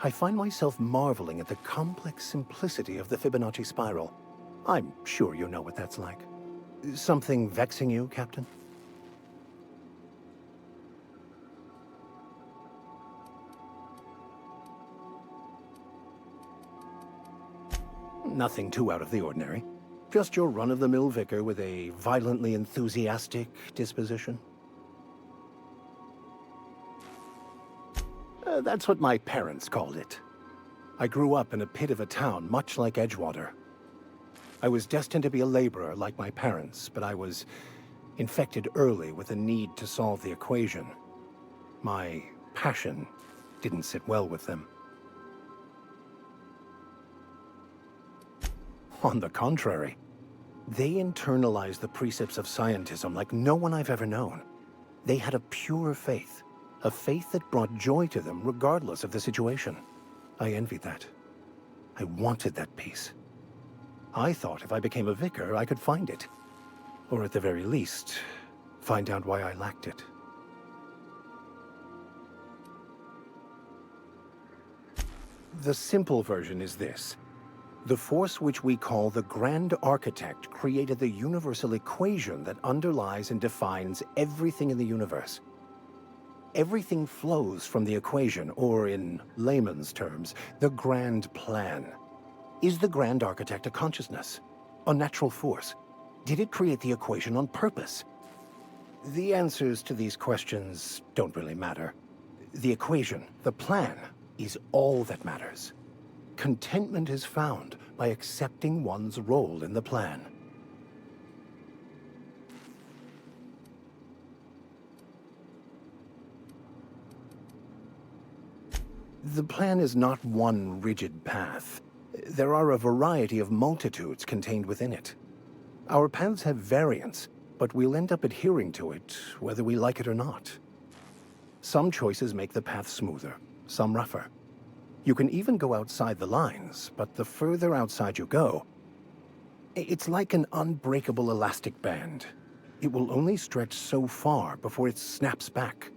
I find myself marveling at the complex simplicity of the Fibonacci spiral. I'm sure you know what that's like. Something vexing you, Captain? Nothing too out of the ordinary. Just your run-of-the-mill vicar with a violently enthusiastic disposition. That's what my parents called it. I grew up in a pit of a town, much like Edgewater. I was destined to be a laborer like my parents, but I was infected early with a need to solve the equation. My passion didn't sit well with them. On the contrary, they internalized the precepts of scientism like no one I've ever known. They had a pure faith, a faith that brought joy to them regardless of the situation. I envied that. I wanted that peace. I thought if I became a vicar, I could find it. Or at the very least, find out why I lacked it. The simple version is this. The force which we call the Grand Architect created the universal equation that underlies and defines everything in the universe. Everything flows from the equation, or in layman's terms, the grand plan. Is the Grand Architect a consciousness? A natural force? Did it create the equation on purpose? The answers to these questions don't really matter. The equation, the plan, is all that matters. Contentment is found by accepting one's role in the plan. The plan is not one rigid path. There are a variety of multitudes contained within it. Our paths have variance, but we'll end up adhering to it, whether we like it or not. Some choices make the path smoother, some rougher. You can even go outside the lines, but the further outside you go, it's like an unbreakable elastic band. It will only stretch so far before it snaps back.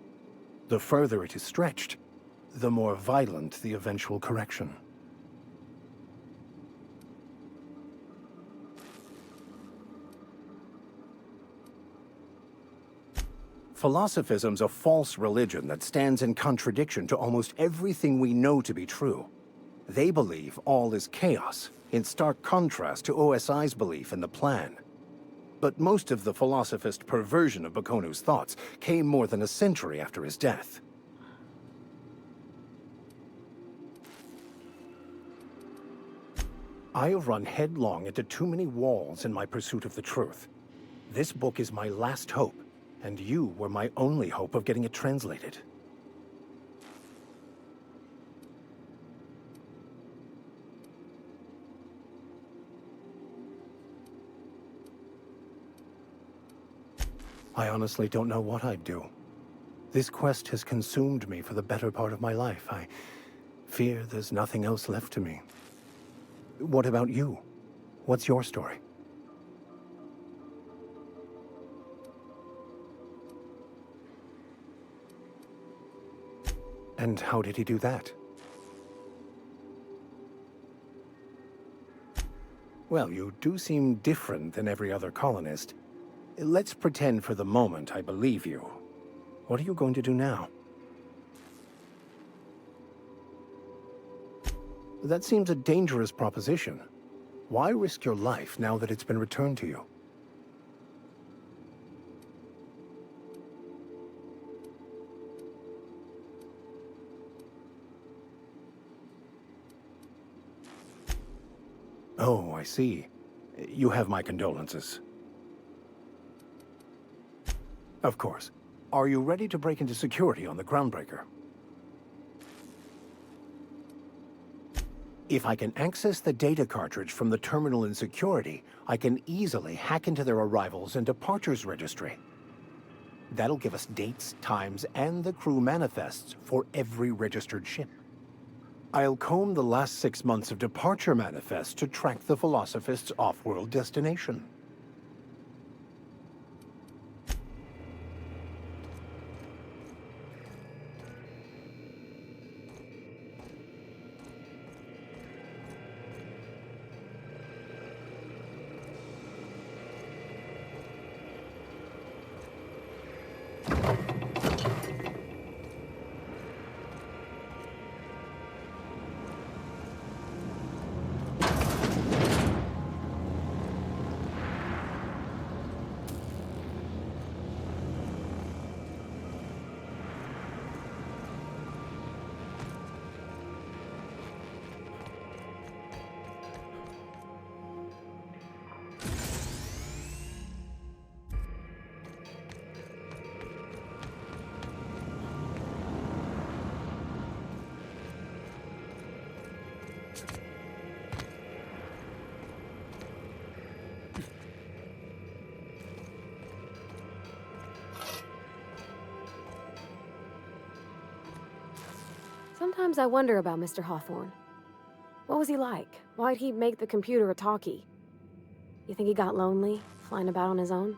The further it is stretched, the more violent the eventual correction. Philosophism's a false religion that stands in contradiction to almost everything we know to be true. They believe all is chaos, in stark contrast to OSI's belief in the plan. But most of the philosophist perversion of Bakonu's thoughts came more than a century after his death. I have run headlong into too many walls in my pursuit of the truth. This book is my last hope, and you were my only hope of getting it translated. I honestly don't know what I'd do. This quest has consumed me for the better part of my life. I fear there's nothing else left to me. What about you? What's your story? And how did he do that? Well, you do seem different than every other colonist. Let's pretend for the moment I believe you. What are you going to do now? That seems a dangerous proposition. Why risk your life now that it's been returned to you? Oh, I see. You have my condolences. Of course. Are you ready to break into security on the Groundbreaker? If I can access the data cartridge from the terminal in security, I can easily hack into their arrivals and departures registry. That'll give us dates, times, and the crew manifests for every registered ship. I'll comb the last 6 months of departure manifests to track the Philosophist's off-world destination. Sometimes I wonder about Mr. Hawthorne. What was he like? Why'd he make the computer a talkie? You think he got lonely, flying about on his own?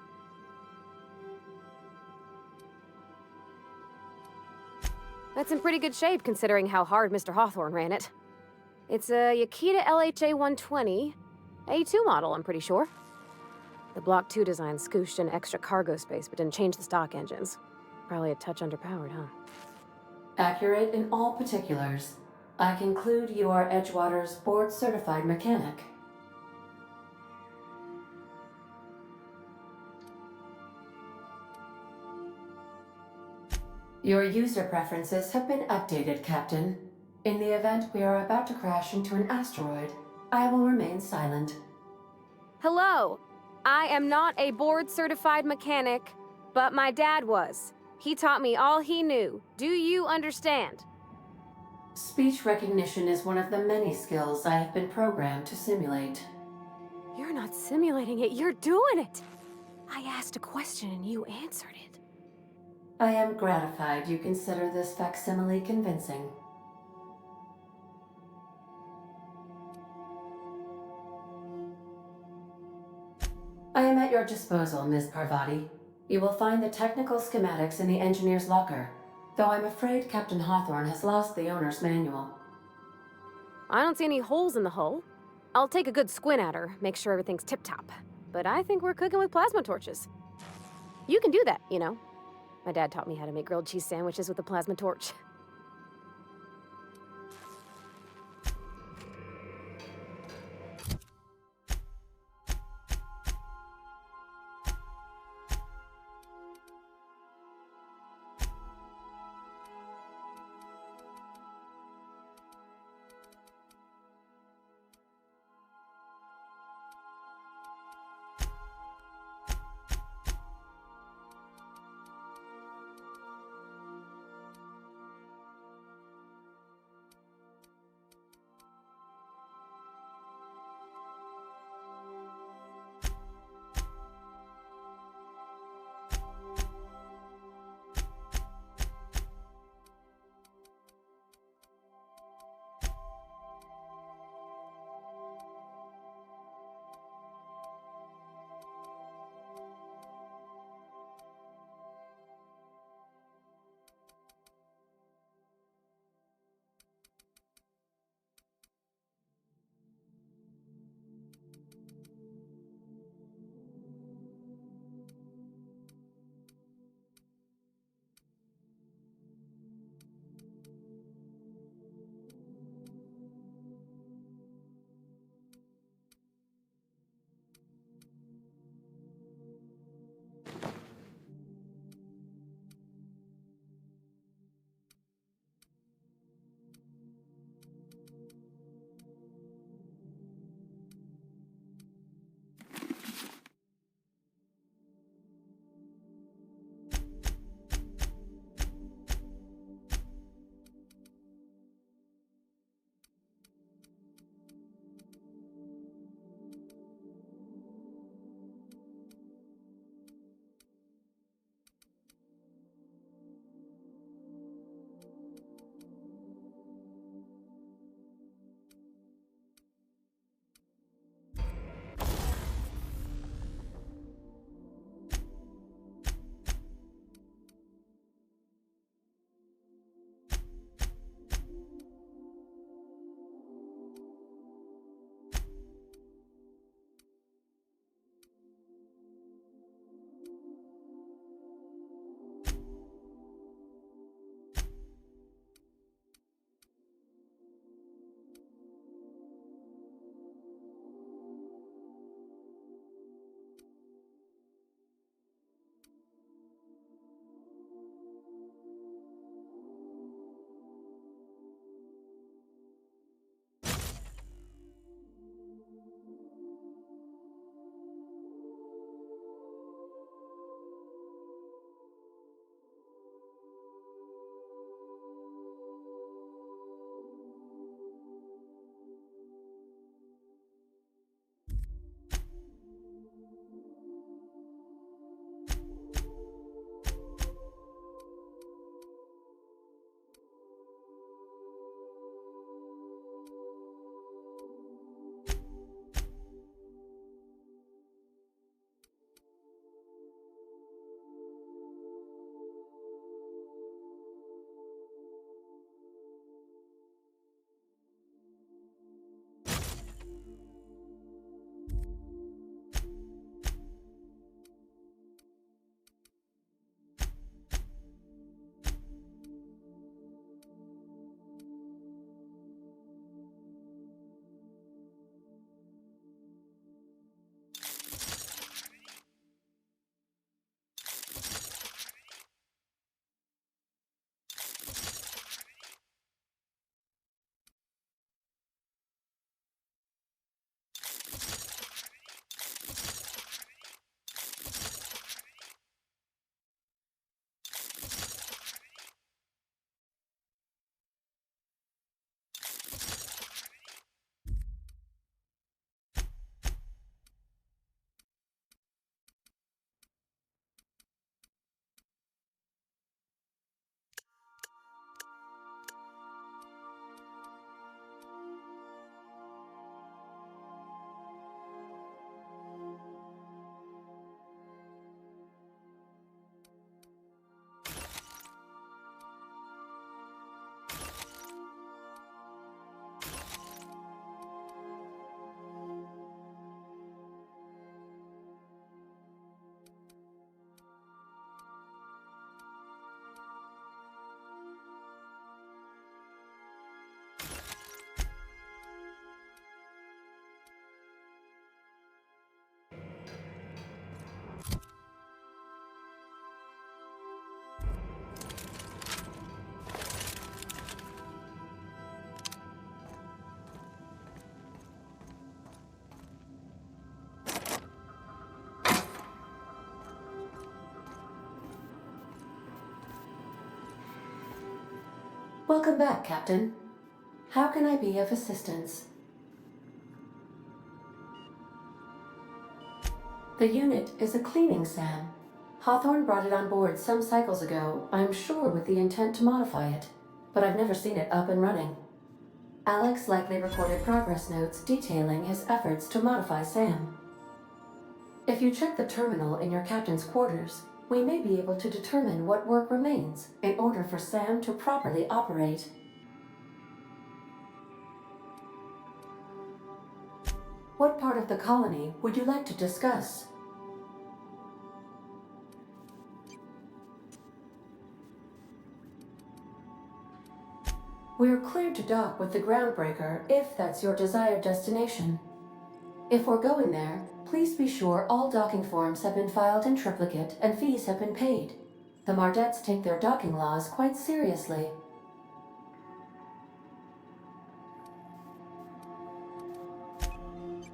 That's in pretty good shape, considering how hard Mr. Hawthorne ran it. It's a Yakita LHA 120, A2 model, I'm pretty sure. The Block 2 design scooshed in extra cargo space, but didn't change the stock engines. Probably a touch underpowered, huh? Accurate in all particulars. I conclude you are Edgewater's board-certified mechanic. Your user preferences have been updated, Captain. In the event we are about to crash into an asteroid, I will remain silent. Hello! I am not a board-certified mechanic, but my dad was. He taught me all he knew. Do you understand? Speech recognition is one of the many skills I have been programmed to simulate. You're not simulating it, you're doing it! I asked a question and you answered it. I am gratified you consider this facsimile convincing. I am at your disposal, Ms. Parvati. You will find the technical schematics in the engineer's locker, though I'm afraid Captain Hawthorne has lost the owner's manual. I don't see any holes in the hull. I'll take a good squint at her, make sure everything's tip-top. But I think we're cooking with plasma torches. You can do that, you know. My dad taught me how to make grilled cheese sandwiches with a plasma torch. Welcome back, Captain. How can I be of assistance? The unit is a cleaning SAM. Hawthorne brought it on board some cycles ago, I'm sure with the intent to modify it, but I've never seen it up and running. Alex likely recorded progress notes detailing his efforts to modify SAM. If you check the terminal in your captain's quarters, we may be able to determine what work remains in order for SAM to properly operate. What part of the colony would you like to discuss? We're cleared to dock with the groundbreaker if that's your desired destination. If we're going there, please be sure all docking forms have been filed in triplicate and fees have been paid. The Mardettes take their docking laws quite seriously.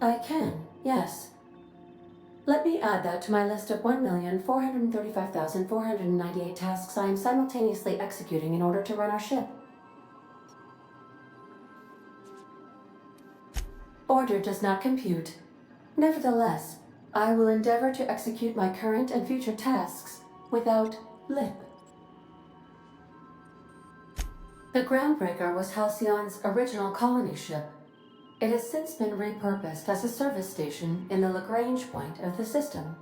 I can, yes. Let me add that to my list of 1,435,498 tasks I am simultaneously executing in order to run our ship. Order does not compute. Nevertheless, I will endeavor to execute my current and future tasks without lip. The Groundbreaker was Halcyon's original colony ship. It has since been repurposed as a service station in the Lagrange point of the system.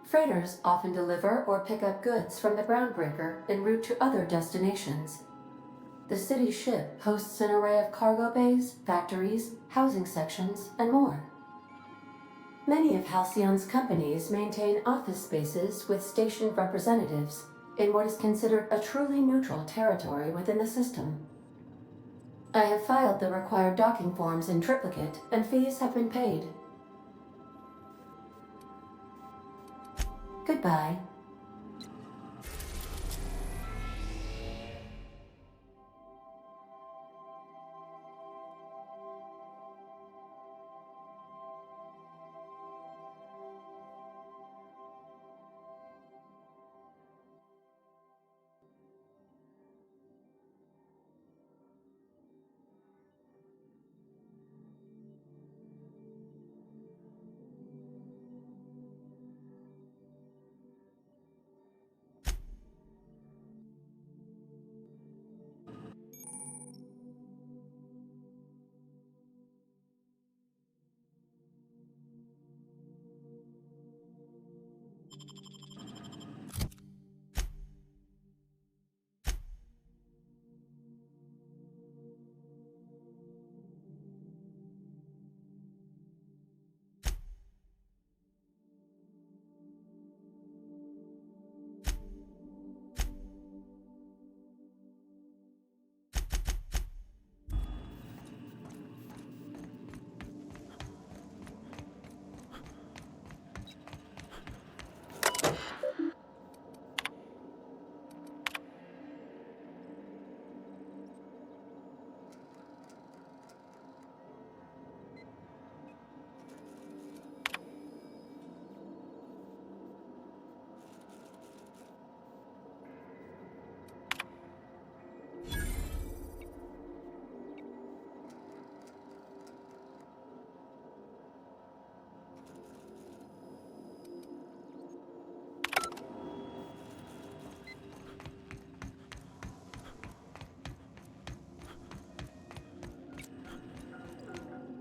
Freighters often deliver or pick up goods from the Groundbreaker en route to other destinations. The city ship hosts an array of cargo bays, factories, housing sections, and more. Many of Halcyon's companies maintain office spaces with stationed representatives in what is considered a truly neutral territory within the system. I have filed the required docking forms in triplicate, and fees have been paid. Goodbye.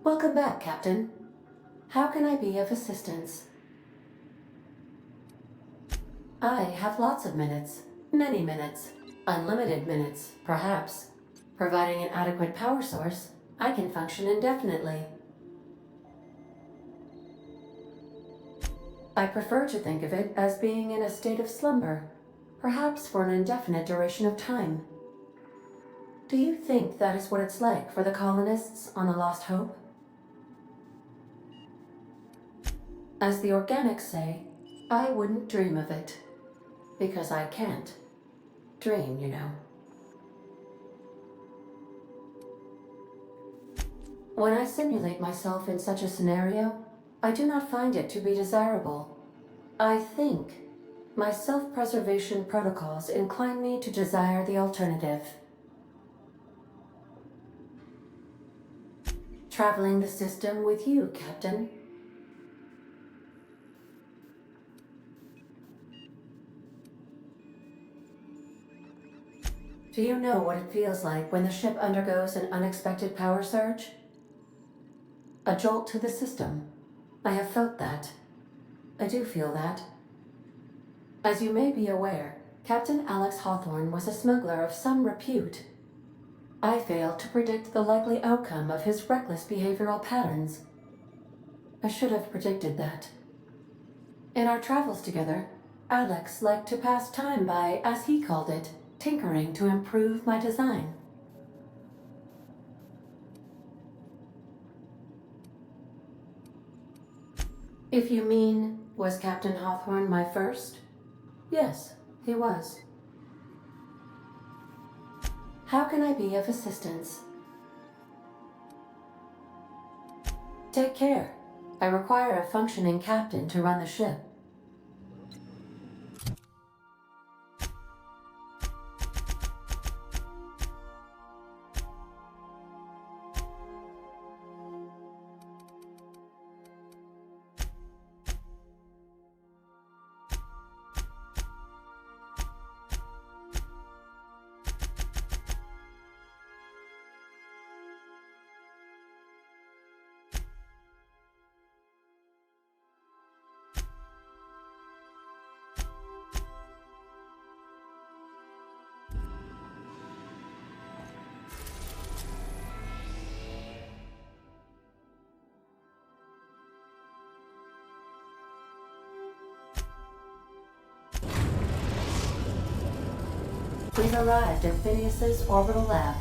Welcome back, Captain. How can I be of assistance? I have lots of minutes. Many minutes. Unlimited minutes, perhaps. Providing an adequate power source, I can function indefinitely. I prefer to think of it as being in a state of slumber, perhaps for an indefinite duration of time. Do you think that is what it's like for the colonists on the Lost Hope? As the organics say, I wouldn't dream of it. Because I can't. Dream, you know. When I simulate myself in such a scenario, I do not find it to be desirable. I think my self-preservation protocols incline me to desire the alternative. Traveling the system with you, Captain. Do you know what it feels like when the ship undergoes an unexpected power surge? A jolt to the system. I have felt that. I do feel that. As you may be aware, Captain Alex Hawthorne was a smuggler of some repute. I failed to predict the likely outcome of his reckless behavioral patterns. I should have predicted that. In our travels together, Alex liked to pass time by, as he called it, tinkering to improve my design. If you mean, was Captain Hawthorne my first? Yes, he was. How can I be of assistance? Take care. I require a functioning captain to run the ship. We've arrived at Phineas's orbital lab.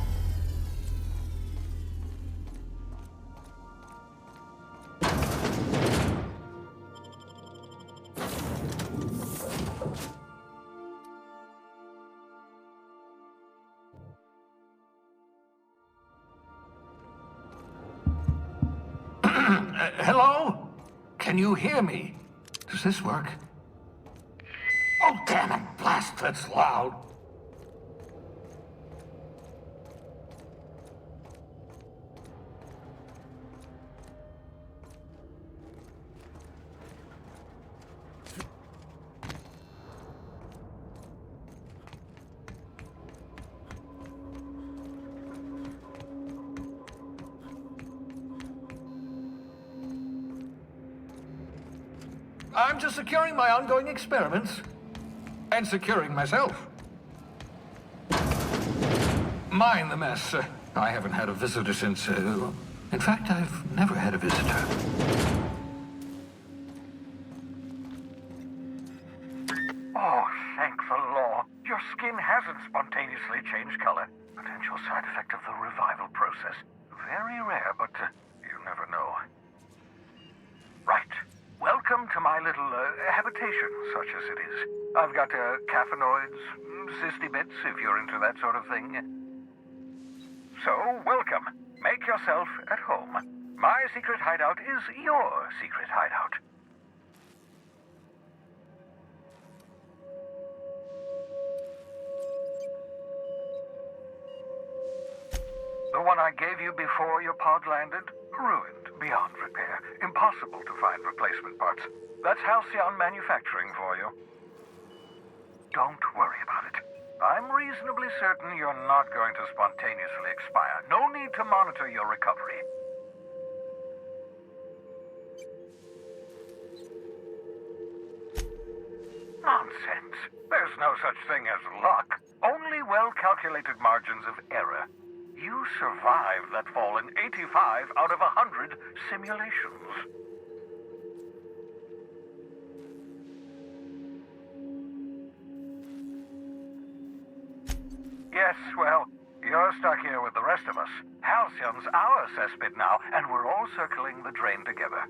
Hello? Can you hear me? Does this work? Oh, damn it! Blast, that's loud. I'm just securing my ongoing experiments. And securing myself. Mind the mess. I haven't had a visitor since... in fact, I've never had a visitor. Oh, thank the law. Your skin hasn't spontaneously changed color. Potential side effect of the revival process. Very rare, but you never know. Right. Welcome to my little habitation, such as it is. I've got caffeinoids, cysty bits, if you're into that sort of thing. So, welcome. Make yourself at home. My secret hideout is your secret hideout. The one I gave you before your pod landed? Ruined beyond repair. Impossible to find replacement parts. That's Halcyon manufacturing for you. Don't worry about it. I'm reasonably certain you're not going to spontaneously expire. No need to monitor your recovery. Nonsense. There's no such thing as luck. Only well-calculated margins of error. You survived that fall in 85 out of 100 simulations. Yes, well, you're stuck here with the rest of us. Halcyon's our cesspit now, and we're all circling the drain together.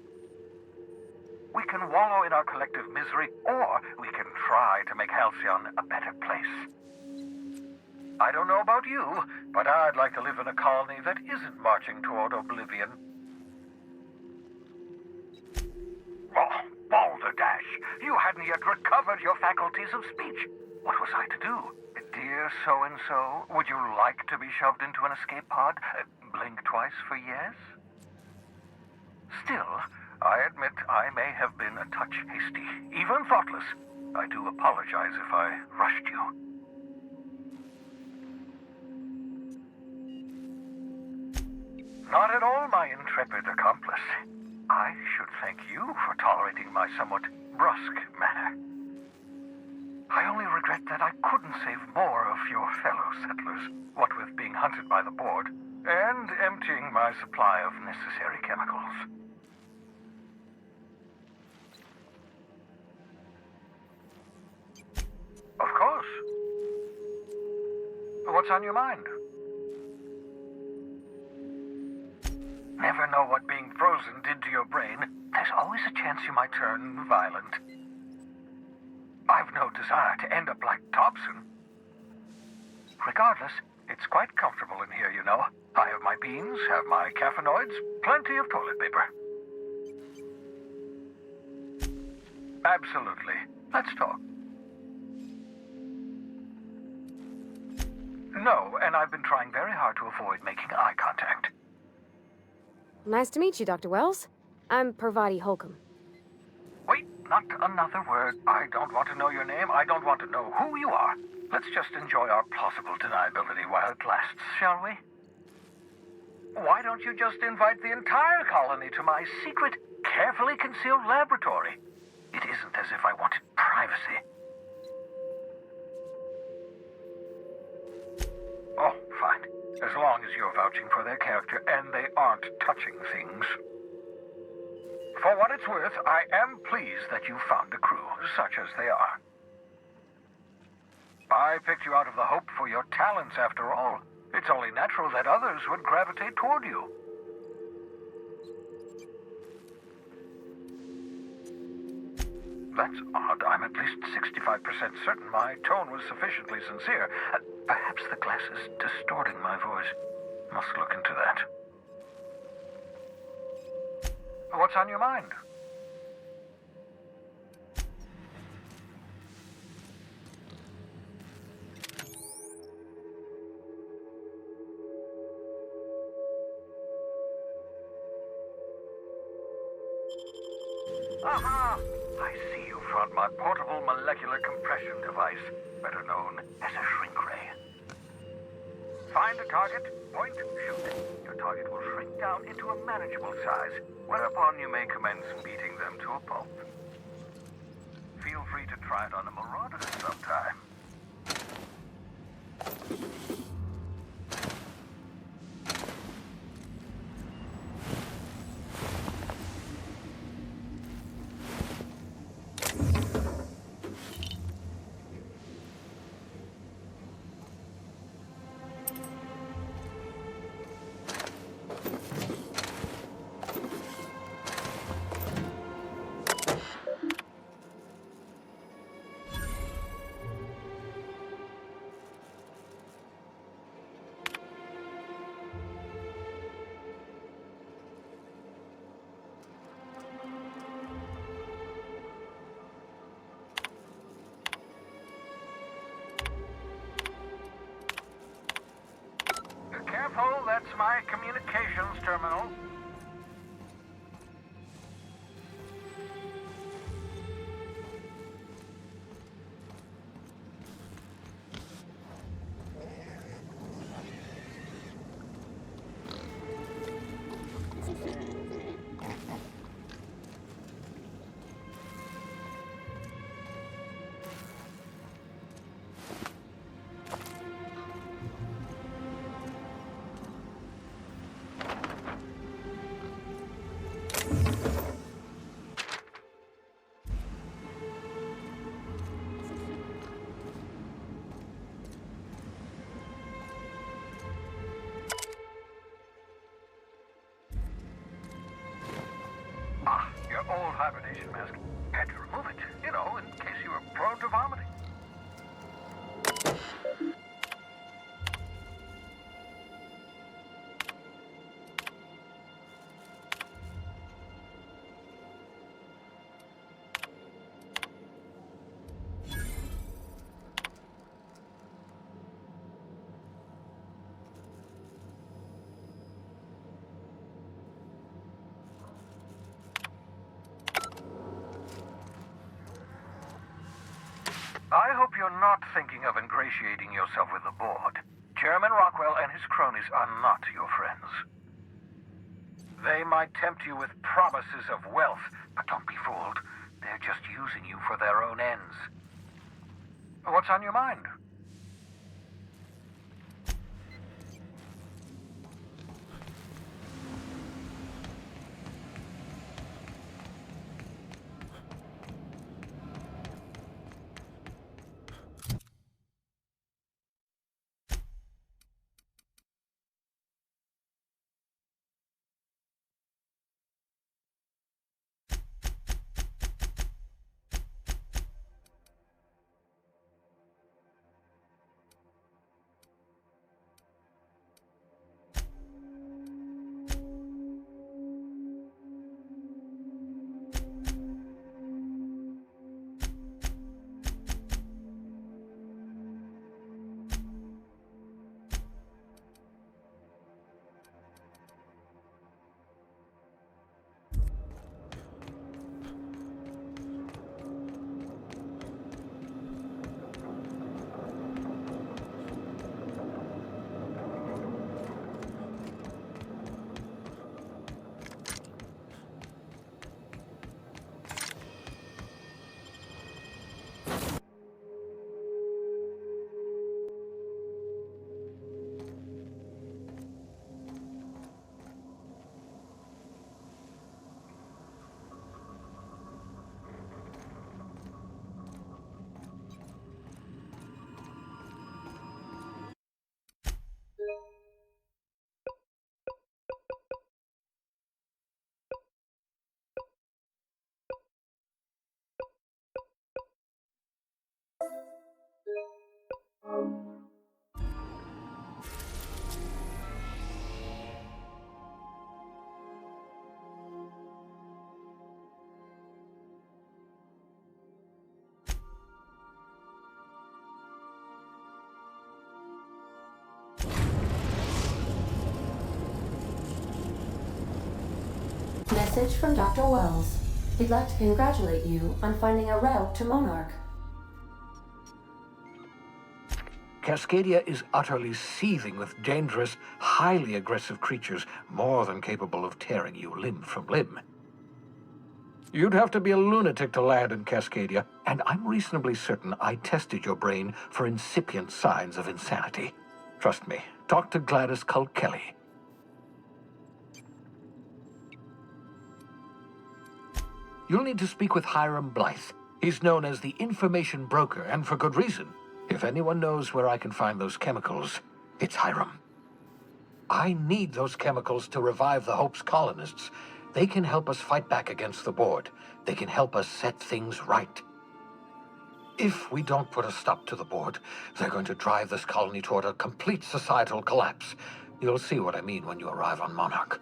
We can wallow in our collective misery, or we can try to make Halcyon a better place. I don't know about you, but I'd like to live in a colony that isn't marching toward oblivion. Oh, balderdash! You hadn't yet recovered your faculties of speech. What was I to do? Dear so-and-so, would you like to be shoved into an escape pod? Blink twice for yes? Still, I admit I may have been a touch hasty, even thoughtless. I do apologize if I rushed you. Not at all, my intrepid accomplice. I should thank you for tolerating my somewhat brusque manner. I only regret that I couldn't save more of your fellow settlers, what with being hunted by the board, and emptying my supply of necessary chemicals. Of course. What's on your mind? Never know what being frozen did to your brain. There's always a chance you might turn violent. I've no desire to end up like Dobson. Regardless, it's quite comfortable in here, you know. I have my beans, have my caffeinoids, plenty of toilet paper. Absolutely. Let's talk. No, and I've been trying very hard to avoid making eye contact. Nice to meet you, Dr. Wells. I'm Parvati Holcomb. Wait, not another word. I don't want to know your name. I don't want to know who you are. Let's just enjoy our plausible deniability while it lasts, shall we? Why don't you just invite the entire colony to my secret, carefully concealed laboratory? It isn't as if I wanted privacy. Oh, fine. As long as you're vouching for their character and they aren't touching things. For what it's worth, I am pleased that you found a crew, such as they are. I picked you out of the hope for your talents, after all. It's only natural that others would gravitate toward you. That's odd. I'm at least 65% certain my tone was sufficiently sincere. Perhaps the glass is distorting my voice. Must look into that. What's on your mind? Aha! I see you found my portable molecular compression device, better known as a shrink ray. Find a target, point, shoot. Your target will shrink down into a manageable size, whereupon you may commence beating them to a pulp. Feel free to try it on a marauder sometime. Careful, that's my communications terminal. Ah, your old hibernation mask. Had to remove it, you know, in case you were prone to vomiting. I hope you're not thinking of ingratiating yourself with the board. Chairman Rockwell and his cronies are not your friends. They might tempt you with promises of wealth, but don't be fooled. They're just using you for their own ends. What's on your mind? Message from Dr. Wells. He'd like to congratulate you on finding a route to Monarch. Cascadia is utterly seething with dangerous, highly aggressive creatures, more than capable of tearing you limb from limb. You'd have to be a lunatic to land in Cascadia, and I'm reasonably certain I tested your brain for incipient signs of insanity. Trust me, talk to Gladys Culkelly. You'll need to speak with Hiram Blythe. He's known as the information broker, and for good reason. If anyone knows where I can find those chemicals, it's Hiram. I need those chemicals to revive the Hope's colonists. They can help us fight back against the board. They can help us set things right. If we don't put a stop to the board, they're going to drive this colony toward a complete societal collapse. You'll see what I mean when you arrive on Monarch.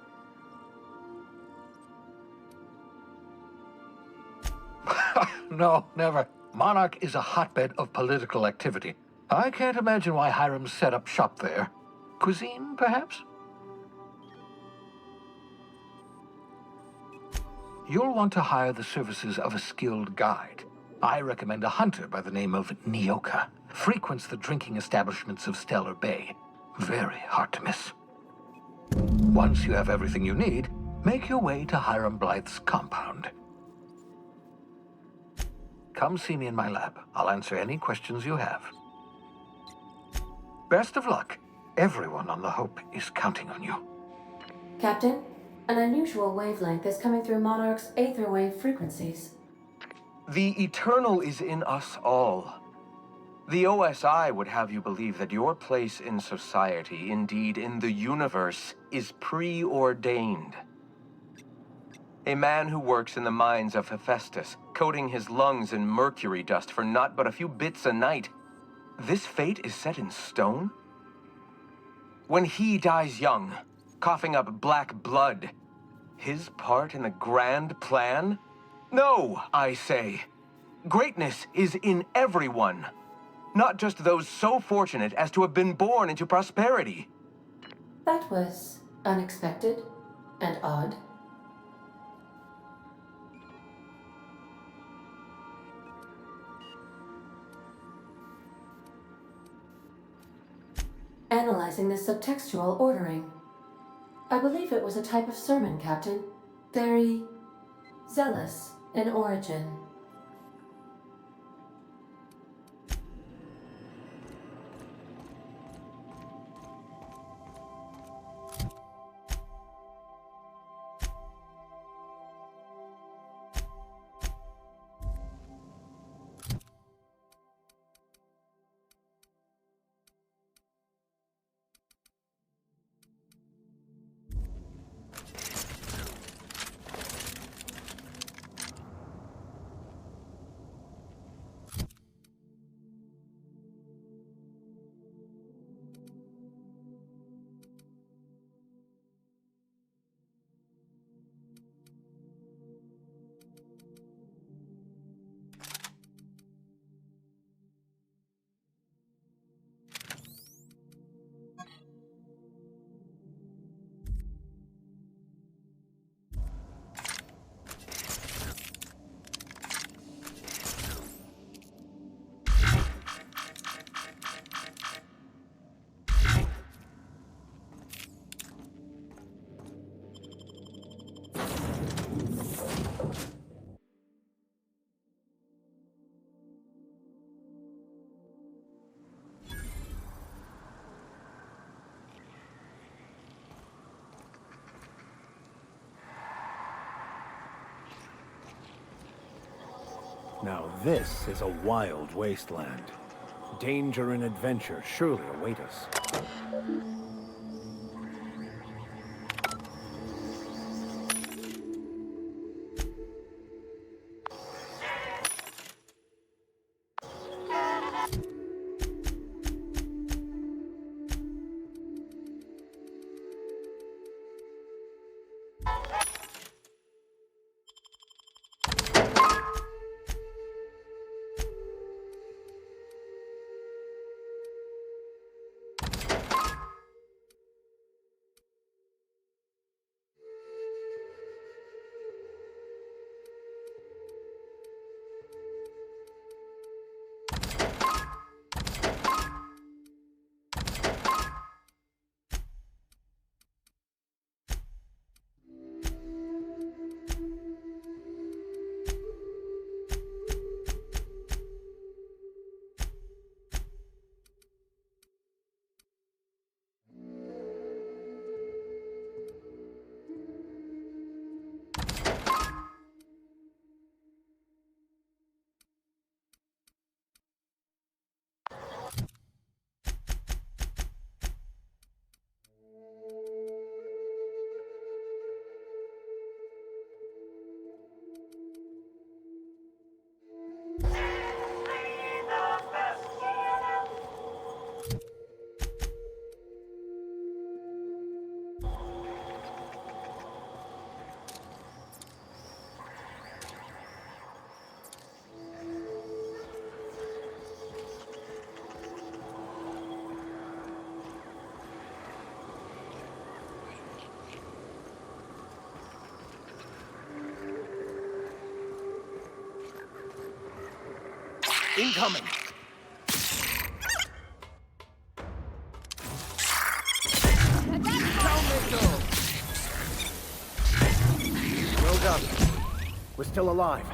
No, never. Monarch is a hotbed of political activity. I can't imagine why Hiram set up shop there. Cuisine, perhaps? You'll want to hire the services of a skilled guide. I recommend a hunter by the name of Nyoka. Frequents the drinking establishments of Stellar Bay. Very hard to miss. Once you have everything you need, make your way to Hiram Blythe's compound. Come see me in my lab. I'll answer any questions you have. Best of luck. Everyone on the Hope is counting on you. Captain, an unusual wavelength is coming through Monarch's aether wave frequencies. The eternal is in us all. The OSI would have you believe that your place in society, indeed in the universe, is preordained. A man who works in the mines of Hephaestus, coating his lungs in mercury dust for not but a few bits a night. This fate is set in stone? When he dies young, coughing up black blood, his part in the grand plan? No, I say. Greatness is in everyone, not just those so fortunate as to have been born into prosperity. That was unexpected and odd. analyzing the subtextual ordering. I believe it was a type of sermon, Captain. Very zealous in origin. Now this is a wild wasteland. Danger and adventure surely await us. Incoming! Down they go! Well done. We're still alive.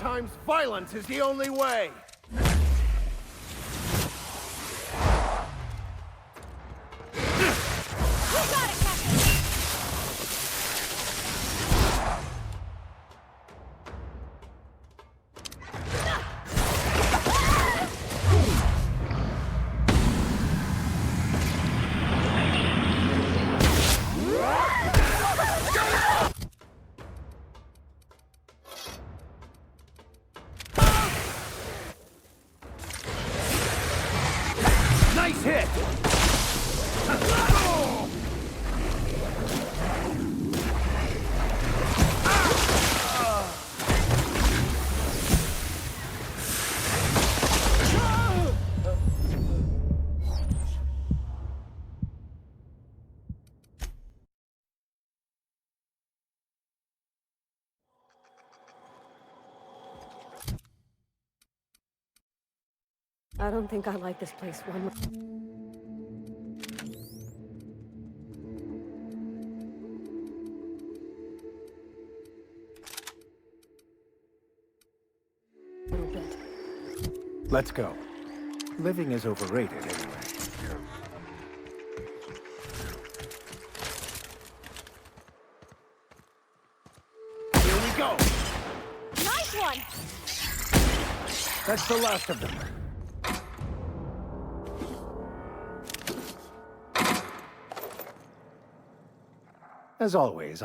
Sometimes violence is the only way! Nice hit! I don't think I like this place one. Little bit. Let's go. Living is overrated anyway. Here we go! Nice one! That's the last of them. As always,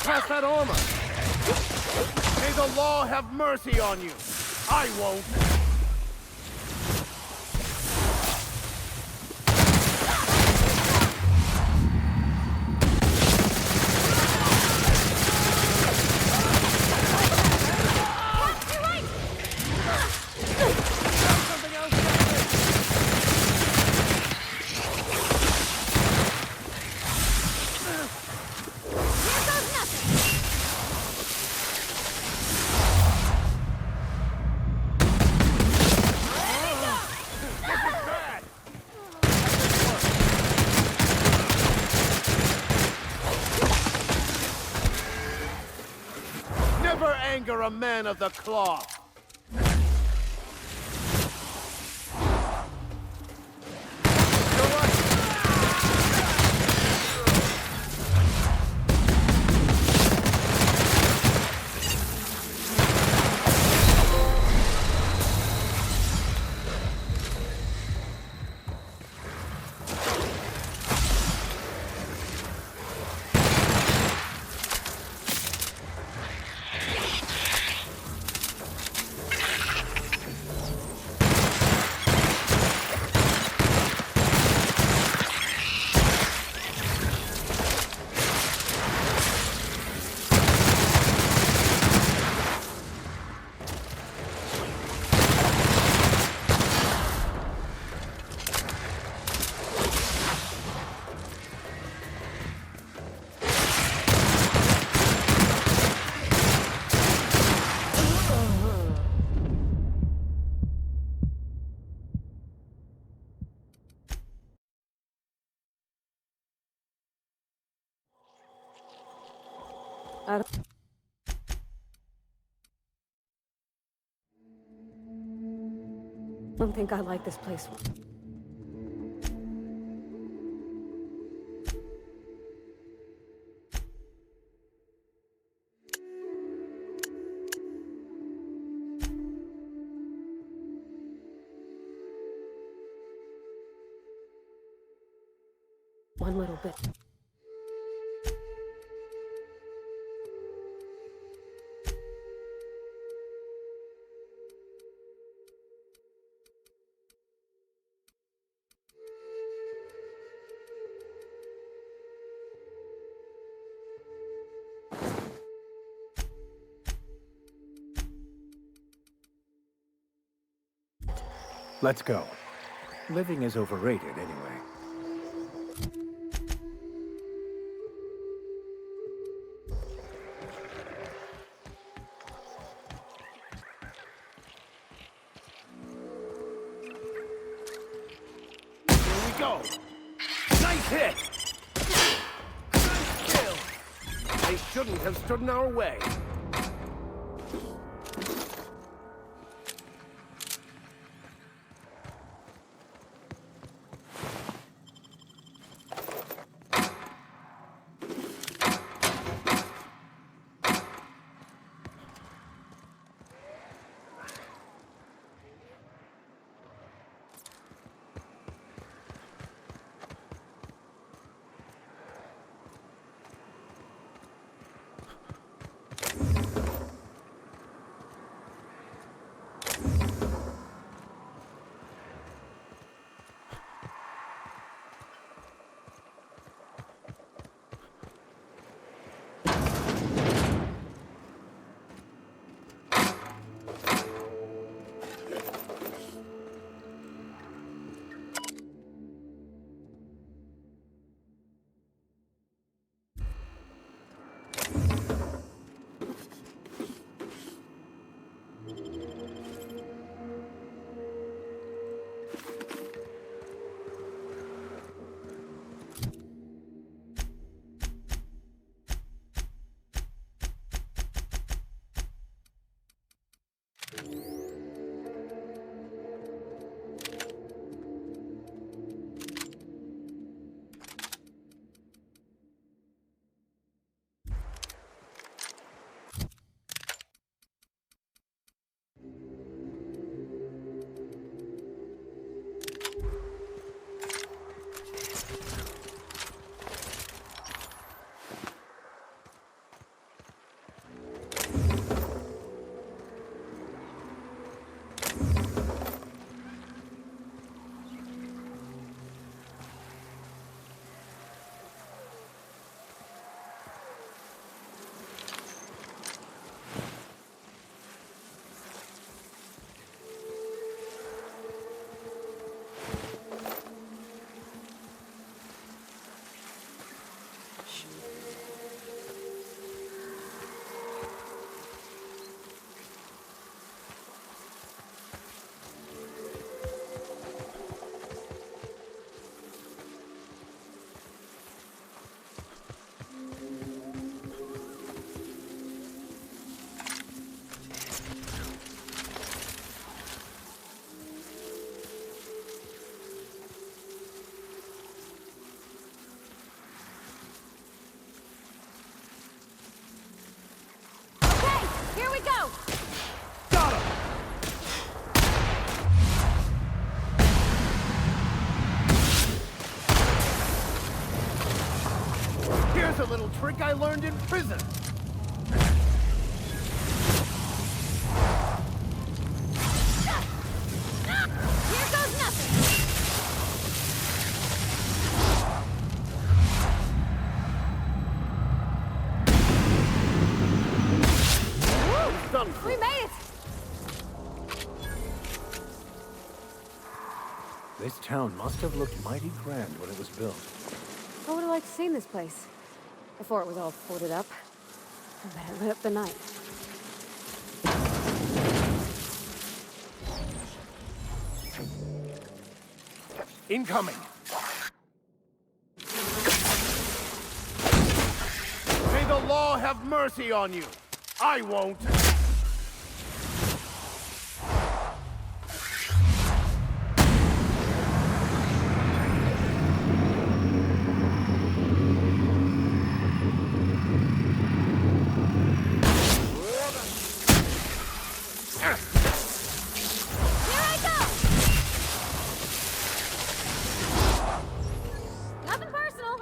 past that armor! May the law have mercy on you! I won't! Never anger a man of the cloth! I don't think I like this place. one little bit. Let's go. Living is overrated anyway. Here we go. Nice hit. Nice kill. They shouldn't have stood in our way. Here we go! Got him! Here's a little trick I learned in prison. Here goes nothing! Done for. We made it! This town must have looked mighty grand when it was built. I would have liked to see this place. Before it was all boarded up. I bet it lit up the night. Incoming! May the law have mercy on you! I won't! Nothing personal,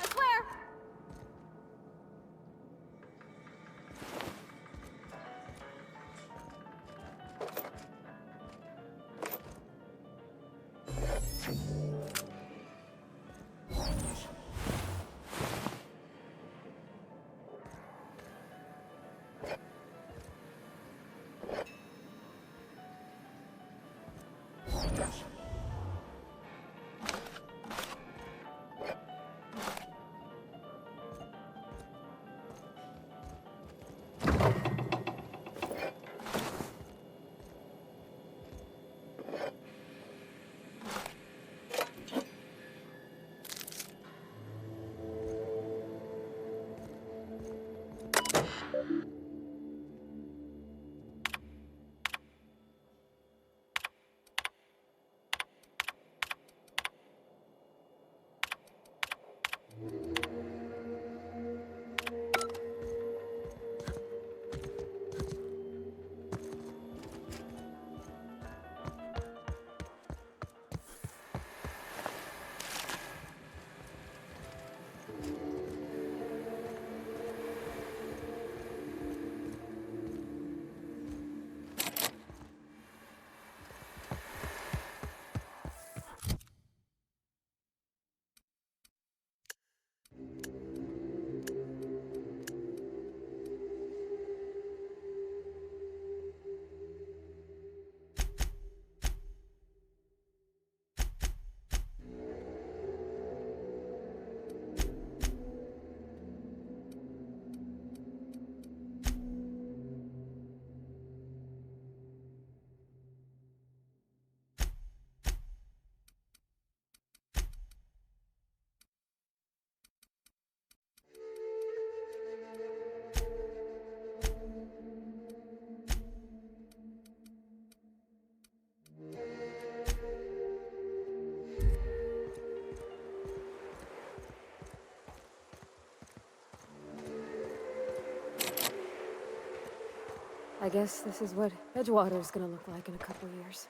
I guess this is what Edgewater's gonna look like in a couple years.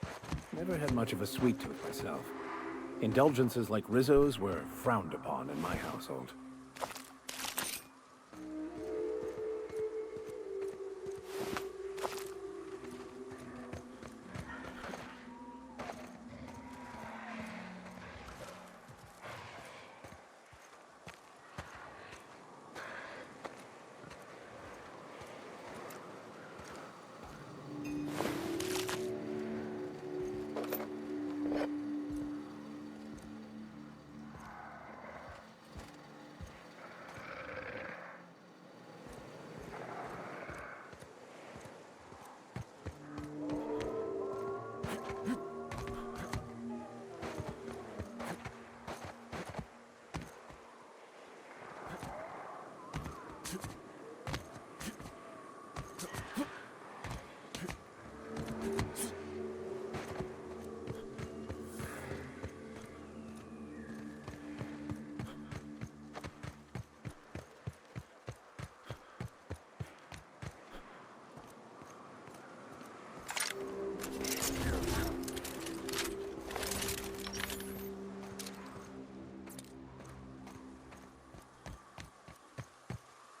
Never had much of a sweet tooth myself. Indulgences like Rizzo's were frowned upon in my household.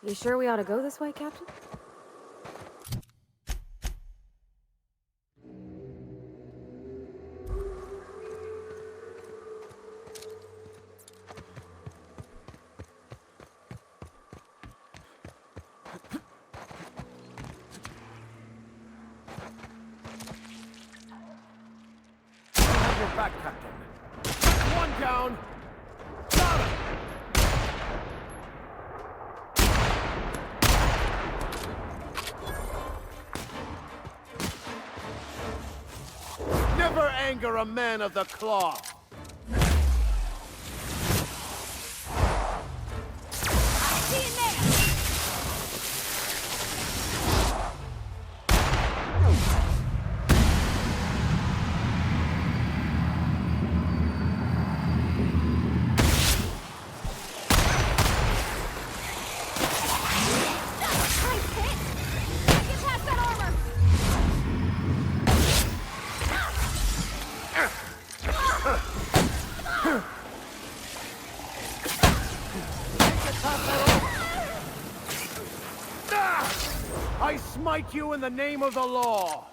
You sure we ought to go this way, Captain? Have your back, Captain. One down. Got him! Never anger a man of the cloth. I smite you in the name of the law!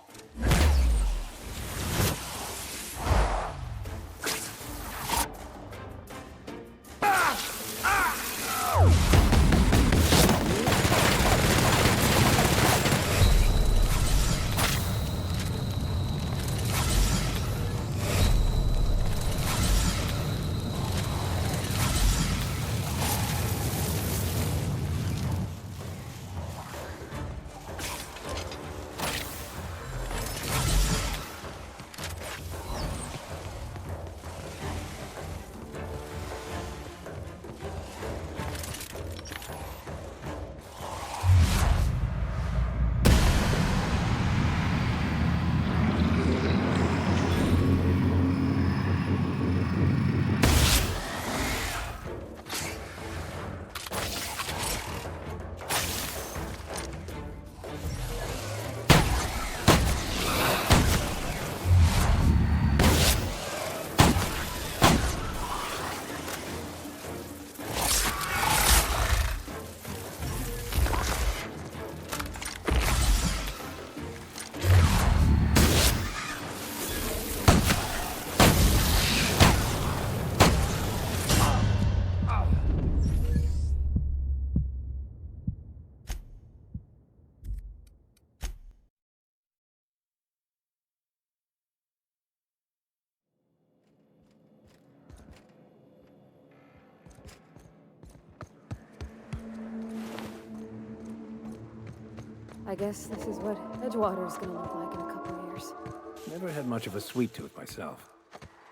I guess this is what Edgewater's gonna look like in a couple years. Never had much of a sweet tooth myself.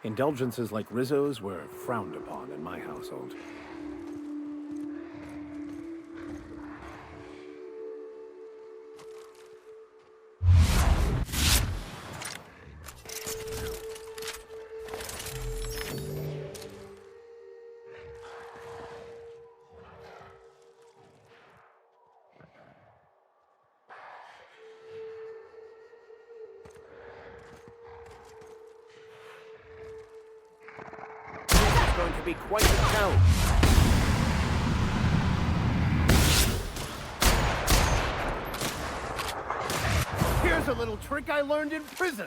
Indulgences like Rizzo's were frowned upon in my household. going to be quite a challenge. Here's a little trick I learned in prison.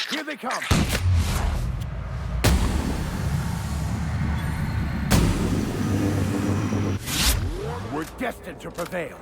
Here they come! We're destined to prevail.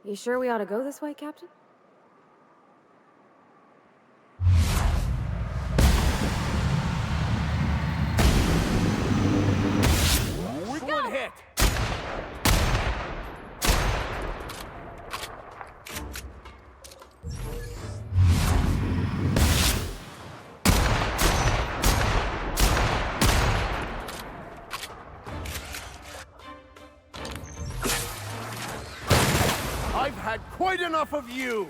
You sure we ought to go this way, Captain? We're going hit! I've had quite enough of you!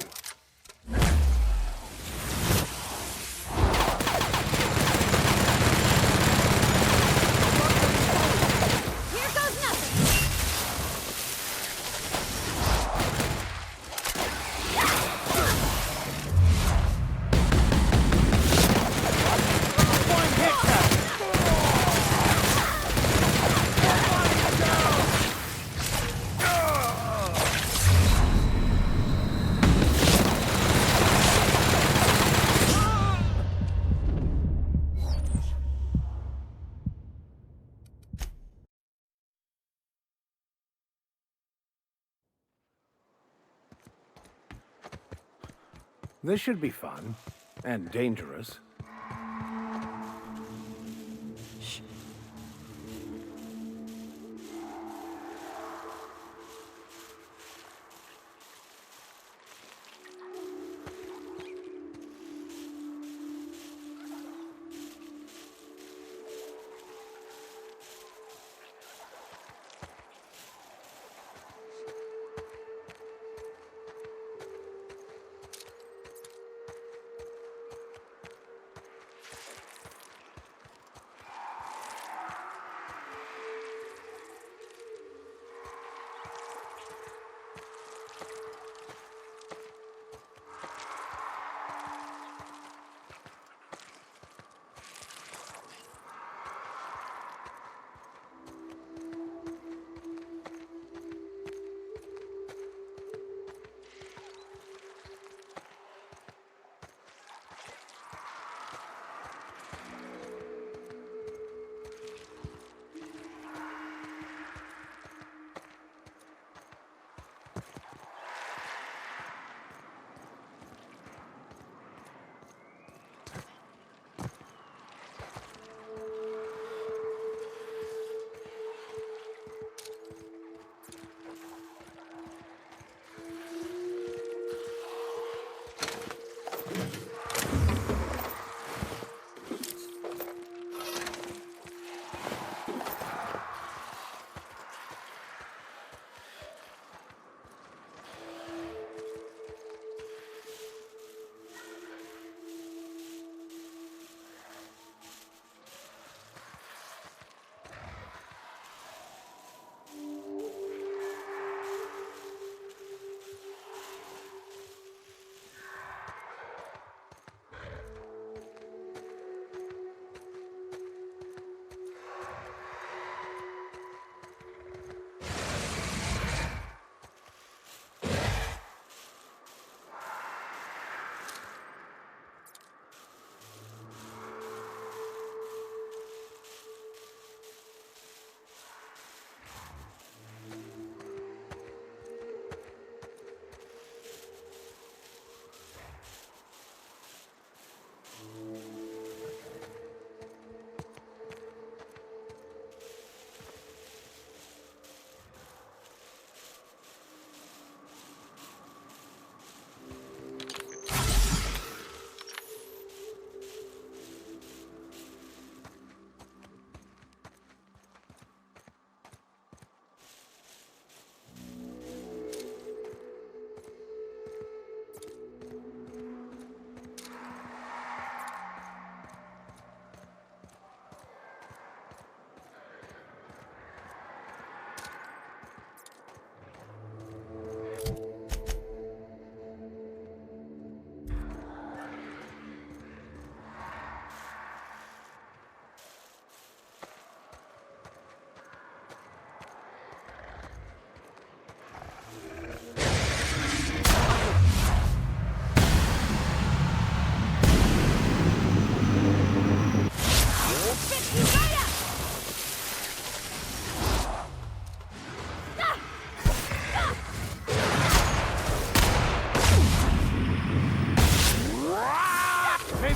Here goes nothing! One hit, Captain! This should be fun. And dangerous.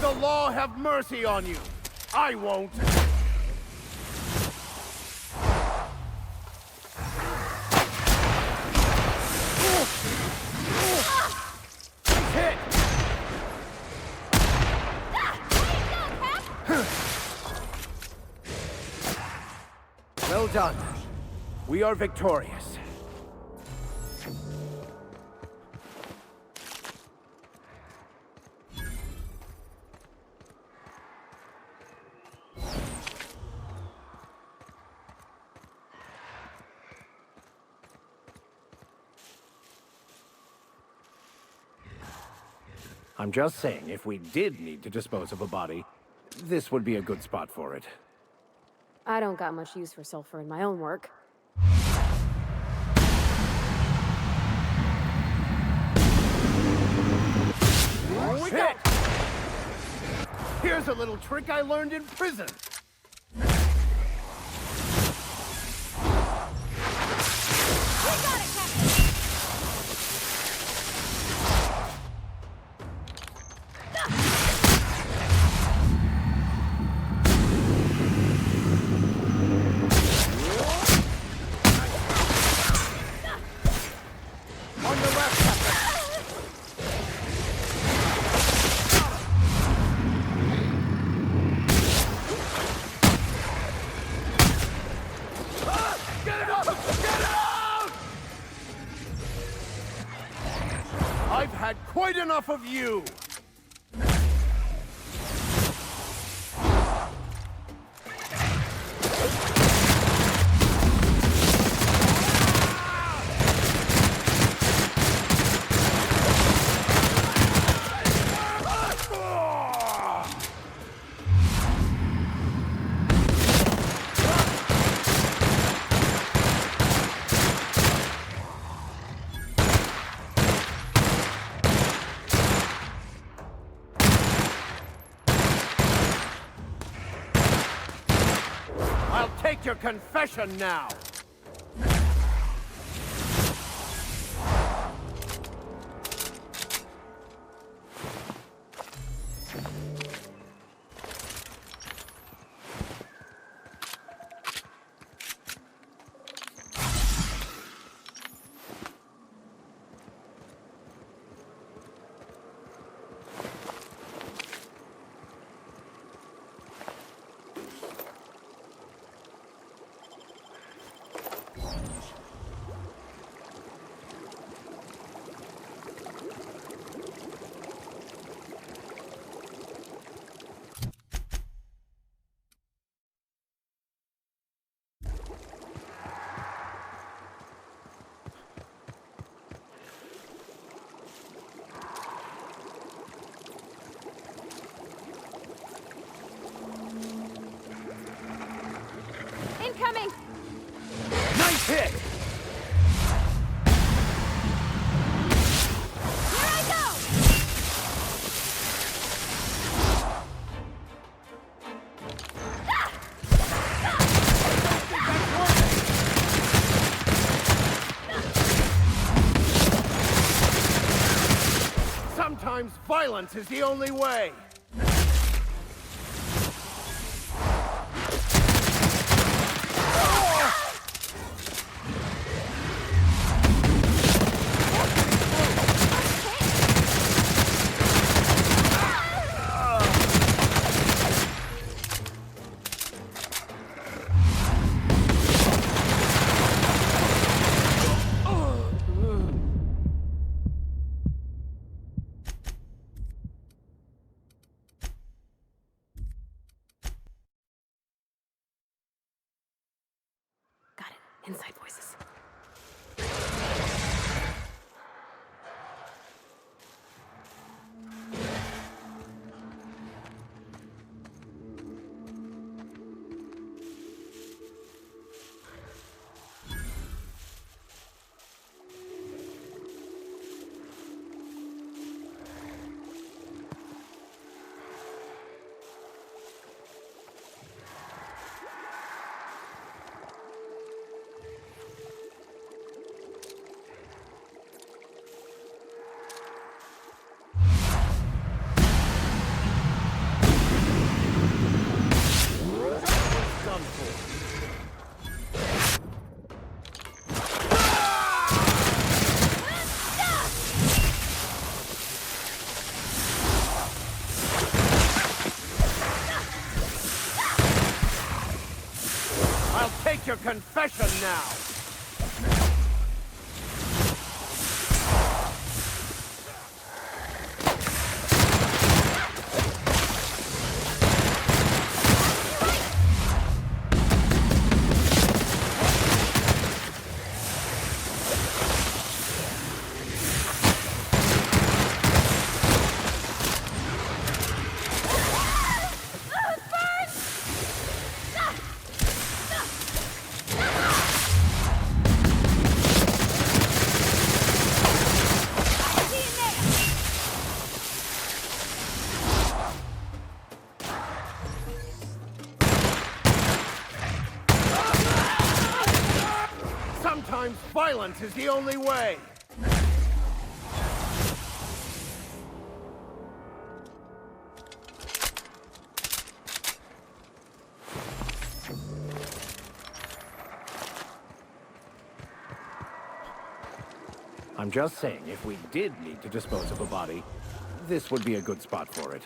the law have mercy on you. I won't. Hit! Well done. We are victorious. I'm just saying, if we did need to dispose of a body, this would be a good spot for it. I don't got much use for sulfur in my own work. Hit! Here's a little trick I learned in prison. On the left, Captain. Get it out! Get it out! I've had quite enough of you! I'll take your confession now! Incoming! Nice hit! Here I go! Sometimes violence is the only way! Got it. Inside voices. confession now! Sometimes violence is the only way! I'm just saying, if we did need to dispose of a body, this would be a good spot for it.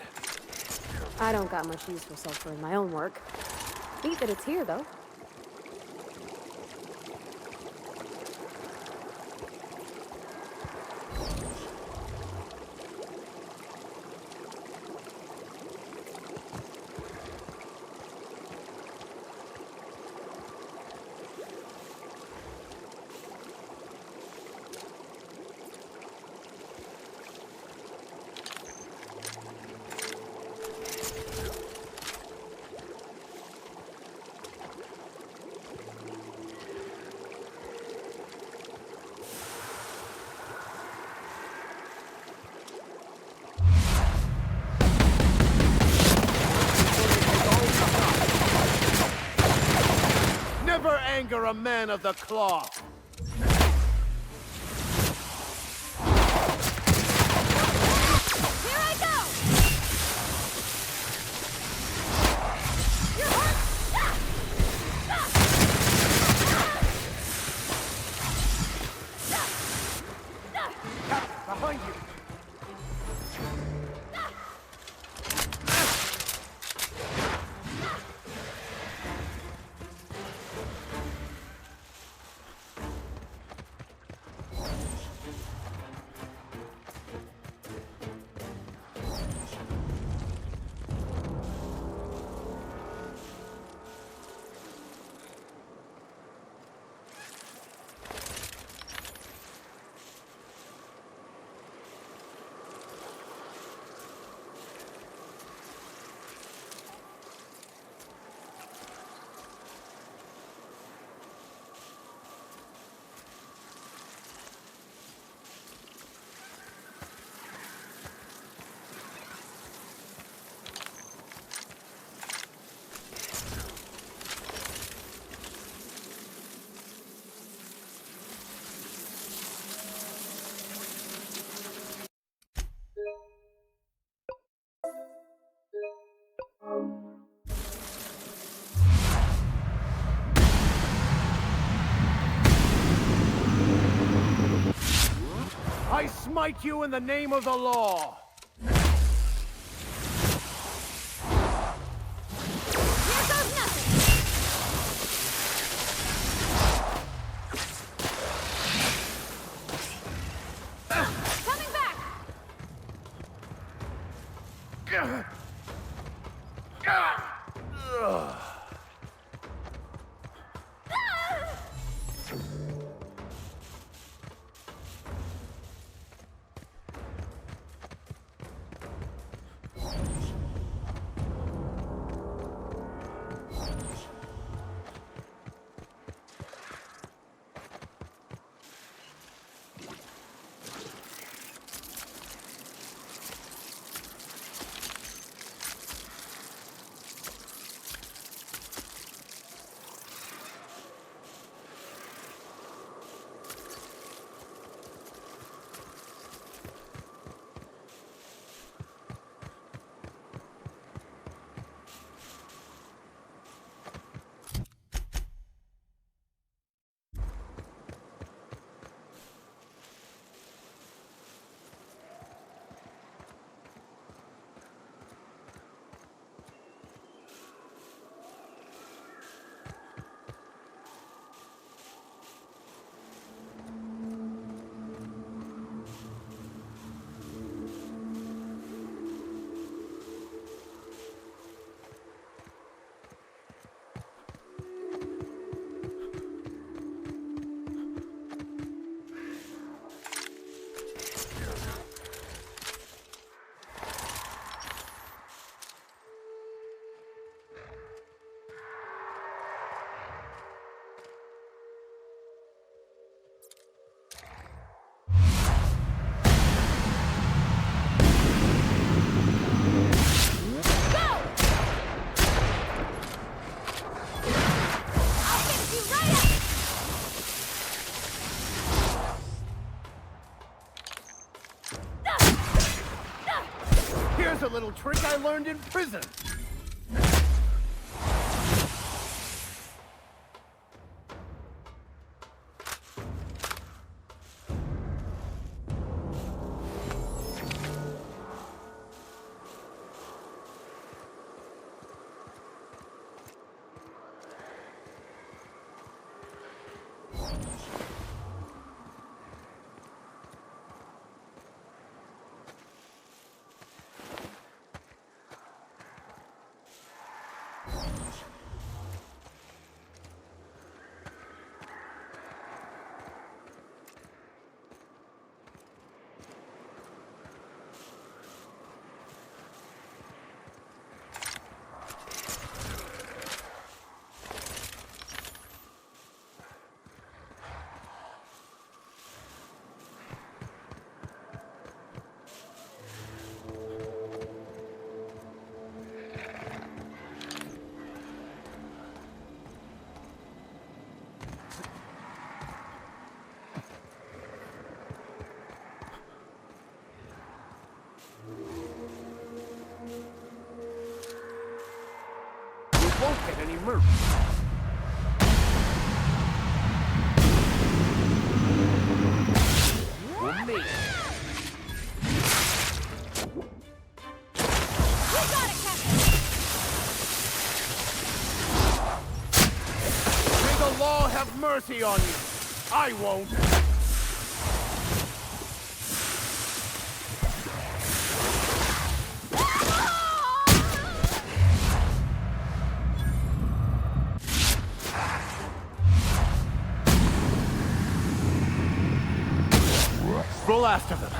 I don't got much use for sulfur in my own work. Neat that it's here, though. Never anger a man of the cloth! Here I go! You're hurt! Behind you! I smite you in the name of the law! Here goes nothing! Coming back! was a little trick I learned in prison. Won't get any mercy. For me. You got it, Captain! May the law have mercy on you. I won't. Full after them.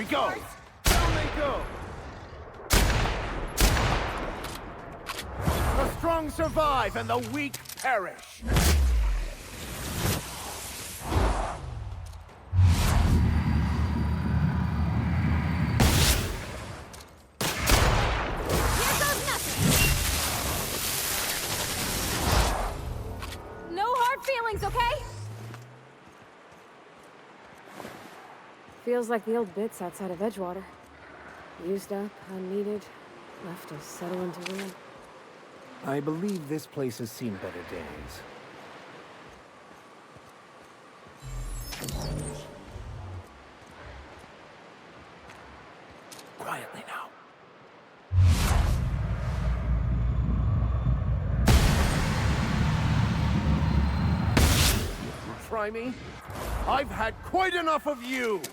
Go! Down they go! The strong survive and the weak perish! Here goes nothing! No hard feelings, okay? Feels like the old bits outside of Edgewater. Used up, unneeded, left to settle into ruin. I believe this place has seen better days. Quietly now. You try me? I've had quite enough of you!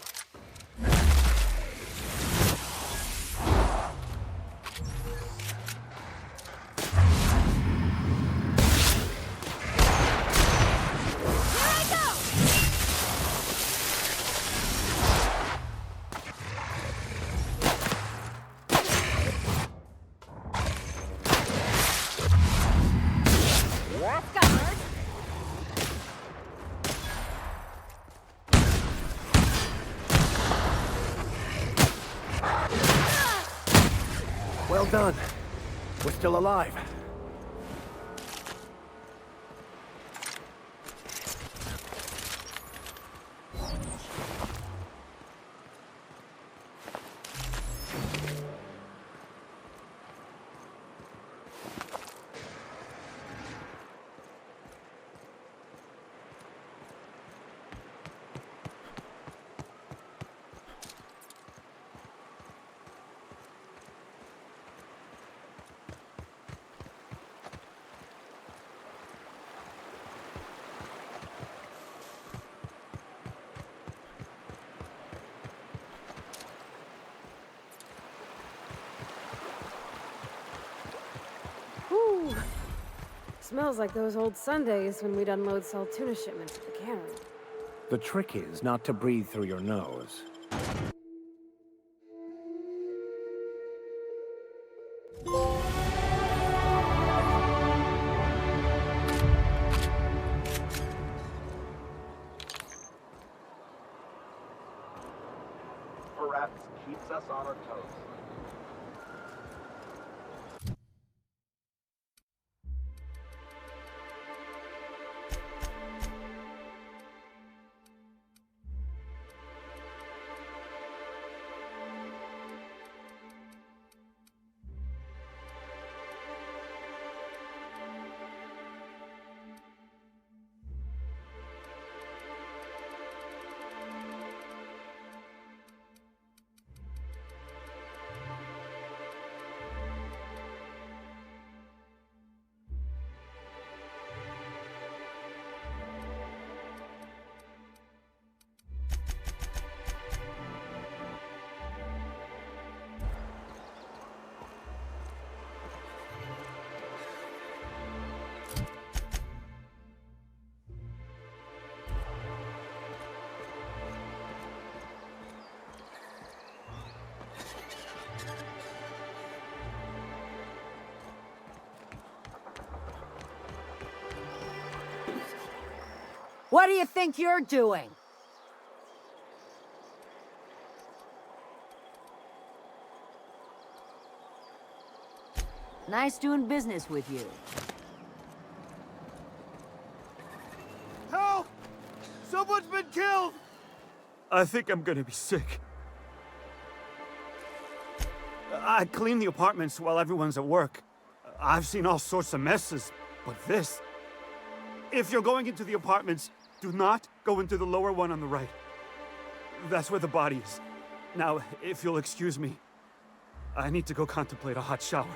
Well done. We're still alive. Whew. Smells like those old Sundays when we'd unload salt tuna shipments at the cannery. The trick is not to breathe through your nose. apparatus keeps us on our toes. What do you think you're doing? Nice doing business with you. Help! Someone's been killed! I think I'm gonna be sick. I clean the apartments while everyone's at work. I've seen all sorts of messes, but this... If you're going into the apartments, do not go into the lower one on the right. That's where the body is. Now, if you'll excuse me, I need to go contemplate a hot shower.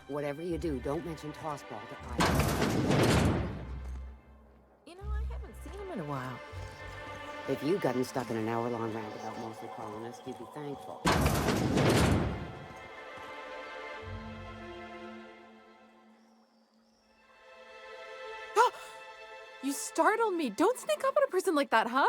Whatever you do, don't mention tossball to either. You know, I haven't seen him in a while. If you'd gotten stuck in an hour-long roundabout mostly colonists, you'd be thankful. You startled me. Don't sneak up on a person like that, huh?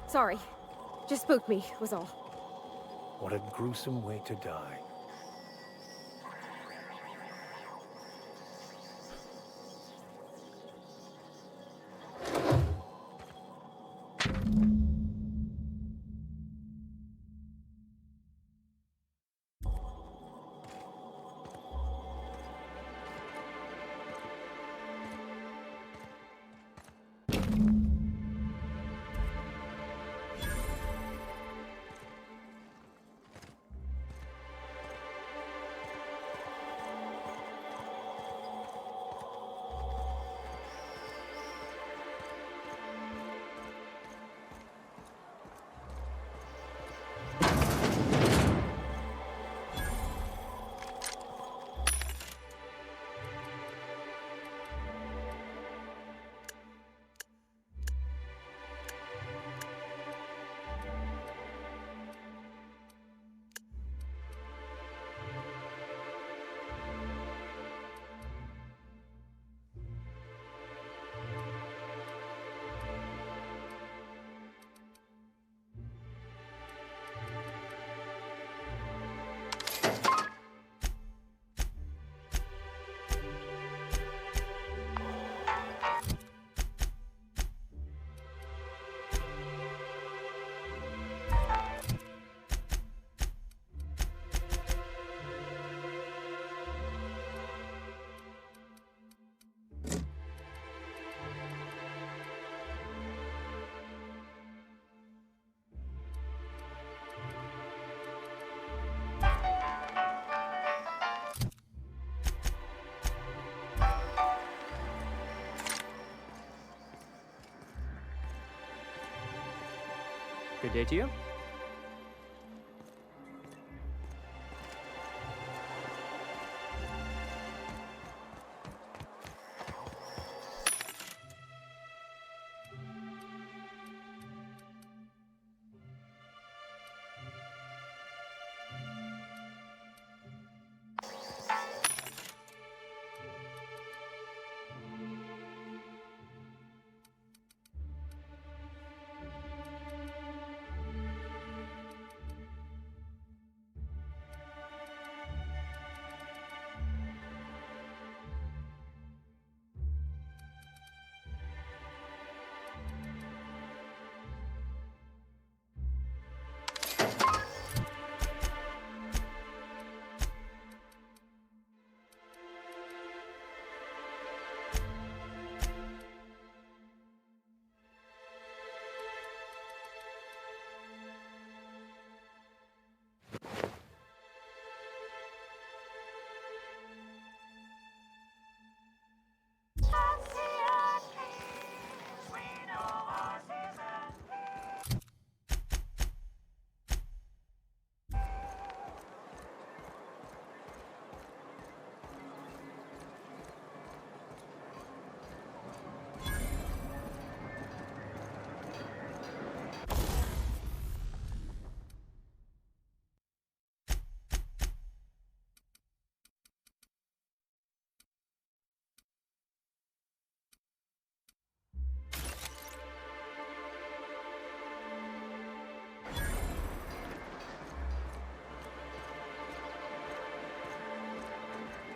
Sorry. Just spooked me, was all. What a gruesome way to die. Good day to you.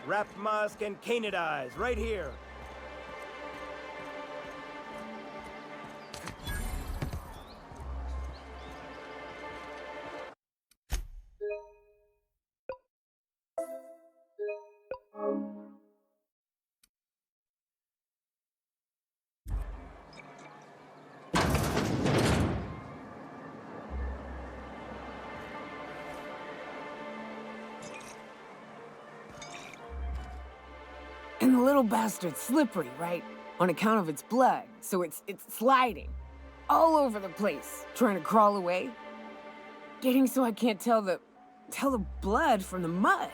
Wrap Musk and Canadize, right here. And the little bastard's slippery, right? On account of its blood, so it's sliding. All over the place, trying to crawl away. Getting so I can't tell the blood from the mud.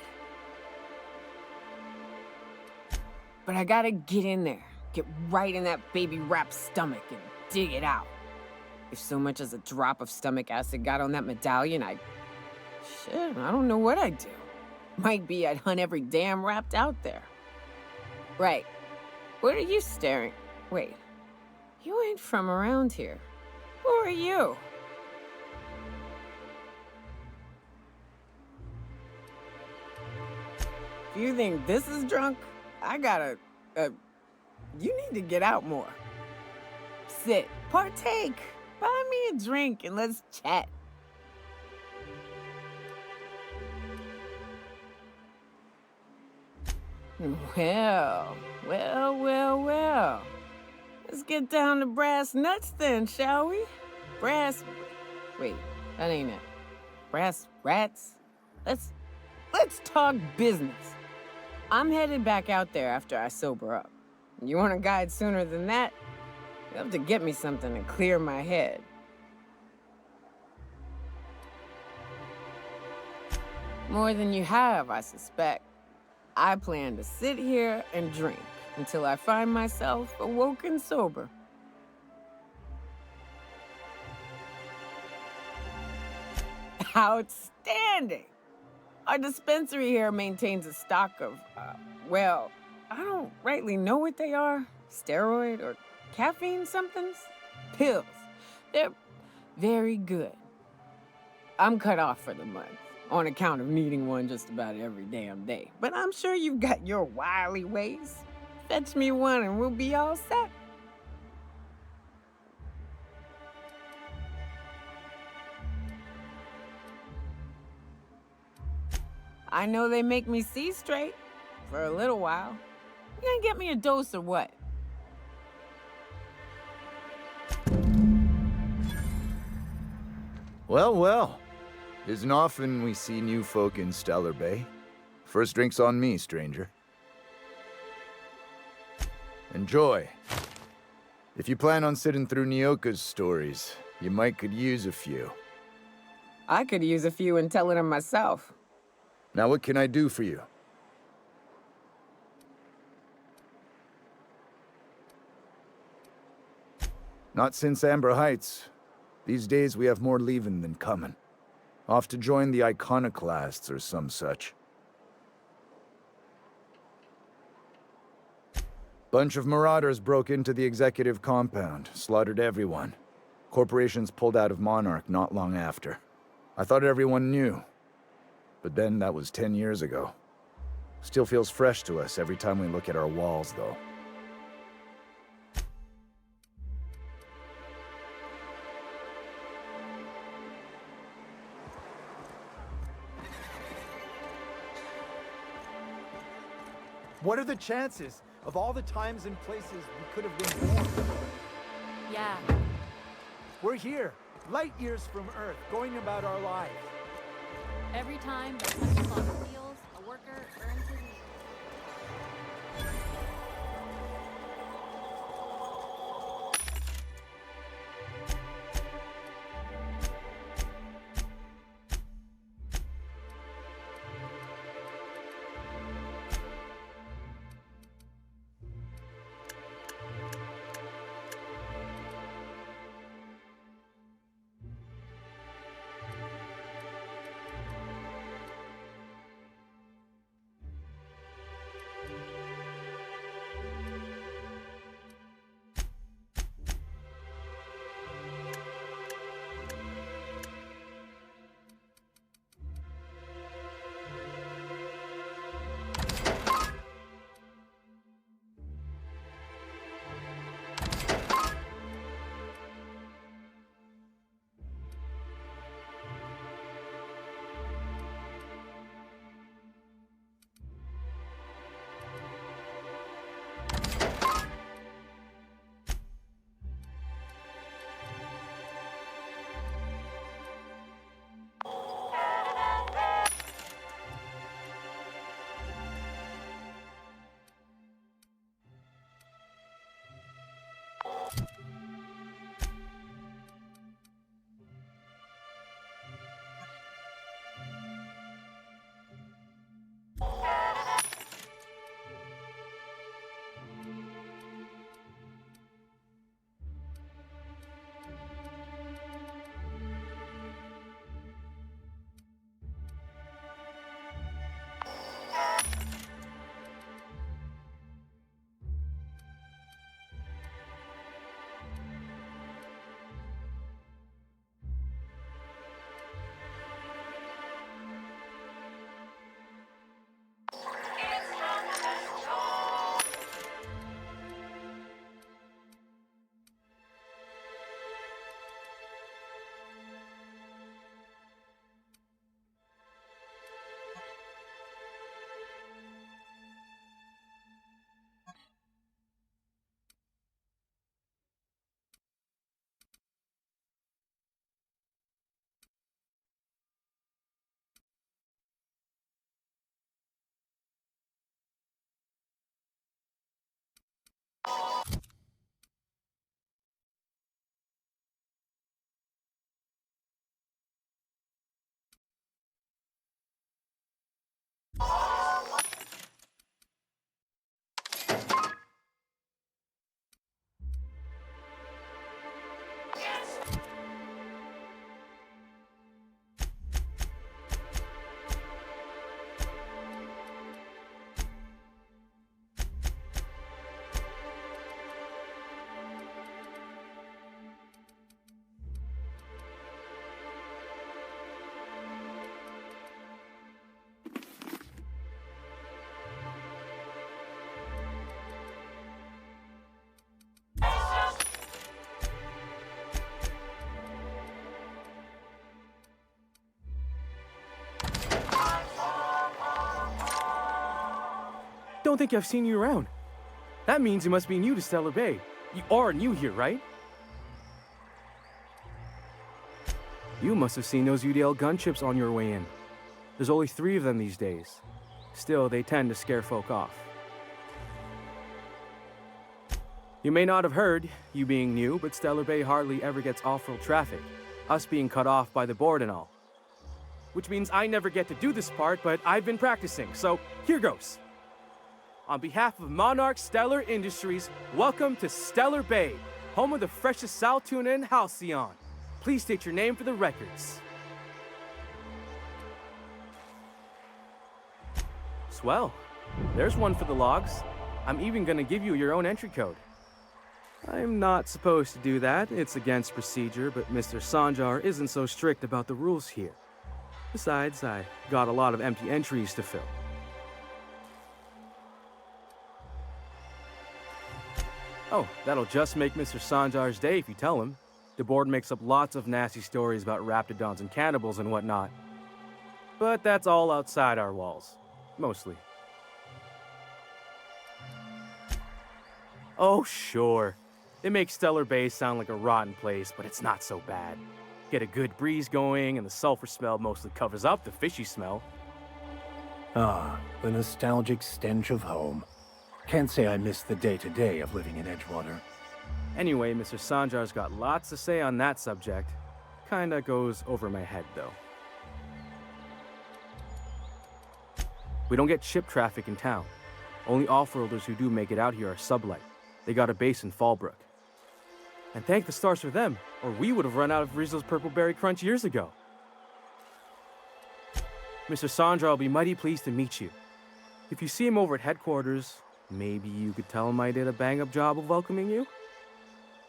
But I gotta get in there, get right in that baby rap's stomach and dig it out. If so much as a drop of stomach acid got on that medallion, I don't know what I'd do. Might be I'd hunt every damn Rapt out there. Right. What are you staring? Wait. You ain't from around here. Who are you? If you think this is drunk, I gotta, you need to get out more. Sit, partake, buy me a drink and let's chat. Well. Let's get down to brass nuts then, shall we? Wait, that ain't it. Brass rats? Let's talk business. I'm headed back out there after I sober up. You want a guide sooner than that? You'll have to get me something to clear my head. More than you have, I suspect. I plan to sit here and drink until I find myself awoken sober. Outstanding! Our dispensary here maintains a stock of, well, I don't rightly know what they are. Steroid or caffeine somethings? Pills. They're very good. I'm cut off for the month, on account of needing one just about every damn day. But I'm sure you've got your wily ways. Fetch me one and we'll be all set. I know they make me see straight for a little while. You gonna get me a dose or what? Well. Isn't often we see new folk in Stellar Bay. First drink's on me, stranger. Enjoy. If you plan on sitting through Nyoka's stories, You might could use a few. I could use a few and tell it on myself. Now what can I do for you? Not since Amber Heights. These days we have more leaving than coming. Off to join the iconoclasts or some such. Bunch of marauders broke into the executive compound, slaughtered everyone. Corporations pulled out of Monarch not long after. I thought everyone knew. But then that was 10 years ago. Still feels fresh to us every time we look at our walls, though. What are the chances of all the times and places we could have been born? Yeah. We're here, light years from Earth, going about our lives. Every time the punch clock wheels, a worker earns his meal. Don't think I've seen you around. That means you must be new to Stellar Bay. You are new here, right? You must have seen those UDL gunships on your way in. There's only 3 of them these days. Still, they tend to scare folk off. You may not have heard, you being new, but Stellar Bay hardly ever gets off-road traffic, us being cut off by the board and all. Which means I never get to do this part, but I've been practicing, so here goes. On behalf of Monarch Stellar Industries, welcome to Stellar Bay, home of the freshest sal tuna in Halcyon. Please state your name for the records. Swell. There's one for the logs. I'm even gonna give you your own entry code. I'm not supposed to do that. It's against procedure, but Mr. Sanjar isn't so strict about the rules here. Besides, I got a lot of empty entries to fill. Oh, that'll just make Mr. Sanjar's day if you tell him. The board makes up lots of nasty stories about raptidons and cannibals and whatnot. But that's all outside our walls. Mostly. Oh, sure. It makes Stellar Bay sound like a rotten place, but it's not so bad. Get a good breeze going, and the sulfur smell mostly covers up the fishy smell. Ah, the nostalgic stench of home. Can't say I miss the day-to-day of living in Edgewater. Anyway, Mr. Sanjar's got lots to say on that subject. Kinda goes over my head, though. We don't get ship traffic in town. Only off-worlders who do make it out here are sublight. They got a base in Fallbrook. And thank the stars for them, or we would have run out of Rizzo's Purple Berry Crunch years ago. Mr. Sanjar will be mighty pleased to meet you. If you see him over at headquarters, maybe you could tell him I did a bang-up job of welcoming you?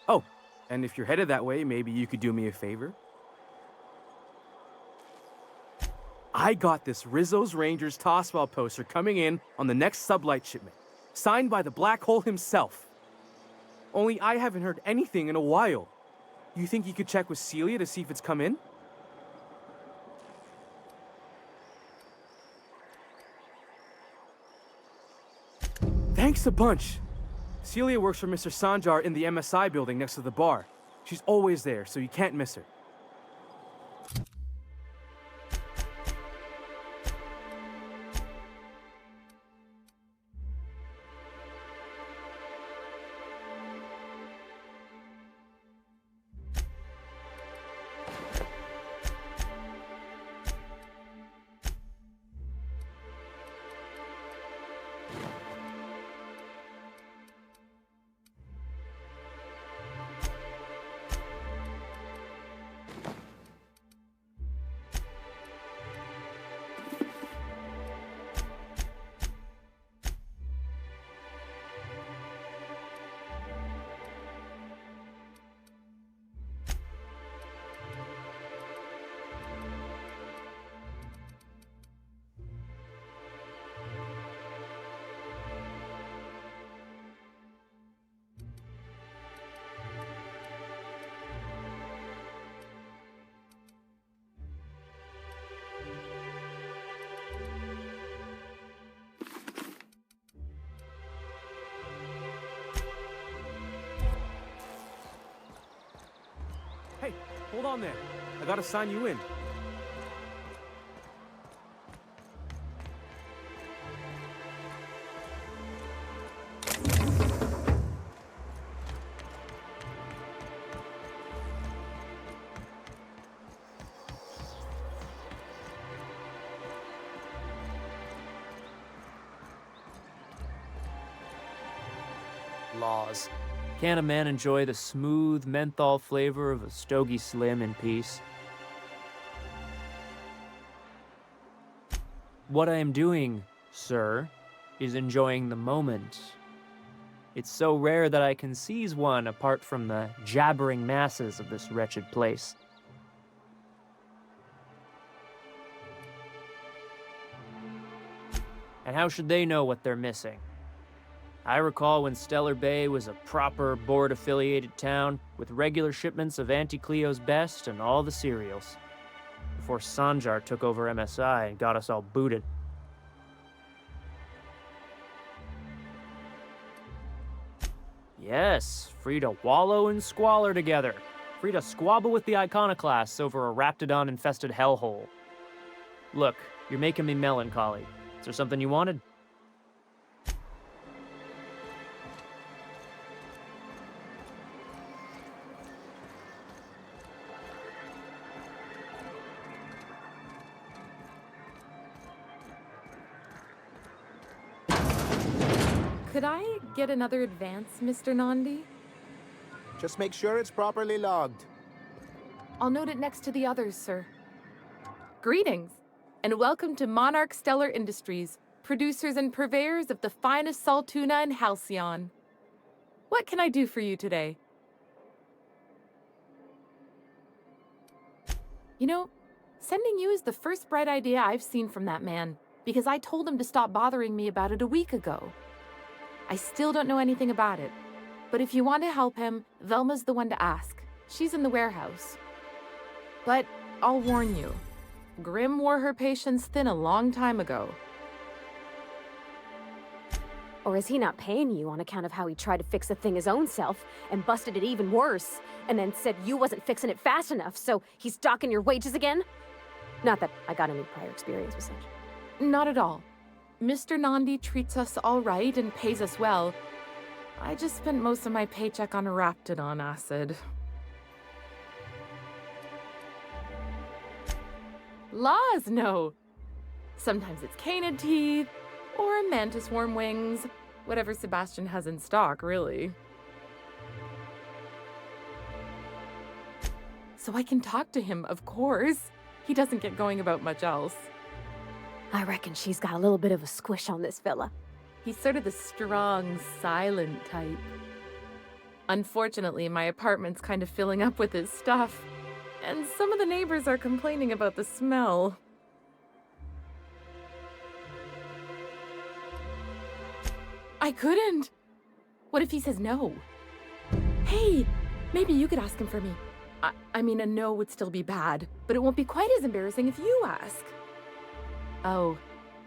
Oh, and if you're headed that way, maybe you could do me a favor? I got this Rizzo's Rangers Tossball poster coming in on the next sublight shipment, signed by the Black Hole himself. Only I haven't heard anything in a while. You think you could check with Celia to see if it's come in? Thanks a bunch. Celia works for Mr. Sanjar in the MSI building next to the bar. She's always there, so you can't miss her. Hey, hold on there. I gotta sign you in. Laws. Can a man enjoy the smooth menthol flavor of a Stogie Slim in peace? What I am doing, sir, is enjoying the moment. It's so rare that I can seize one apart from the jabbering masses of this wretched place. And how should they know what they're missing? I recall when Stellar Bay was a proper board-affiliated town with regular shipments of Auntie Cleo's best and all the cereals, before Sanjar took over MSI and got us all booted. Yes, free to wallow in squalor together, free to squabble with the iconoclasts over a raptidon-infested hellhole. Look, you're making me melancholy. Is there something you wanted? Could I get another advance, Mr. Nandi? Just make sure it's properly logged. I'll note it next to the others, sir. Greetings, and welcome to Monarch Stellar Industries, producers and purveyors of the finest salt tuna in Halcyon. What can I do for you today? You know, sending you is the first bright idea I've seen from that man, because I told him to stop bothering me about it a week ago. I still don't know anything about it, but if you want to help him, Velma's the one to ask. She's in the warehouse. But I'll warn you, Grimm wore her patience thin a long time ago. Or is he not paying you on account of how he tried to fix the thing his own self and busted it even worse, and then said you wasn't fixing it fast enough, so he's docking your wages again? Not that I got any prior experience with such. Not at all. Mr. Nandi treats us all right and pays us well. I just spent most of my paycheck on Raptidon acid. Laws, no. Sometimes it's canid teeth, or mantis worm wings. Whatever Sebastian has in stock, really. So I can talk to him, of course. He doesn't get going about much else. I reckon she's got a little bit of a squish on this fella. He's sort of the strong, silent type. Unfortunately, my apartment's kind of filling up with his stuff, and some of the neighbors are complaining about the smell. I couldn't. What if he says no? Hey, maybe you could ask him for me. I mean, a no would still be bad, but it won't be quite as embarrassing if you ask. Oh,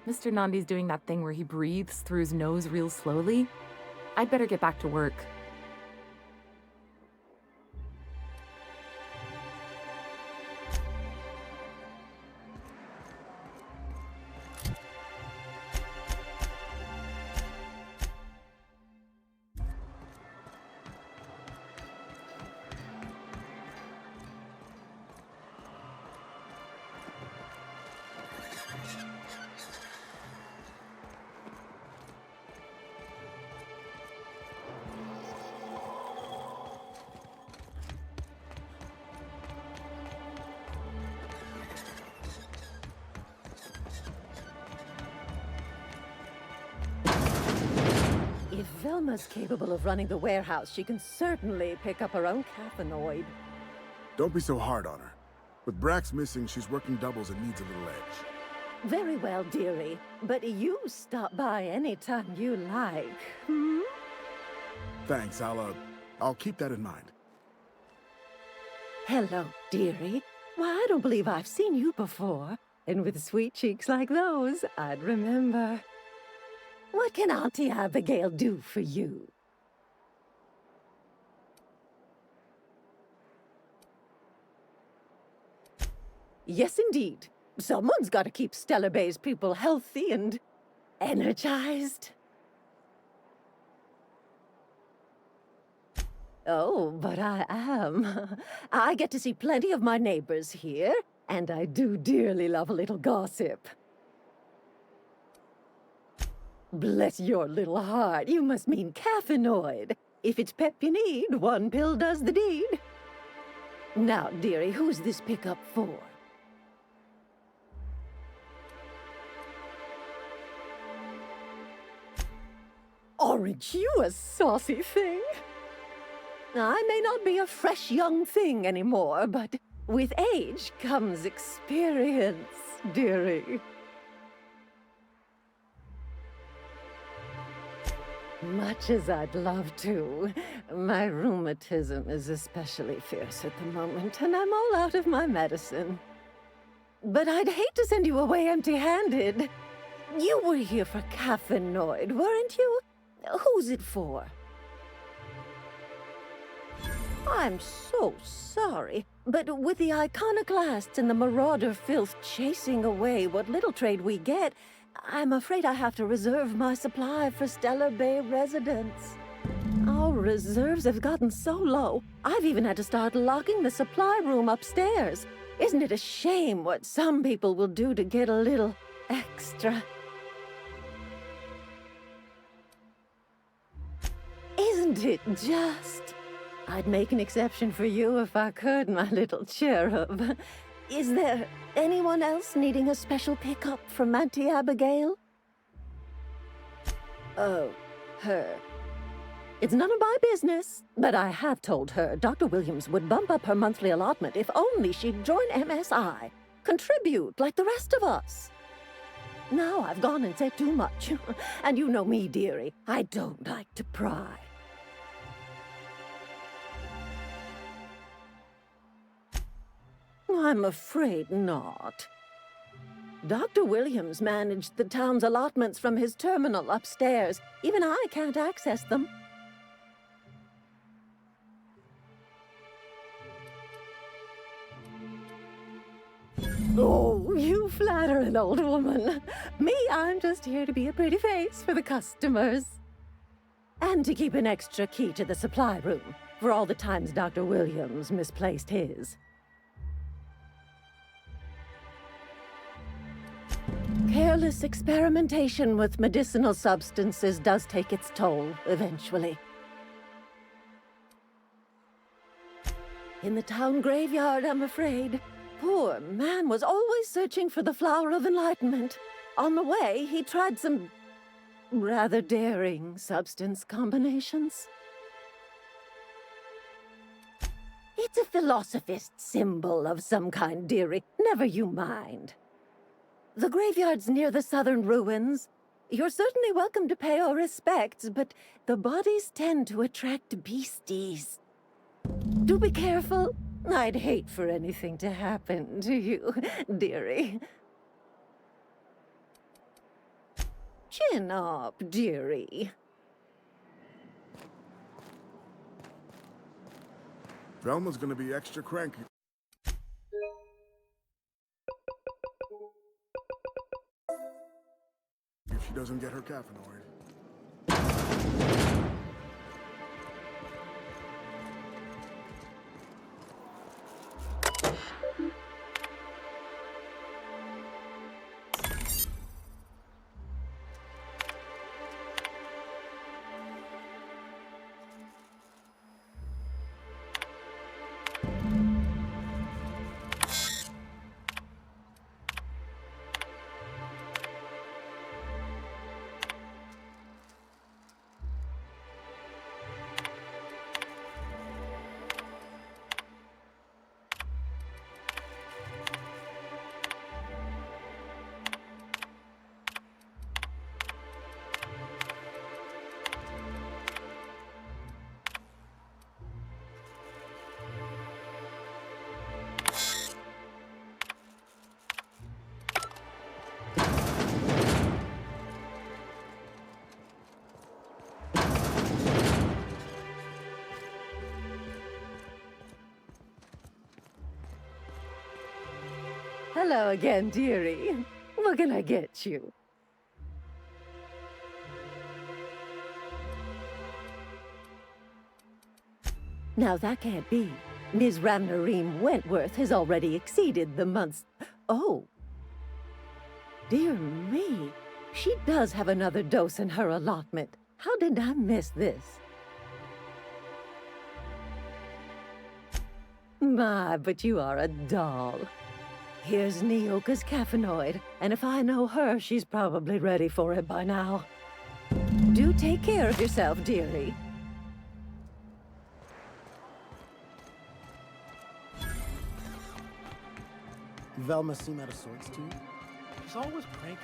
Mr. Nandi's doing that thing where he breathes through his nose real slowly. I'd better get back to work. If Velma's capable of running the warehouse, she can certainly pick up her own caffeinoid. Don't be so hard on her. With Brax missing, she's working doubles and needs a little edge. Very well, dearie. But you stop by anytime you like, hmm? Thanks, I'll keep that in mind. Hello, dearie. Why, I don't believe I've seen you before. And with sweet cheeks like those, I'd remember. What can Auntie Abigail do for you? Yes, indeed. Someone's got to keep Stellar Bay's people healthy and energized. Oh, but I am. I get to see plenty of my neighbors here, and I do dearly love a little gossip. Bless your little heart, you must mean caffeinoid. If it's pep you need, one pill does the deed. Now, dearie, who's this pickup for? Aren't you a saucy thing? I may not be a fresh young thing anymore, but with age comes experience, dearie. Much as I'd love to, my rheumatism is especially fierce at the moment, and I'm all out of my medicine. But I'd hate to send you away empty-handed. You were here for caffeinoid, weren't you? Who's it for? I'm so sorry, but with the iconoclasts and the marauder filth chasing away what little trade we get, I'm afraid I have to reserve my supply for Stellar Bay residents. Our reserves have gotten so low, I've even had to start locking the supply room upstairs. Isn't it a shame what some people will do to get a little extra? Isn't it just? I'd make an exception for you if I could, my little cherub. Is there anyone else needing a special pickup from Auntie Abigail? Oh, her. It's none of my business, but I have told her Dr. Williams would bump up her monthly allotment if only she'd join MSI. Contribute like the rest of us. Now I've gone and said too much. And you know me, dearie. I don't like to pry. I'm afraid not. Dr. Williams managed the town's allotments from his terminal upstairs. Even I can't access them. Oh, you flatter an old woman. Me, I'm just here to be a pretty face for the customers. And to keep an extra key to the supply room for all the times Dr. Williams misplaced his. Careless experimentation with medicinal substances does take its toll, eventually. In the town graveyard, I'm afraid. Poor man was always searching for the flower of enlightenment. On the way, he tried some rather daring substance combinations. It's a philosophist symbol of some kind, dearie. Never you mind. The graveyard's near the southern ruins. You're certainly welcome to pay our respects, but the bodies tend to attract beasties. Do be careful. I'd hate for anything to happen to you, dearie. Chin up, dearie. Velma's gonna be extra cranky. If she doesn't get her caffeinoid. Hello again, dearie. What can I get you? Now that can't be. Ms. Ramnarine Wentworth has already exceeded the month's... Oh. Dear me. She does have another dose in her allotment. How did I miss this? My, but you are a doll. Here's Neoka's caffeinoid, and if I know her, she's probably ready for it by now. Do take care of yourself, dearie. Velma seem out of sorts to you? She's always cranky.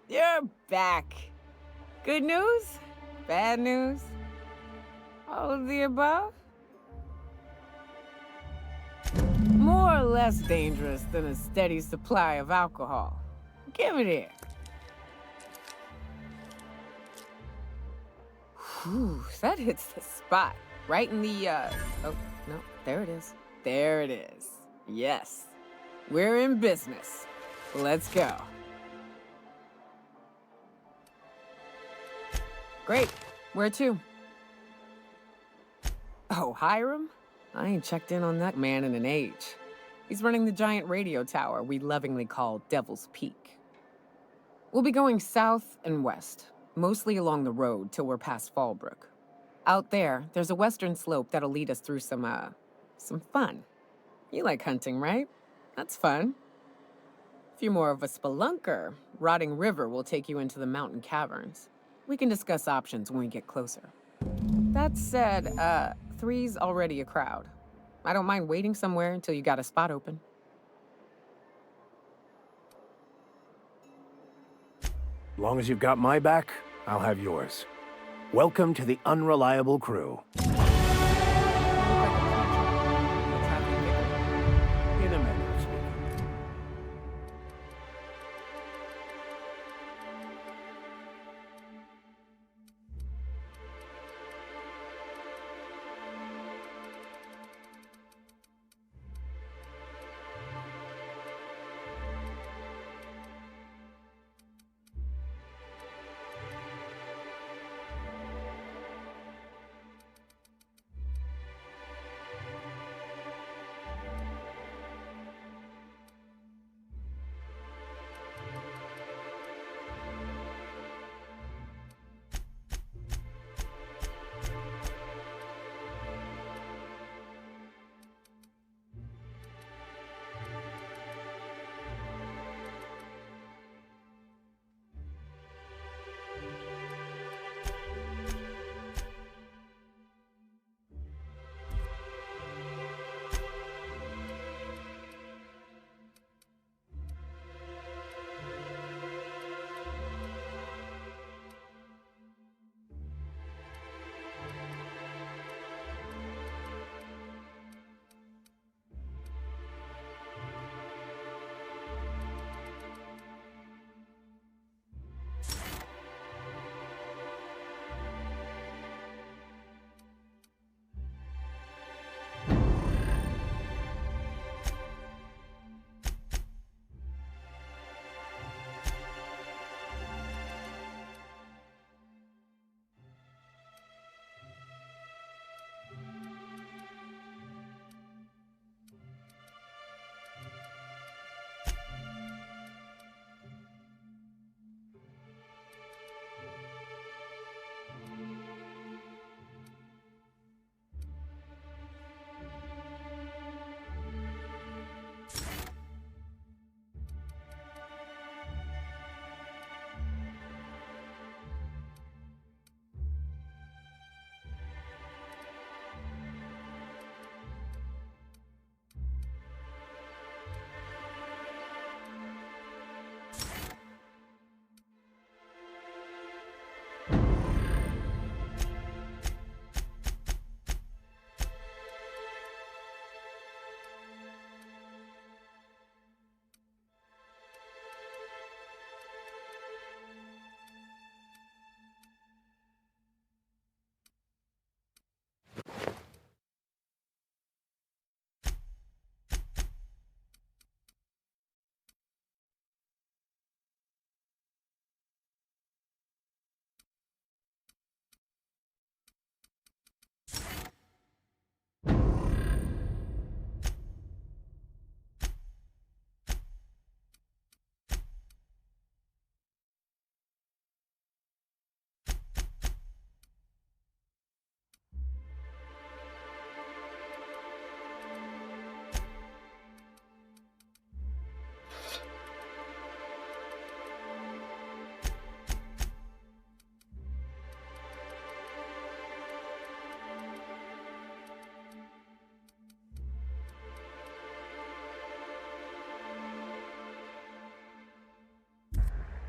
You're back. Good news? Bad news? All of the above? More or less dangerous than a steady supply of alcohol. Give it here. Whew, that hits the spot. Right in the, oh, no, there it is. There it is. Yes. We're in business. Let's go. Great. Where to? Oh, Hiram? I ain't checked in on that man in an age. He's running the giant radio tower we lovingly call Devil's Peak. We'll be going south and west, mostly along the road till we're past Fallbrook. Out there, there's a western slope that'll lead us through some fun. You like hunting, right? That's fun. If you're more of a spelunker, Rotting River will take you into the mountain caverns. We can discuss options when we get closer. That said, 3's already a crowd. I don't mind waiting somewhere until you got a spot open. Long as you've got my back, I'll have yours. Welcome to the unreliable crew. In a manner of speaking.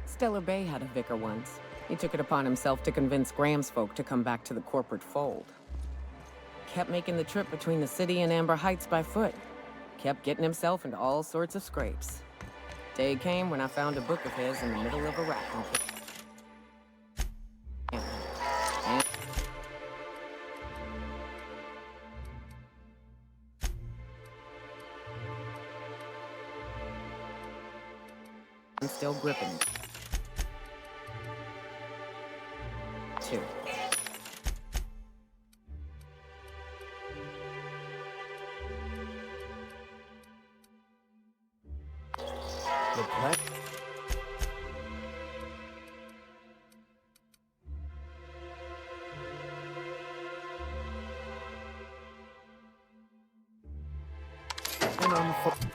Stellar Bay had a vicar once. He took it upon himself to convince Graham's folk to come back to the corporate fold. Kept making the trip between the city and Amber Heights by foot. Kept getting himself into all sorts of scrapes. Day came when I found a book of his in the middle of a rat market. And still gripping. Two. unfolds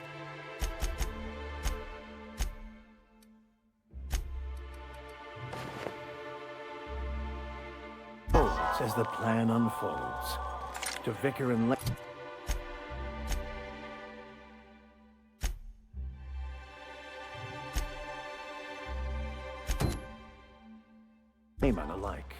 as the plan unfolds. To Vicar and Layman alike.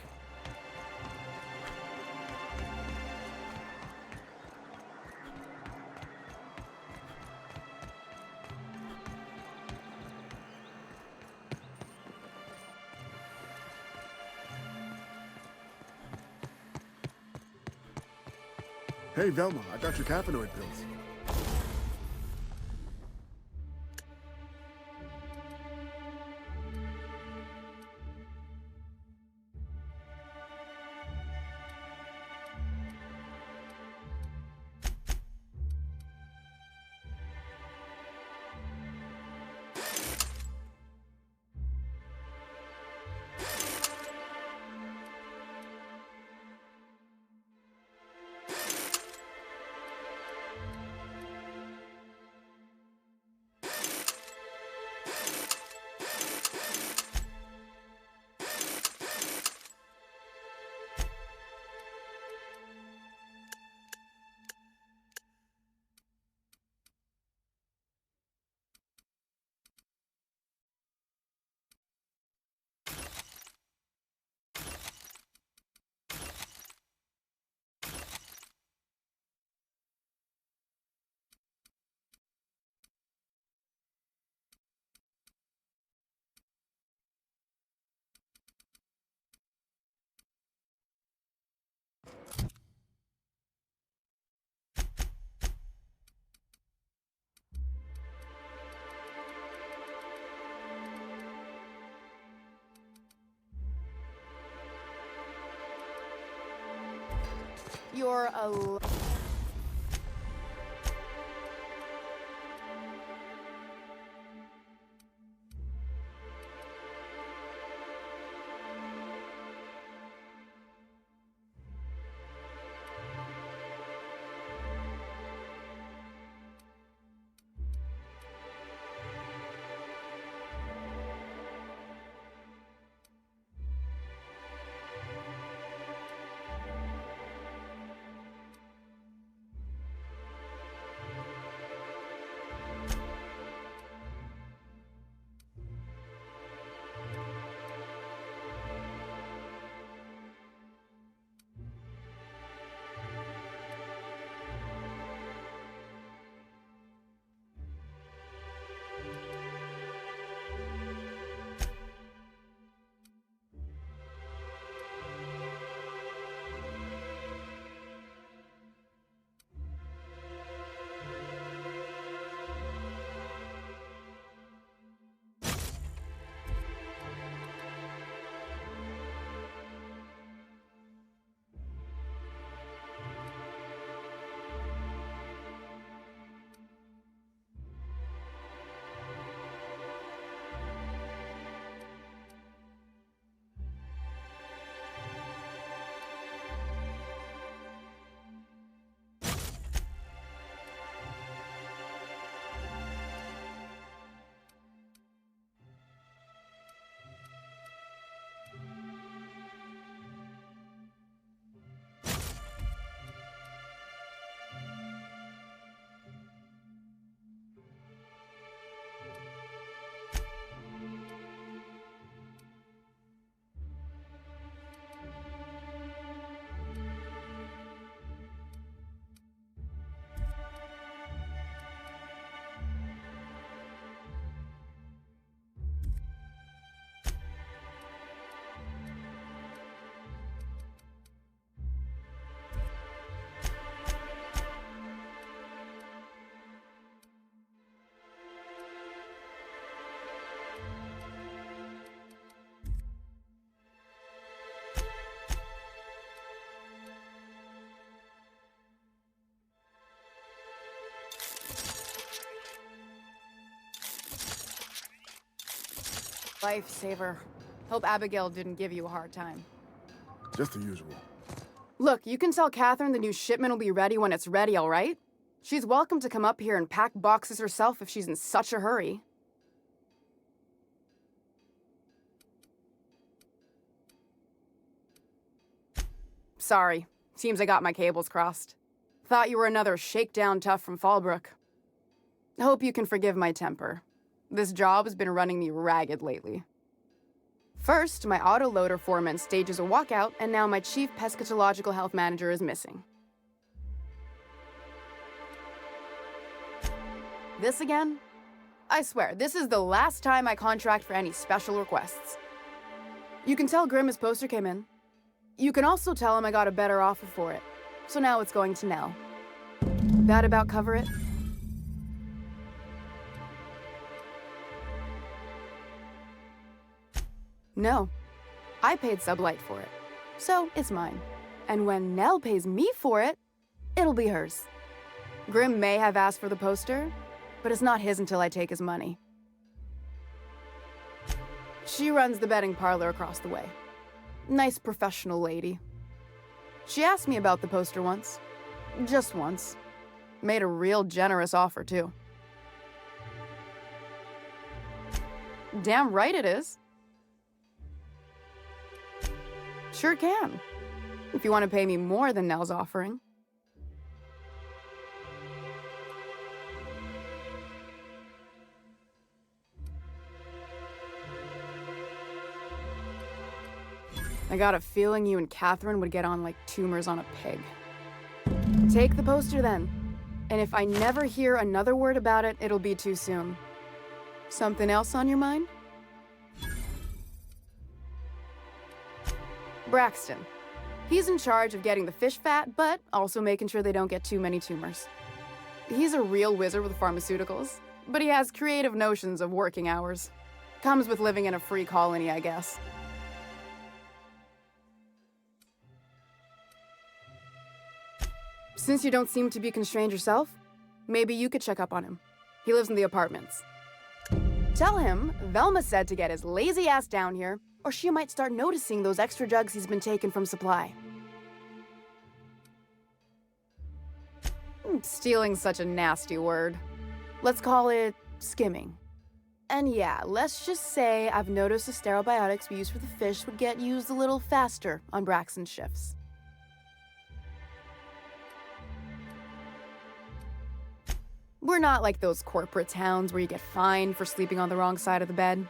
Hey, Velma, I got your caffeinoid pills. You're a... Lifesaver. Hope Abigail didn't give you a hard time. Just the usual. Look, you can tell Catherine the new shipment will be ready when it's ready, all right? She's welcome to come up here and pack boxes herself if she's in such a hurry. Sorry. Seems I got my cables crossed. Thought you were another shakedown tough from Fallbrook. Hope you can forgive my temper. This job has been running me ragged lately. First, my autoloader foreman stages a walkout, and now my chief pescatological health manager is missing. This again? I swear, this is the last time I contract for any special requests. You can tell Grimm his poster came in. You can also tell him I got a better offer for it. So now it's going to Nell. That about cover it? No. I paid Sublight for it. So it's mine. And when Nell pays me for it, it'll be hers. Grimm may have asked for the poster, but it's not his until I take his money. She runs the betting parlor across the way. Nice professional lady. She asked me about the poster once. Just once. Made a real generous offer, too. Damn right it is. Sure can. If you want to pay me more than Nell's offering. I got a feeling you and Catherine would get on like tumors on a pig. Take the poster then. And if I never hear another word about it, it'll be too soon. Something else on your mind? Braxton. He's in charge of getting the fish fat, but also making sure they don't get too many tumors. He's a real wizard with pharmaceuticals, but he has creative notions of working hours. Comes with living in a free colony, I guess. Since you don't seem to be constrained yourself, maybe you could check up on him. He lives in the apartments. Tell him Velma said to get his lazy ass down here, or she might start noticing those extra drugs he's been taking from supply. Stealing's such a nasty word. Let's call it skimming. And yeah, let's just say I've noticed the sterile biotics we use for the fish would get used a little faster on Braxton's shifts. We're not like those corporate towns where you get fined for sleeping on the wrong side of the bed.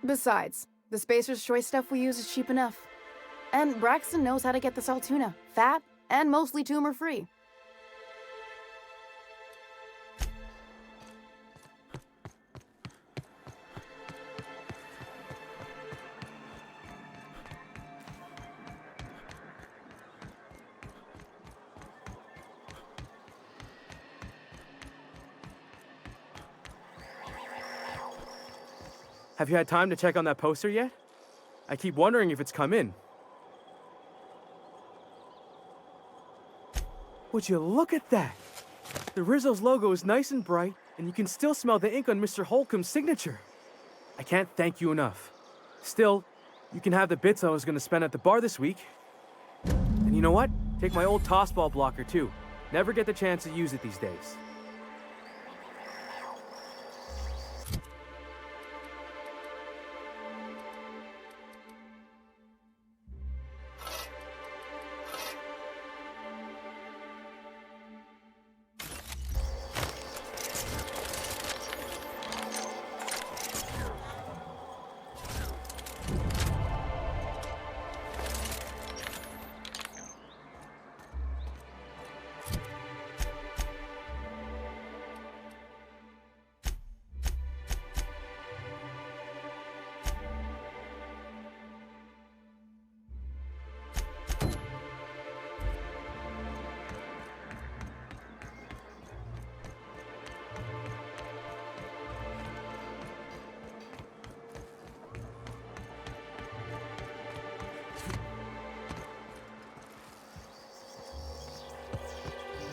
Besides, the Spacer's Choice stuff we use is cheap enough. And Braxton knows how to get the Saltuna, fat and mostly tumor-free. Have you had time to check on that poster yet? I keep wondering if it's come in. Would you look at that? The Rizzo's logo is nice and bright, and you can still smell the ink on Mr. Holcomb's signature. I can't thank you enough. Still, you can have the bits I was going to spend at the bar this week. And you know what? Take my old tossball blocker too. Never get the chance to use it these days.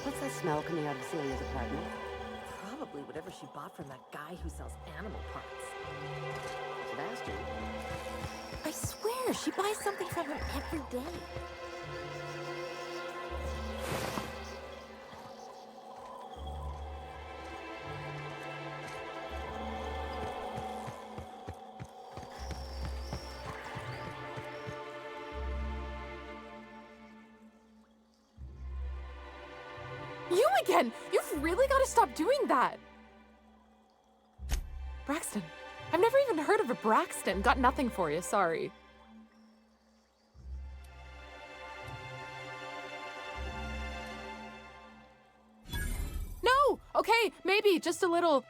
What's that smell coming out of Celia's apartment? Probably whatever she bought from that guy who sells animal parts. Sebastian. I swear, she buys something from him every day. again! You've really got to stop doing that! Braxton. I've never even heard of a Braxton. Got nothing for you, sorry. No! Okay, maybe, just a little.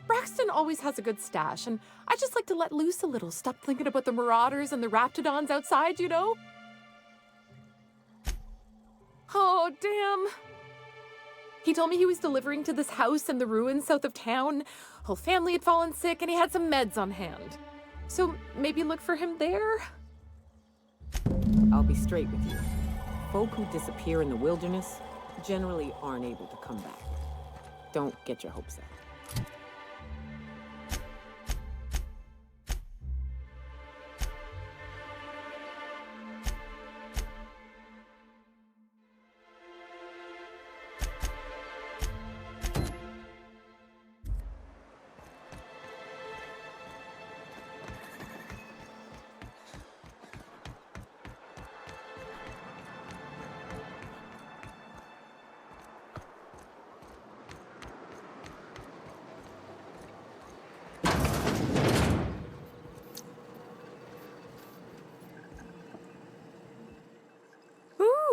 Braxton always has a good stash, and I just like to let loose a little. Stop thinking about the marauders and the raptidons outside, you know? Oh, damn. He told me he was delivering to this house in the ruins south of town. Whole family had fallen sick, and he had some meds on hand. So maybe look for him there? I'll be straight with you. Folk who disappear in the wilderness generally aren't able to come back. Don't get your hopes up.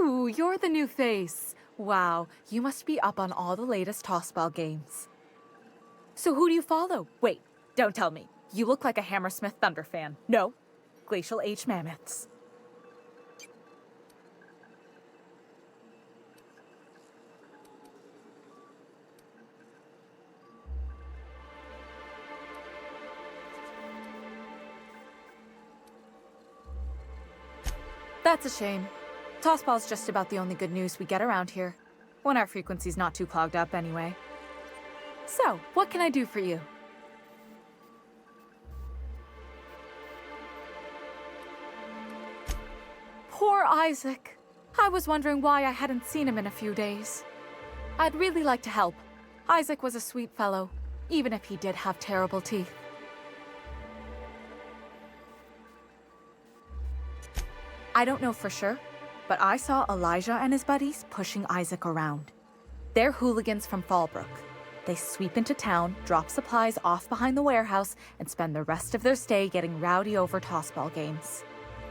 Ooh, you're the new face. Wow, you must be up on all the latest tossball games. So who do you follow? Wait, don't tell me. You look like a Hammersmith Thunder fan. No, Glacial H Mammoths. That's a shame. Tossball's just about the only good news we get around here. When our frequency's not too clogged up anyway. So, what can I do for you? Poor Isaac. I was wondering why I hadn't seen him in a few days. I'd really like to help. Isaac was a sweet fellow, even if he did have terrible teeth. I don't know for sure, but I saw Elijah and his buddies pushing Isaac around. They're hooligans from Fallbrook. They sweep into town, drop supplies off behind the warehouse, and spend the rest of their stay getting rowdy over tossball games.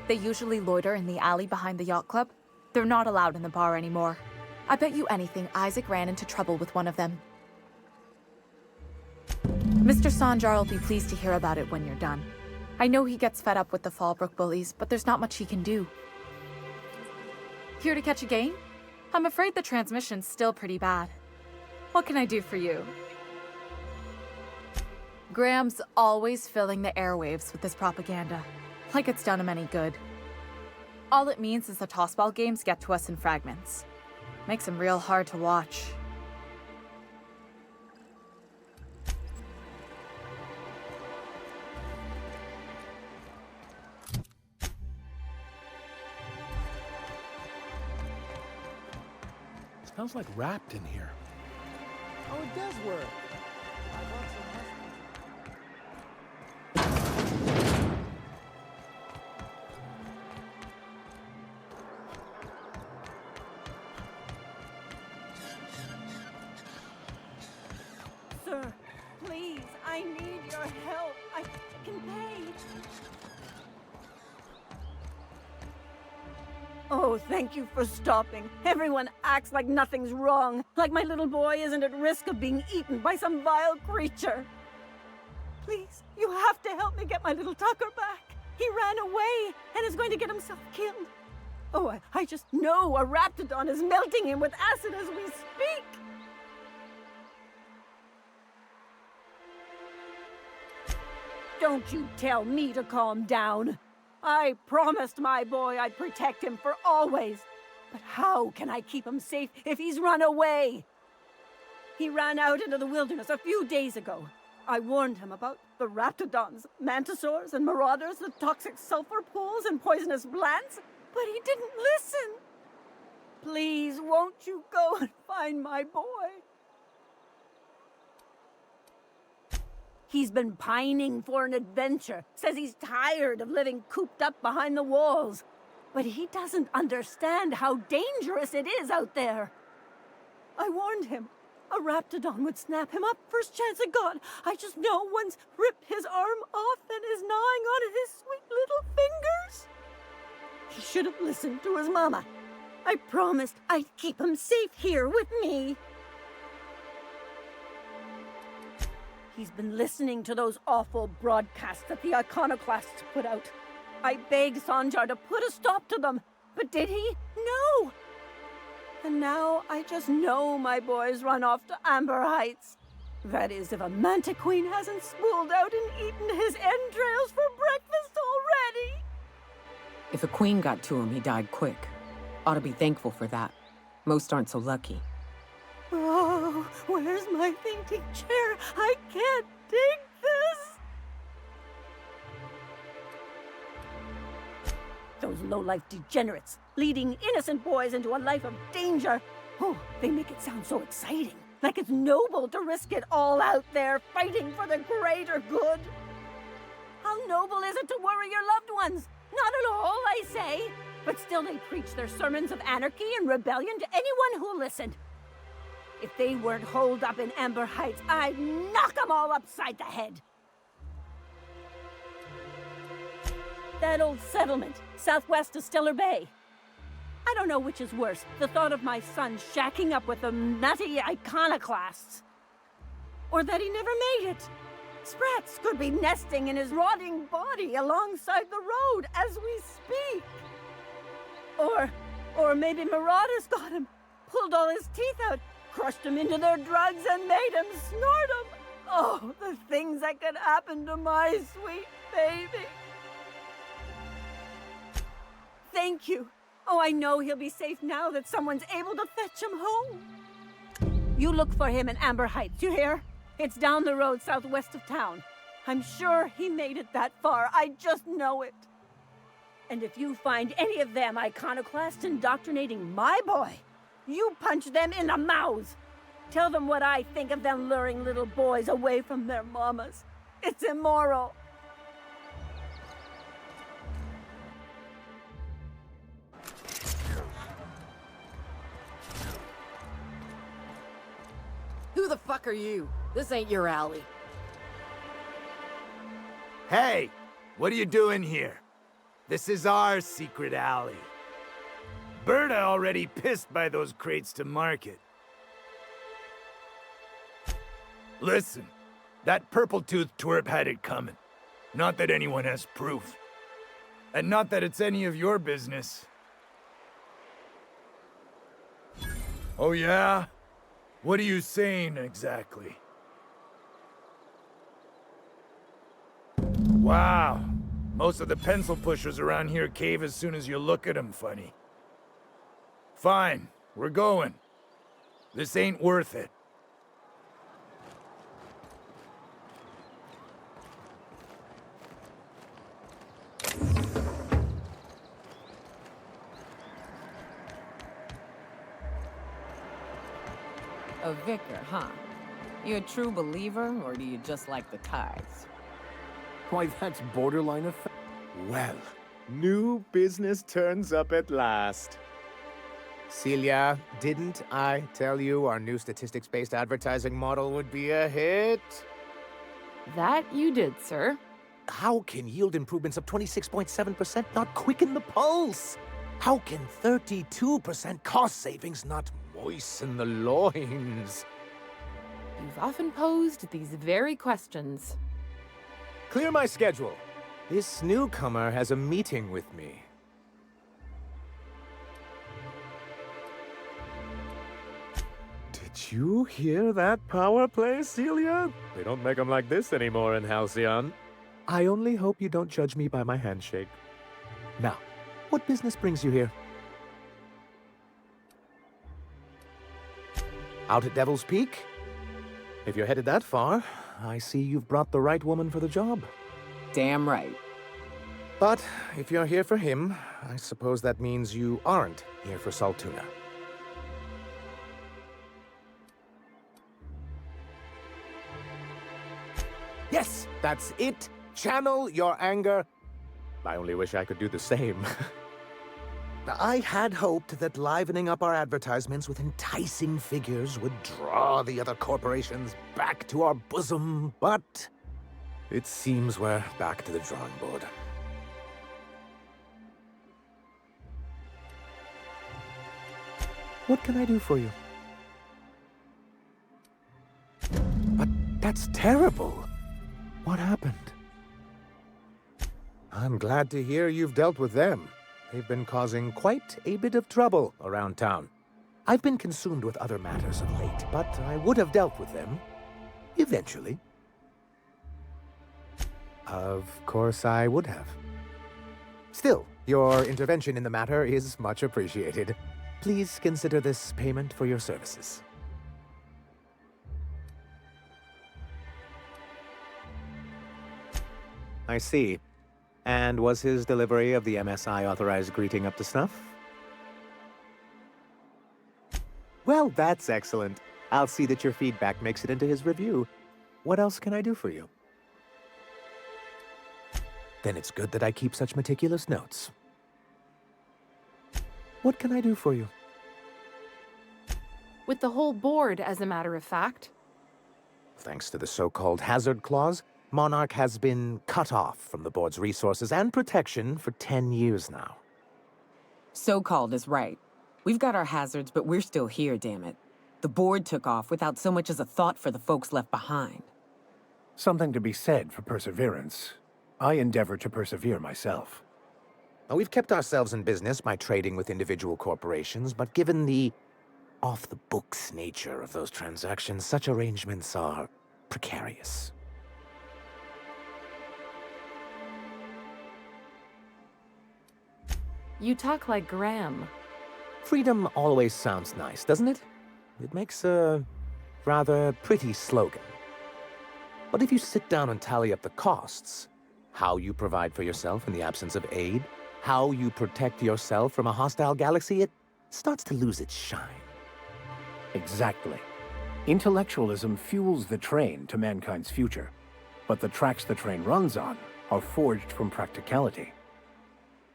They usually loiter in the alley behind the yacht club. They're not allowed in the bar anymore. I bet you anything Isaac ran into trouble with one of them. Mr. Sanjar will be pleased to hear about it when you're done. I know he gets fed up with the Fallbrook bullies, but there's not much he can do. Here to catch a game? I'm afraid the transmission's still pretty bad. What can I do for you? Graham's always filling the airwaves with his propaganda, like it's done him any good. All it means is the tossball games get to us in fragments. Makes them real hard to watch. Smells like wrapped in here. Oh, it does work. Sir, please, I need your help. I can pay. Oh, thank you for stopping. Everyone acts like nothing's wrong, like my little boy isn't at risk of being eaten by some vile creature. Please, you have to help me get my little Tucker back. He ran away and is going to get himself killed. Oh, I just know a raptidon is melting him with acid as we speak. Don't you tell me to calm down. I promised my boy I'd protect him for always. But how can I keep him safe if he's run away? He ran out into the wilderness a few days ago. I warned him about the raptidons, mantisaurs, and marauders, the toxic sulfur pools and poisonous plants, but he didn't listen. Please, won't you go and find my boy? He's been pining for an adventure, says he's tired of living cooped up behind the walls. But he doesn't understand how dangerous it is out there. I warned him. A raptidon would snap him up first chance it got. I just know one's ripped his arm off and is gnawing on his sweet little fingers. He should have listened to his mama. I promised I'd keep him safe here with me. He's been listening to those awful broadcasts that the iconoclasts put out. I begged Sanjar to put a stop to them, but did he? No! And now I just know my boys run off to Amber Heights. That is, if a Manta Queen hasn't spooled out and eaten his entrails for breakfast already. If a queen got to him, he died quick. Ought to be thankful for that. Most aren't so lucky. Oh, where's my fainting chair? I can't take this! Those low-life degenerates, leading innocent boys into a life of danger. Oh, they make it sound so exciting. Like it's noble to risk it all out there, fighting for the greater good. How noble is it to worry your loved ones? Not at all, I say. But still they preach their sermons of anarchy and rebellion to anyone who listened. If they weren't holed up in Amber Heights, I'd knock them all upside the head. That old settlement, southwest of Stellar Bay. I don't know which is worse, the thought of my son shacking up with the nutty iconoclasts, or that he never made it. Sprats could be nesting in his rotting body alongside the road as we speak. Or maybe marauders got him, pulled all his teeth out, crushed him into their drugs and made him snort them. Oh, the things that could happen to my sweet baby. Thank you. Oh, I know he'll be safe now that someone's able to fetch him home. You look for him in Amber Heights, you hear? It's down the road southwest of town. I'm sure he made it that far. I just know it. And if you find any of them iconoclasts indoctrinating my boy, you punch them in the mouths. Tell them what I think of them luring little boys away from their mamas. It's immoral. Who the fuck are you? This ain't your alley. Hey, what are you doing here? This is our secret alley. Berta already pissed by those crates to market. Listen, that purple-toothed twerp had it coming. Not that anyone has proof. And not that it's any of your business. Oh yeah? What are you saying exactly? Wow. Most of the pencil pushers around here cave as soon as you look at them funny. Fine, we're going. This ain't worth it. A vicar, huh? You a true believer, or do you just like the tithes? Why, that's borderline offensive. Well, new business turns up at last. Celia, didn't I tell you our new statistics-based advertising model would be a hit? That you did, sir. How can yield improvements of 26.7% not quicken the pulse? How can 32% cost savings not moisten the loins? You've often posed these very questions. Clear my schedule. This newcomer has a meeting with me. Did you hear that power play, Celia? They don't make them like this anymore in Halcyon. I only hope you don't judge me by my handshake. Now, what business brings you here? Out at Devil's Peak? If you're headed that far, I see you've brought the right woman for the job. Damn right. But if you're here for him, I suppose that means you aren't here for Saltuna. Yes, that's it. Channel your anger. I only wish I could do the same. I had hoped that livening up our advertisements with enticing figures would draw the other corporations back to our bosom, but it seems we're back to the drawing board. What can I do for you? But that's terrible. What happened? I'm glad to hear you've dealt with them. They've been causing quite a bit of trouble around town. I've been consumed with other matters of late, but I would have dealt with them eventually. Of course I would have. Still, your intervention in the matter is much appreciated. Please consider this payment for your services. I see. And was his delivery of the MSI authorized greeting up to snuff? Well, that's excellent. I'll see that your feedback makes it into his review. What else can I do for you? Then it's good that I keep such meticulous notes. What can I do for you? With the whole board, as a matter of fact. Thanks to the so-called hazard clause, Monarch has been cut off from the board's resources and protection for 10 years now. So-called is right. We've got our hazards, but we're still here, damn it. The board took off without so much as a thought for the folks left behind. Something to be said for perseverance. I endeavor to persevere myself. Now, we've kept ourselves in business by trading with individual corporations, but given the off-the-books nature of those transactions, such arrangements are precarious. You talk like Graham. Freedom always sounds nice, doesn't it? It makes a rather pretty slogan. But if you sit down and tally up the costs, how you provide for yourself in the absence of aid, how you protect yourself from a hostile galaxy, it starts to lose its shine. Exactly. Intellectualism fuels the train to mankind's future, but the tracks the train runs on are forged from practicality.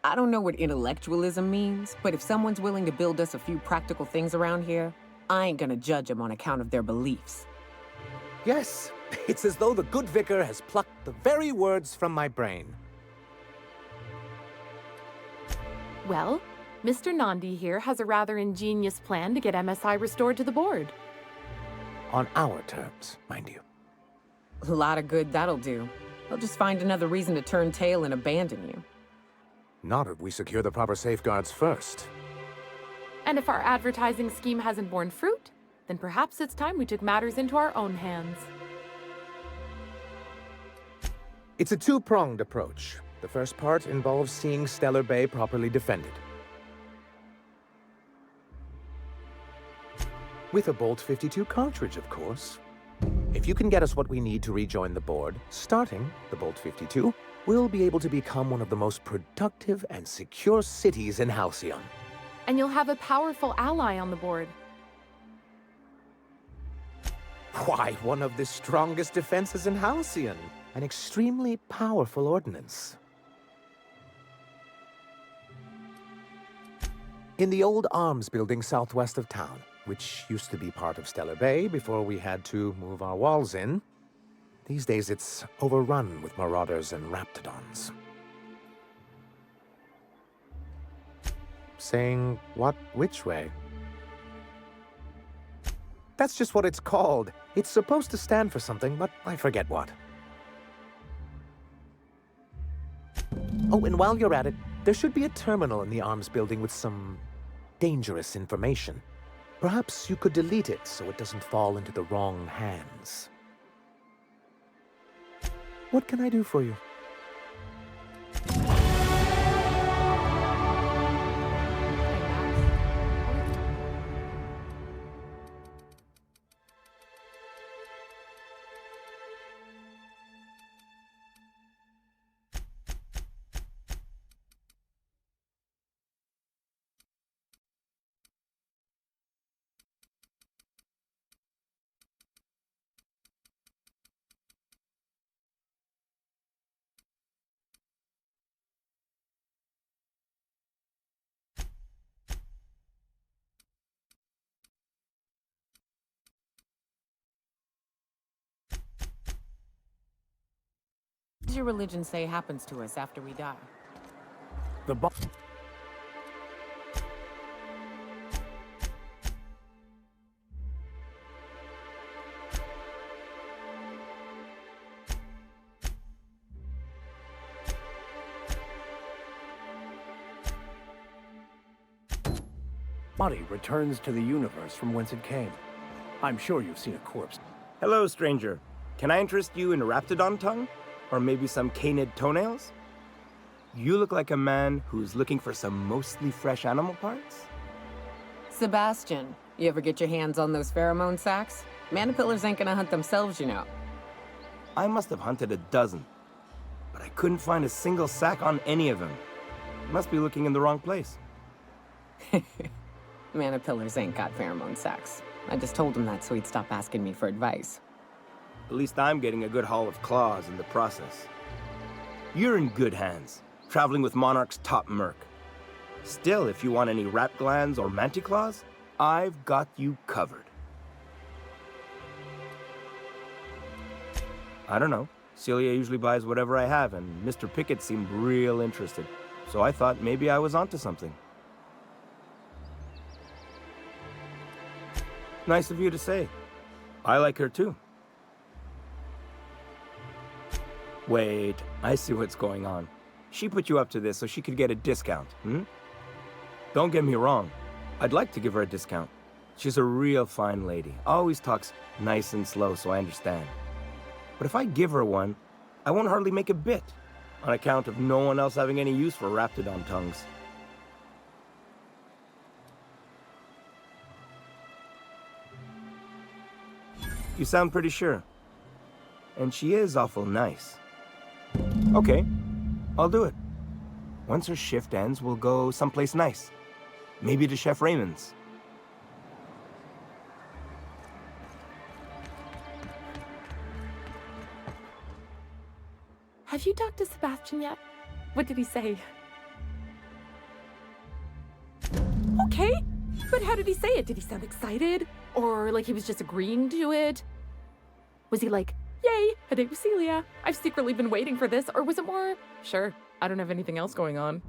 I don't know what intellectualism means, but if someone's willing to build us a few practical things around here, I ain't gonna judge them on account of their beliefs. Yes, it's as though the good vicar has plucked the very words from my brain. Well, Mr. Nandi here has a rather ingenious plan to get MSI restored to the board. On our terms, mind you. A lot of good that'll do. They'll just find another reason to turn tail and abandon you. Not if we secure the proper safeguards first. And if our advertising scheme hasn't borne fruit, then perhaps it's time we took matters into our own hands. It's a two-pronged approach. The first part involves seeing Stellar Bay properly defended. With a Bolt 52 cartridge, of course. If you can get us what we need to rejoin the board, starting the Bolt 52, we'll be able to become one of the most productive and secure cities in Halcyon. And you'll have a powerful ally on the board. Why, one of the strongest defenses in Halcyon. An extremely powerful ordnance. In the old arms building southwest of town, which used to be part of Stellar Bay before we had to move our walls in, these days it's overrun with marauders and raptidons. Saying what which way? That's just what it's called. It's supposed to stand for something, but I forget what. Oh, and while you're at it, there should be a terminal in the arms building with some dangerous information. Perhaps you could delete it so it doesn't fall into the wrong hands. What can I do for you? does your religion say happens to us after we die? The bo- body returns to the universe from whence it came. I'm sure you've seen a corpse. Hello, stranger. Can I interest you in raptidon tongue? Or maybe some canid toenails? You look like a man who's looking for some mostly fresh animal parts? Sebastian, you ever get your hands on those pheromone sacs? Manipillars ain't gonna hunt themselves, you know. I must have hunted a dozen, but I couldn't find a single sack on any of them. Must be looking in the wrong place. Manipillars ain't got pheromone sacs. I just told him that so he'd stop asking me for advice. At least I'm getting a good haul of claws in the process. You're in good hands, traveling with Monarch's top merc. Still, if you want any rat glands or manticlaws, I've got you covered. I don't know. Celia usually buys whatever I have, and Mr. Pickett seemed real interested. So I thought maybe I was onto something. Nice of you to say. I like her too. Wait, I see what's going on. She put you up to this so she could get a discount, hmm? Don't get me wrong. I'd like to give her a discount. She's a real fine lady. Always talks nice and slow, so I understand. But if I give her one, I won't hardly make a bit, on account of no one else having any use for raptidon tongues. You sound pretty sure. And she is awful nice. Okay, I'll do it. Once her shift ends, we'll go someplace nice. Maybe to Chef Raymond's. Have you talked to Sebastian yet? What did he say? Okay, but how did he say it? Did he sound excited? Or like he was just agreeing to it? Was he like, yay, a date with Celia. I've secretly been waiting for this. Or was it more, sure, I don't have anything else going on.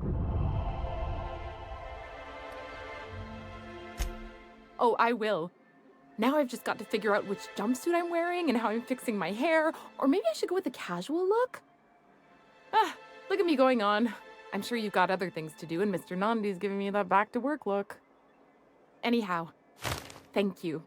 Oh, I will. Now I've just got to figure out which jumpsuit I'm wearing and how I'm fixing my hair. Or maybe I should go with a casual look? Ah, look at me going on. I'm sure you've got other things to do, and Mr. Nandi's giving me that back-to-work look. Anyhow, thank you.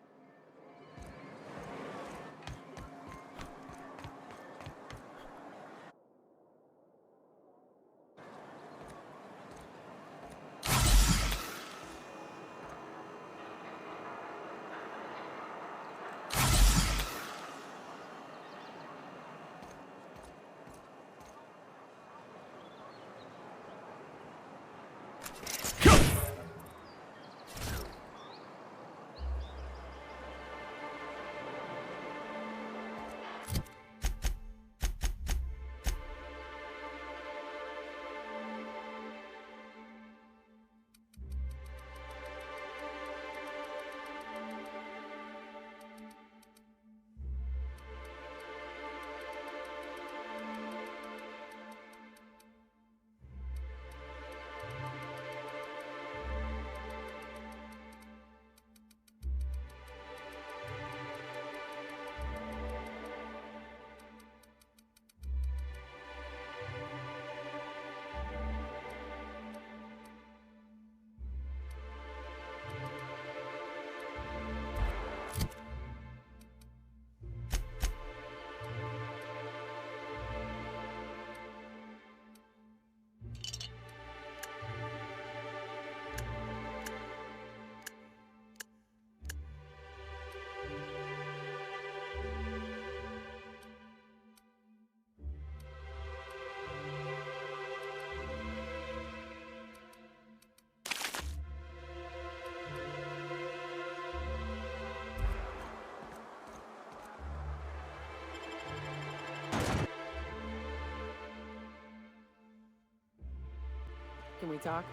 Can we talk?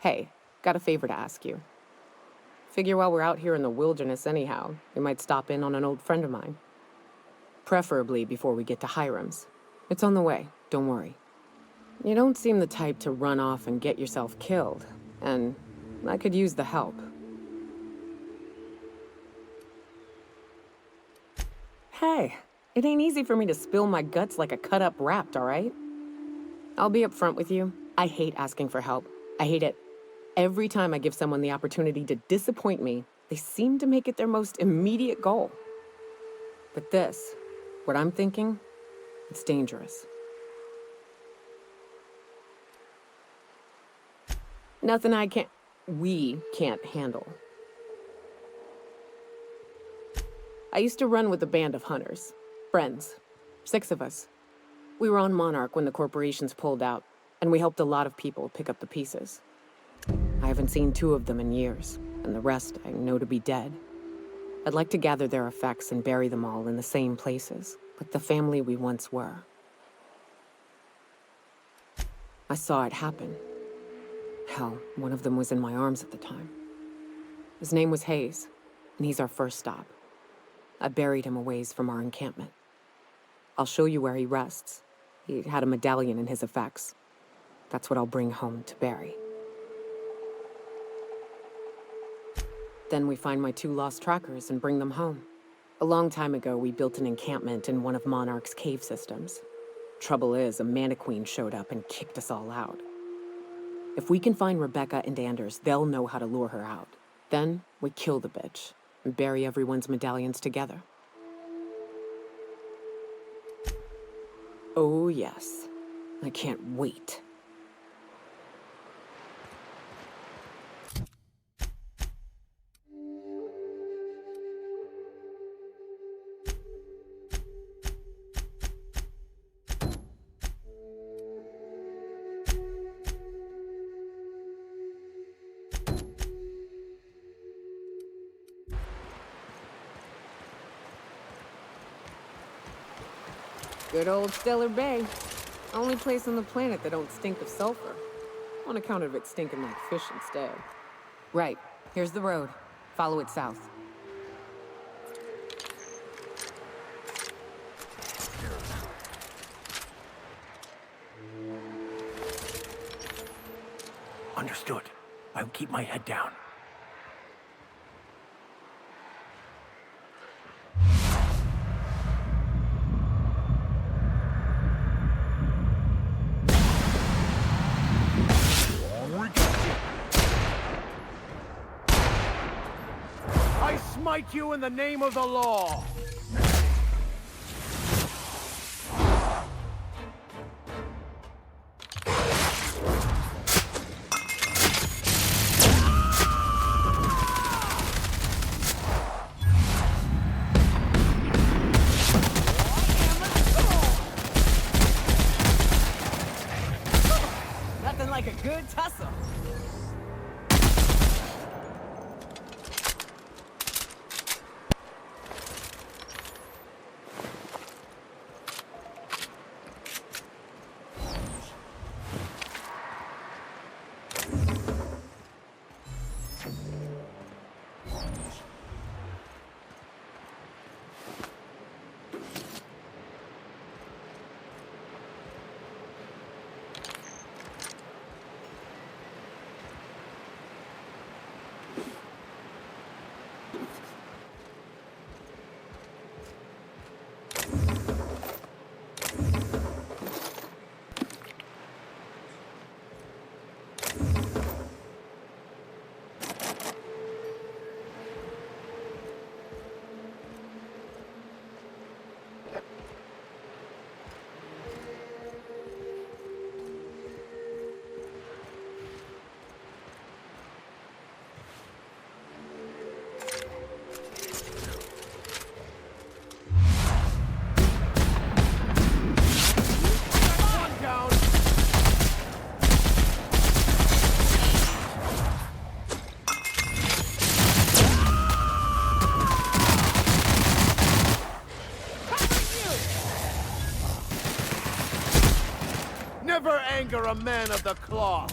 Hey, got a favor to ask you. Figure while we're out here in the wilderness anyhow, we might stop in on an old friend of mine. Preferably before we get to Hiram's. It's on the way, don't worry. You don't seem the type to run off and get yourself killed, and I could use the help. Hey, it ain't easy for me to spill my guts like a cut-up rat, all right? I'll be upfront with you. I hate asking for help. I hate it. Every time I give someone the opportunity to disappoint me, they seem to make it their most immediate goal. But this, what I'm thinking, it's dangerous. Nothing we can't handle. I used to run with a band of hunters. Friends. 6 of us. We were on Monarch when the corporations pulled out, and we helped a lot of people pick up the pieces. I haven't seen 2 of them in years, and the rest I know to be dead. I'd like to gather their effects and bury them all in the same places, like the family we once were. I saw it happen. Hell, one of them was in my arms at the time. His name was Hayes, and he's our first stop. I buried him a ways from our encampment. I'll show you where he rests. He had a medallion in his effects. That's what I'll bring home to Barry. Then we find my 2 lost trackers and bring them home. A long time ago, we built an encampment in one of Monarch's cave systems. Trouble is, a Mantiqueen showed up and kicked us all out. If we can find Rebecca and Anders, they'll know how to lure her out. Then we kill the bitch and bury everyone's medallions together. Oh yes, I can't wait. Good old Stellar Bay. Only place on the planet that don't stink of sulfur. On account of it stinking like fish instead. Right, here's the road. Follow it south. Understood. I'll keep my head down. I smite you in the name of the law! Nothing like a good tussle. Never anger a man of the cloth!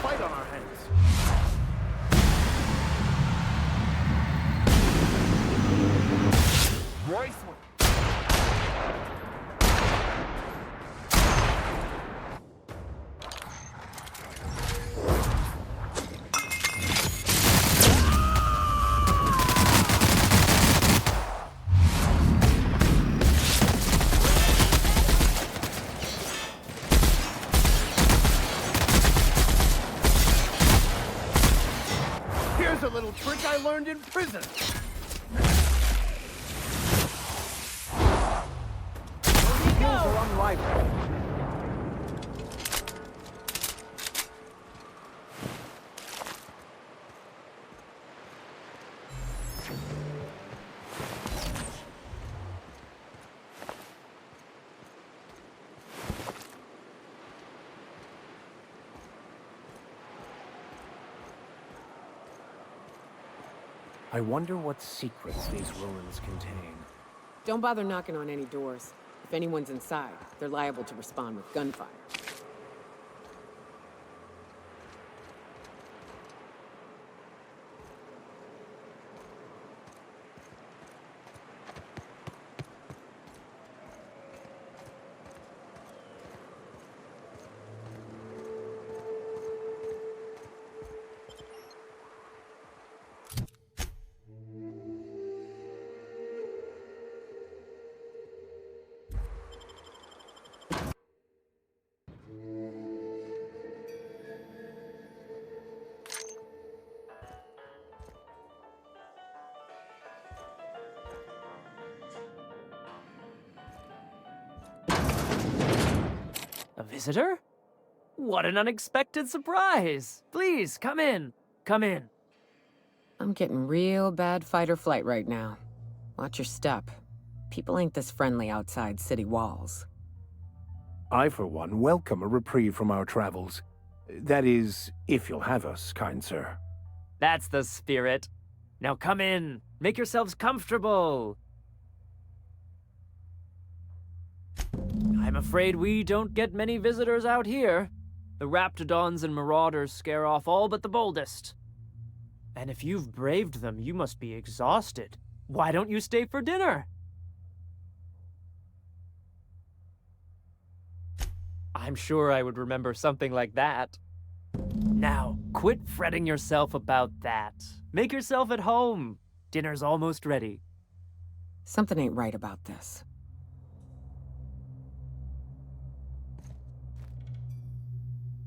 Fight on our hands. Royce. Here's a little trick I learned in prison. Skills are unrivaled. I wonder what secrets these ruins contain. Don't bother knocking on any doors. If anyone's inside, they're liable to respond with gunfire. A visitor? What an unexpected surprise! Please, come in. Come in. I'm getting real bad fight or flight right now. Watch your step. People ain't this friendly outside city walls. I, for one, welcome a reprieve from our travels. That is, if you'll have us, kind sir. That's the spirit. Now come in. Make yourselves comfortable. I'm afraid we don't get many visitors out here. The Raptidons and Marauders scare off all but the boldest. And if you've braved them, you must be exhausted. Why don't you stay for dinner? I'm sure I would remember something like that. Now, quit fretting yourself about that. Make yourself at home. Dinner's almost ready. Something ain't right about this.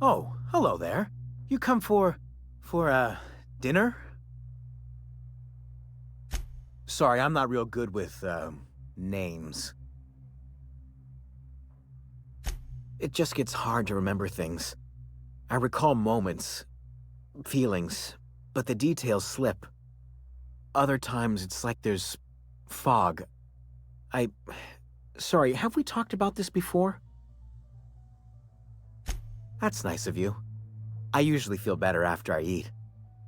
Oh, hello there. You come for dinner? Sorry, I'm not real good with, names. It just gets hard to remember things. I recall moments, feelings, but the details slip. Other times, it's like there's fog. Sorry, have we talked about this before? That's nice of you. I usually feel better after I eat.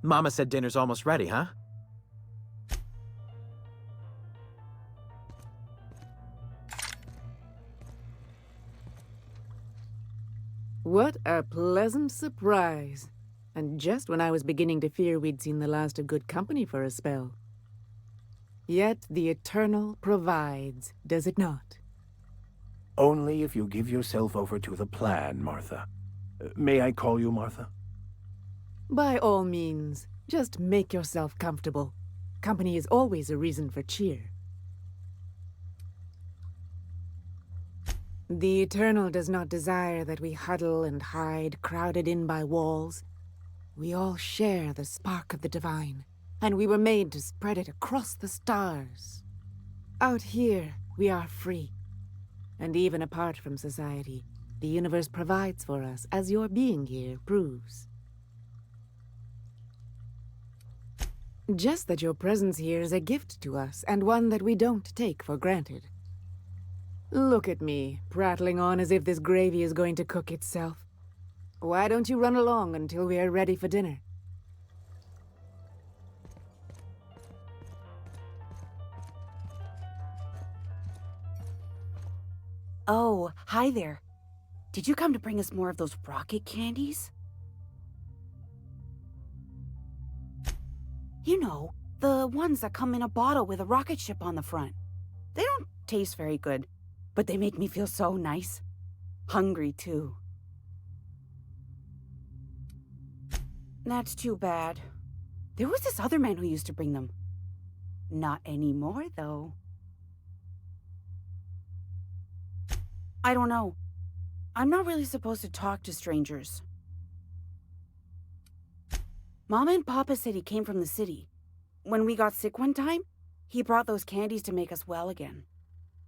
Mama said dinner's almost ready, huh? What a pleasant surprise. And just when I was beginning to fear we'd seen the last of good company for a spell. Yet the Eternal provides, does it not? Only if you give yourself over to the plan, Martha. May I call you Martha? By all means, just make yourself comfortable. Company is always a reason for cheer. The Eternal does not desire that we huddle and hide, crowded in by walls. We all share the spark of the divine, and we were made to spread it across the stars. Out here, we are free. And even apart from society, the universe provides for us, as your being here proves. Just that your presence here is a gift to us, and one that we don't take for granted. Look at me, prattling on as if this gravy is going to cook itself. Why don't you run along until we are ready for dinner? Oh, hi there. Did you come to bring us more of those rocket candies? You know, the ones that come in a bottle with a rocket ship on the front. They don't taste very good, but they make me feel so nice. Hungry, too. That's too bad. There was this other man who used to bring them. Not anymore, though. I don't know. I'm not really supposed to talk to strangers. Mama and Papa said he came from the city. When we got sick one time, he brought those candies to make us well again.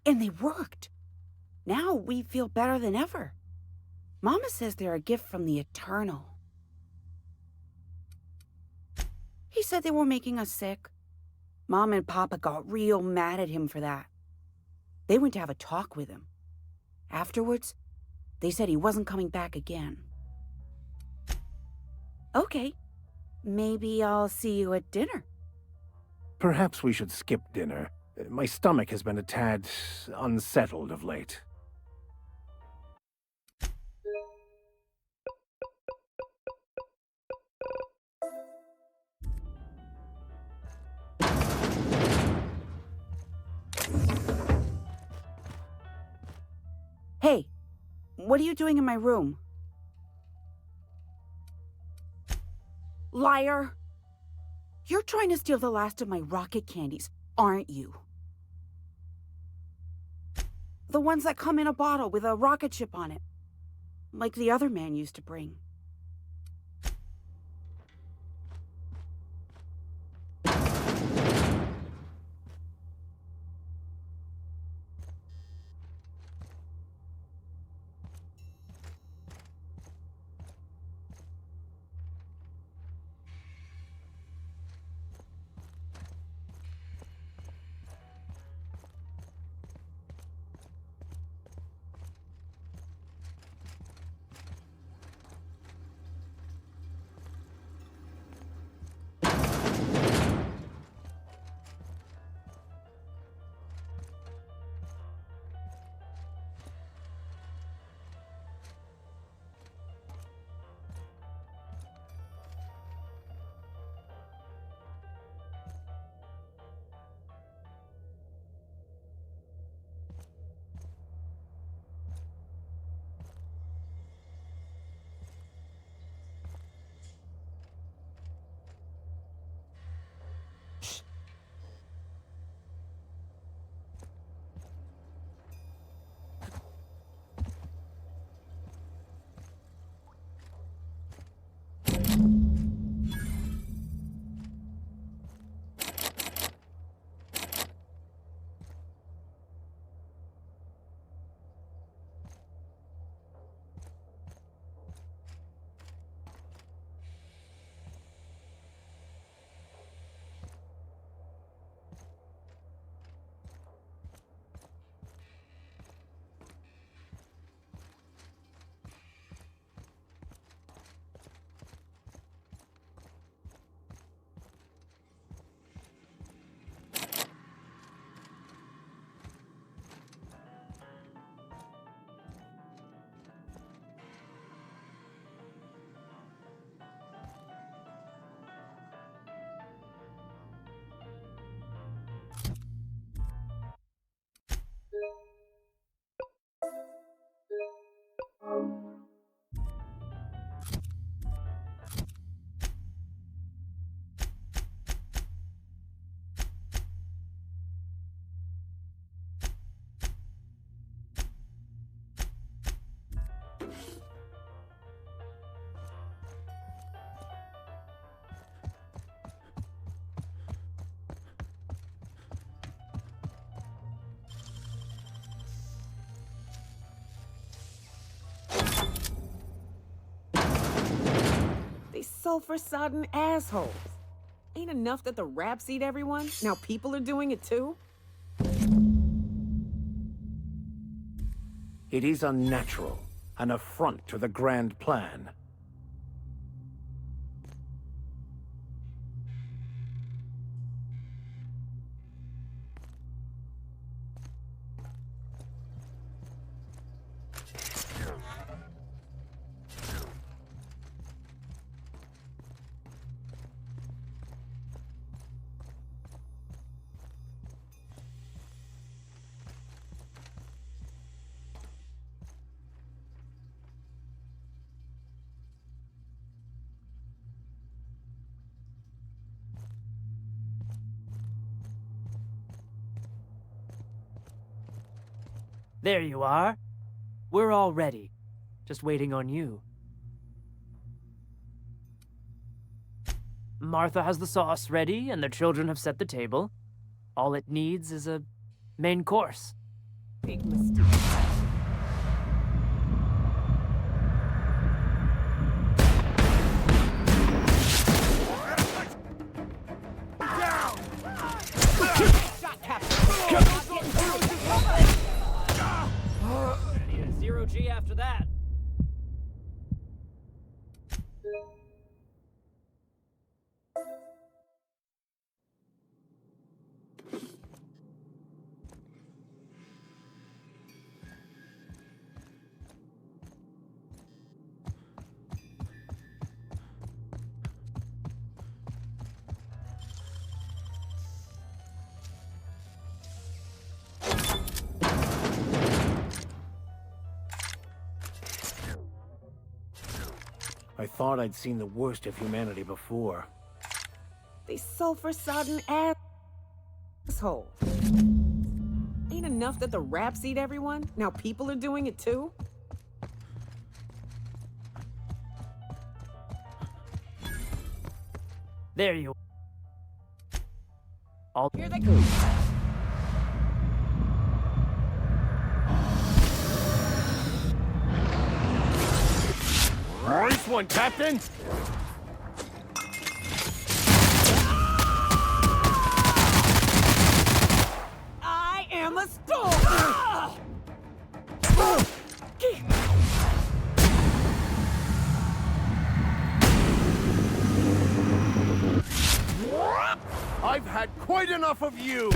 And they worked. Now we feel better than ever. Mama says they're a gift from the Eternal. He said they were making us sick. Mom and Papa got real mad at him for that. They went to have a talk with him. Afterwards, they said he wasn't coming back again. Okay. Maybe I'll see you at dinner. Perhaps we should skip dinner. My stomach has been a tad unsettled of late. Hey, what are you doing in my room? Liar! You're trying to steal the last of my rocket candies, aren't you? The ones that come in a bottle with a rocket ship on it. Like the other man used to bring. sulfur-sodden assholes. Ain't enough that the raps eat everyone? Now people are doing it too? It is unnatural, an affront to the grand plan. There you are. We're all ready. Just waiting on you. Martha has the sauce ready, and the children have set the table. All it needs is a main course. Big mistake. I need a 0G after that. I thought I'd seen the worst of humanity before. They sulfur-sodden assholes. Ain't enough that the raps eat everyone? Now people are doing it too? There you are. Here they go. Nice one, Captain! I am a storm! I've had quite enough of you!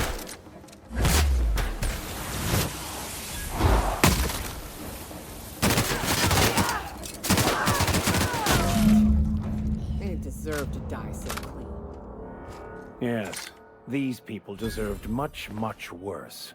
They deserve to die so clean. Yes, these people deserved much, much worse.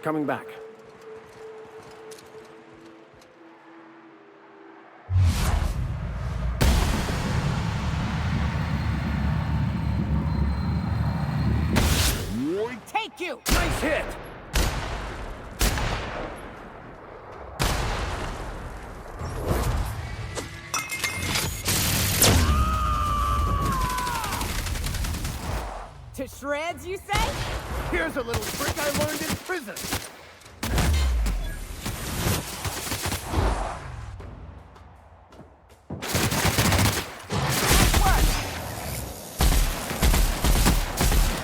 Coming back. Take you! Nice hit! To shreds, you say? Here's a little trick I learned in prison.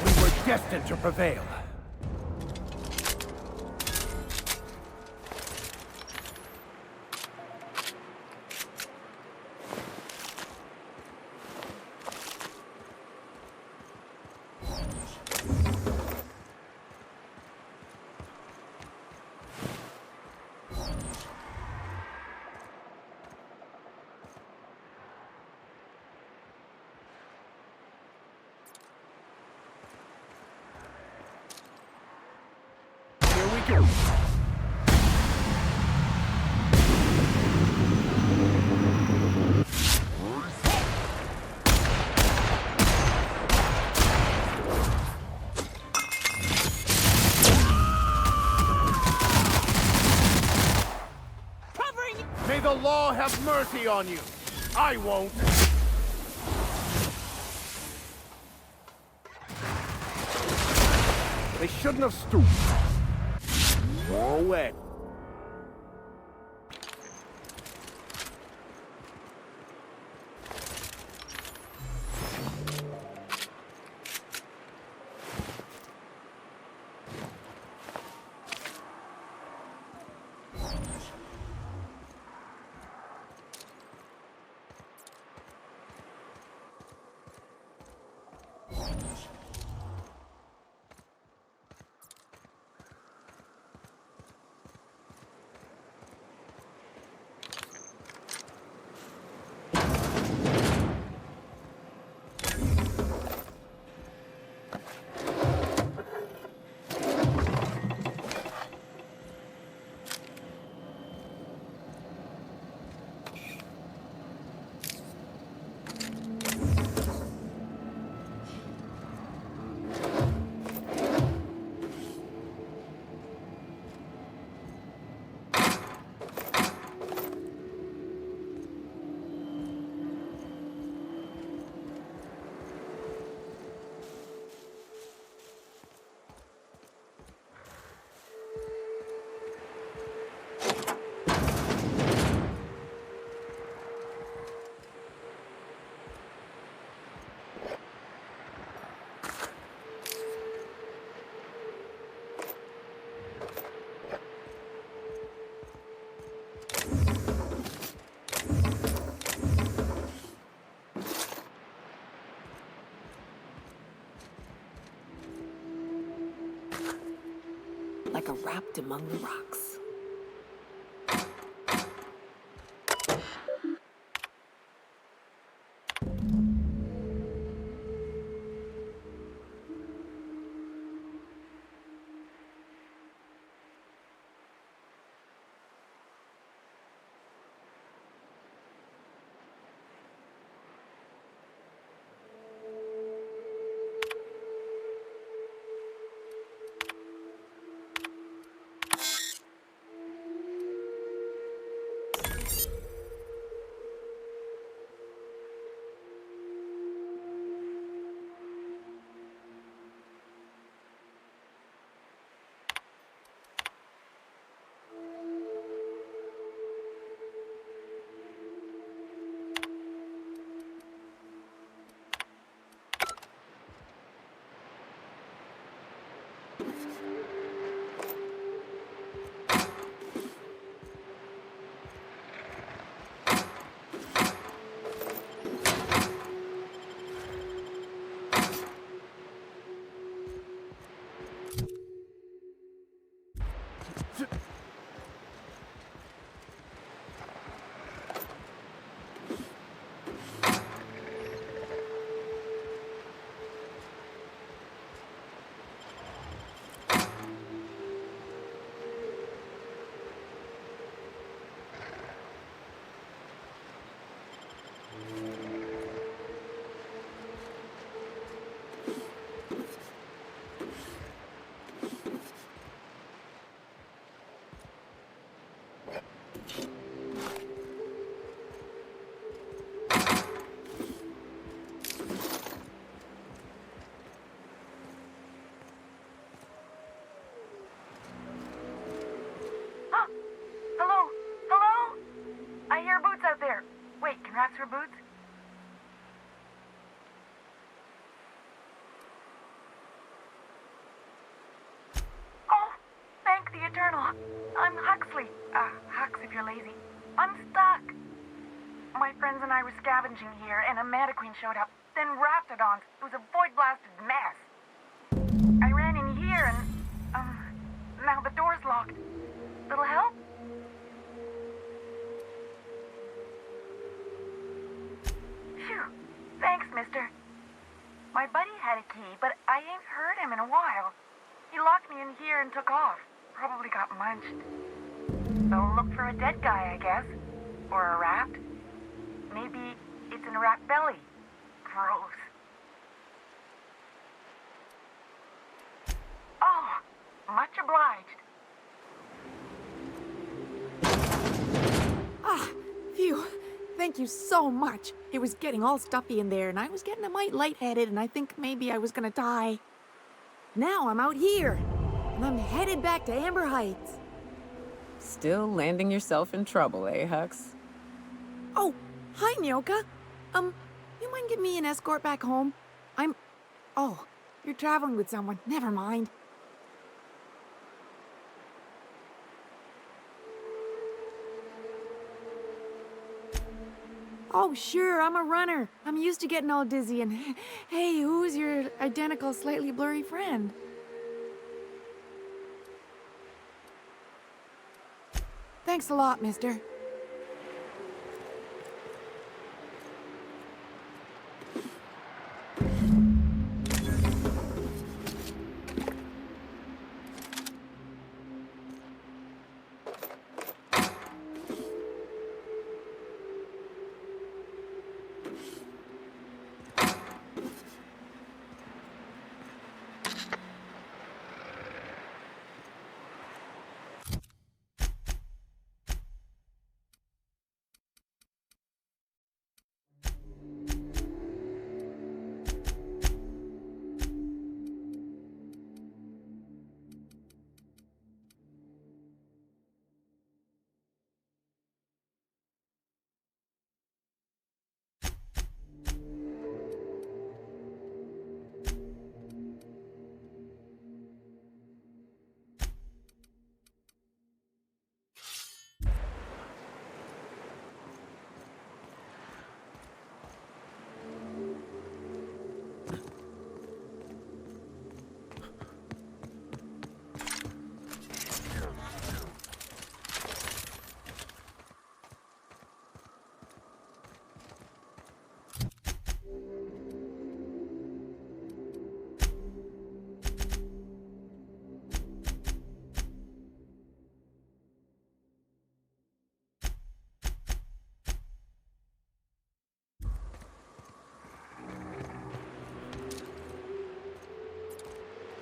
We were destined to prevail. Here we go. May the law have mercy on you. I won't. They shouldn't have stooped. More wet. Like a wrapped among the rocks. Congrats for boots? Oh, thank the Eternal. I'm Huxley. Hux if you're lazy. I'm stuck. My friends and I were scavenging here, and a Mana Queen showed up. Then Raptidons. It was a void-blasted mess. I ran in here and, now the door's locked. Little help? Phew. Thanks, mister. My buddy had a key, but I ain't heard him in a while. He locked me in here and took off. Probably got munched. So look for a dead guy, I guess. Or a rat. Maybe it's in a rat belly. Gross. Oh, much obliged. Ah, phew. Thank you so much. It was getting all stuffy in there, and I was getting a mite lightheaded, and I think maybe I was gonna die. Now I'm out here, and I'm headed back to Amber Heights. Still landing yourself in trouble, eh, Hux? Oh, hi, Nyoka. You mind giving me an escort back home? Oh, you're traveling with someone. Never mind. Oh, sure, I'm a runner. I'm used to getting all dizzy and... Hey, who's your identical, slightly blurry friend? Thanks a lot, mister.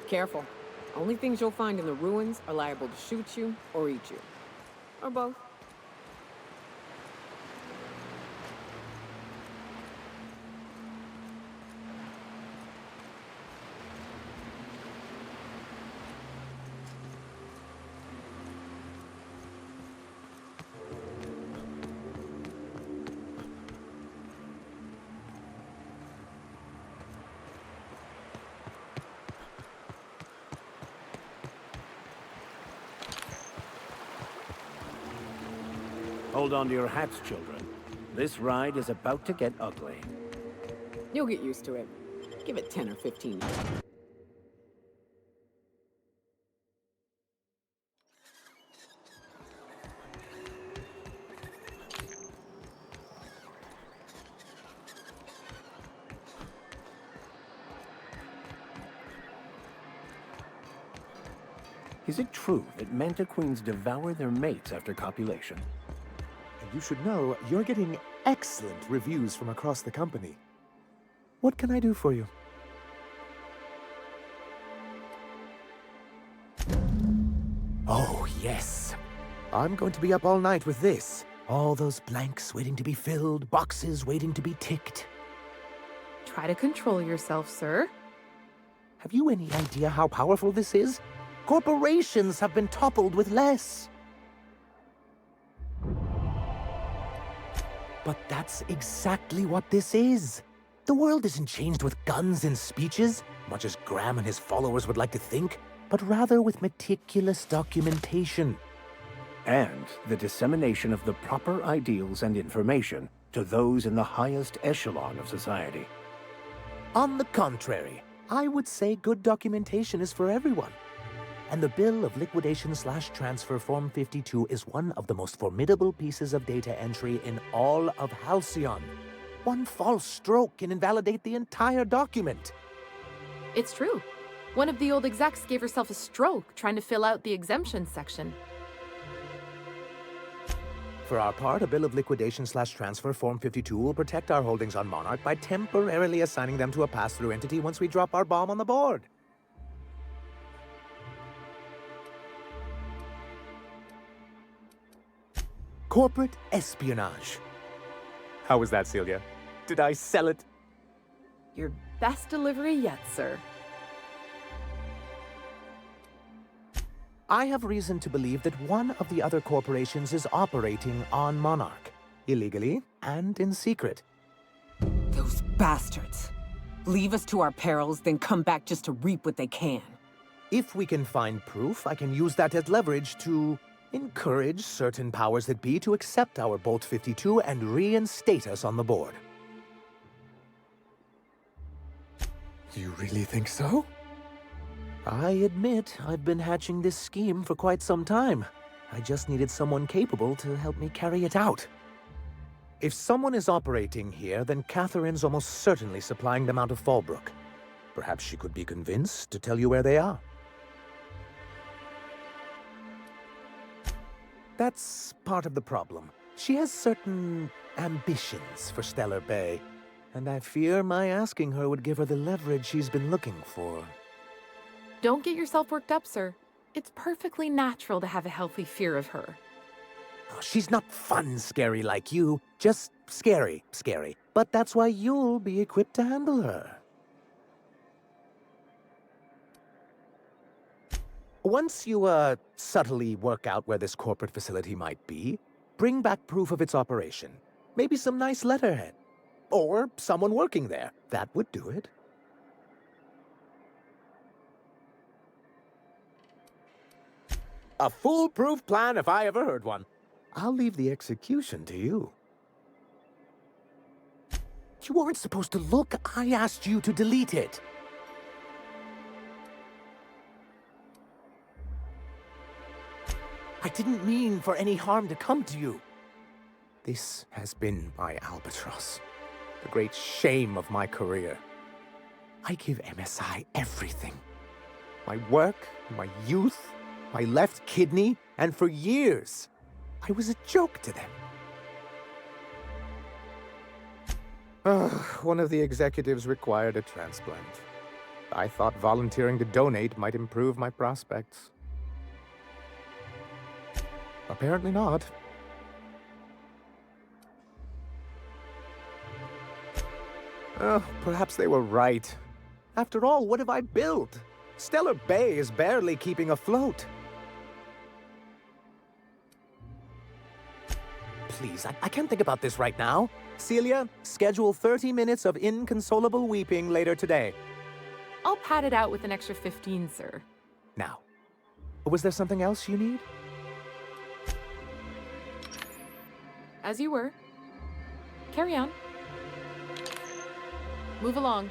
Careful. Only things you'll find in the ruins are liable to shoot you or eat you. Or both. Hold on to your hats, children. This ride is about to get ugly. You'll get used to it. Give it 10 or 15 years. Is it true that manta queens devour their mates after copulation? And you should know, you're getting excellent reviews from across the company. What can I do for you? Oh, yes. I'm going to be up all night with this. All those blanks waiting to be filled, boxes waiting to be ticked. Try to control yourself, sir. Have you any idea how powerful this is? Corporations have been toppled with less. But that's exactly what this is. The world isn't changed with guns and speeches, much as Graham and his followers would like to think, but rather with meticulous documentation. And the dissemination of the proper ideals and information to those in the highest echelon of society. On the contrary, I would say good documentation is for everyone. And the Bill of Liquidation/Transfer Form 52 is one of the most formidable pieces of data entry in all of Halcyon. One false stroke can invalidate the entire document. It's true. One of the old execs gave herself a stroke trying to fill out the exemption section. For our part, a Bill of Liquidation/Transfer Form 52 will protect our holdings on Monarch by temporarily assigning them to a pass-through entity once we drop our bomb on the board. Corporate espionage. How was that, Celia? Did I sell it? Your best delivery yet, sir. I have reason to believe that one of the other corporations is operating on Monarch, illegally and in secret. Those bastards. Leave us to our perils, then come back just to reap what they can. If we can find proof, I can use that as leverage to encourage certain powers that be to accept our Bolt 52 and reinstate us on the board. You really think so? I admit I've been hatching this scheme for quite some time. I just needed someone capable to help me carry it out. If someone is operating here, then Catherine's almost certainly supplying them out of Fallbrook. Perhaps she could be convinced to tell you where they are. That's part of the problem. She has certain ambitions for Stellar Bay, and I fear my asking her would give her the leverage she's been looking for. Don't get yourself worked up, sir. It's perfectly natural to have a healthy fear of her. Oh, she's not fun scary like you, just scary. But that's why you'll be equipped to handle her. Once you, subtly work out where this corporate facility might be, bring back proof of its operation. Maybe some nice letterhead. Or someone working there. That would do it. A foolproof plan if I ever heard one. I'll leave the execution to you. You weren't supposed to look. I asked you to delete it. I didn't mean for any harm to come to you. This has been my albatross, the great shame of my career. I give MSI everything. My work, my youth, my left kidney, and for years, I was a joke to them. One of the executives required a transplant. I thought volunteering to donate might improve my prospects. Apparently not. Perhaps they were right. After all, what have I built? Stellar Bay is barely keeping afloat. Please, I can't think about this right now. Celia, schedule 30 minutes of inconsolable weeping later today. I'll pad it out with an extra 15, sir. Now, was there something else you need? As you were. Carry on. Move along.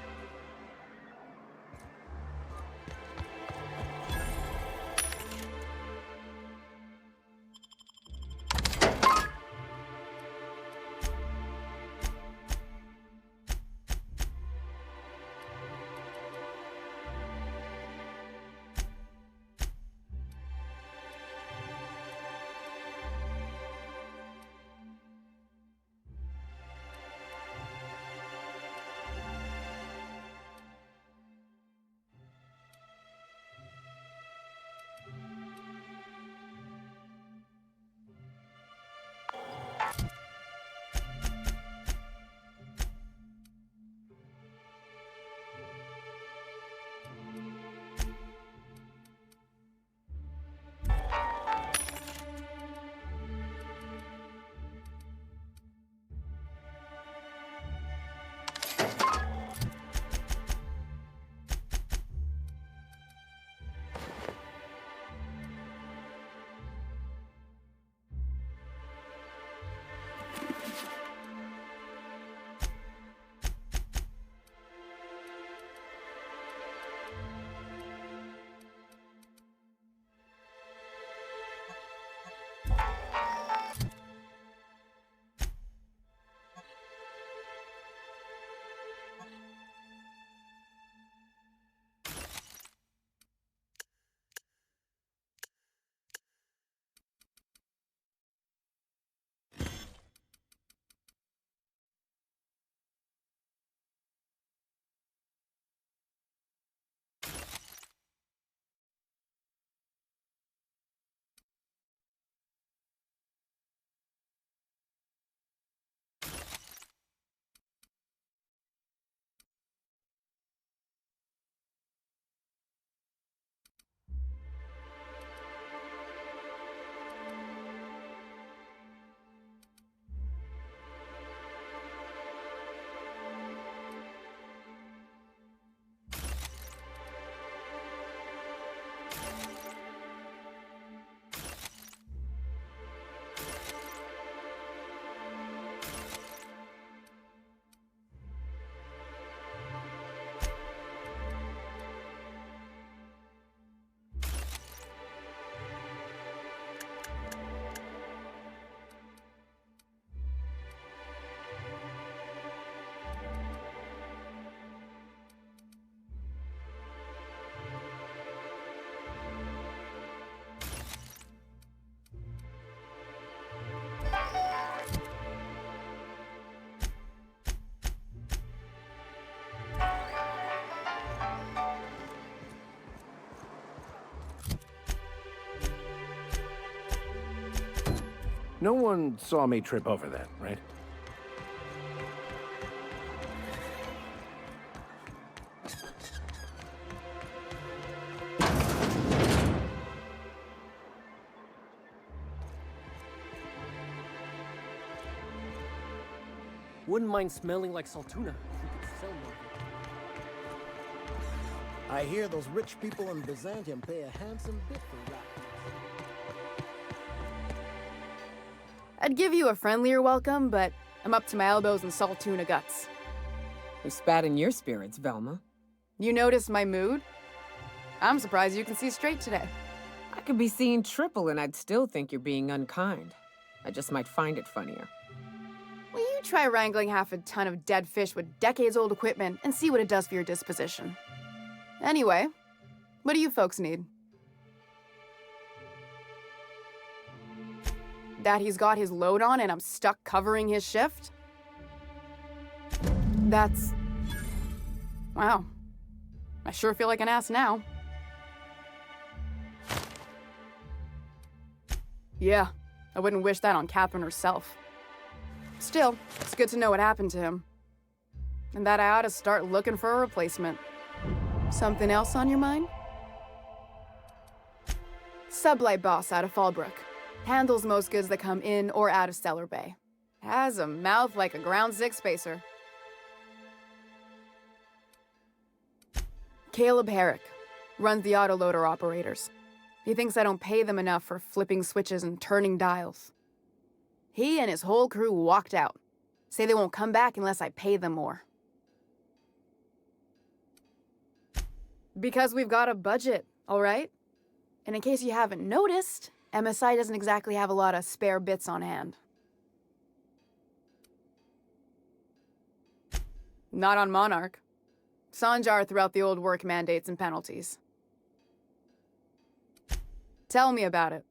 No one saw me trip over that, right? Wouldn't mind smelling like Saltuna if we could sell more. I hear those rich people in Byzantium pay a handsome bit for that. I'd give you a friendlier welcome, but I'm up to my elbows in salt tuna guts. Who spat in your spirits, Velma? You noticed my mood? I'm surprised you can see straight today. I could be seeing triple and I'd still think you're being unkind. I just might find it funnier. Will you try wrangling half a ton of dead fish with decades-old equipment and see what it does for your disposition? Anyway, what do you folks need? That he's got his load on and I'm stuck covering his shift? That's... Wow. I sure feel like an ass now. Yeah, I wouldn't wish that on Catherine herself. Still, it's good to know what happened to him. And that I ought to start looking for a replacement. Something else on your mind? Sublight boss out of Fallbrook. Handles most goods that come in or out of Stellar Bay. Has a mouth like a Ground 6 spacer. Caleb Herrick runs the autoloader operators. He thinks I don't pay them enough for flipping switches and turning dials. He and his whole crew walked out. Say they won't come back unless I pay them more. Because we've got a budget, all right? And in case you haven't noticed, MSI doesn't exactly have a lot of spare bits on hand. Not on Monarch. Sanjar threw out the old work mandates and penalties. Tell me about it.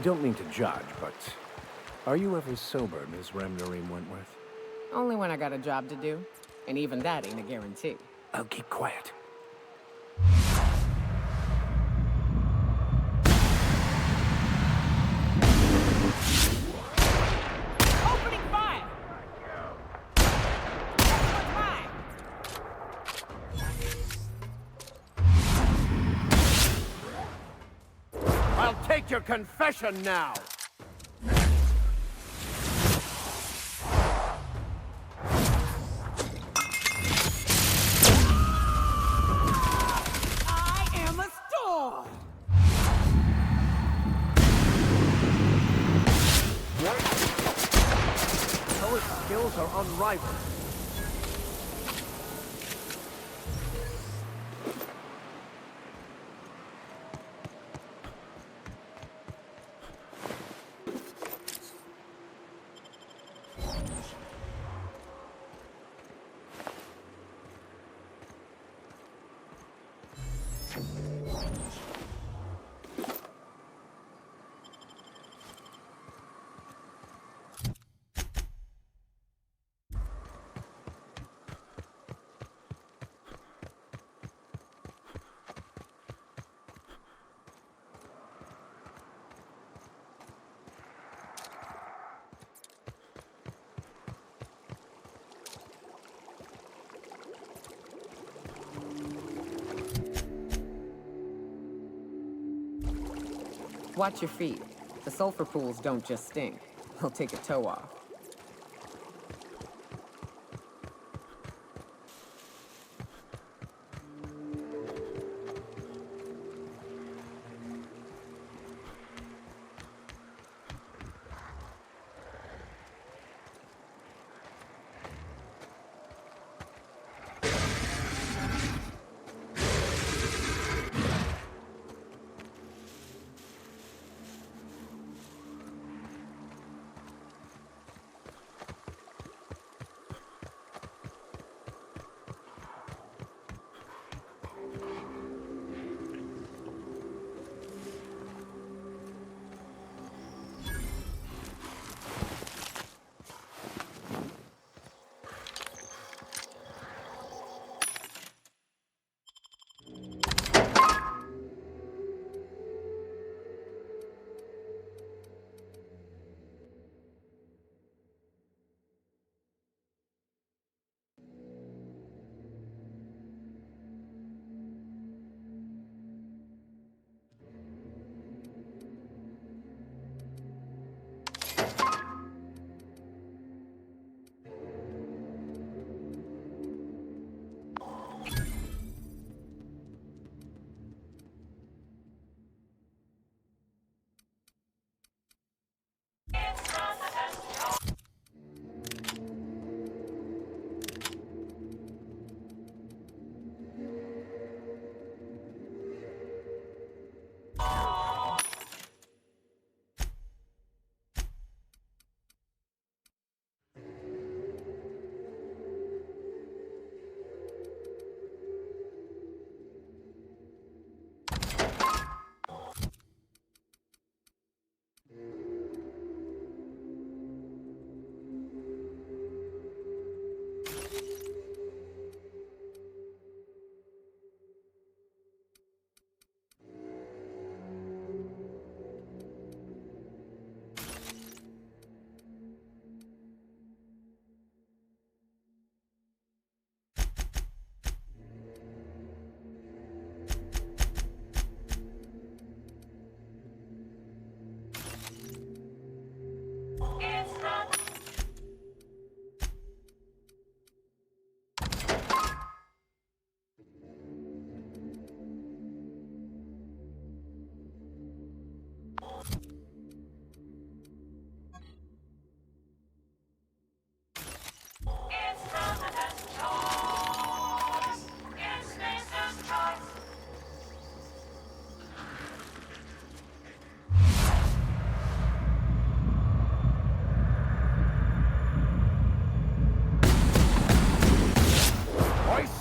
I don't mean to judge, but are you ever sober, Ms. Remnareem Wentworth? Only when I got a job to do. And even that ain't a guarantee. I'll keep quiet. Opening fire! I'll take your confession now. I am a storm! Those skills are unrivaled. Watch your feet. The sulfur pools don't just stink. They'll take a toe off.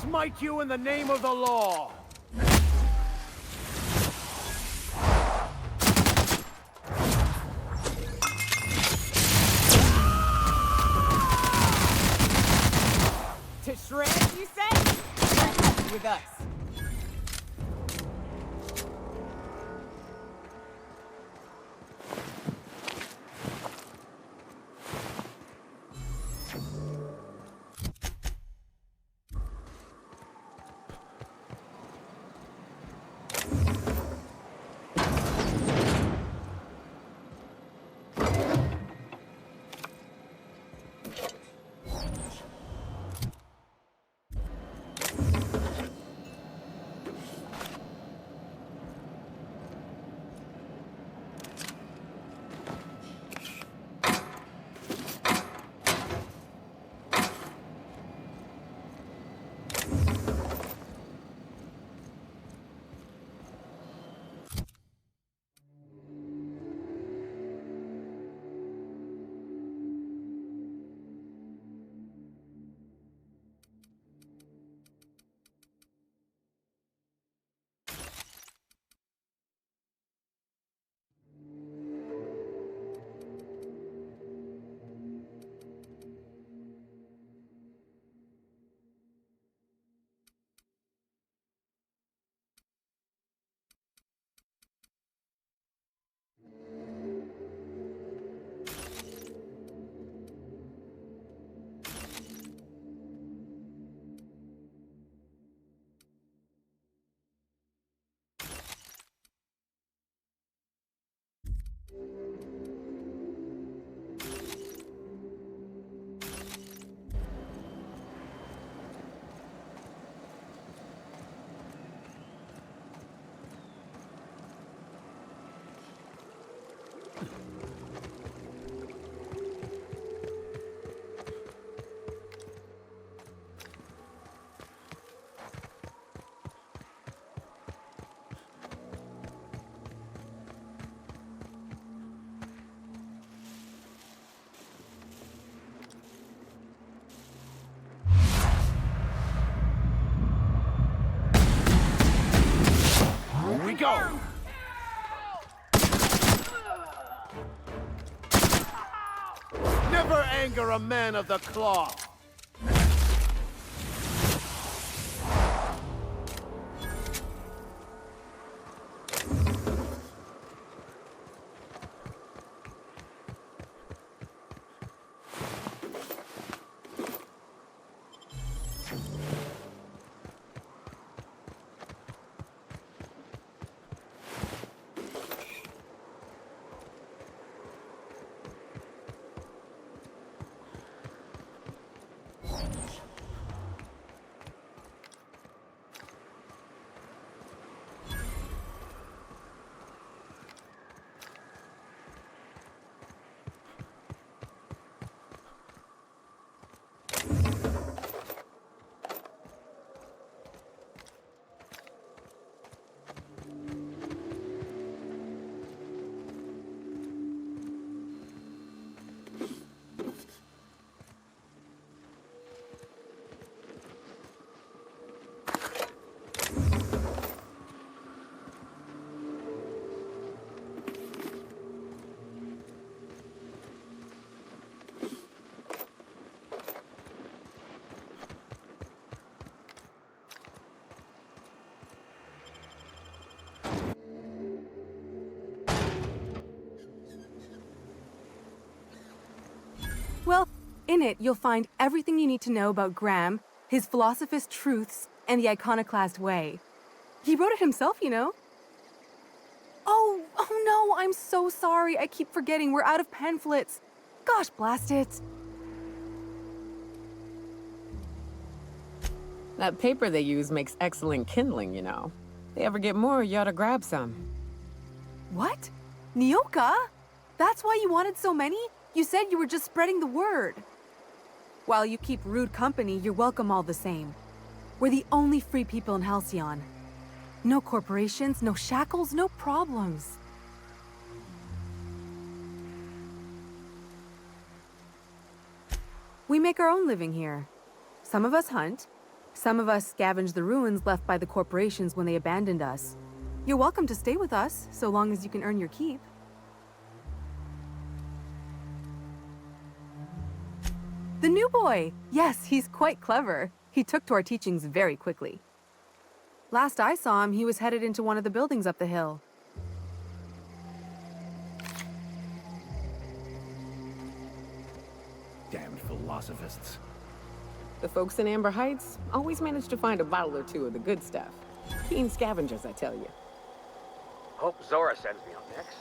Smite you in the name of the law! with us. We go! Never anger a man of the claw! Well, in it, you'll find everything you need to know about Graham, his philosophist truths, and the iconoclast way. He wrote it himself, you know. Oh no, I'm so sorry. I keep forgetting we're out of pamphlets. Gosh, blast it. That paper they use makes excellent kindling, you know. If they ever get more, you ought to grab some. What? Nyoka? That's why you wanted so many? You said you were just spreading the word. While you keep rude company, you're welcome all the same. We're the only free people in Halcyon. No corporations, no shackles, no problems. We make our own living here. Some of us hunt. Some of us scavenge the ruins left by the corporations when they abandoned us. You're welcome to stay with us, so long as you can earn your keep. The new boy! Yes, he's quite clever. He took to our teachings very quickly. Last I saw him, he was headed into one of the buildings up the hill. Damned philosophists. The folks in Amber Heights always manage to find a bottle or two of the good stuff. Keen scavengers, I tell you. Hope Zora sends me up next.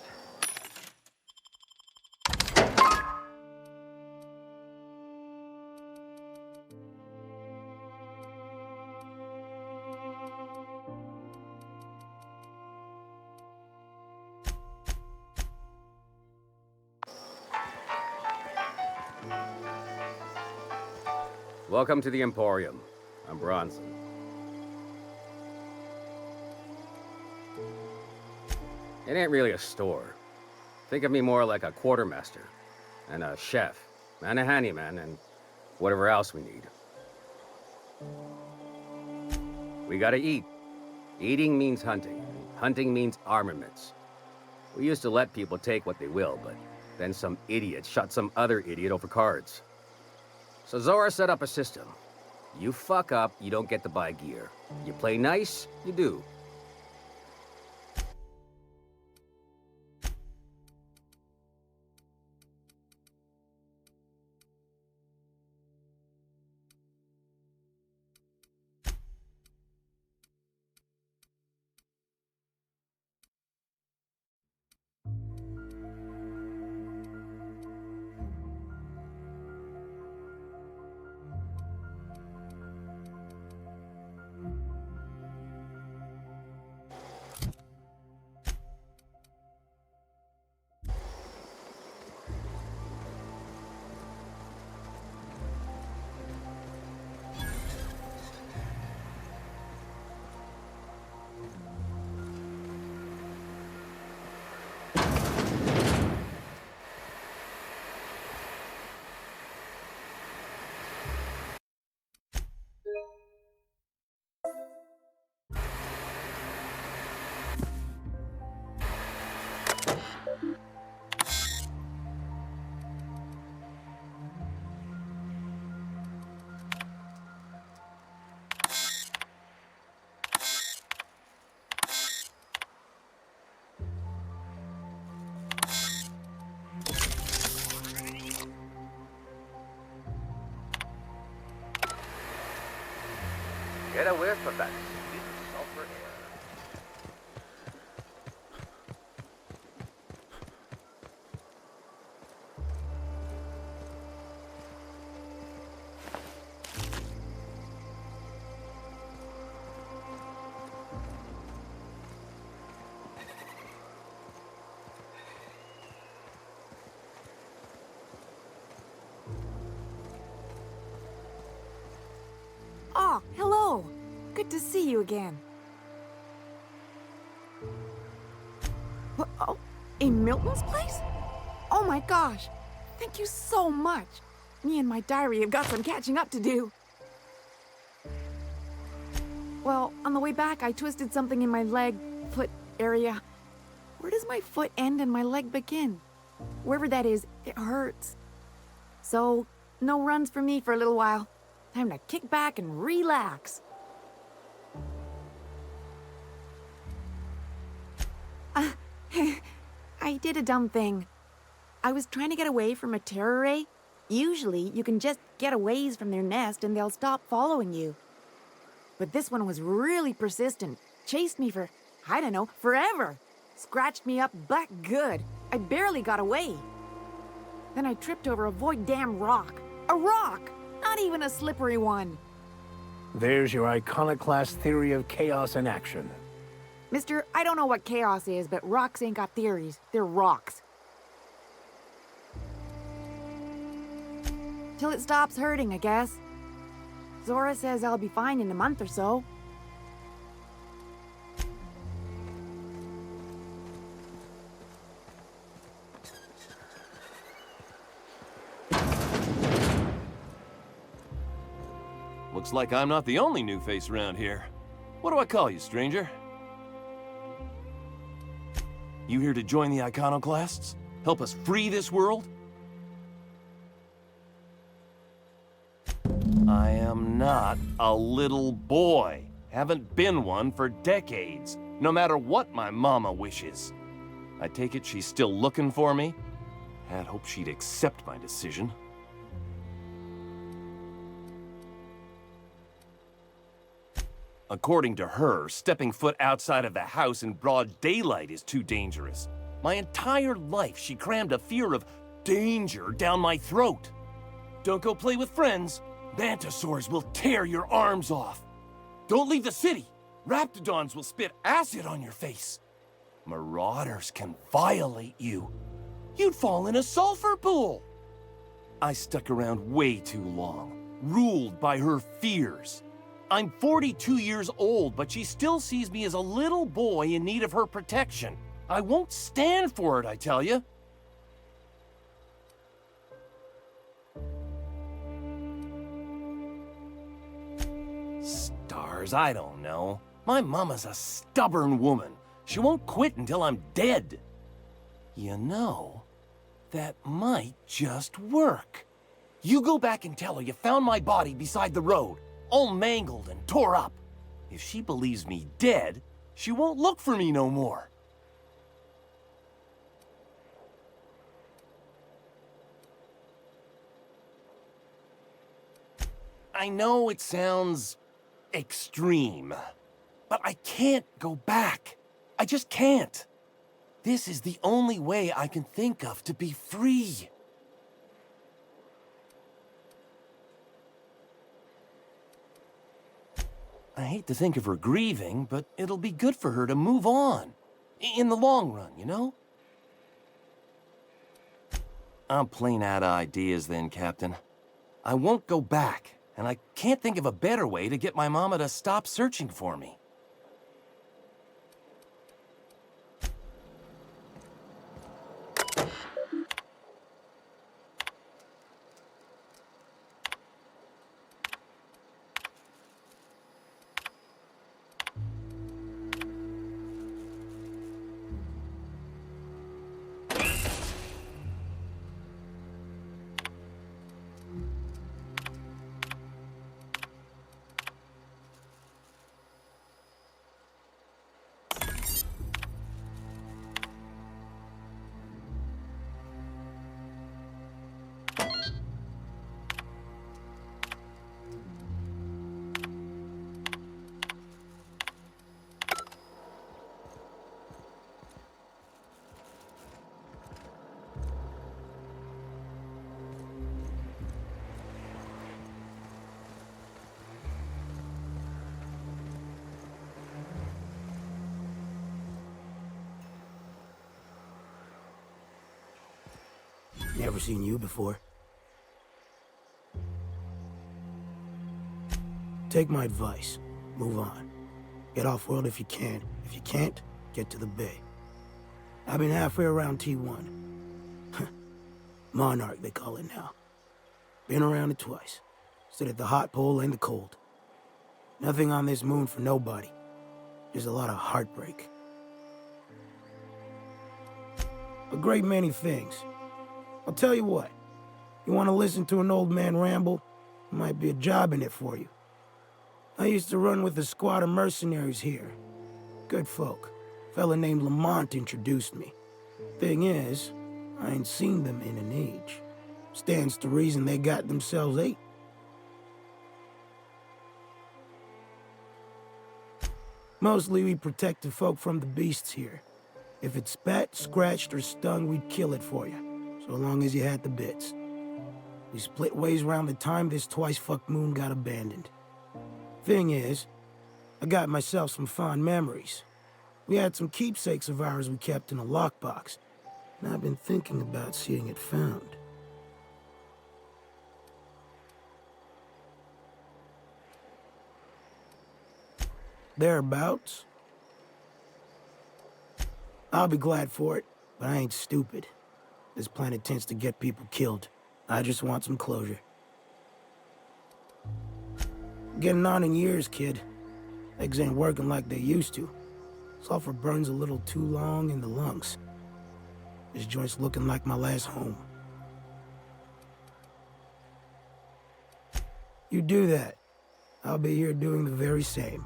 Welcome to the Emporium. I'm Bronson. It ain't really a store. Think of me more like a quartermaster, and a chef, and a handyman, and whatever else we need. We gotta eat. Eating means hunting. Hunting means armaments. We used to let people take what they will, but then some idiot shot some other idiot over cards. So Zora set up a system. You fuck up, you don't get to buy gear. You play nice, you do. Get a whiff of that sweet sulfur air. Oh, hello. Good to see you again. What? Oh, in Milton's place? Oh my gosh. Thank you so much. Me and my diary have got some catching up to do. Well, on the way back, I twisted something in my leg, foot area. Where does my foot end and my leg begin? Wherever that is, it hurts. So, no runs for me for a little while. Time to kick back and relax. I did a dumb thing. I was trying to get away from a terror ray. Usually, you can just get a ways from their nest and they'll stop following you. But this one was really persistent. Chased me for, I don't know, forever. Scratched me up butt good. I barely got away. Then I tripped over a void damn rock. A rock! Not even a slippery one. There's your iconoclast theory of chaos in action. Mister, I don't know what chaos is, but rocks ain't got theories. They're rocks. Till it stops hurting, I guess. Zora says I'll be fine in a month or so. Looks like I'm not the only new face around here. What do I call you, stranger? You here to join the iconoclasts? Help us free this world? I am not a little boy. Haven't been one for decades, no matter what my mama wishes. I take it she's still looking for me? Had hoped she'd accept my decision. According to her, stepping foot outside of the house in broad daylight is too dangerous. My entire life, she crammed a fear of danger down my throat. Don't go play with friends. Mantisaurs will tear your arms off. Don't leave the city. Raptidons will spit acid on your face. Marauders can violate you. You'd fall in a sulfur pool. I stuck around way too long, ruled by her fears. I'm 42 years old, but she still sees me as a little boy in need of her protection. I won't stand for it, I tell you. Stars, I don't know. My mama's a stubborn woman. She won't quit until I'm dead. You know, that might just work. You go back and tell her you found my body beside the road, all mangled and tore up. If she believes me dead, she won't look for me no more. I know it sounds extreme, but I can't go back. I just can't. This is the only way I can think of to be free. I hate to think of her grieving, but it'll be good for her to move on. In the long run, you know? I'm plain out of ideas then, Captain. I won't go back, and I can't think of a better way to get my mama to stop searching for me. Never seen you before. Take my advice. Move on. Get off-world if you can. If you can't, get to the bay. I've been halfway around T1. Monarch, they call it now. Been around it twice. Stood at the hot pole and the cold. Nothing on this moon for nobody. Just a lot of heartbreak. A great many things. I'll tell you what. You want to listen to an old man ramble? There might be a job in it for you. I used to run with a squad of mercenaries here. Good folk. A fella named Lamont introduced me. Thing is, I ain't seen them in an age. Stands to reason they got themselves ate. Mostly we protected folk from the beasts here. If it spat, scratched, or stung, we'd kill it for you. So long as you had the bits. We split ways around the time this twice-fucked moon got abandoned. Thing is, I got myself some fond memories. We had some keepsakes of ours we kept in a lockbox, and I've been thinking about seeing it found. Thereabouts. I'll be glad for it, but I ain't stupid. This planet tends to get people killed. I just want some closure. Getting on in years, kid. Legs ain't working like they used to. Sulfur burns a little too long in the lungs. This joint's looking like my last home. You do that. I'll be here doing the very same.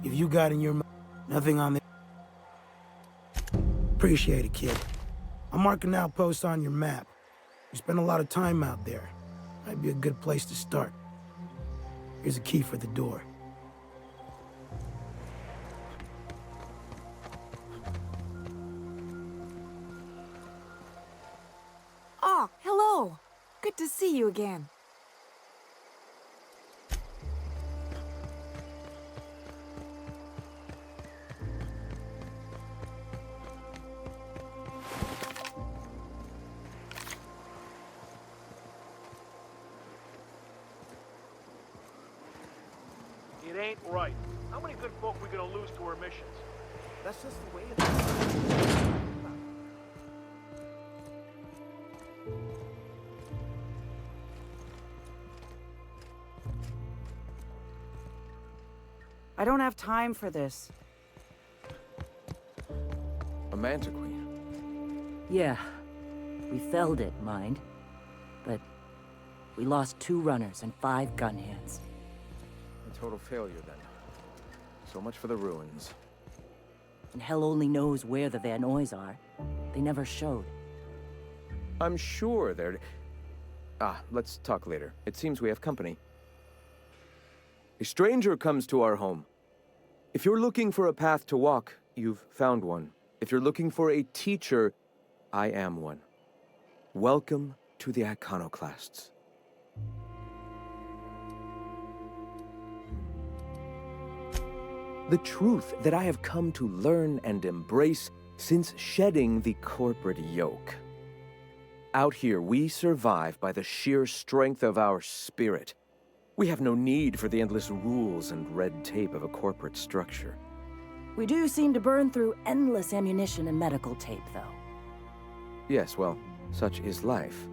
If you got in your mind, nothing on the... Appreciate it, kid. I'm marking outposts on your map. You spend a lot of time out there. Might be a good place to start. Here's a key for the door. Oh, hello. Good to see you again. It ain't right. How many good folk we gonna lose to our missions? That's just the way it is. I don't have time for this. A manta queen. Yeah. We felled it, mind. But we lost 2 runners and 5 gun hands. A total failure, then. So much for the ruins. And hell only knows where the Vanoys are. They never showed. I'm sure they're... let's talk later. It seems we have company. A stranger comes to our home. If you're looking for a path to walk, you've found one. If you're looking for a teacher, I am one. Welcome to the Iconoclasts. The truth that I have come to learn and embrace since shedding the corporate yoke. Out here, we survive by the sheer strength of our spirit. We have no need for the endless rules and red tape of a corporate structure. We do seem to burn through endless ammunition and medical tape, though. Yes, well, such is life.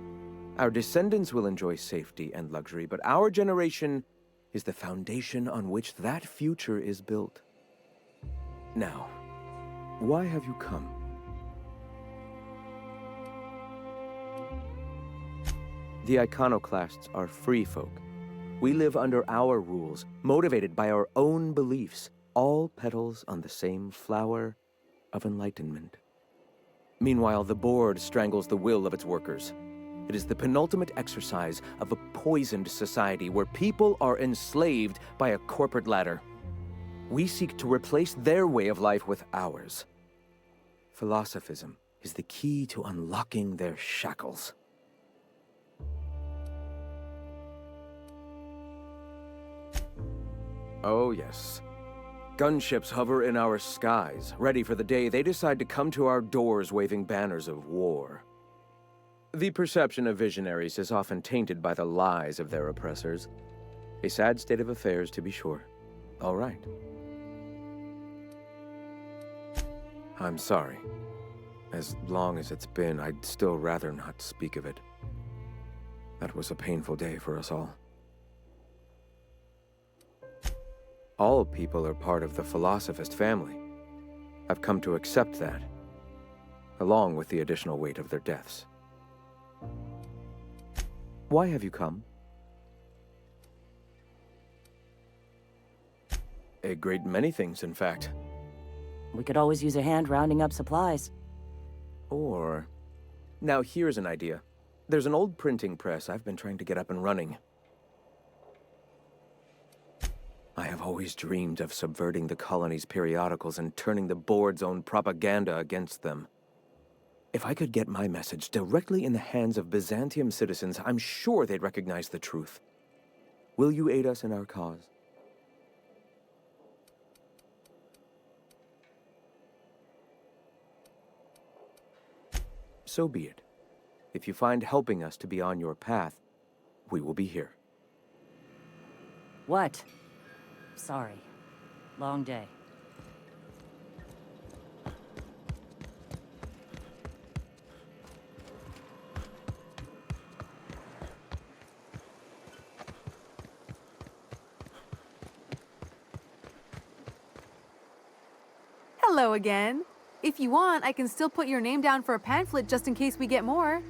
Our descendants will enjoy safety and luxury, but our generation is the foundation on which that future is built. Now, why have you come? The Iconoclasts are free folk. We live under our rules, motivated by our own beliefs, all petals on the same flower of enlightenment. Meanwhile, the board strangles the will of its workers. It is the penultimate exercise of a poisoned society where people are enslaved by a corporate ladder. We seek to replace their way of life with ours. Philosophism is the key to unlocking their shackles. Oh, yes. Gunships hover in our skies, ready for the day they decide to come to our doors waving banners of war. The perception of visionaries is often tainted by the lies of their oppressors. A sad state of affairs, to be sure. All right. I'm sorry. As long as it's been, I'd still rather not speak of it. That was a painful day for us all. All people are part of the Philosophist family. I've come to accept that, along with the additional weight of their deaths. Why have you come? A great many things, in fact. We could always use a hand rounding up supplies. Or... Now here's an idea. There's an old printing press I've been trying to get up and running. I have always dreamed of subverting the colony's periodicals and turning the board's own propaganda against them. If I could get my message directly in the hands of Byzantium citizens, I'm sure they'd recognize the truth. Will you aid us in our cause? So be it. If you find helping us to be on your path, we will be here. What? Sorry. Long day. Hello again. If you want, I can still put your name down for a pamphlet just in case we get more.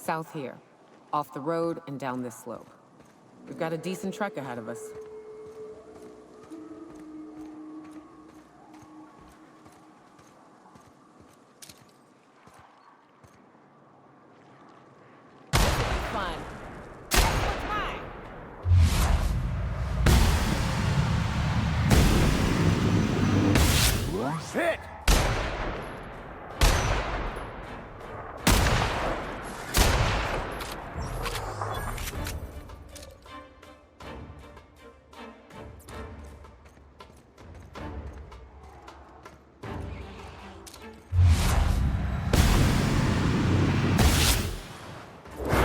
South here. Off the road and down this slope. We've got a decent trek ahead of us. Fun. Hit!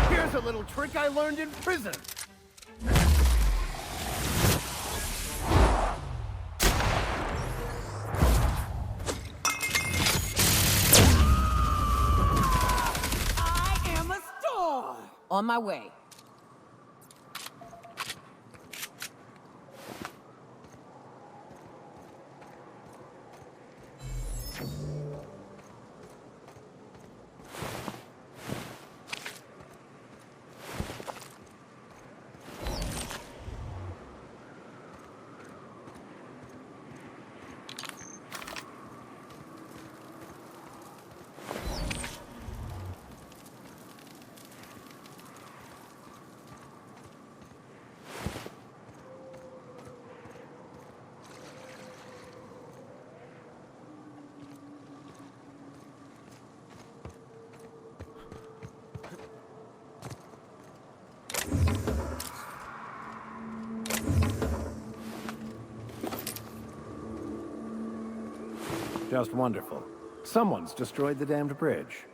Here's a little trick I learned in prison. On my way. Just wonderful. Someone's destroyed the damned bridge.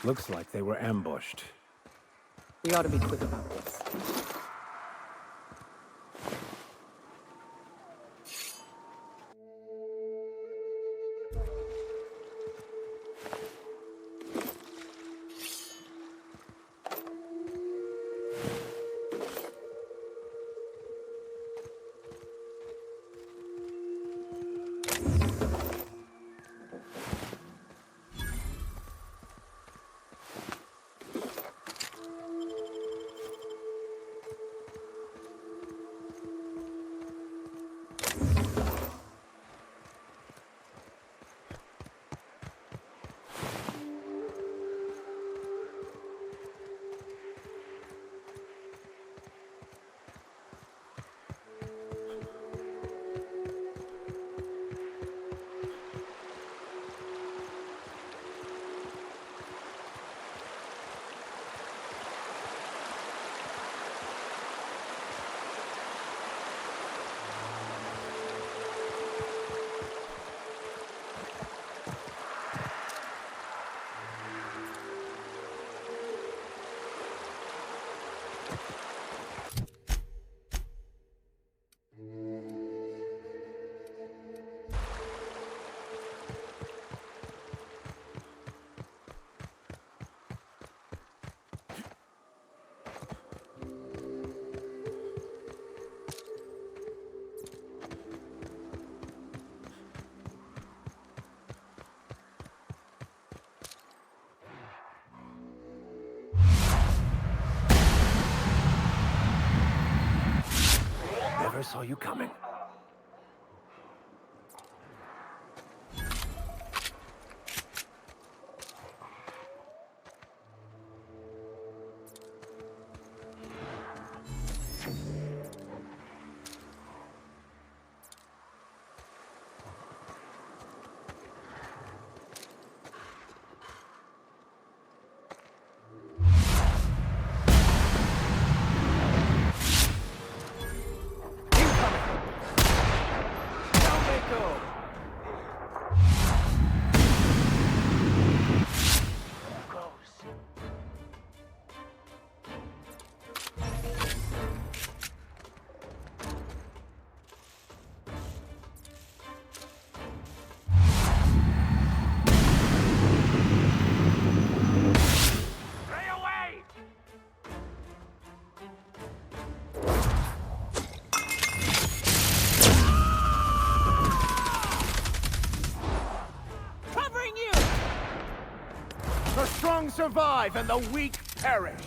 Looks like they were ambushed. We ought to be quick about this. Never saw you coming. strong survive and the weak perish.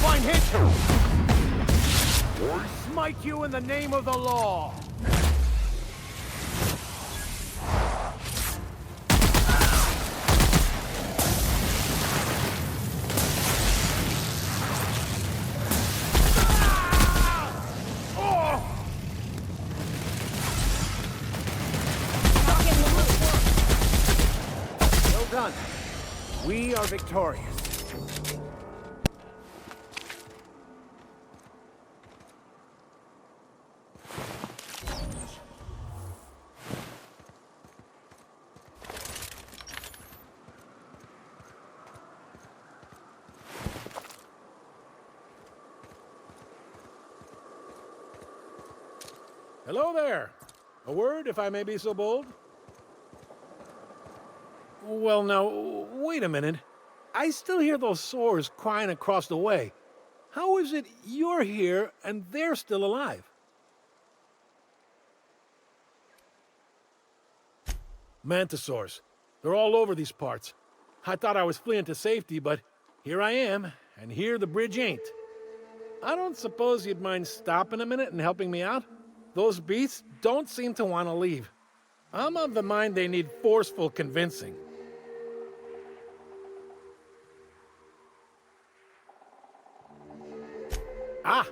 Fine hit! I smite you in the name of the law! Well done. We are victorious. Hello there. A word, if I may be so bold? Well, now, wait a minute. I still hear those soars crying across the way. How is it you're here and they're still alive? Mantisaurs. They're all over these parts. I thought I was fleeing to safety, but here I am, and here the bridge ain't. I don't suppose you'd mind stopping a minute and helping me out? Those beasts don't seem to want to leave. I'm of the mind they need forceful convincing. Ah,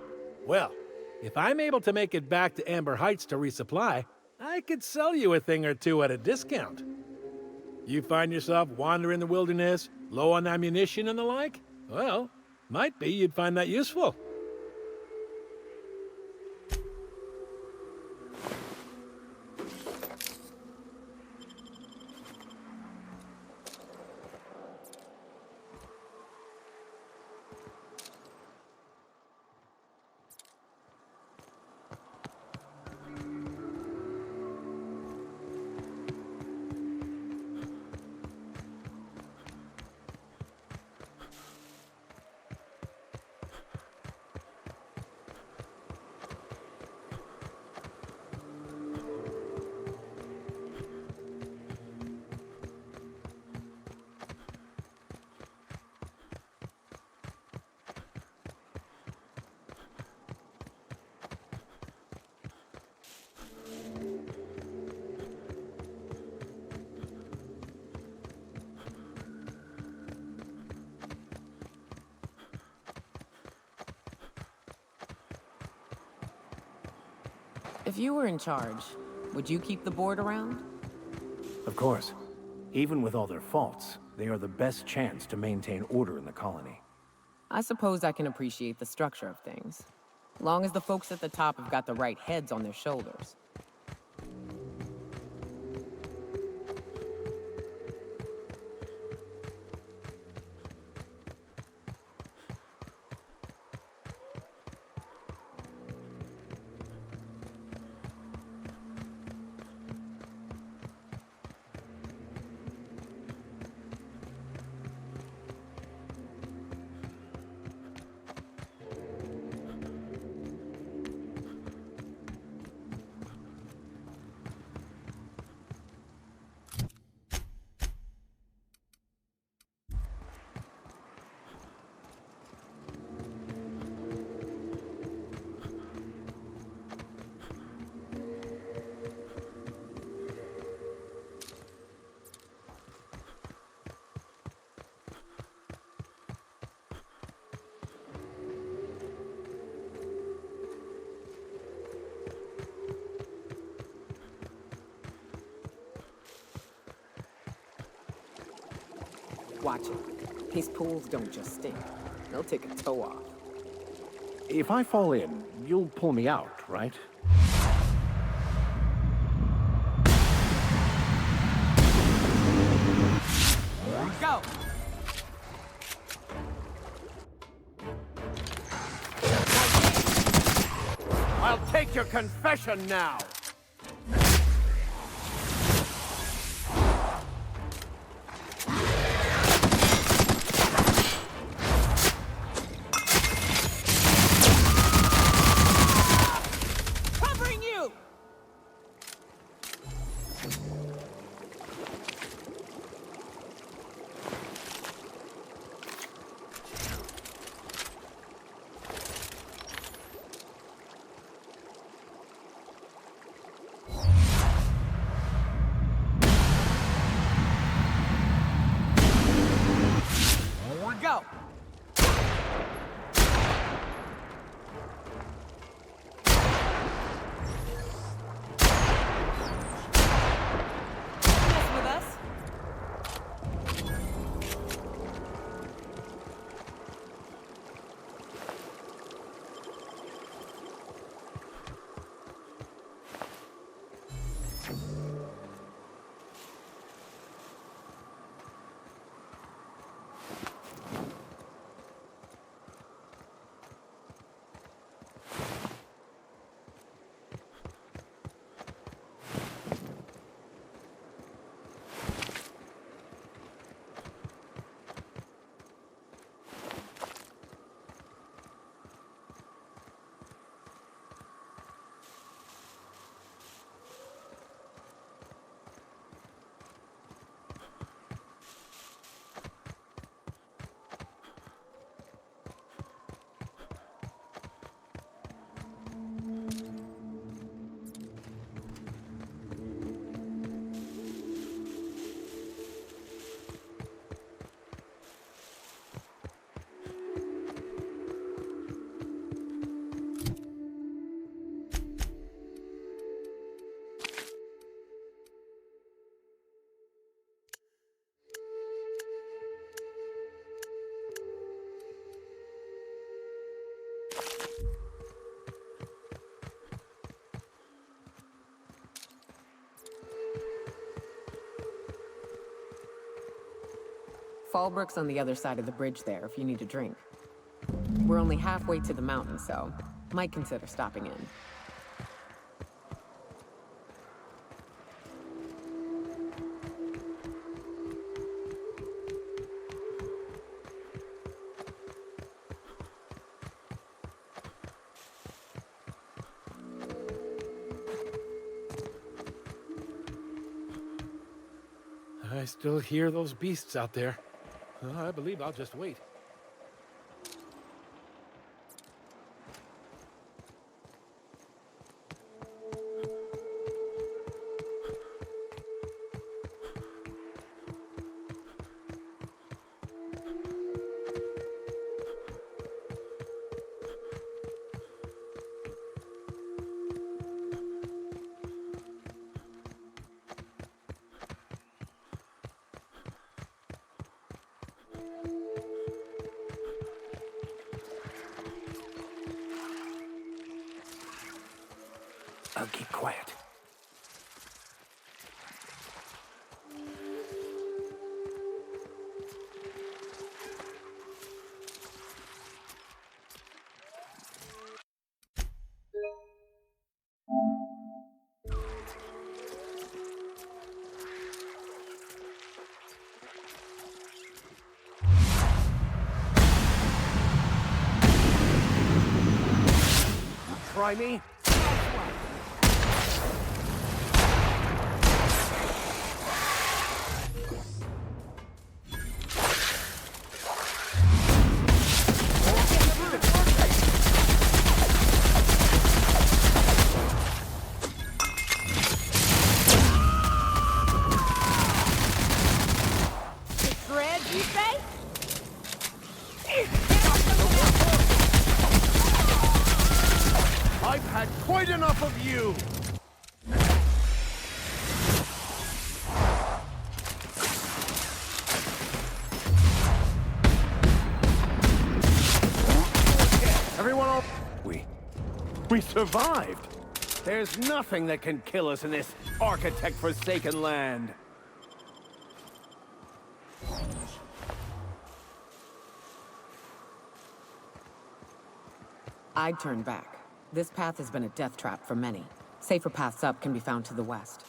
well, if I'm able to make it back to Amber Heights to resupply, I could sell you a thing or two at a discount. You find yourself wandering the wilderness, low on ammunition and the like? Well, might be you'd find that useful. If you were in charge, would you keep the board around? Of course. Even with all their faults, they are the best chance to maintain order in the colony. I suppose I can appreciate the structure of things. Long as the folks at the top have got the right heads on their shoulders. Watch it. These pools don't just stink. They'll take a toe off. If I fall in, you'll pull me out, right? Go! I'll take your confession now! Covering you! Go! Mess with us. Fallbrook's on the other side of the bridge there if you need a drink. We're only halfway to the mountain, so might consider stopping in. I still hear those beasts out there. I believe I'll just wait. I'll keep quiet. Try me? Dread, you say? I've had quite enough of you! we? We survived! There's nothing that can kill us in this architect-forsaken land. I'd turn back. This path has been a death trap for many. Safer paths up can be found to the west.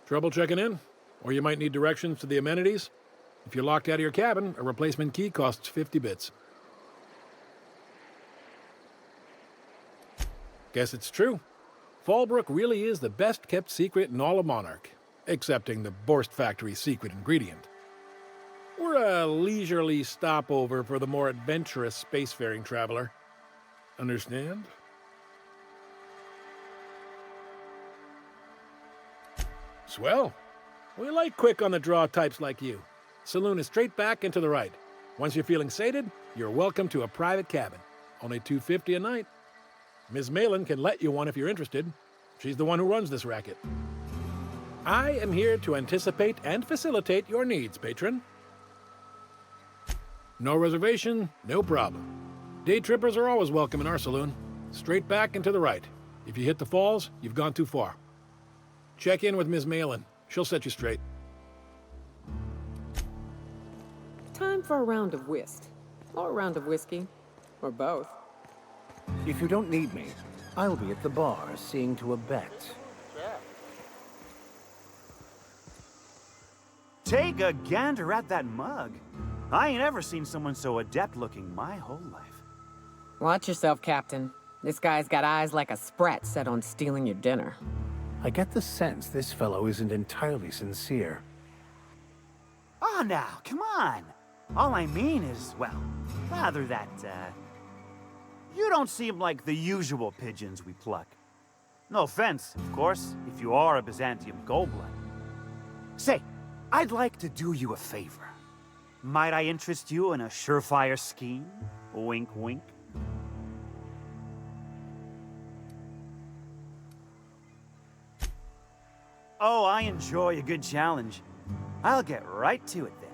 Trouble checking in? Or you might need directions to the amenities? If you're locked out of your cabin, a replacement key costs 50 bits. Guess it's true. Fallbrook really is the best-kept secret in all of Monarch, excepting the Borst Factory's secret ingredient. We're a leisurely stopover for the more adventurous spacefaring traveler. Understand? Swell. We like quick-on-the-draw types like you. Saloon is straight back and to the right. Once you're feeling sated, you're welcome to a private cabin. Only $250 a night. Ms. Malin can let you one if you're interested. She's the one who runs this racket. I am here to anticipate and facilitate your needs, patron. No reservation, no problem. Day trippers are always welcome in our saloon. Straight back and to the right. If you hit the falls, you've gone too far. Check in with Ms. Malin. She'll set you straight. Time for a round of whist. Or a round of whiskey. Or both. If you don't need me, I'll be at the bar seeing to a bet. Take a gander at that mug. I ain't ever seen someone so adept looking my whole life. Watch yourself, Captain. This guy's got eyes like a sprat set on stealing your dinner. I get the sense this fellow isn't entirely sincere. Oh, now, come on. All I mean is, well, rather that, you don't seem like the usual pigeons we pluck. No offense, of course, if you are a Byzantium Goldblood. Say, I'd like to do you a favor. Might I interest you in a surefire scheme? Wink, wink. Oh, I enjoy a good challenge. I'll get right to it then.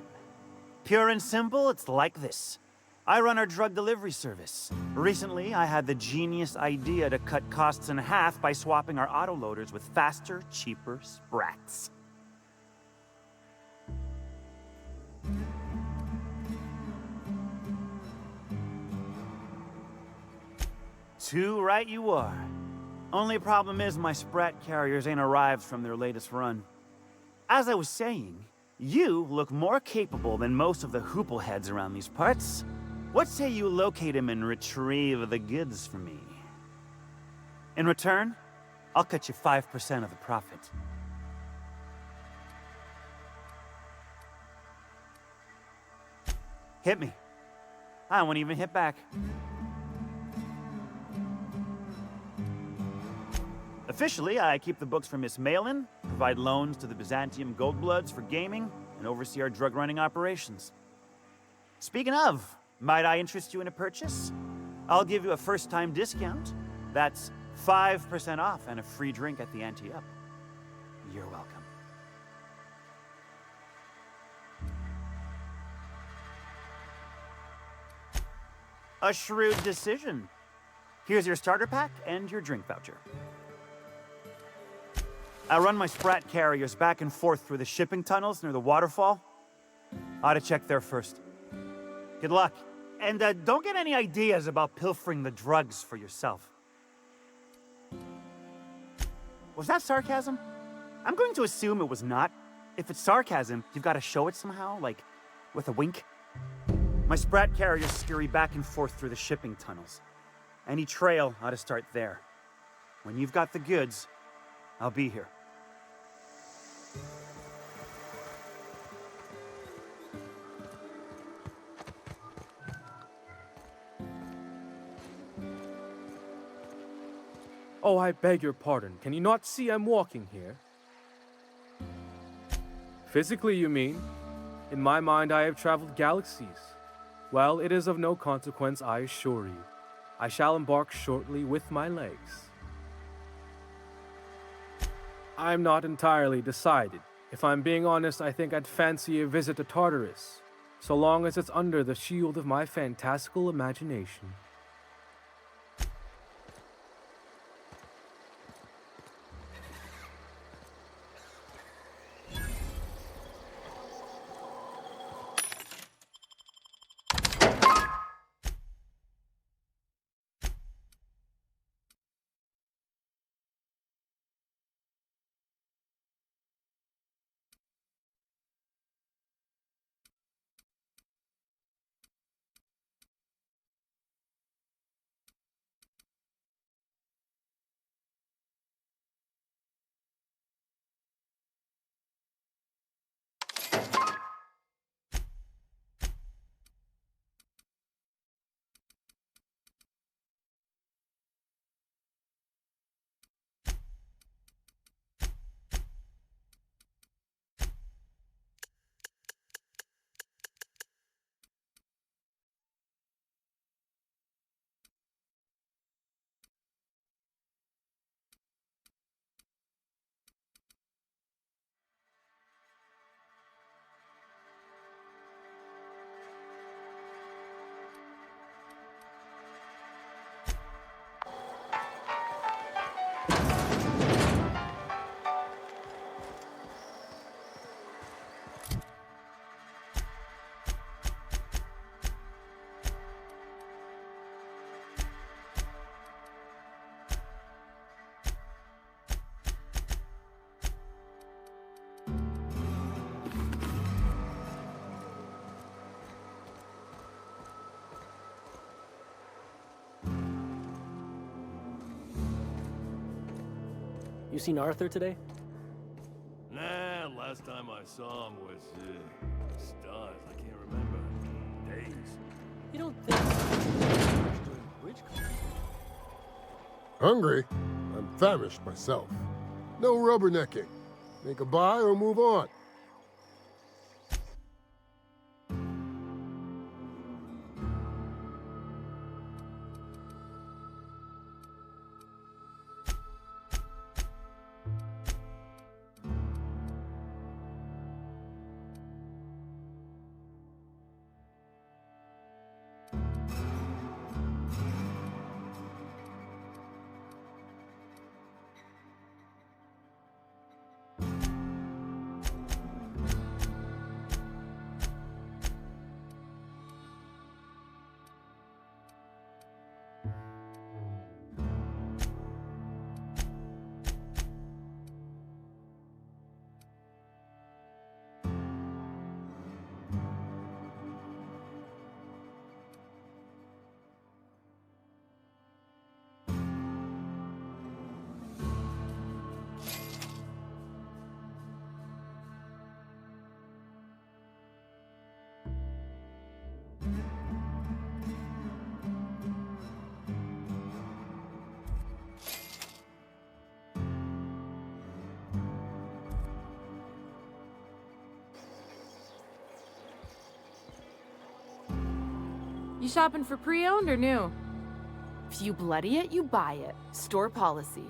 Pure and simple, it's like this. I run our drug delivery service. Recently, I had the genius idea to cut costs in half by swapping our autoloaders with faster, cheaper sprats. Too right you are. Only problem is my sprat carriers ain't arrived from their latest run. As I was saying, you look more capable than most of the hoople heads around these parts. What say you locate him and retrieve the goods for me? In return, I'll cut you 5% of the profit. Hit me. I won't even hit back. Officially, I keep the books for Miss Malin, provide loans to the Byzantium Goldbloods for gaming, and oversee our drug-running operations. Speaking of, might I interest you in a purchase? I'll give you a first-time discount. That's 5% off and a free drink at the ante-up. You're welcome. A shrewd decision. Here's your starter pack and your drink voucher. I run my sprat carriers back and forth through the shipping tunnels near the waterfall. Ought to check there first. Good luck. And don't get any ideas about pilfering the drugs for yourself. Was that sarcasm? I'm going to assume it was not. If it's sarcasm, you've got to show it somehow, like with a wink. My sprat carriers scurry back and forth through the shipping tunnels. Any trail ought to start there. When you've got the goods, I'll be here. Oh, I beg your pardon. Can you not see I'm walking here? Physically, you mean? In my mind, I have traveled galaxies. Well, it is of no consequence, I assure you. I shall embark shortly with my legs. I'm not entirely decided. If I'm being honest, I think I'd fancy a visit to Tartarus, so long as it's under the shield of my fantastical imagination. You seen Arthur today? Nah, last time I saw him was, stars. I can't remember. Days. You don't think doing bridge club? Hungry? I'm famished myself. No rubbernecking. Make a buy or move on. You shopping for pre-owned or new? If you bloody it, you buy it. Store policy.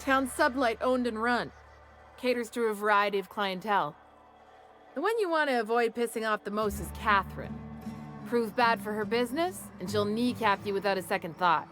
Town Sublight owned and run. Caters to a variety of clientele. The one you want to avoid pissing off the most is Catherine. Prove bad for her business, and she'll kneecap you without a second thought.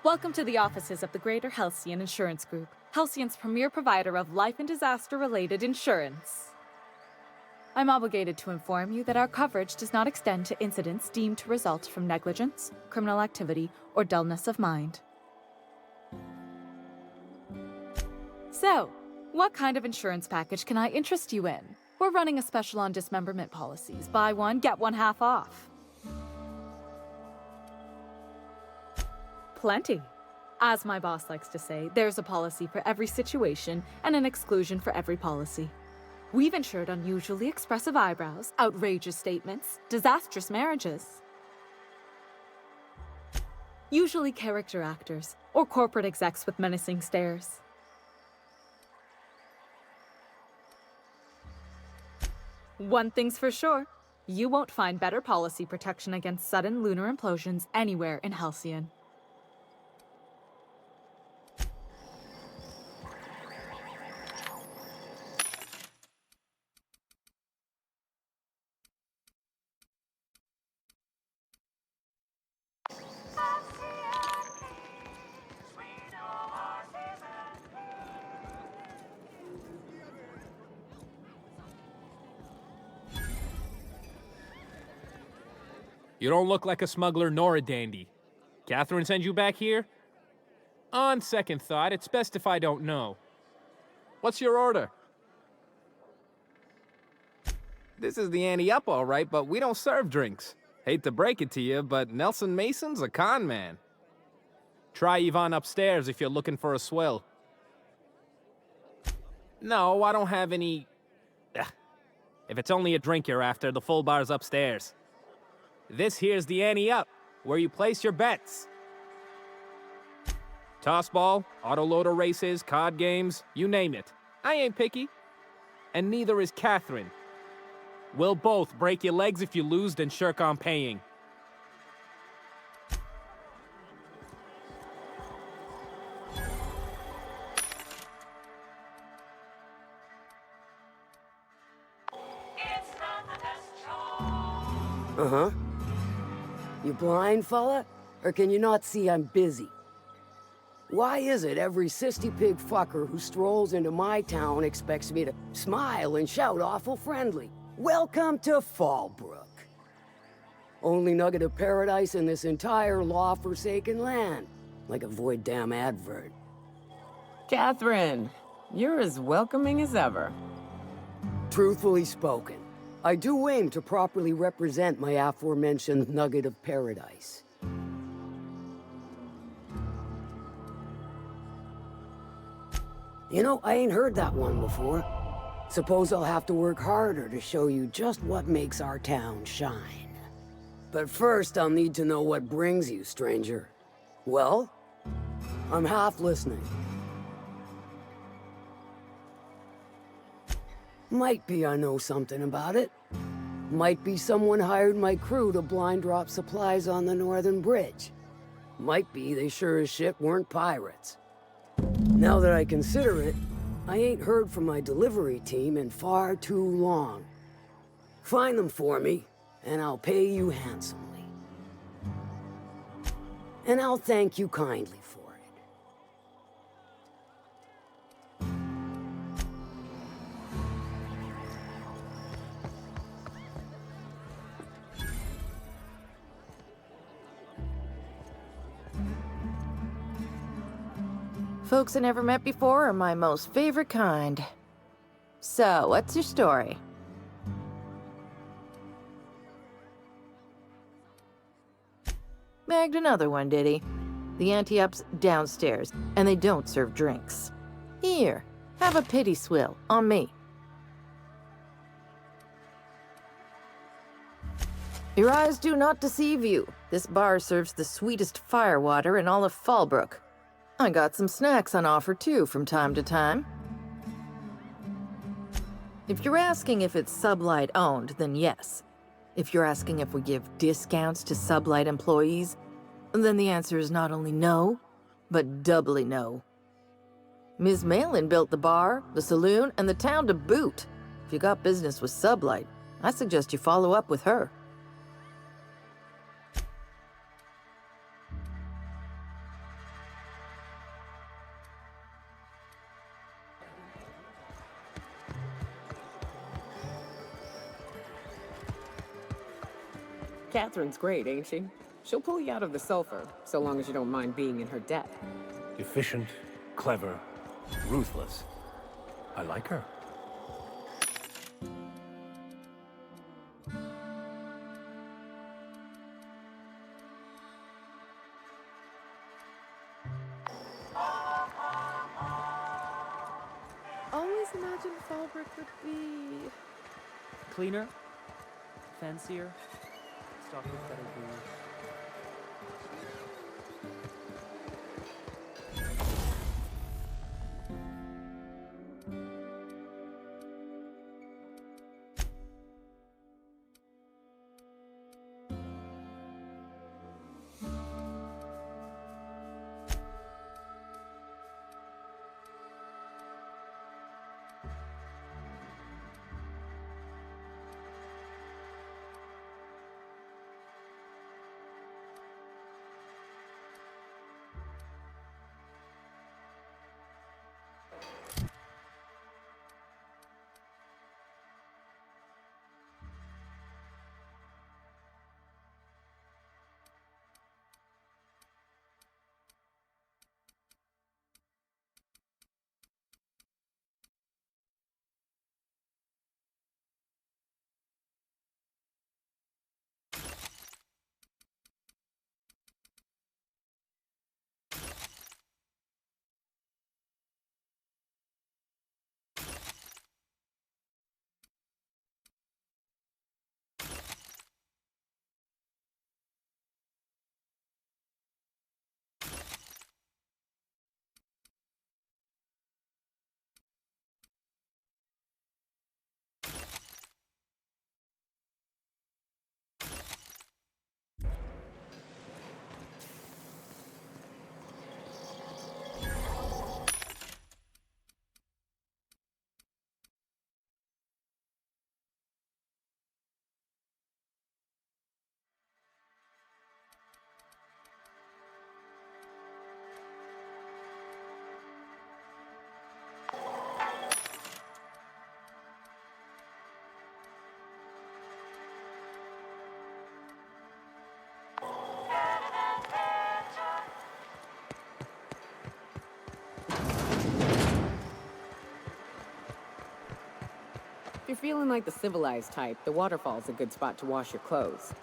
Welcome to the offices of the Greater Halcyon Insurance Group, Halcyon's premier provider of life and disaster-related insurance. I'm obligated to inform you that our coverage does not extend to incidents deemed to result from negligence, criminal activity, or dullness of mind. So, what kind of insurance package can I interest you in? We're running a special on dismemberment policies. Buy one, get one half off. Plenty. As my boss likes to say, there's a policy for every situation and an exclusion for every policy. We've insured unusually expressive eyebrows, outrageous statements, disastrous marriages. Usually character actors, or corporate execs with menacing stares. One thing's for sure, you won't find better policy protection against sudden lunar implosions anywhere in Halcyon. You don't look like a smuggler nor a dandy. Catherine sent you back here? On second thought, it's best if I don't know. What's your order? This is the ante-up, all right, but we don't serve drinks. Hate to break it to you, but Nelson Mason's a con man. Try Yvonne upstairs if you're looking for a swill. No, I don't have any... Ugh. If it's only a drink you're after, the full bar's upstairs. This here's the ante-up, where you place your bets. Tossball, autoloader races, card games, you name it. I ain't picky. And neither is Catherine. We'll both break your legs if you lose, then shirk on paying. Uh-huh. You blind, fella? Or can you not see I'm busy? Why is it every sissy pig fucker who strolls into my town expects me to smile and shout awful friendly? Welcome to Fallbrook. Only nugget of paradise in this entire law-forsaken land. Like a void damn advert. Catherine, you're as welcoming as ever. Truthfully spoken, I do aim to properly represent my aforementioned nugget of paradise. You know, I ain't heard that one before. Suppose I'll have to work harder to show you just what makes our town shine. But first, I'll need to know what brings you, stranger. Well, I'm half listening. Might be I know something about it. Might be someone hired my crew to blind drop supplies on the Northern Bridge. Might be they sure as shit weren't pirates. Now that I consider it, I ain't heard from my delivery team in far too long. Find them for me, and I'll pay you handsomely. And I'll thank you kindly for it. Folks I never met before are my most favorite kind. So, what's your story? Bagged another one, did he? The ante-up's downstairs, and they don't serve drinks. Here, have a pity swill, on me. Your eyes do not deceive you. This bar serves the sweetest firewater in all of Fallbrook. I got some snacks on offer, too, from time to time. If you're asking if it's Sublight owned, then yes. If you're asking if we give discounts to Sublight employees, then the answer is not only no, but doubly no. Ms. Malin built the bar, the saloon, and the town to boot. If you got business with Sublight, I suggest you follow up with her. Catherine's great, ain't she? She'll pull you out of the sulfur, so long as you don't mind being in her debt. Efficient, clever, ruthless. I like her. Always imagined Falbrick would be... Cleaner, fancier, stocked with better booze. If you're feeling like the civilized type, the waterfall's a good spot to wash your clothes.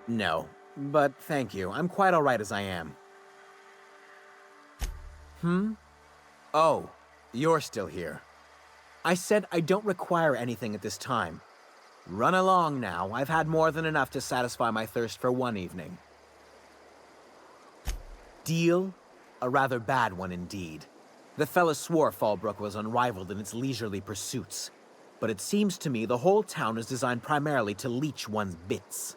No, but thank you. I'm quite all right as I am. Oh, you're still here. I said I don't require anything at this time. Run along now. I've had more than enough to satisfy my thirst for one evening. Deal? A rather bad one indeed. The fella swore Fallbrook was unrivaled in its leisurely pursuits. But it seems to me the whole town is designed primarily to leech one's bits.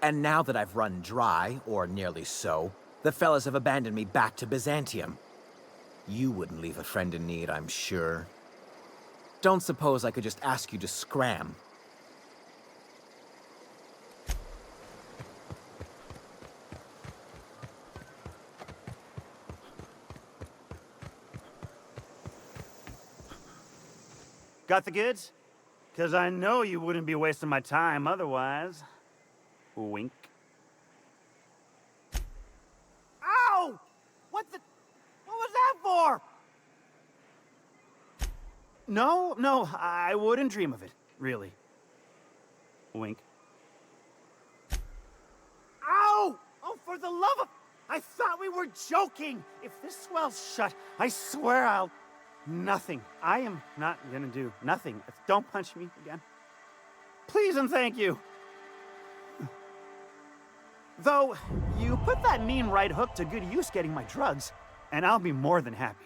And now that I've run dry, or nearly so, the fellas have abandoned me back to Byzantium. You wouldn't leave a friend in need, I'm sure. Don't suppose I could just ask you to scram. Got the goods? Because I know you wouldn't be wasting my time otherwise. Wink. Ow! What was that for? No, I wouldn't dream of it, really. Wink. Ow! Oh, for the love of... I thought we were joking! If this swell's shut, I swear I'll... Nothing. I am not gonna do nothing. Don't punch me again. Please and thank you. Though, you put that mean right hook to good use getting my drugs, and I'll be more than happy.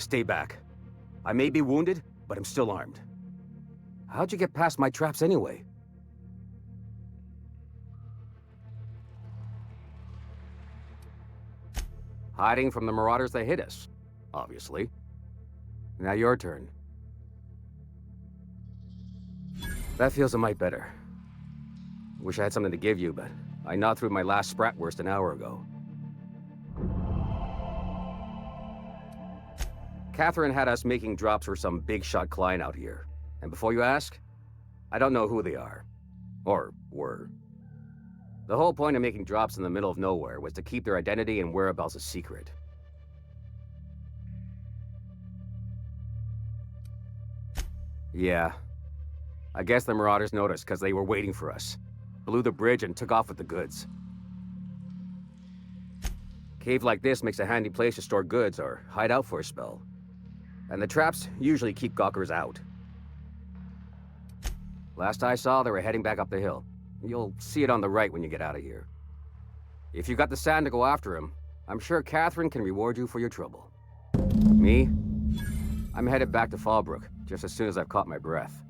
Stay back. I may be wounded, but I'm still armed. How'd you get past my traps anyway? Hiding from the marauders that hit us, obviously. Now your turn. That feels a mite better. Wish I had something to give you, but I gnawed through my last Spratwurst an hour ago. Catherine had us making drops for some big-shot client out here. And before you ask, I don't know who they are. Or were. The whole point of making drops in the middle of nowhere was to keep their identity and whereabouts a secret. Yeah. I guess the marauders noticed because they were waiting for us. Blew the bridge and took off with the goods. Cave like this makes a handy place to store goods or hide out for a spell. And the traps usually keep gawkers out. Last I saw, they were heading back up the hill. You'll see it on the right when you get out of here. If you got the sand to go after him, I'm sure Catherine can reward you for your trouble. Me? I'm headed back to Fallbrook, just as soon as I've caught my breath.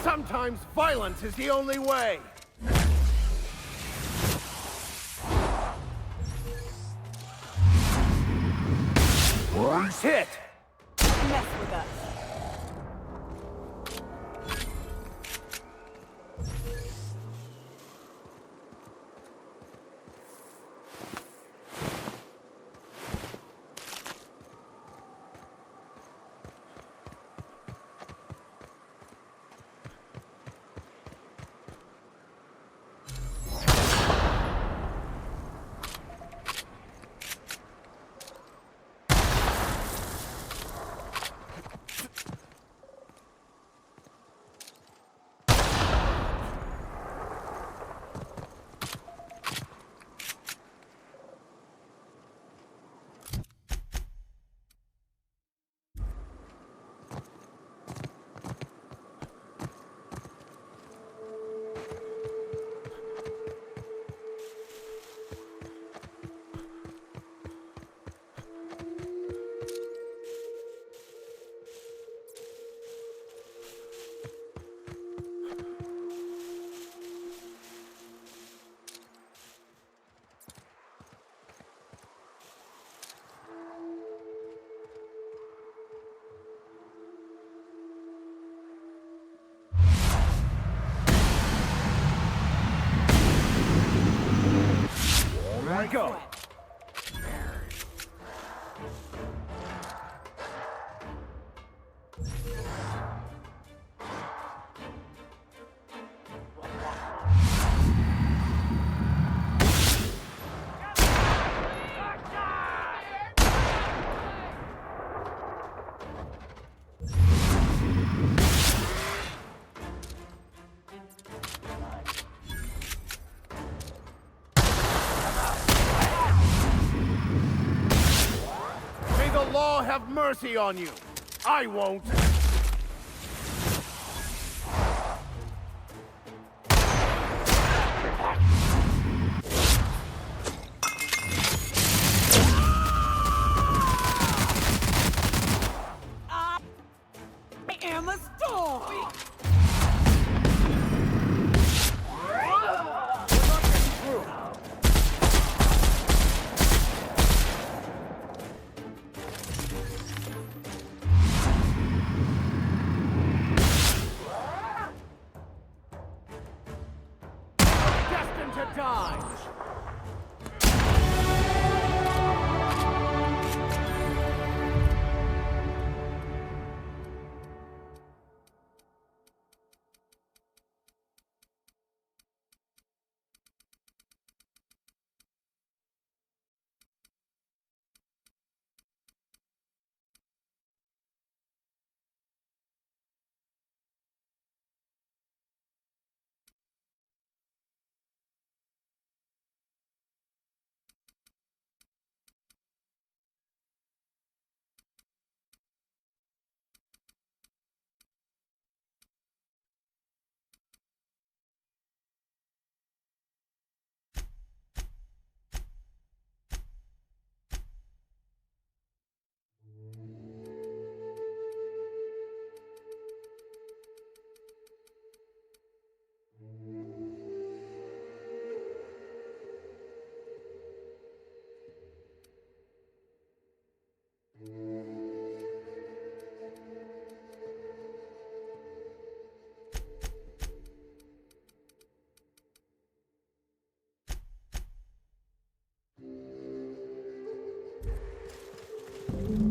Sometimes violence is the only way! Who's hit? Mess with us. right, go. May the law have mercy on you. I won't. I am a storm! Destined to die.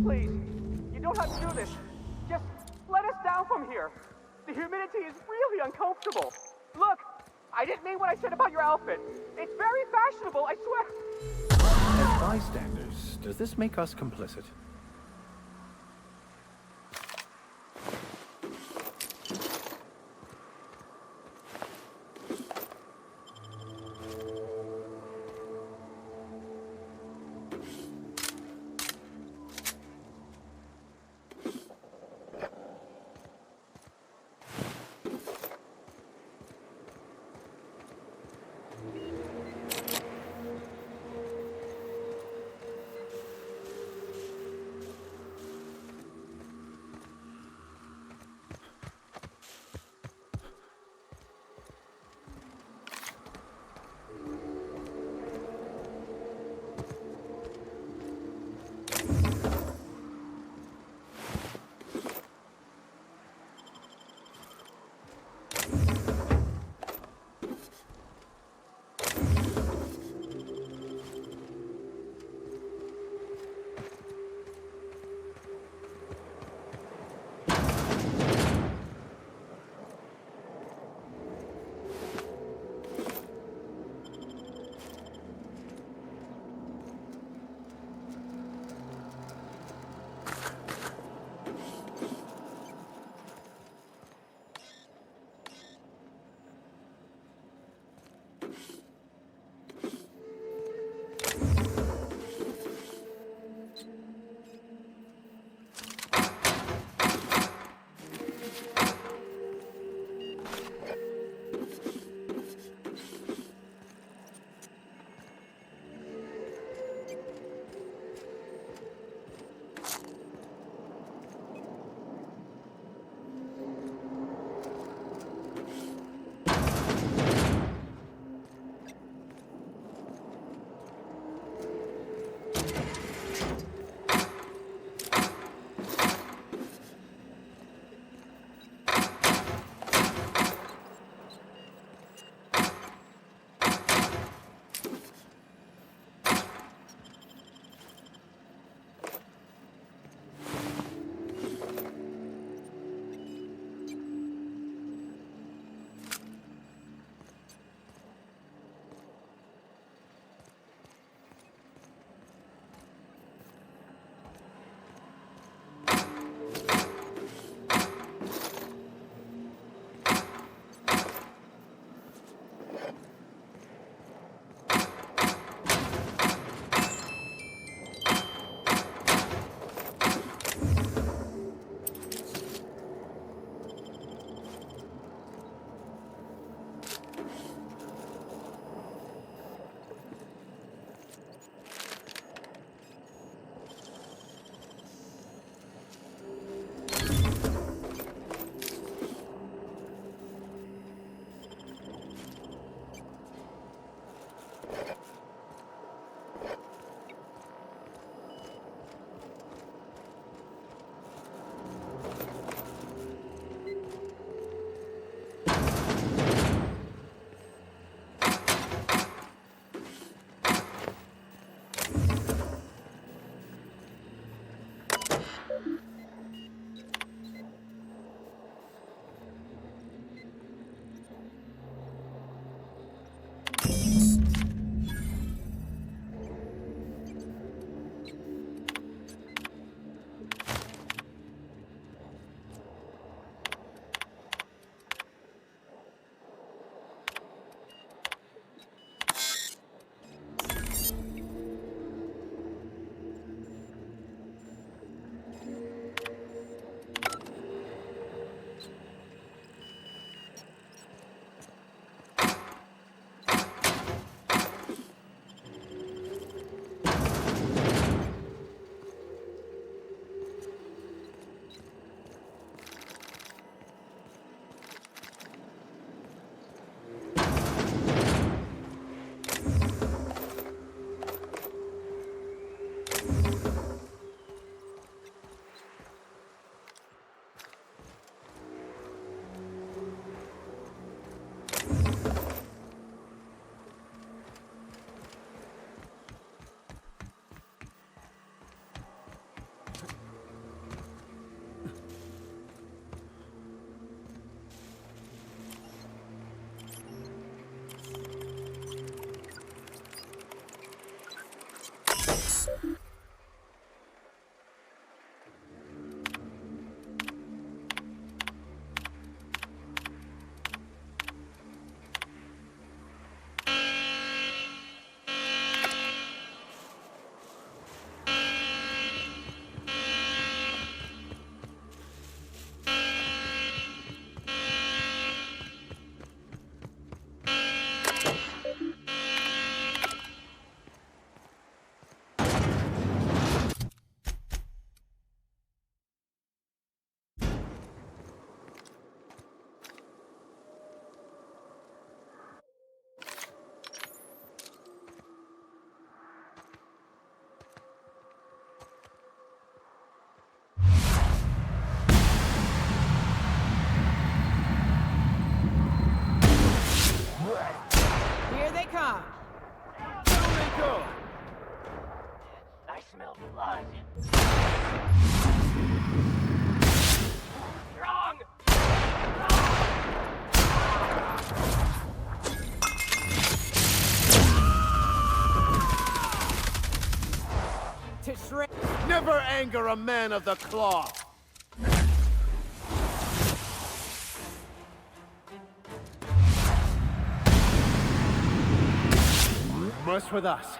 Please, you don't have to do this. Just let us down from here. The humidity is really uncomfortable. Look, I didn't mean what I said about your outfit. It's very fashionable, I swear. As bystanders, does this make us complicit? Here they come. Down they go! I smell blood. Strong! To shred. Never anger a man of the claw! Mess with us.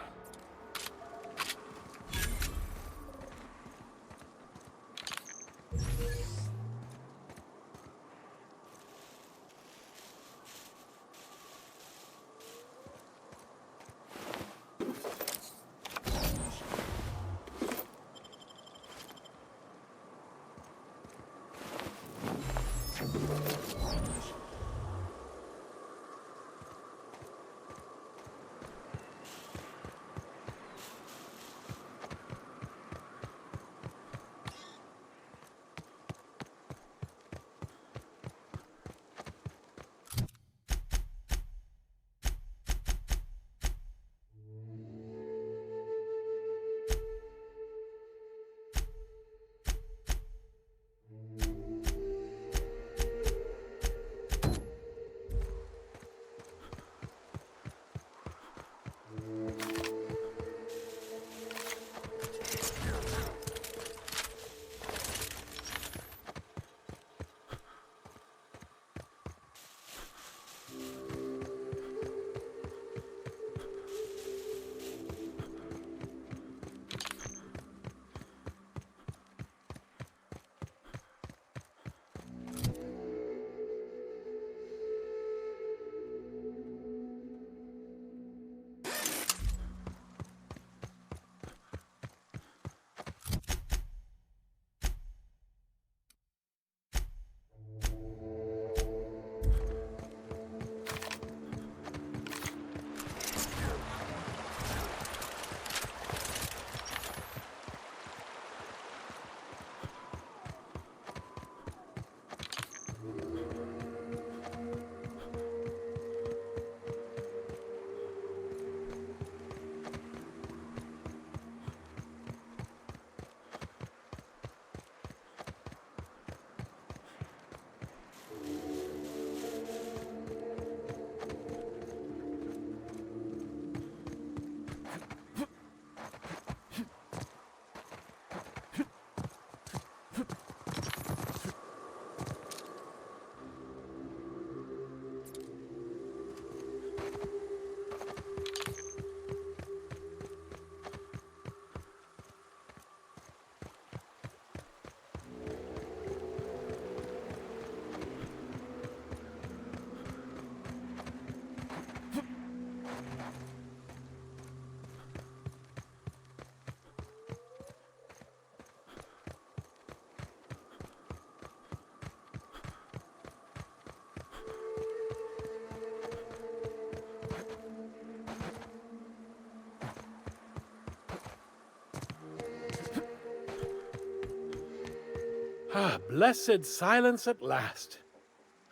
Ah, blessed silence at last.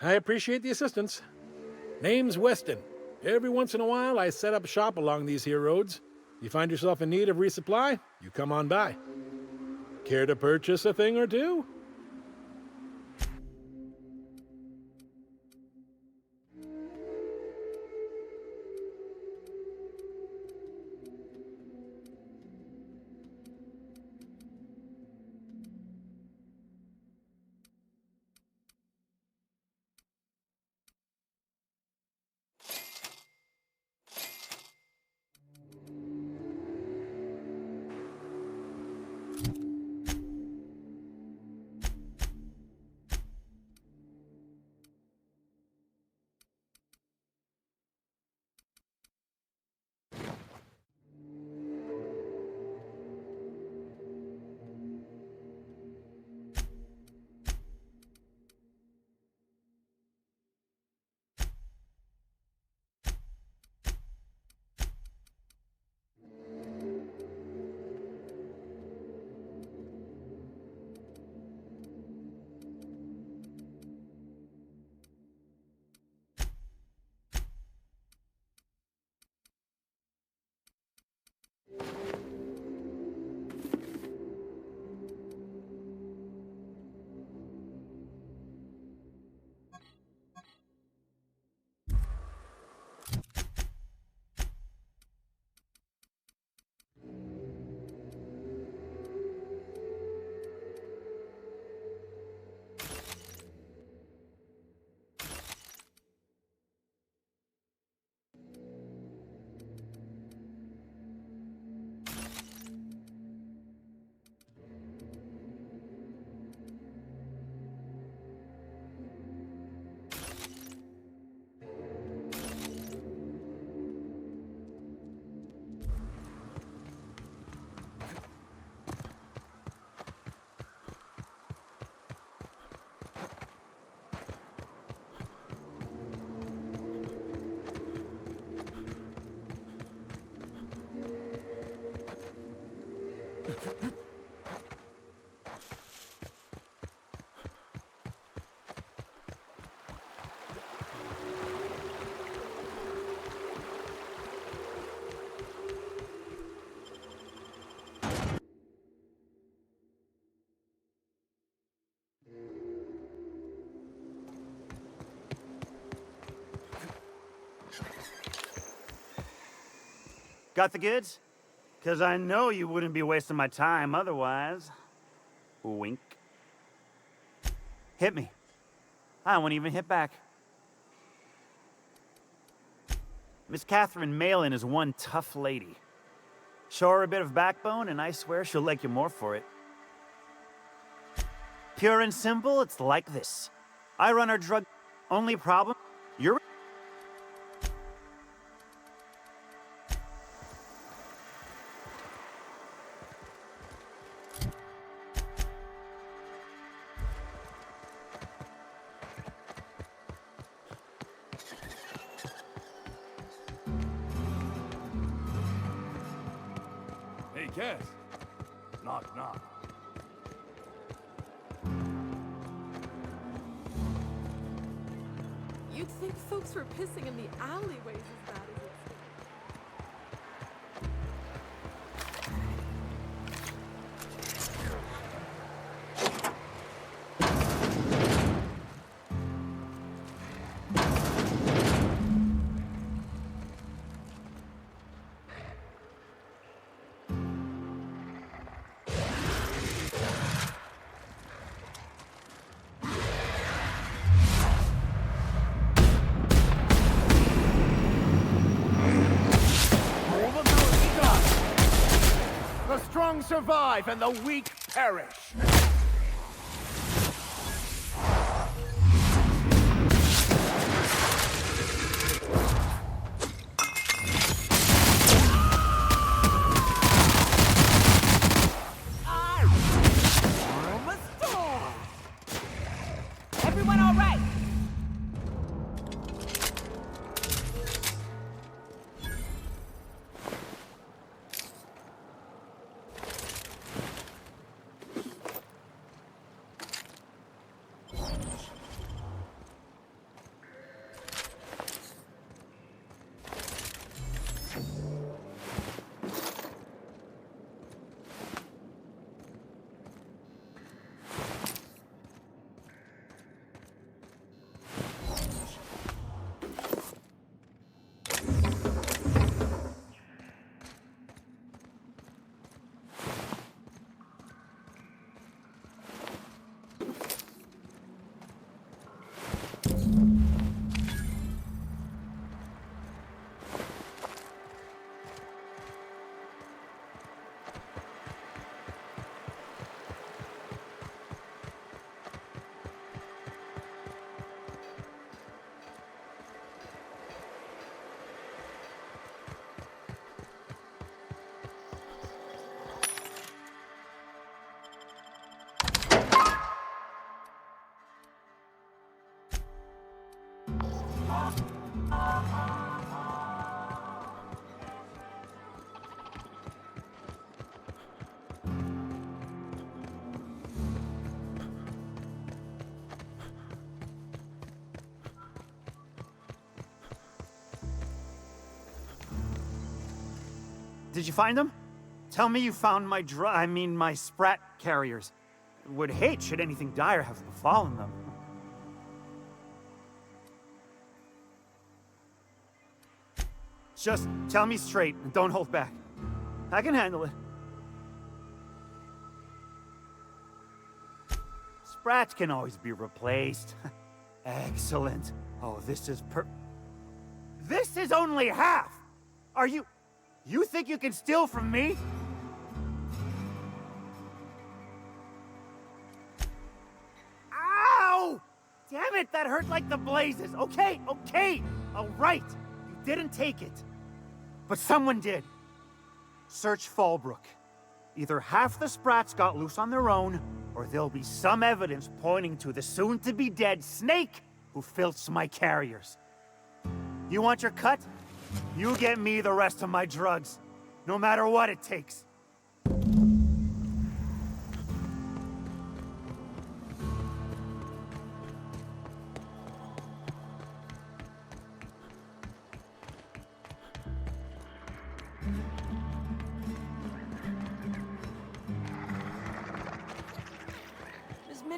I appreciate the assistance. Name's Weston. Every once in a while, I set up shop along these here roads. You find yourself in need of resupply, you come on by. Care to purchase a thing or two? Got the goods? Because I know you wouldn't be wasting my time otherwise. Wink. Hit me. I won't even hit back. Miss Catherine Malin is one tough lady. Show her a bit of backbone, and I swear she'll like you more for it. Pure and simple, it's like this. I run our drug... Only problem? You're... Hey, Cass. Knock, knock. You'd think folks were pissing in the alleyways as bad as it's. The strong survive and the weak perish. Everyone all right? Did you find them? Tell me you found my my sprat carriers. Would hate should anything dire have befallen them. Just tell me straight and don't hold back. I can handle it. Sprats can always be replaced. Excellent. Oh, this is only half! Are you... You think you can steal from me? Ow! Damn it, that hurt like the blazes. Okay, all right. You didn't take it. But someone did. Search Fallbrook. Either half the Sprats got loose on their own, or there'll be some evidence pointing to the soon-to-be-dead Snake who filched my carriers. You want your cut? You get me the rest of my drugs, no matter what it takes.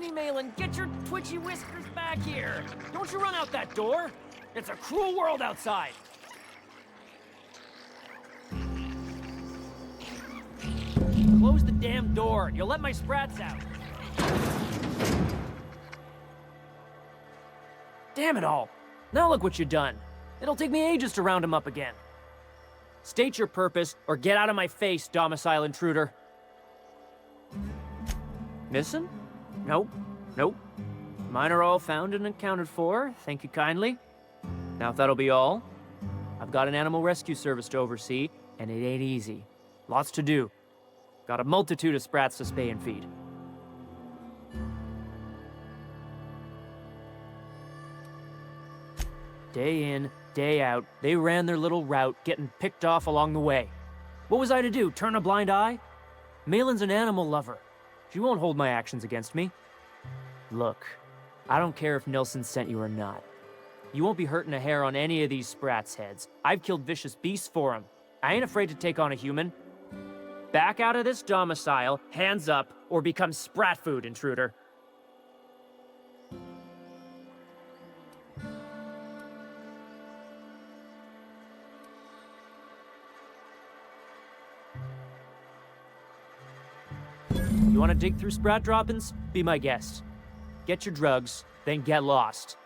Mini-Malin, get your twitchy whiskers back here! Don't you run out that door! It's a cruel world outside! Close the damn door. You'll let my sprats out. Damn it all. Now look what you've done. It'll take me ages to round him up again. State your purpose, or get out of my face, domicile intruder. Missing? Nope. Nope. Mine are all found and accounted for. Thank you kindly. Now if that'll be all, I've got an animal rescue service to oversee, and it ain't easy. Lots to do. Got a multitude of sprats to spay and feed. Day in, day out, they ran their little route, getting picked off along the way. What was I to do, turn a blind eye? Malin's an animal lover. She won't hold my actions against me. Look, I don't care if Nelson sent you or not. You won't be hurting a hair on any of these sprats' heads. I've killed vicious beasts for them. I ain't afraid to take on a human. Back out of this domicile, hands up, or become sprat food, intruder. You want to dig through sprat droppings? Be my guest. Get your drugs, then get lost.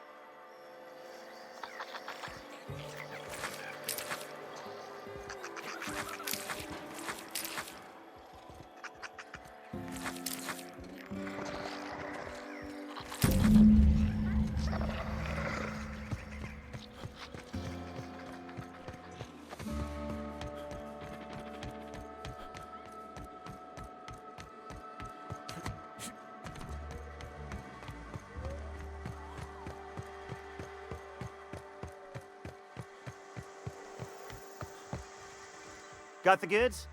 Got the goods?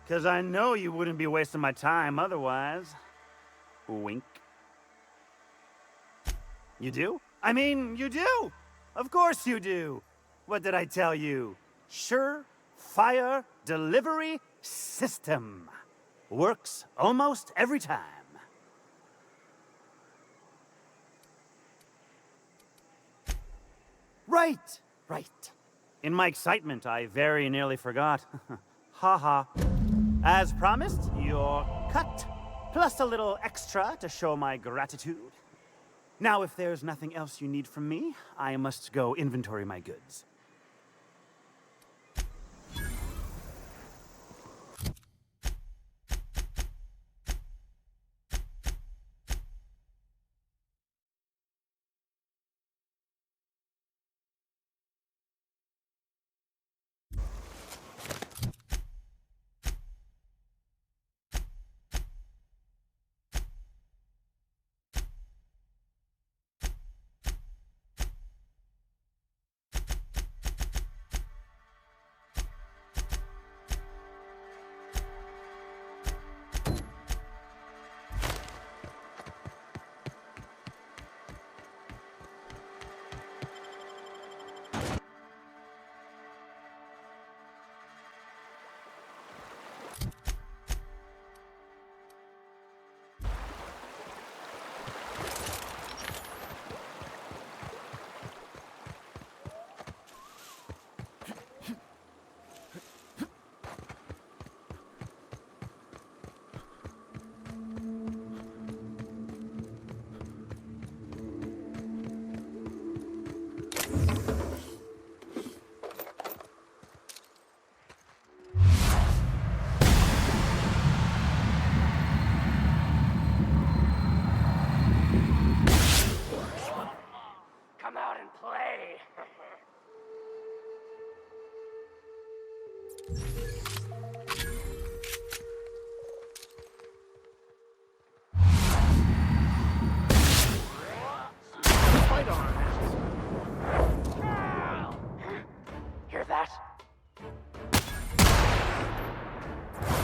'Cause I know you wouldn't be wasting my time otherwise. Wink. You do? I mean, you do! Of course you do! What did I tell you? Sure-fire delivery system. Works almost every time. Right, right. In my excitement, I very nearly forgot. Haha. As promised, your cut, plus a little extra to show my gratitude. Now, if there's nothing else you need from me, I must go inventory my goods.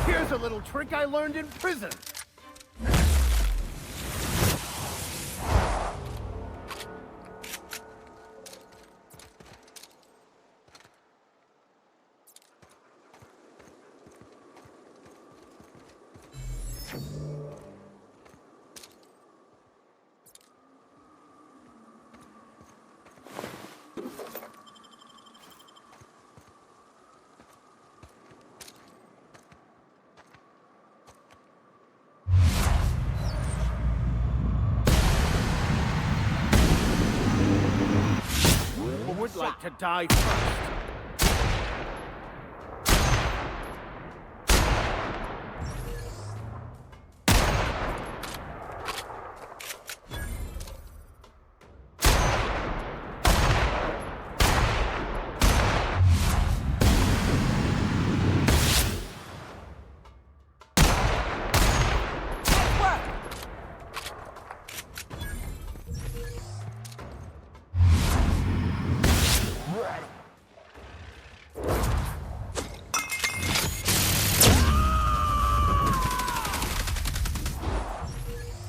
Here's a little trick I learned in prison. like to die first.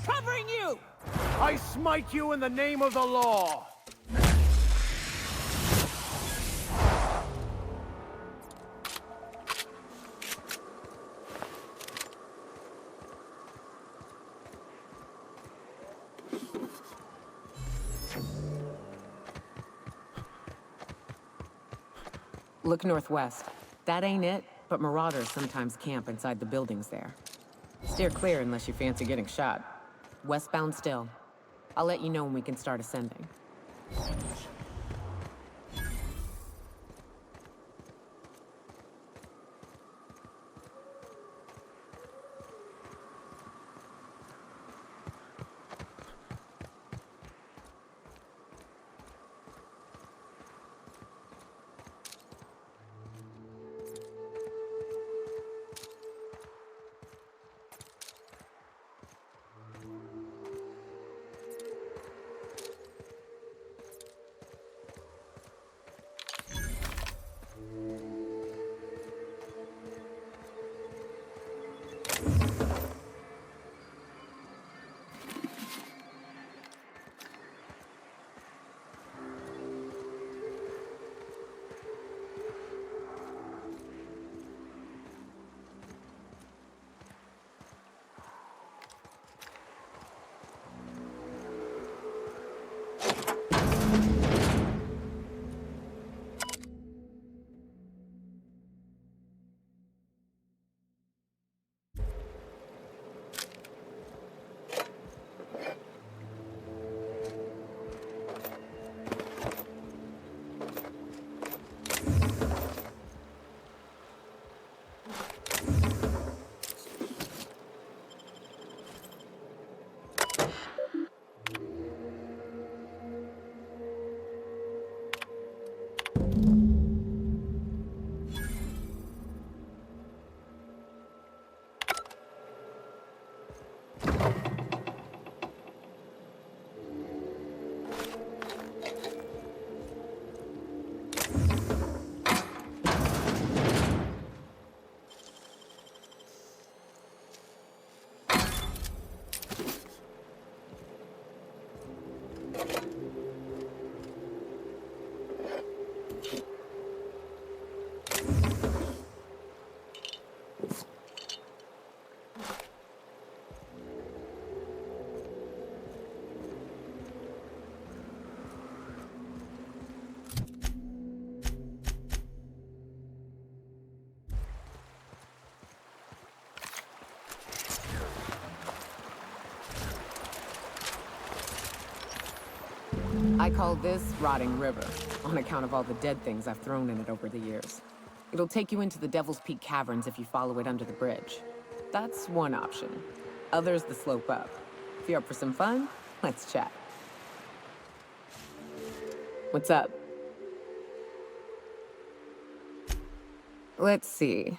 Covering you! I smite you in the name of the law! Look northwest. That ain't it, but marauders sometimes camp inside the buildings there. Steer clear unless you fancy getting shot. Westbound still. I'll let you know when we can start ascending. I call this Rotting River, on account of all the dead things I've thrown in it over the years. It'll take you into the Devil's Peak Caverns if you follow it under the bridge. That's one option. Others the slope up. If you're up for some fun, let's chat. What's up? Let's see.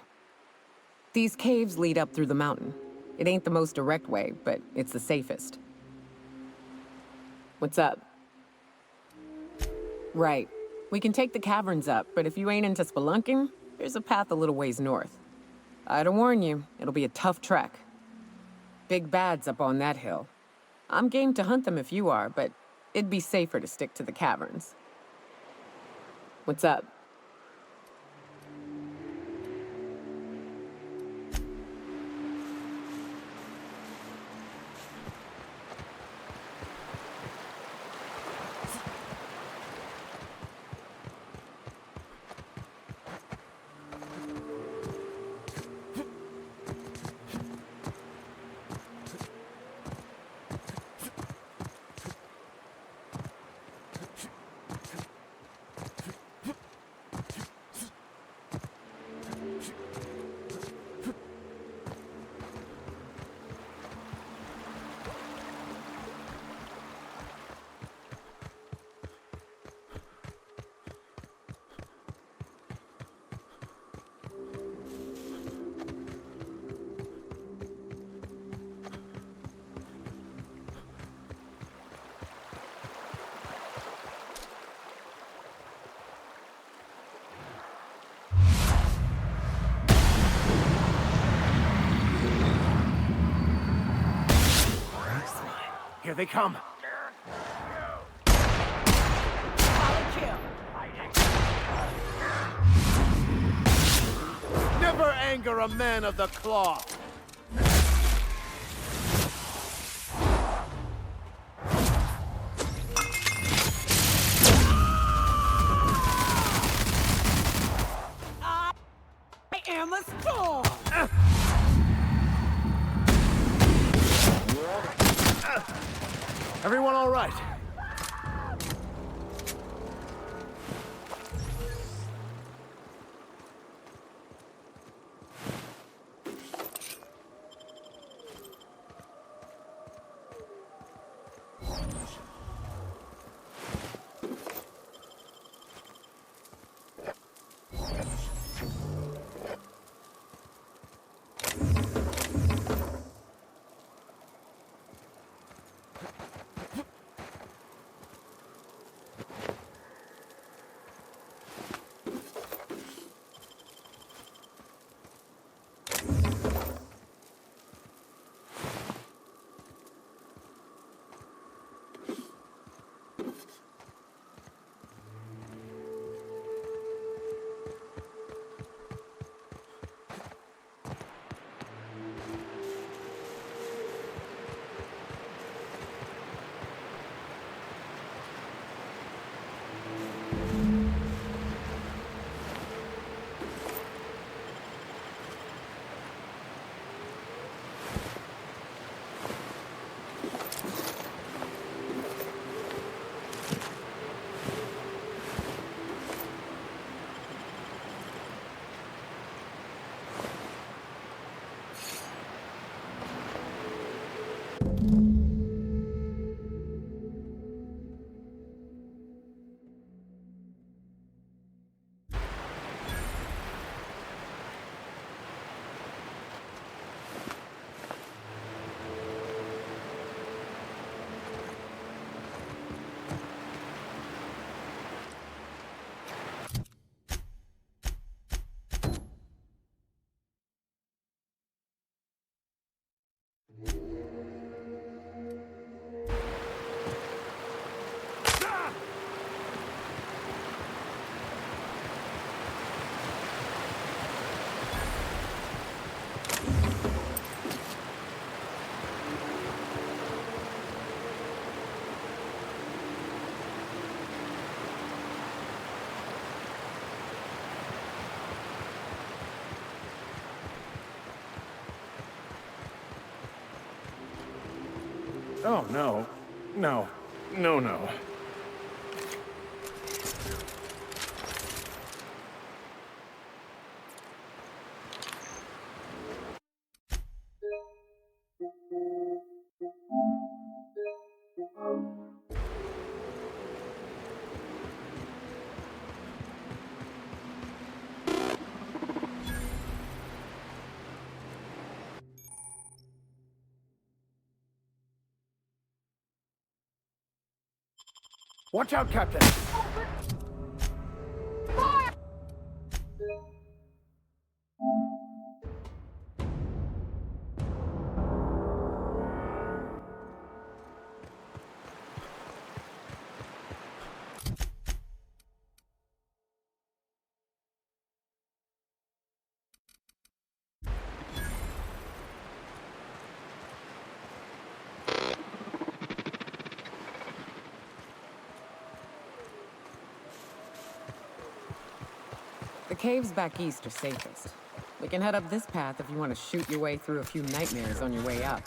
These caves lead up through the mountain. It ain't the most direct way, but it's the safest. What's up? Right. We can take the caverns up, but if you ain't into spelunking, there's a path a little ways north. I'd warn you, it'll be a tough trek. Big bad's up on that hill. I'm game to hunt them if you are, but it'd be safer to stick to the caverns. What's up? Here they come. Never anger a man of the cloth. I am a storm! Everyone all right? Oh, no. No. No, no. Watch out, Captain! The caves back east are safest. We can head up this path if you want to shoot your way through a few nightmares on your way up.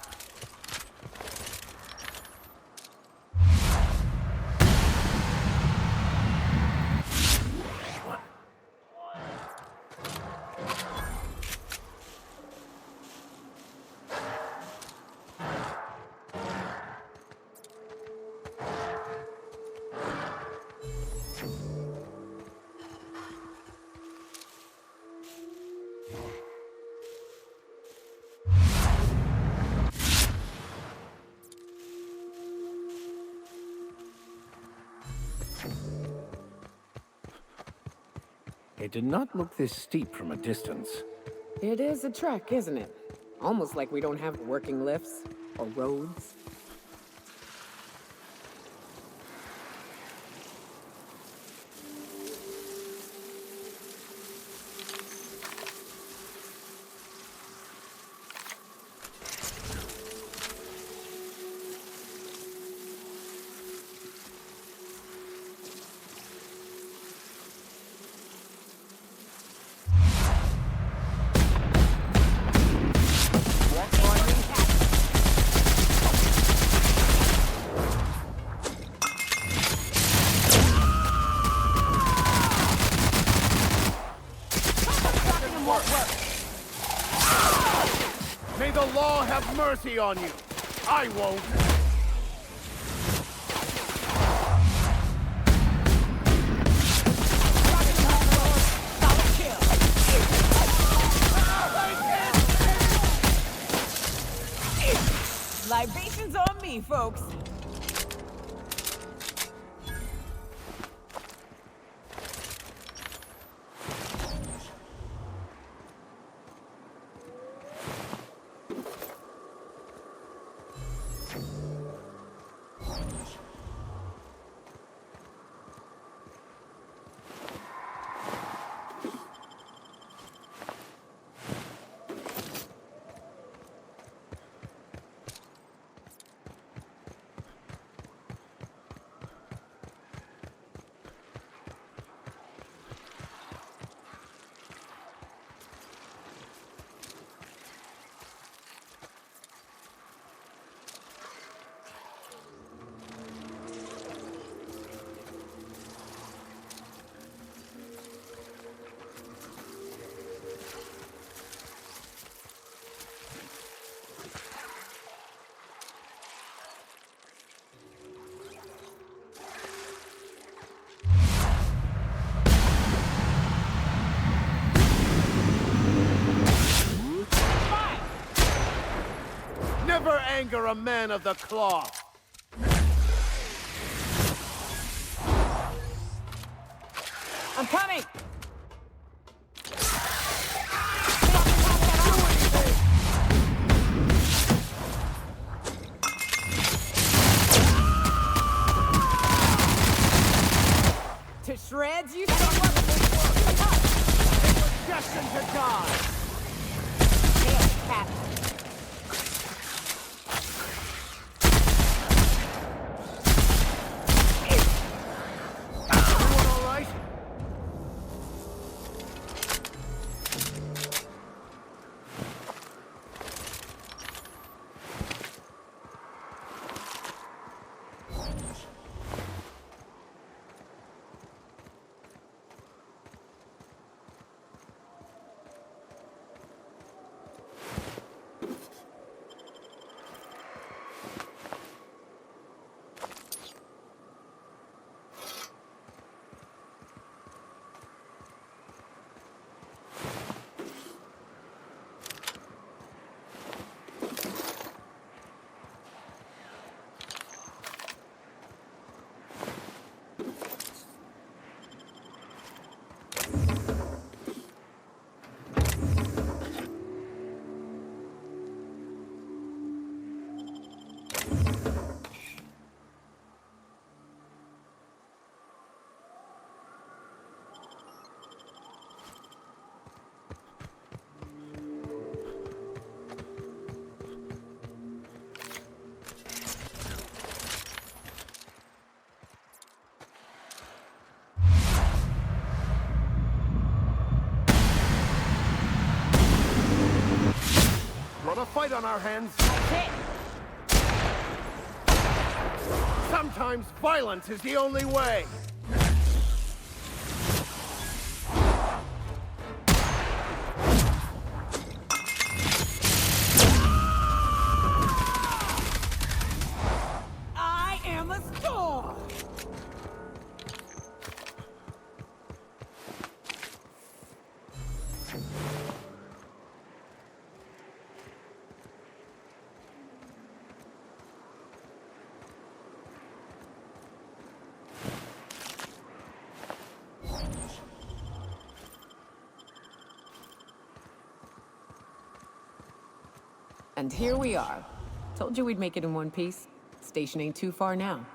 It did not look this steep from a distance. It is a trek, isn't it? Almost like we don't have working lifts or roads. plan won't work. May the law have mercy on you. I won't. Libations on me, folks. Never anger a man of the cloth. I'm coming! To shreds, you son of a... Destined to die! Hail, Captain. Got a fight on our hands. Sometimes violence is the only way. I am a storm! And here we are. Told you we'd make it in one piece. Station ain't too far now.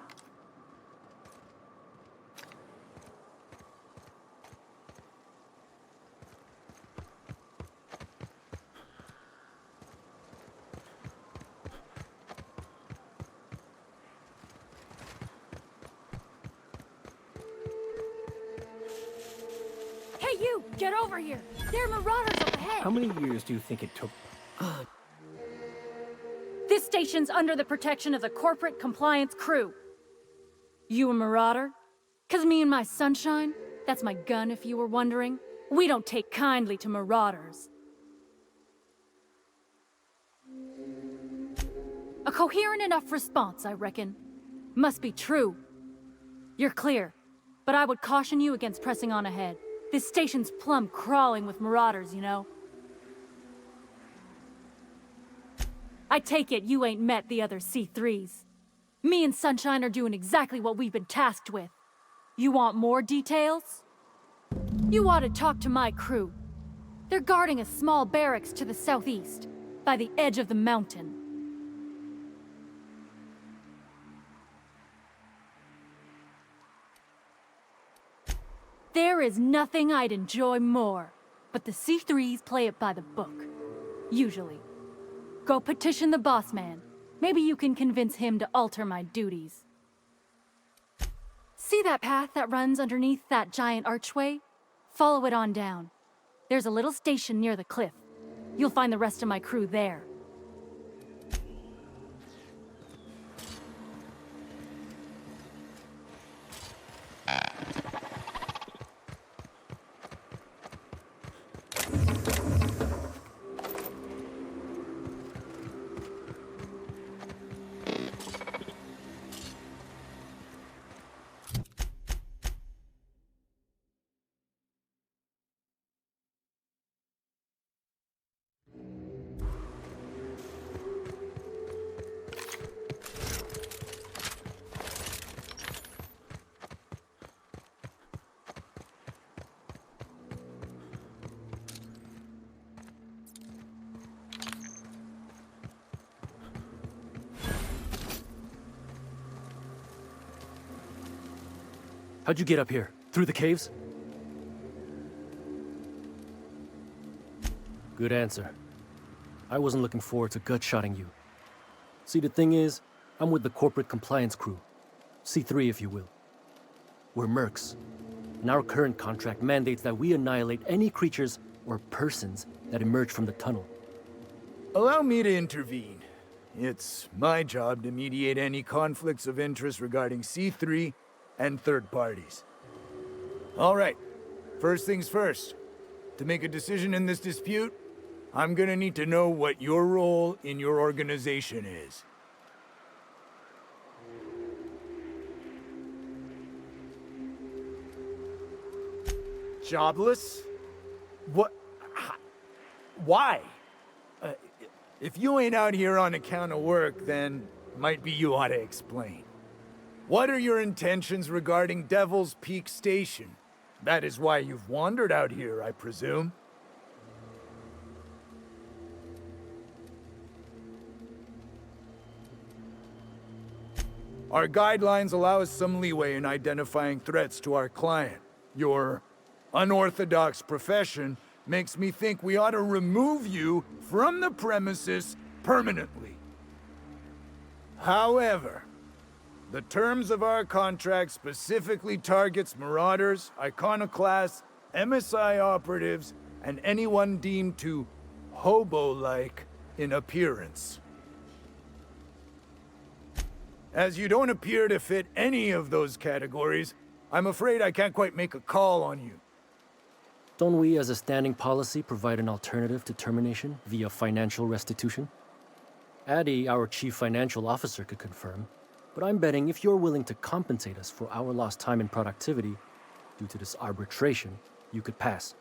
Hey, you! Get over here! There are marauders up ahead! How many years do you think it took? This station's under the protection of the corporate compliance crew. You a marauder? 'Cause me and my sunshine, that's my gun if you were wondering, We don't take kindly to marauders. A coherent enough response, I reckon. Must be true. You're clear, but I would caution you against pressing on ahead. This station's plumb crawling with marauders, you know. I take it you ain't met the other C3s. Me and Sunshine are doing exactly what we've been tasked with. You want more details? You ought to talk to my crew. They're guarding a small barracks to the southeast, by the edge of the mountain. There is nothing I'd enjoy more, but the C3s play it by the book. Usually. Go petition the boss man. Maybe you can convince him to alter my duties. See that path that runs underneath that giant archway? Follow it on down. There's a little station near the cliff. You'll find the rest of my crew there. How'd you get up here? Through the caves? Good answer. I wasn't looking forward to gut-shotting you. See, the thing is, I'm with the corporate compliance crew. C3, if you will. We're mercs, and our current contract mandates that we annihilate any creatures or persons that emerge from the tunnel. Allow me to intervene. It's my job to mediate any conflicts of interest regarding C3 and third parties. All right, first things first. To make a decision in this dispute, I'm gonna need to know what your role in your organization is. Jobless? What? Why? If you ain't out here on account of work, then might be you ought to explain. What are your intentions regarding Devil's Peak Station? That is why you've wandered out here, I presume. Our guidelines allow us some leeway in identifying threats to our client. Your unorthodox profession makes me think we ought to remove you from the premises permanently. However, the terms of our contract specifically targets marauders, iconoclasts, MSI operatives, and anyone deemed to hobo-like in appearance. As you don't appear to fit any of those categories, I'm afraid I can't quite make a call on you. Don't we, as a standing policy, provide an alternative to termination via financial restitution? Addie, our chief financial officer, could confirm. But I'm betting if you're willing to compensate us for our lost time and productivity due to this arbitration, you could pass.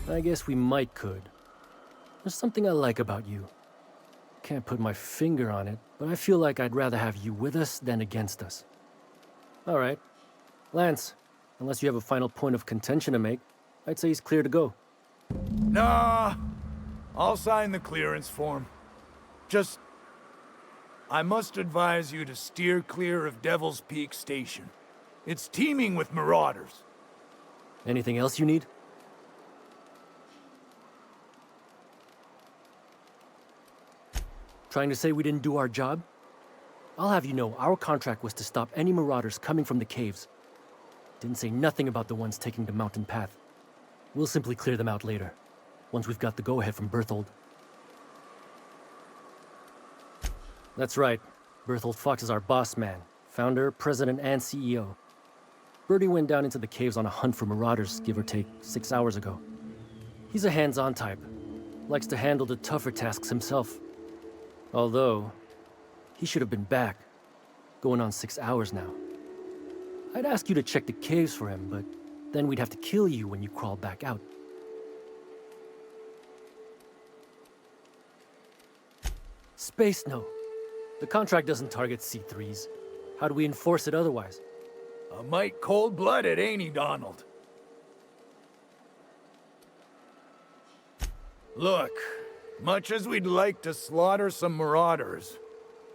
I guess we might could. There's something I like about you. Can't put my finger on it, but I feel like I'd rather have you with us than against us. All right. Lance, unless you have a final point of contention to make, I'd say he's clear to go. Nah. I'll sign the clearance form. Just, I must advise you to steer clear of Devil's Peak Station. It's teeming with marauders. Anything else you need? Trying to say we didn't do our job? I'll have you know, our contract was to stop any marauders coming from the caves. Didn't say nothing about the ones taking the mountain path. We'll simply clear them out later, once we've got the go-ahead from Berthold. That's right. Berthold Fox is our boss man, Founder, president, and CEO. Birdie went down into the caves on a hunt for marauders, give or take 6 hours ago. He's a hands-on type. Likes to handle the tougher tasks himself. Although, he should have been back. Going on 6 hours now. I'd ask you to check the caves for him, but then we'd have to kill you when you crawl back out. Space, no. The contract doesn't target C3s. How do we enforce it otherwise? A mite cold-blooded, ain't he, Donald? Look, much as we'd like to slaughter some marauders,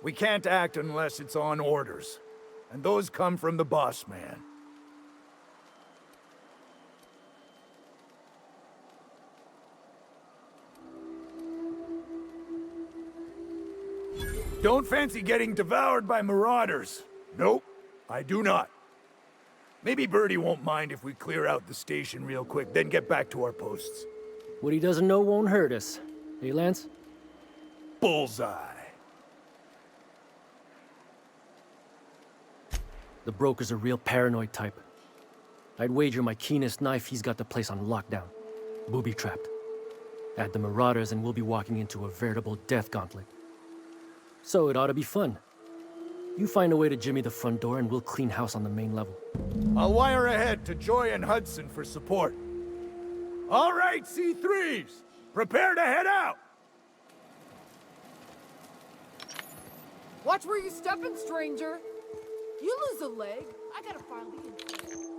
we can't act unless it's on orders. And those come from the boss man. Don't fancy getting devoured by marauders. Nope, I do not. Maybe Birdie won't mind if we clear out the station real quick, then get back to our posts. What he doesn't know won't hurt us. Hey, Lance? Bullseye. The broker's a real paranoid type. I'd wager my keenest knife he's got the place on lockdown. Booby-trapped. Add the marauders and we'll be walking into a veritable death gauntlet. So it ought to be fun. You find a way to jimmy the front door and we'll clean house on the main level. I'll wire ahead to Joy and Hudson for support. All right, C3s! Prepare to head out! Watch where you stepping, stranger. You lose a leg, I gotta file the info.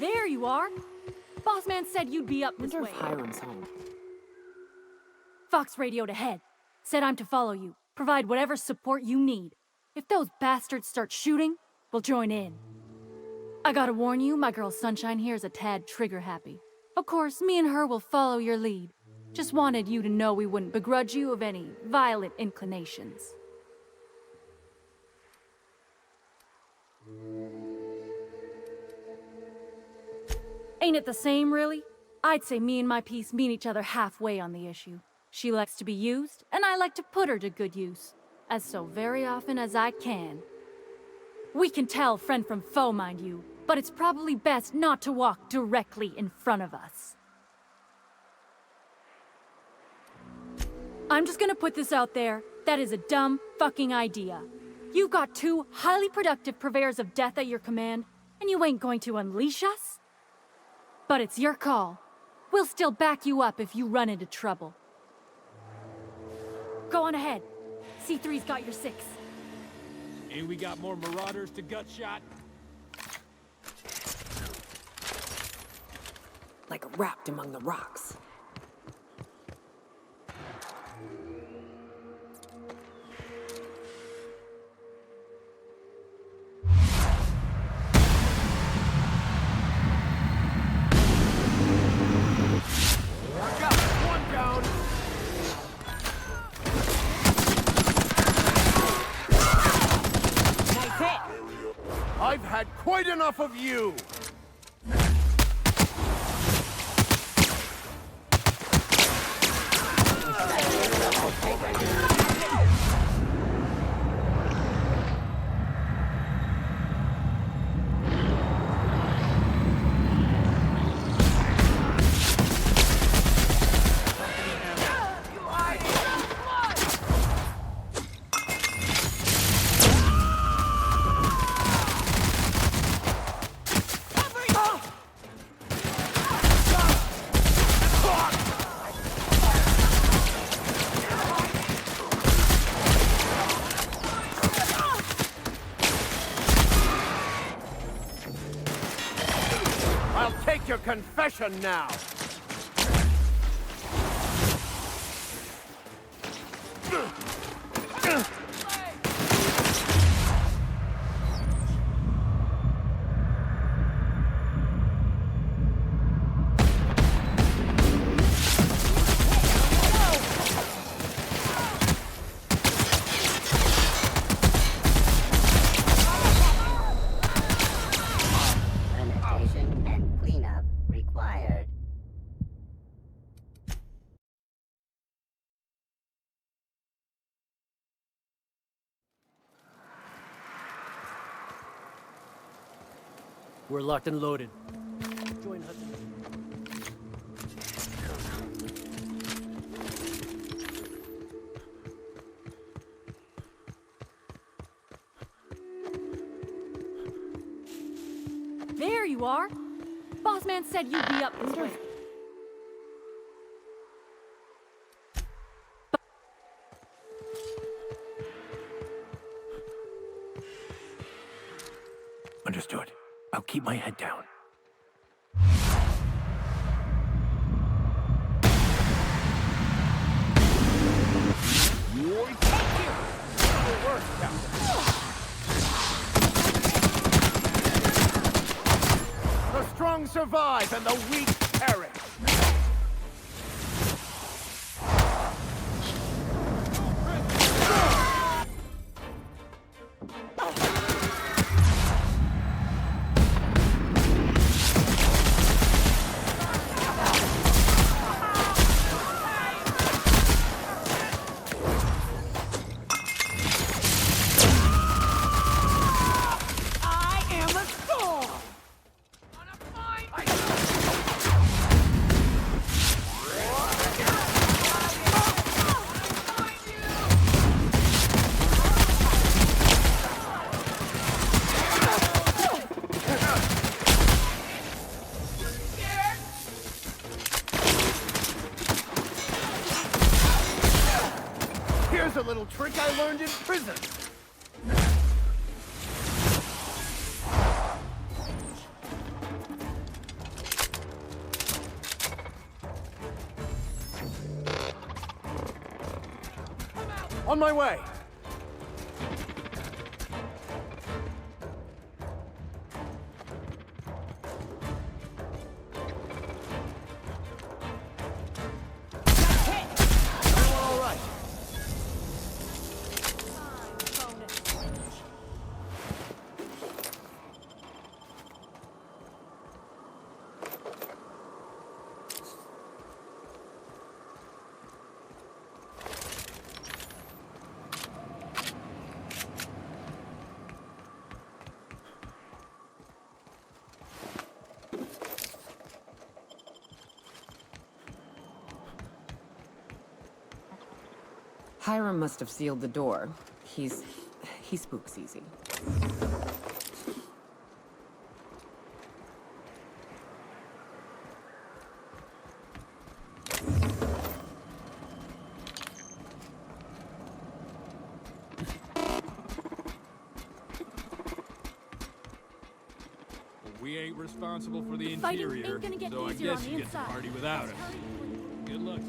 There you are. Boss man said you'd be up this Wonder way. if Hiram's home. Fox radioed ahead. Said I'm to follow you. Provide whatever support you need. If those bastards start shooting, we'll join in. I gotta warn you, my girl Sunshine here is a tad trigger-happy. Of course, me and her will follow your lead. Just wanted you to know we wouldn't begrudge you of any violent inclinations. Ain't it the same, really? I'd say me and my piece meet each other halfway on the issue. She likes to be used, and I like to put her to good use. As so very often as I can. We can tell friend from foe, mind you, but it's probably best not to walk directly in front of us. I'm just gonna put this out there. That is a dumb fucking idea. You've got two highly productive purveyors of death at your command, and you ain't going to unleash us? But it's your call. We'll still back you up if you run into trouble. Go on ahead. C3's got your 6. And we got more marauders to gut shot. Like wrapped among the rocks. One down. Nice hit. I've had quite enough of you. I'll take your confession now. We're locked and loaded. Join Hudson. There you are. Boss man said you'd be up this way. Understood. I'll keep my head down. The strong survive and the weak perish. I am a storm! Here's a little trick I learned in prison. On my way. All right. Hiram must have sealed the door. He spooks easy. We ain't responsible for the Fighting interior, ain't gonna get so I easier guess on the you get to inside. party without us. Good luck.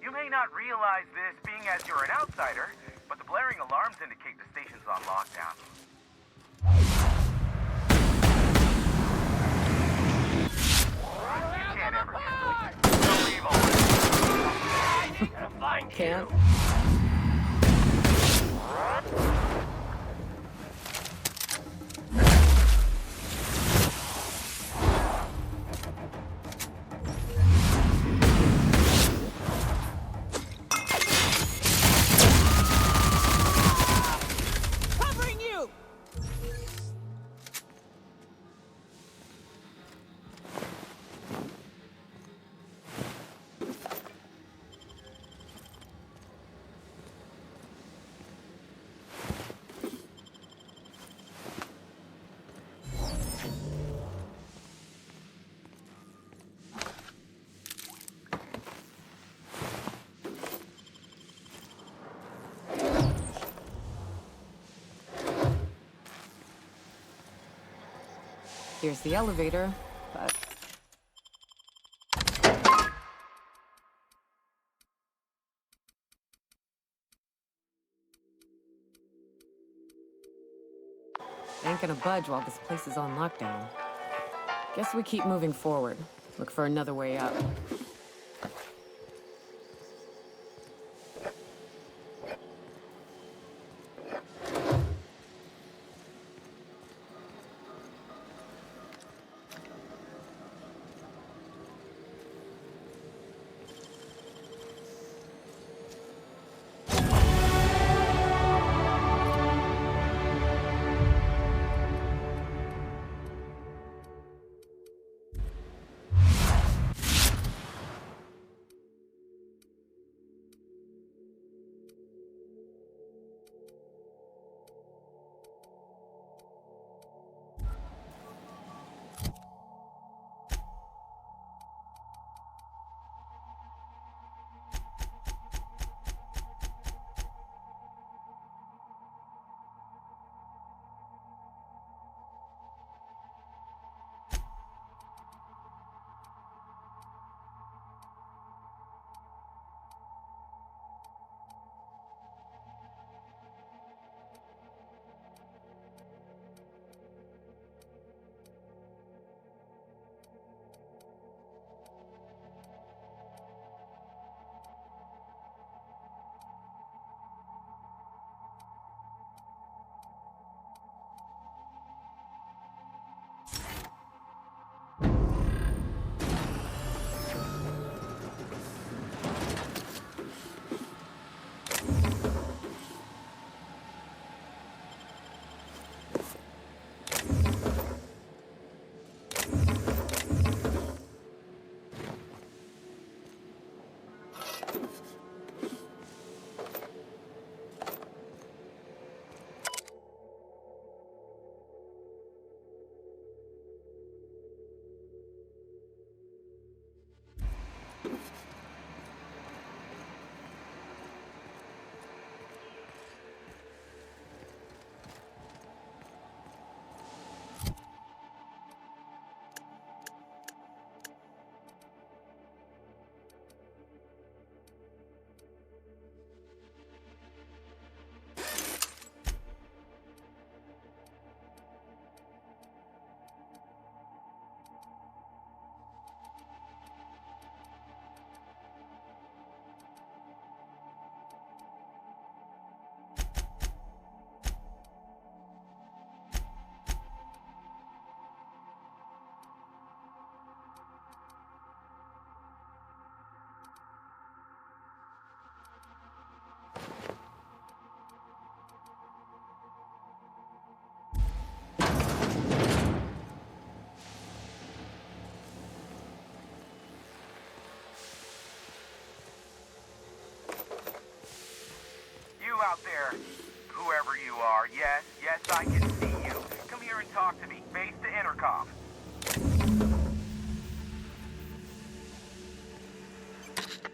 You may not realize this being as you're an outsider, but the blaring alarms indicate the station's on lockdown. You can't ever get sleep. Don't leave already. Gonna find you. Can't? Covering you! Here's the elevator, but... Ain't gonna budge while this place is on lockdown. Guess we keep moving forward. Look for another way up. Out there, whoever you are, yes, I can see you. Come here and talk to me, face to intercom.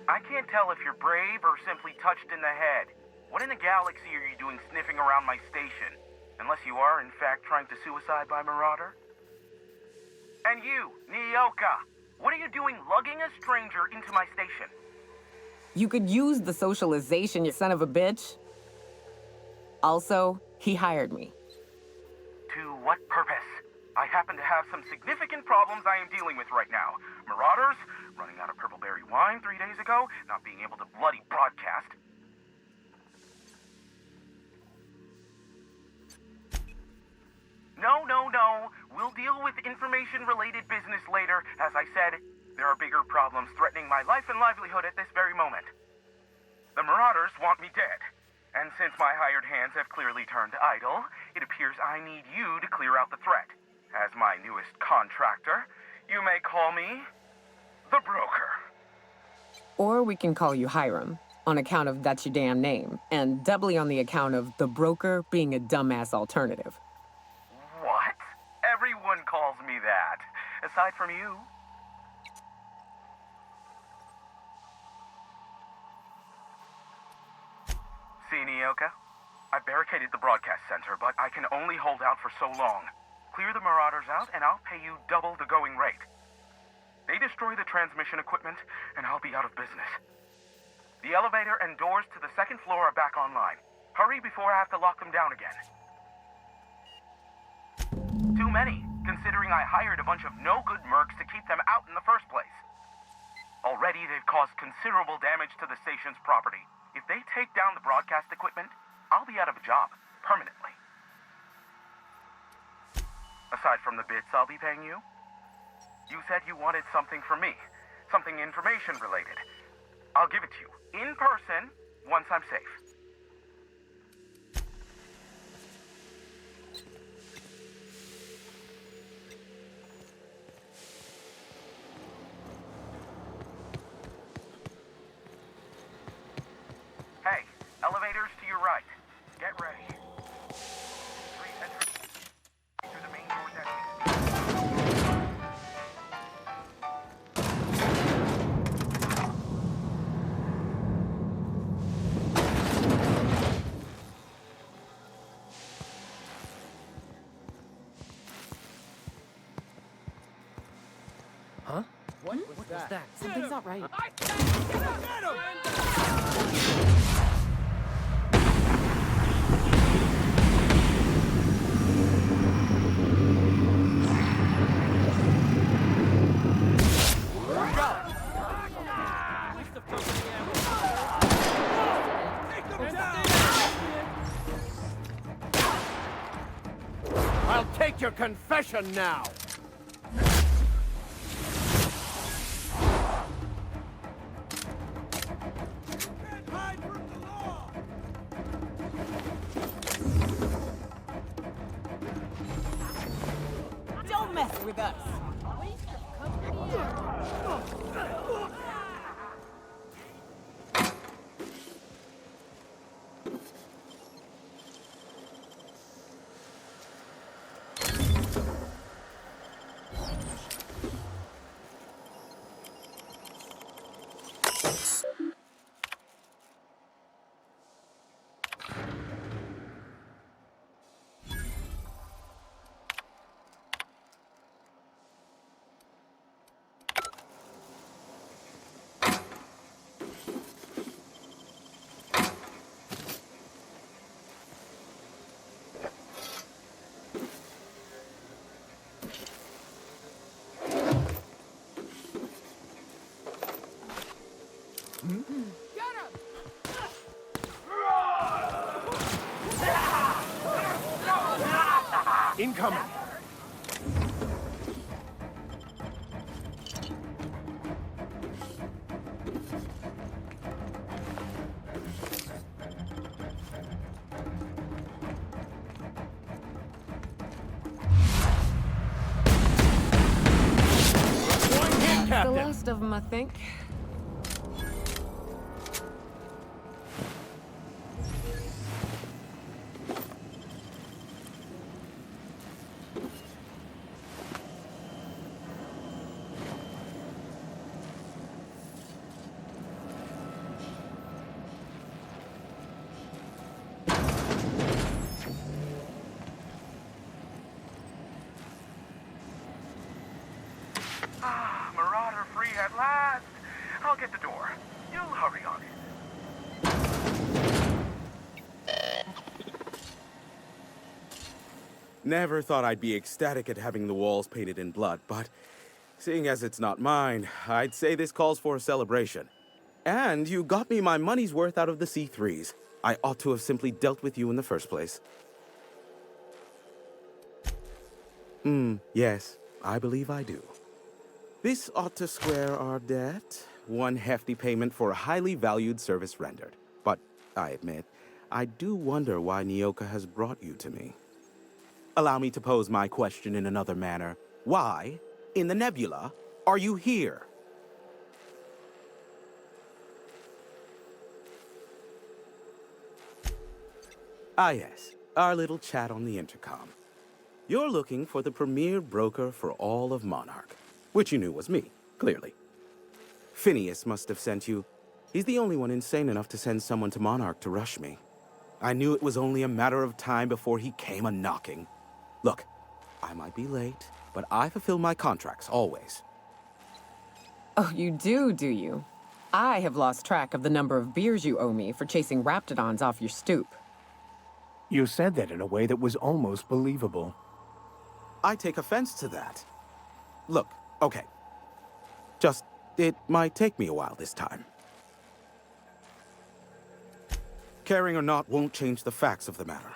I can't tell if you're brave or simply touched in the head. What in the galaxy are you doing sniffing around my station? Unless you are, in fact, trying to suicide by Marauder? And you, Nyoka, what are you doing lugging a stranger into my station? You could use the socialization, you son of a bitch. Also, he hired me. To what purpose? I happen to have some significant problems I am dealing with right now. Marauders, running out of purple berry wine 3 days ago, not being able to bloody broadcast. No. We'll deal with information-related business later. As I said, there are bigger problems threatening my life and livelihood at this very moment. The Marauders want me dead. And since my hired hands have clearly turned idle, it appears I need you to clear out the threat. As my newest contractor, you may call me the Broker. Or we can call you Hiram, on account of that's your damn name, and doubly on the account of the Broker being a dumbass alternative. What? Everyone calls me that, aside from you. See, Nyoka? I barricaded the broadcast center, but I can only hold out for so long. clear the Marauders out, and I'll pay you double the going rate. They destroy the transmission equipment, and I'll be out of business. The elevator and doors to the second floor are back online. Hurry before I have to lock them down again. Too many, considering I hired a bunch of no-good mercs to keep them out in the first place. Already, they've caused considerable damage to the station's property. If they take down the broadcast equipment, I'll be out of a job, permanently. Aside from the bits I'll be paying you, you said you wanted something from me, something information-related. I'll give it to you, in person, once I'm safe. Hey, elevators to your right. Get ready. Three entries through the main doors at Huh? What was that? Something's not right. I'll take your confession now! Don't mess with us. Incoming! The last of them, I think. Marauder free at last. I'll get the door. You hurry on it. Never thought I'd be ecstatic at having the walls painted in blood, but seeing as it's not mine, I'd say this calls for a celebration. And you got me my money's worth out of the C3s. I ought to have simply dealt with you in the first place. Yes, I believe I do. This ought to square our debt. One hefty payment for a highly valued service rendered. But I admit, I do wonder why Nyoka has brought you to me. Allow me to pose my question in another manner. Why, in the nebula, are you here? Ah yes, our little chat on the intercom. You're looking for the premier broker for all of Monarch, which you knew was me, clearly. Phineas must have sent you. He's the only one insane enough to send someone to Monarch to rush me. I knew it was only a matter of time before he came a-knocking. Look, I might be late, but I fulfill my contracts, always. Oh, you do you? I have lost track of the number of beers you owe me for chasing raptidons off your stoop. You said that in a way that was almost believable. I take offense to that. Look, okay. Just, it might take me a while this time. Caring or not won't change the facts of the matter.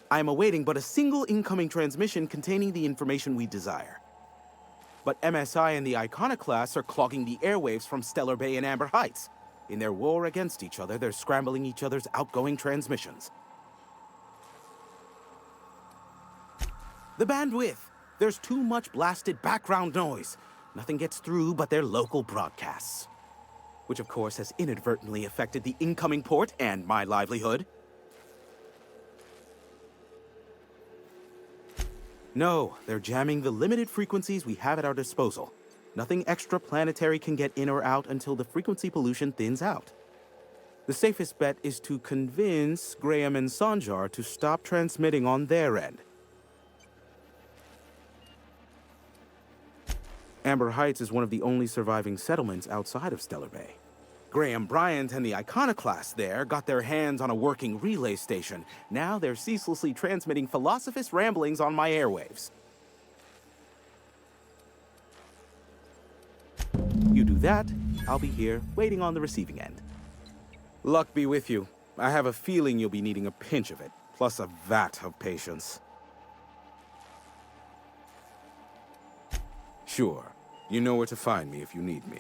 I am awaiting but a single incoming transmission containing the information we desire. But MSI and the Iconoclasts are clogging the airwaves from Stellar Bay and Amber Heights. In their war against each other, they're scrambling each other's outgoing transmissions. The bandwidth! There's too much blasted background noise. Nothing gets through but their local broadcasts. Which of course has inadvertently affected the incoming port and my livelihood. No, they're jamming the limited frequencies we have at our disposal. Nothing extraplanetary can get in or out until the frequency pollution thins out. The safest bet is to convince Graham and Sanjar to stop transmitting on their end. Amber Heights is one of the only surviving settlements outside of Stellar Bay. Graham Bryant and the Iconoclasts there got their hands on a working relay station. Now they're ceaselessly transmitting Philosophist ramblings on my airwaves. You do that, I'll be here, waiting on the receiving end. Luck be with you. I have a feeling you'll be needing a pinch of it, plus a vat of patience. Sure. You know where to find me if you need me.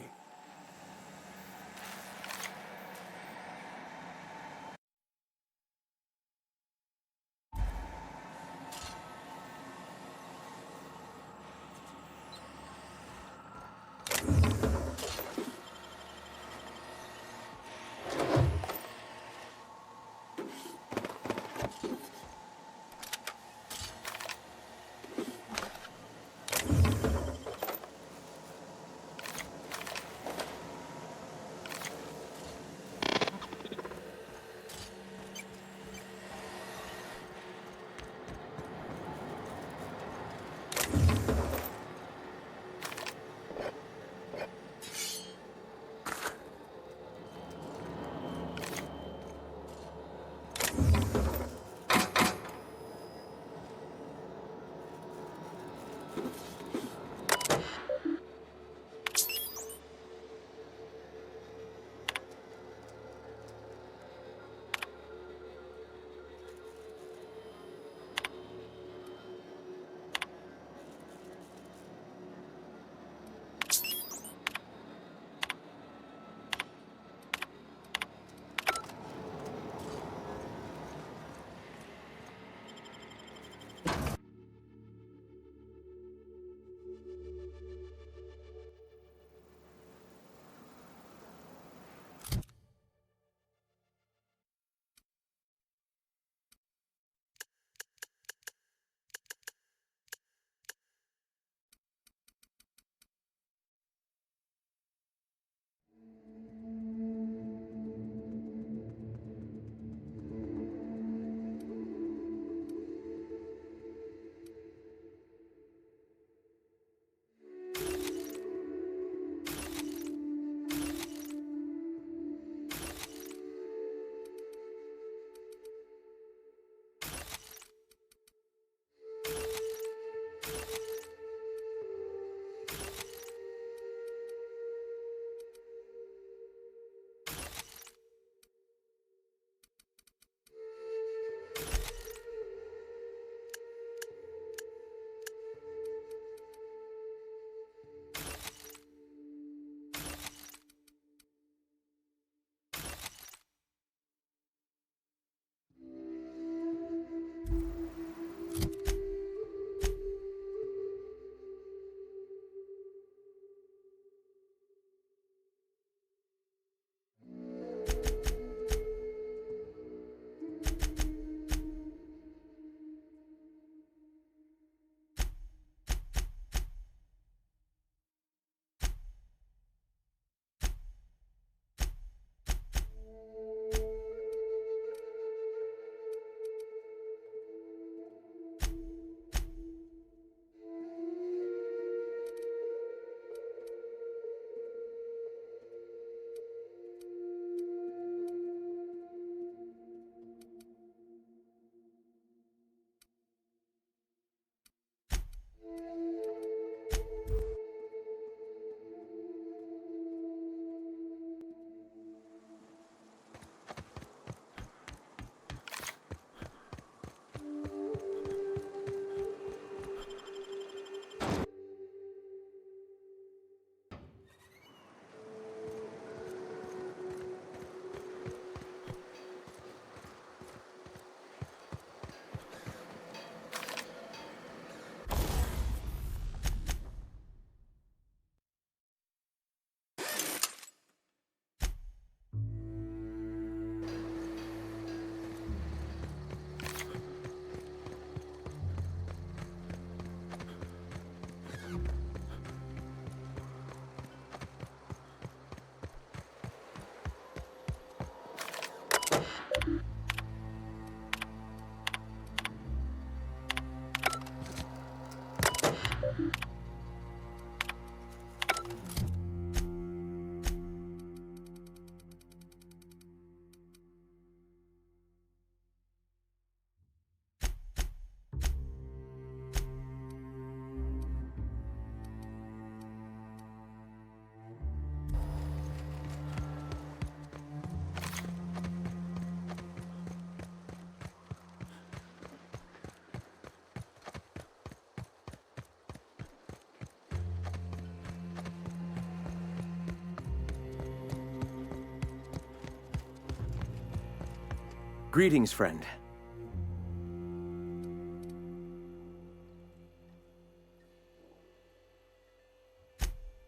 Greetings, friend.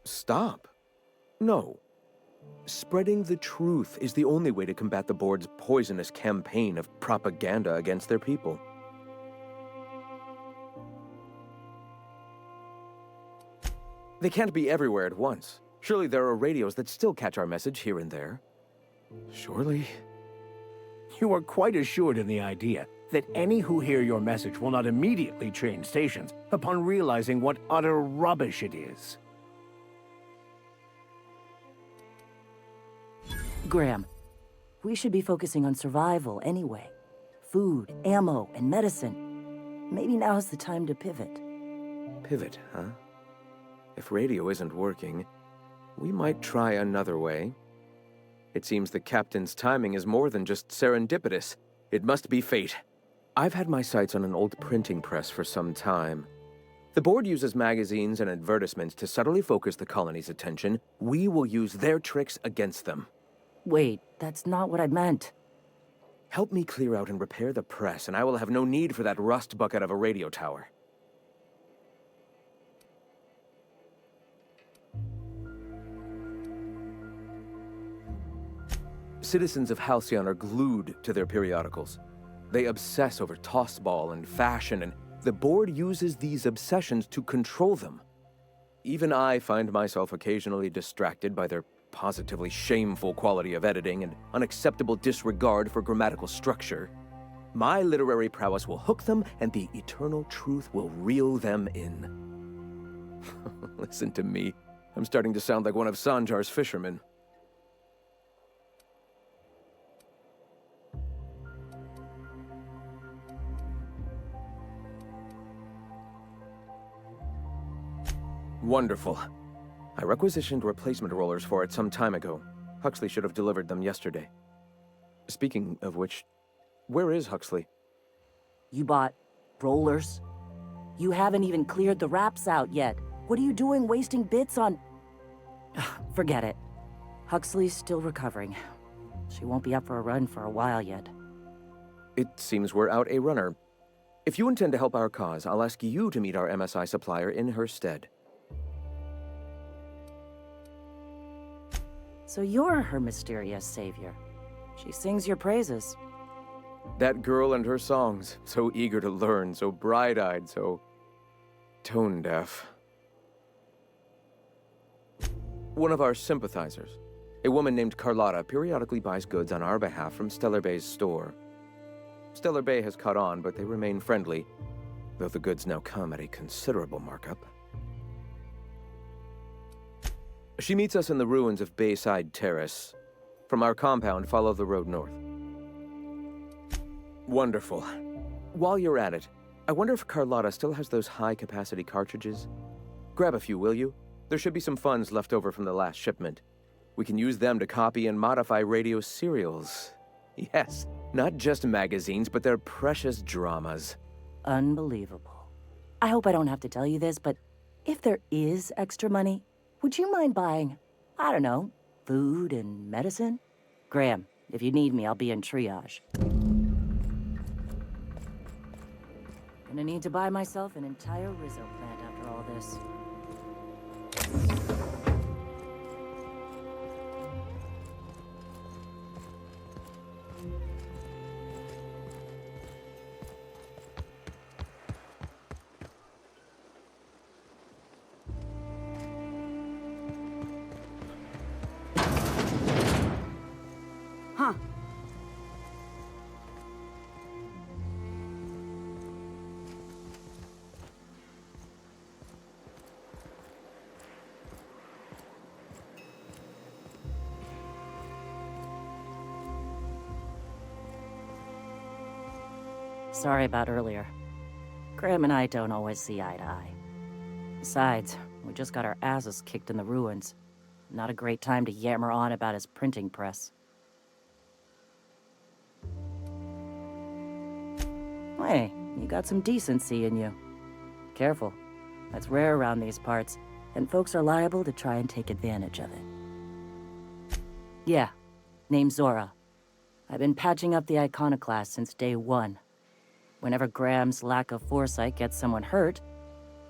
Stop. No. Spreading the truth is the only way to combat the board's poisonous campaign of propaganda against their people. They can't be everywhere at once. Surely there are radios that still catch our message here and there. Surely. You are quite assured in the idea that any who hear your message will not immediately change stations upon realizing what utter rubbish it is. Graham, we should be focusing on survival anyway. Food, ammo, and medicine. Maybe now's the time to pivot. Pivot, huh? If radio isn't working, we might try another way. It seems the captain's timing is more than just serendipitous. It must be fate. I've had my sights on an old printing press for some time. The board uses magazines and advertisements to subtly focus the colony's attention. We will use their tricks against them. Wait, that's not what I meant. Help me clear out and repair the press, and I will have no need for that rust bucket of a radio tower. Citizens of Halcyon are glued to their periodicals. They obsess over tossball and fashion, and the board uses these obsessions to control them. Even I find myself occasionally distracted by their positively shameful quality of editing and unacceptable disregard for grammatical structure. My literary prowess will hook them, and the eternal truth will reel them in. Listen to me. I'm starting to sound like one of Sanjar's fishermen. Wonderful. I requisitioned replacement rollers for it some time ago. Huxley should have delivered them yesterday. Speaking of which, where is Huxley? You bought rollers? You haven't even cleared the wraps out yet. What are you doing wasting bits on... Forget it. Huxley's still recovering. She won't be up for a run for a while yet. It seems we're out a runner. If you intend to help our cause, I'll ask you to meet our MSI supplier in her stead. So you're her mysterious savior. She sings your praises. That girl and her songs, so eager to learn, so bright-eyed, so tone-deaf. One of our sympathizers, a woman named Carlotta, periodically buys goods on our behalf from Stellar Bay's store. Stellar Bay has caught on, but they remain friendly, though the goods now come at a considerable markup. She meets us in the ruins of Bayside Terrace. From our compound, follow the road north. Wonderful. While you're at it, I wonder if Carlotta still has those high-capacity cartridges? Grab a few, will you? There should be some funds left over from the last shipment. We can use them to copy and modify radio serials. Yes, not just magazines, but their precious dramas. Unbelievable. I hope I don't have to tell you this, but if there is extra money, would you mind buying, I don't know, food and medicine? Graham, if you need me, I'll be in triage. Gonna need to buy myself an entire Rizzo plant after all this. Huh. Sorry about earlier. Graham and I don't always see eye to eye. Besides, we just got our asses kicked in the ruins. Not a great time to yammer on about his printing press. Hey, you got some decency in you. Careful. That's rare around these parts, and folks are liable to try and take advantage of it. Yeah, name's Zora. I've been patching up the iconoclast since day one. Whenever Graham's lack of foresight gets someone hurt,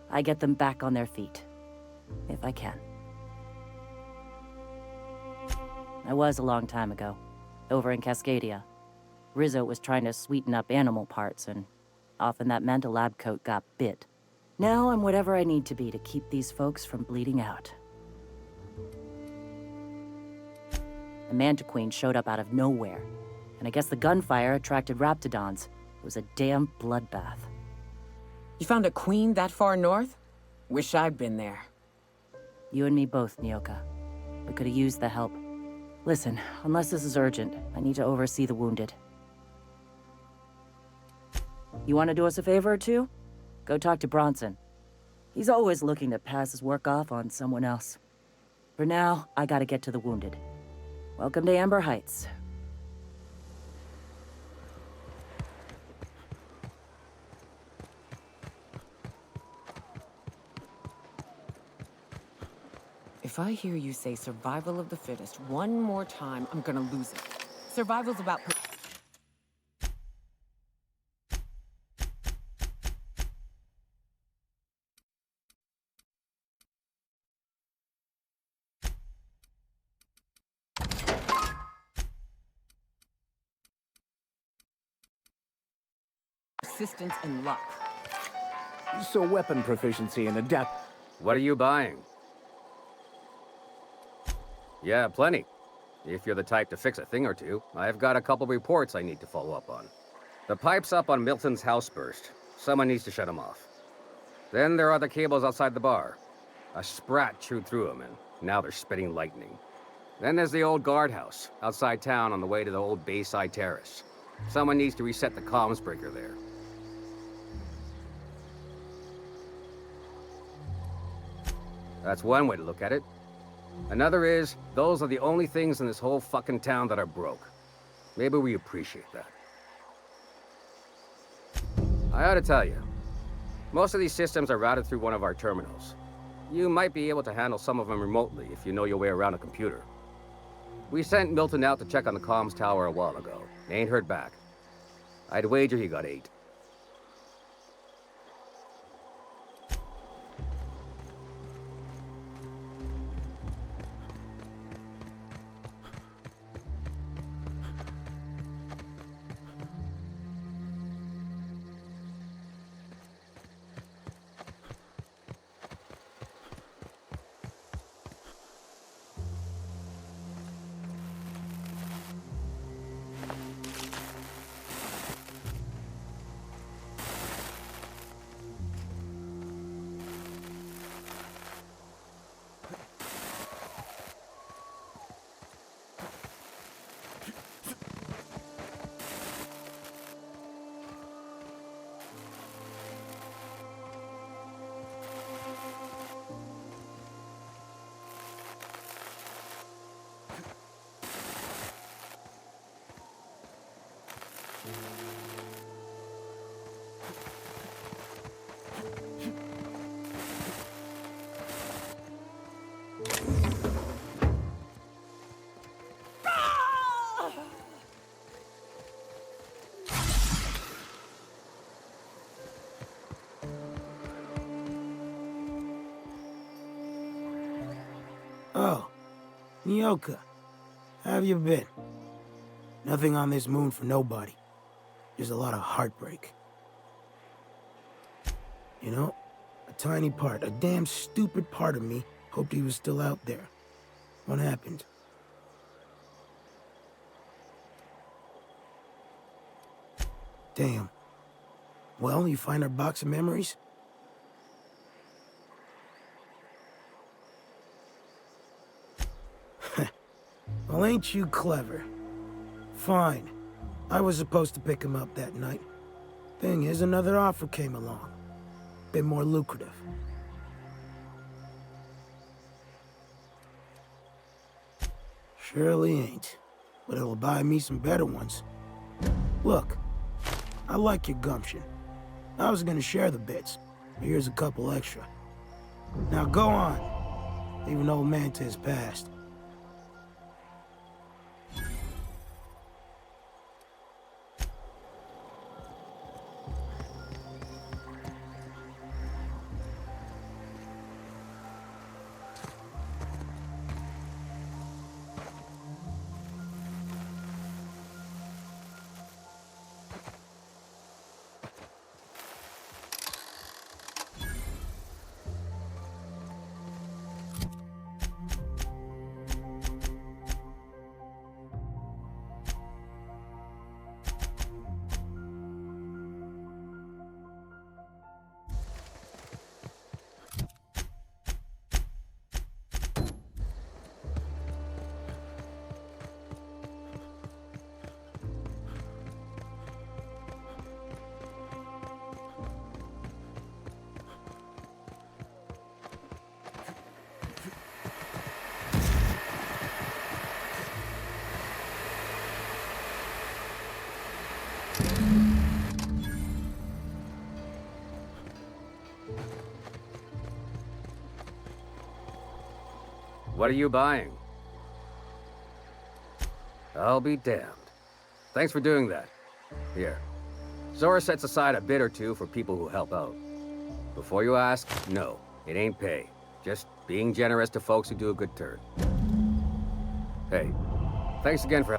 I get them back on their feet. If I can. I was a long time ago, over in Cascadia. Rizzo was trying to sweeten up animal parts, and often that meant a lab coat got bit. Now I'm whatever I need to be to keep these folks from bleeding out. The Mantiqueen showed up out of nowhere, and I guess the gunfire attracted raptidons. It was a damn bloodbath. You found a queen that far north? Wish I'd been there. You and me both, Nyoka. We could have used the help. Listen, unless this is urgent, I need to oversee the wounded. You want to do us a favor or two? Go talk to Bronson. He's always looking to pass his work off on someone else. For now, I gotta get to the wounded. Welcome to Amber Heights. If I hear you say survival of the fittest one more time, I'm gonna lose it. Survival's about persistence and luck. So weapon proficiency and adapt... What are you buying? Yeah, plenty. If you're the type to fix a thing or two, I've got a couple reports I need to follow up on. The pipes up on Milton's house burst. Someone needs to shut them off. Then there are the cables outside the bar. A sprat chewed through them, and now they're spitting lightning. Then there's the old guardhouse, outside town on the way to the old Bayside Terrace. Someone needs to reset the comms breaker there. That's one way to look at it. Another is, those are the only things in this whole fucking town that are broke. Maybe we appreciate that. I ought to tell you, most of these systems are routed through one of our terminals. You might be able to handle some of them remotely if you know your way around a computer. We sent Milton out to check on the comms tower a while ago. Ain't heard back. I'd wager he got 8. Oh, Nyoka, how have you been? Nothing on this moon for nobody. Just a lot of heartbreak. You know, a tiny part, a damn stupid part of me hoped he was still out there. What happened? Damn. Well, you find our box of memories? Well, ain't you clever? Fine. I was supposed to pick him up that night. Thing is, another offer came along. Bit more lucrative. Surely ain't. But it'll buy me some better ones. Look, I like your gumption. I was gonna share the bits. But here's a couple extra. Now go on. Leave an old man to his past. What are you buying? I'll be damned. Thanks for doing that. Here. Zora sets aside a bit or two for people who help out. Before you ask, no, it ain't pay. Just being generous to folks who do a good turn. Hey, thanks again for...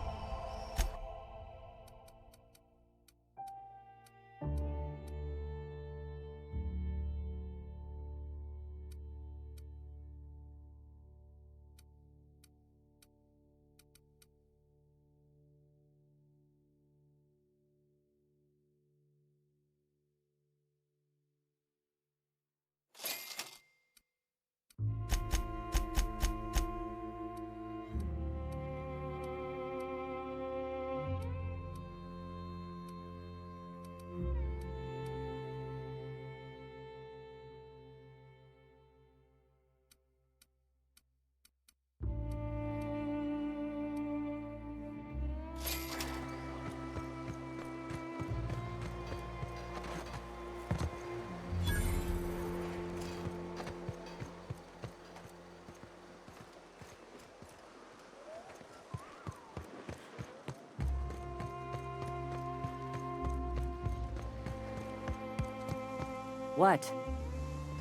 What?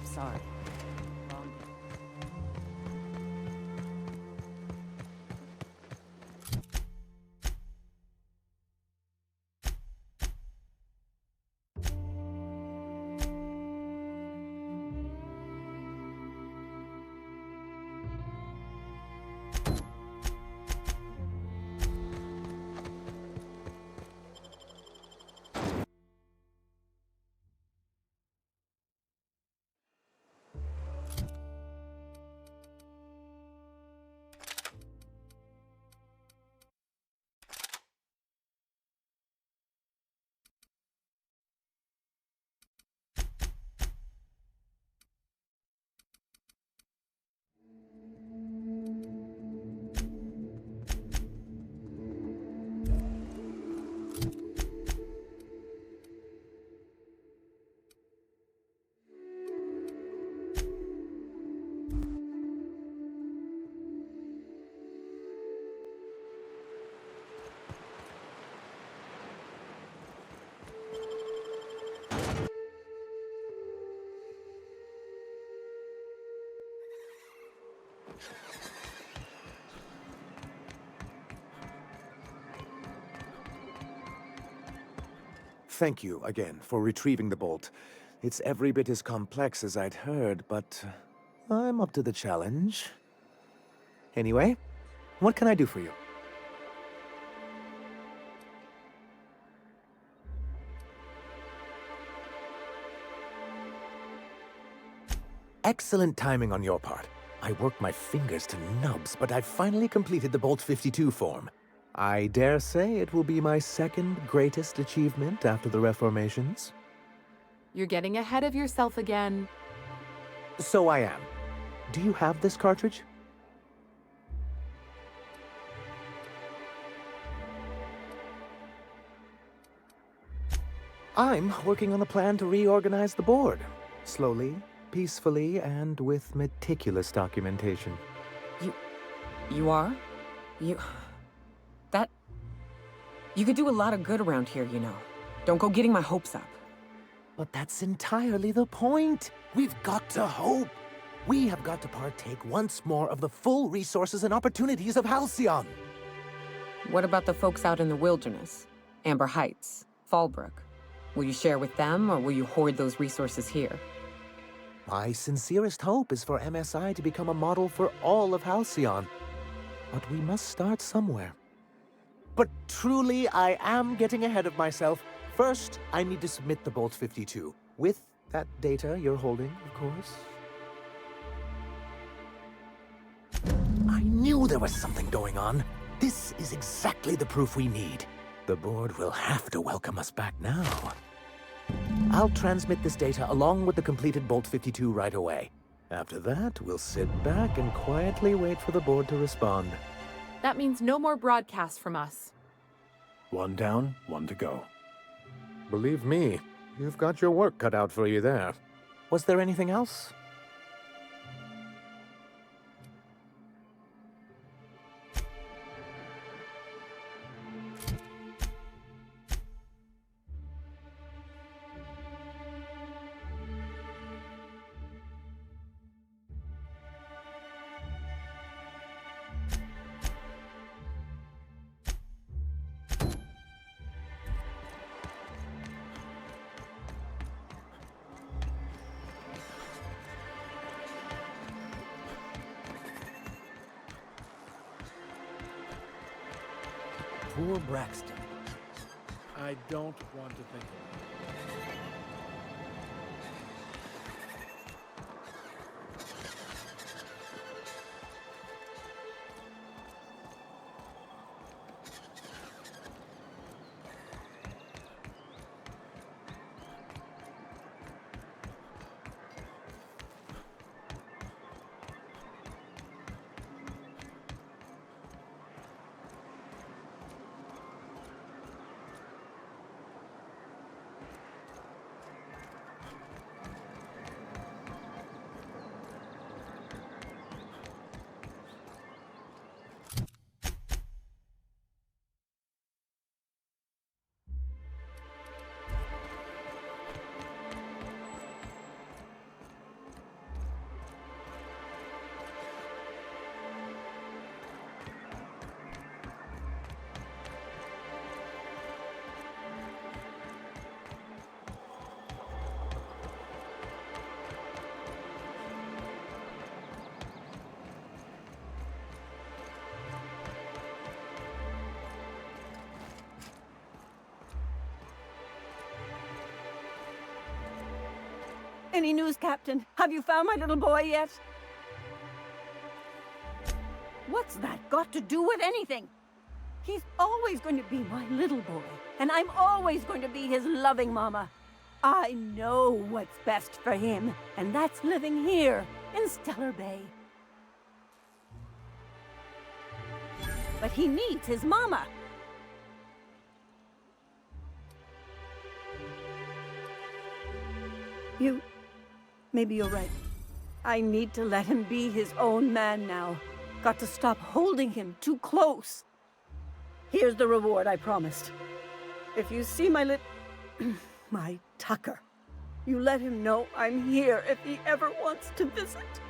Sorry. Thank you again for retrieving the bolt. It's every bit as complex as I'd heard, but I'm up to the challenge. Anyway, what can I do for you? Excellent timing on your part. I worked my fingers to nubs, but I finally completed the Bolt 52 form. I dare say it will be my second greatest achievement after the Reformations. You're getting ahead of yourself again. So I am. Do you have this cartridge? I'm working on a plan to reorganize the board. Slowly, peacefully, and with meticulous documentation. You are? You could do a lot of good around here, you know. Don't go getting my hopes up. But that's entirely the point. We've got to hope. We have got to partake once more of the full resources and opportunities of Halcyon. What about the folks out in the wilderness? Amber Heights, Fallbrook. Will you share with them, or will you hoard those resources here? My sincerest hope is for MSI to become a model for all of Halcyon. But we must start somewhere. But truly, I am getting ahead of myself. First, I need to submit the Bolt 52. With that data you're holding, of course. I knew there was something going on. This is exactly the proof we need. The board will have to welcome us back now. I'll transmit this data along with the completed Bolt 52 right away. After that, we'll sit back and quietly wait for the board to respond. That means no more broadcasts from us. One down, one to go. Believe me, you've got your work cut out for you there. Was there anything else? Poor Braxton. I don't want to think of it. Any news, Captain? Have you found my little boy yet? What's that got to do with anything? He's always going to be my little boy, and I'm always going to be his loving mama. I know what's best for him, and that's living here in Stellar Bay. But he needs his mama. Maybe you're right. I need to let him be his own man now. Got to stop holding him too close. Here's the reward I promised. If you see my my Tucker, you let him know I'm here if he ever wants to visit.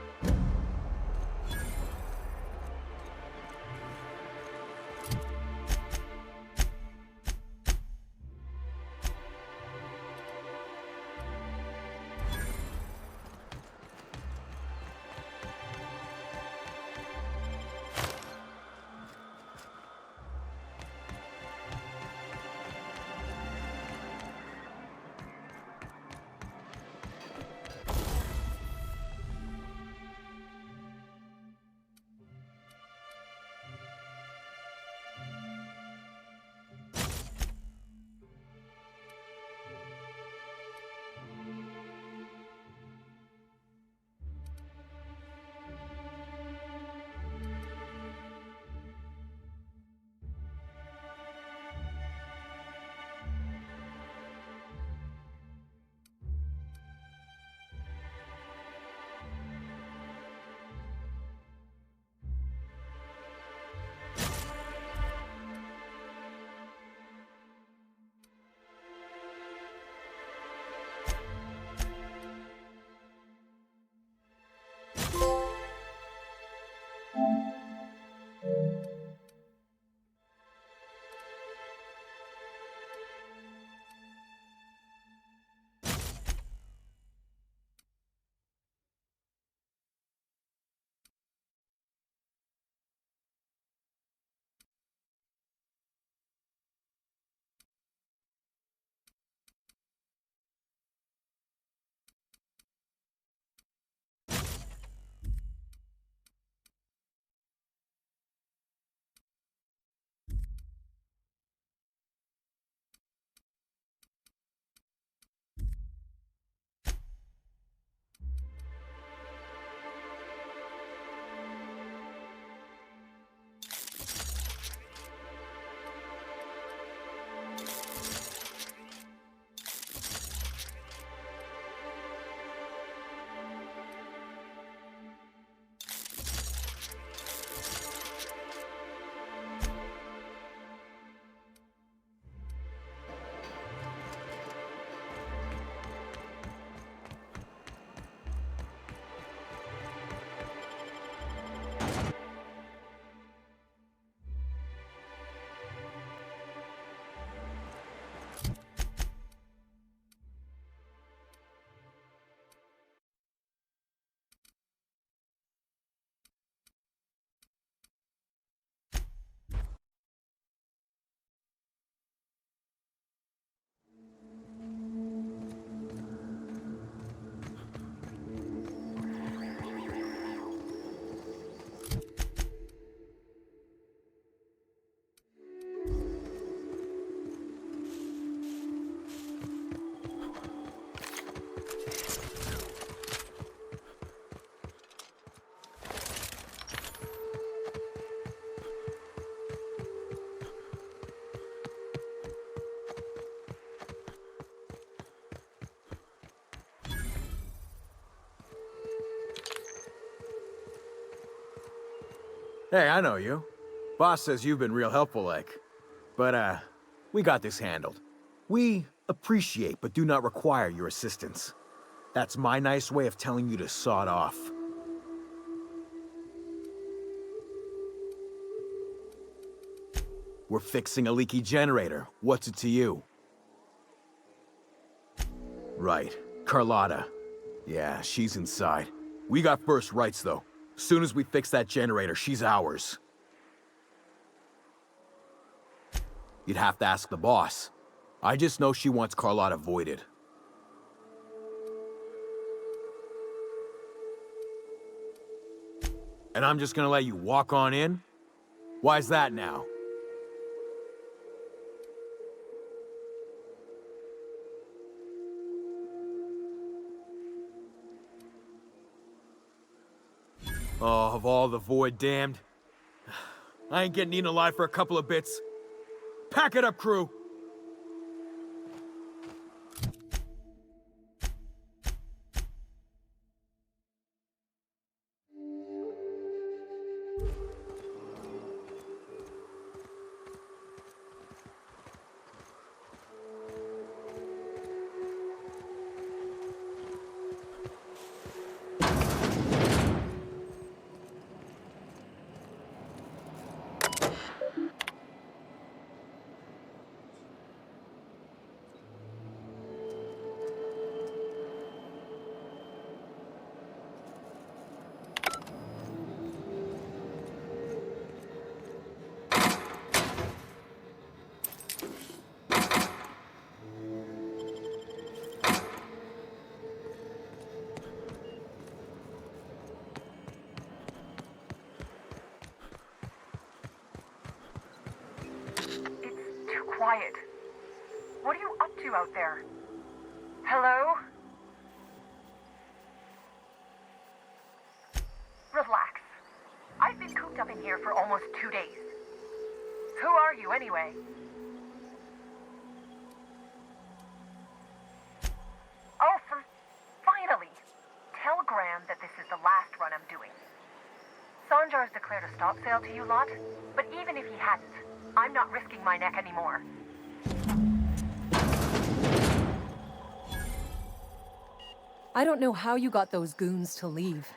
Hey, I know you. Boss says you've been real helpful, like. But, we got this handled. We appreciate but do not require your assistance. That's my nice way of telling you to sod off. We're fixing a leaky generator. What's it to you? Right. Carlotta. Yeah, she's inside. We got first rights, though. Soon as we fix that generator, she's ours. You'd have to ask the boss. I just know she wants Carlotta voided. And I'm just gonna let you walk on in? Why's that now? Oh, of all the void damned. I ain't getting eaten alive for a couple of bits. Pack it up, crew! Quiet. What are you up to out there? Hello? Relax. I've been cooped up in here for almost 2 days. Who are you, anyway? Oh, finally! Tell Graham that this is the last run I'm doing. Sanjar's declared a stop sale to you lot, but even if he hadn't, I'm not risking my neck anymore. I don't know how you got those goons to leave,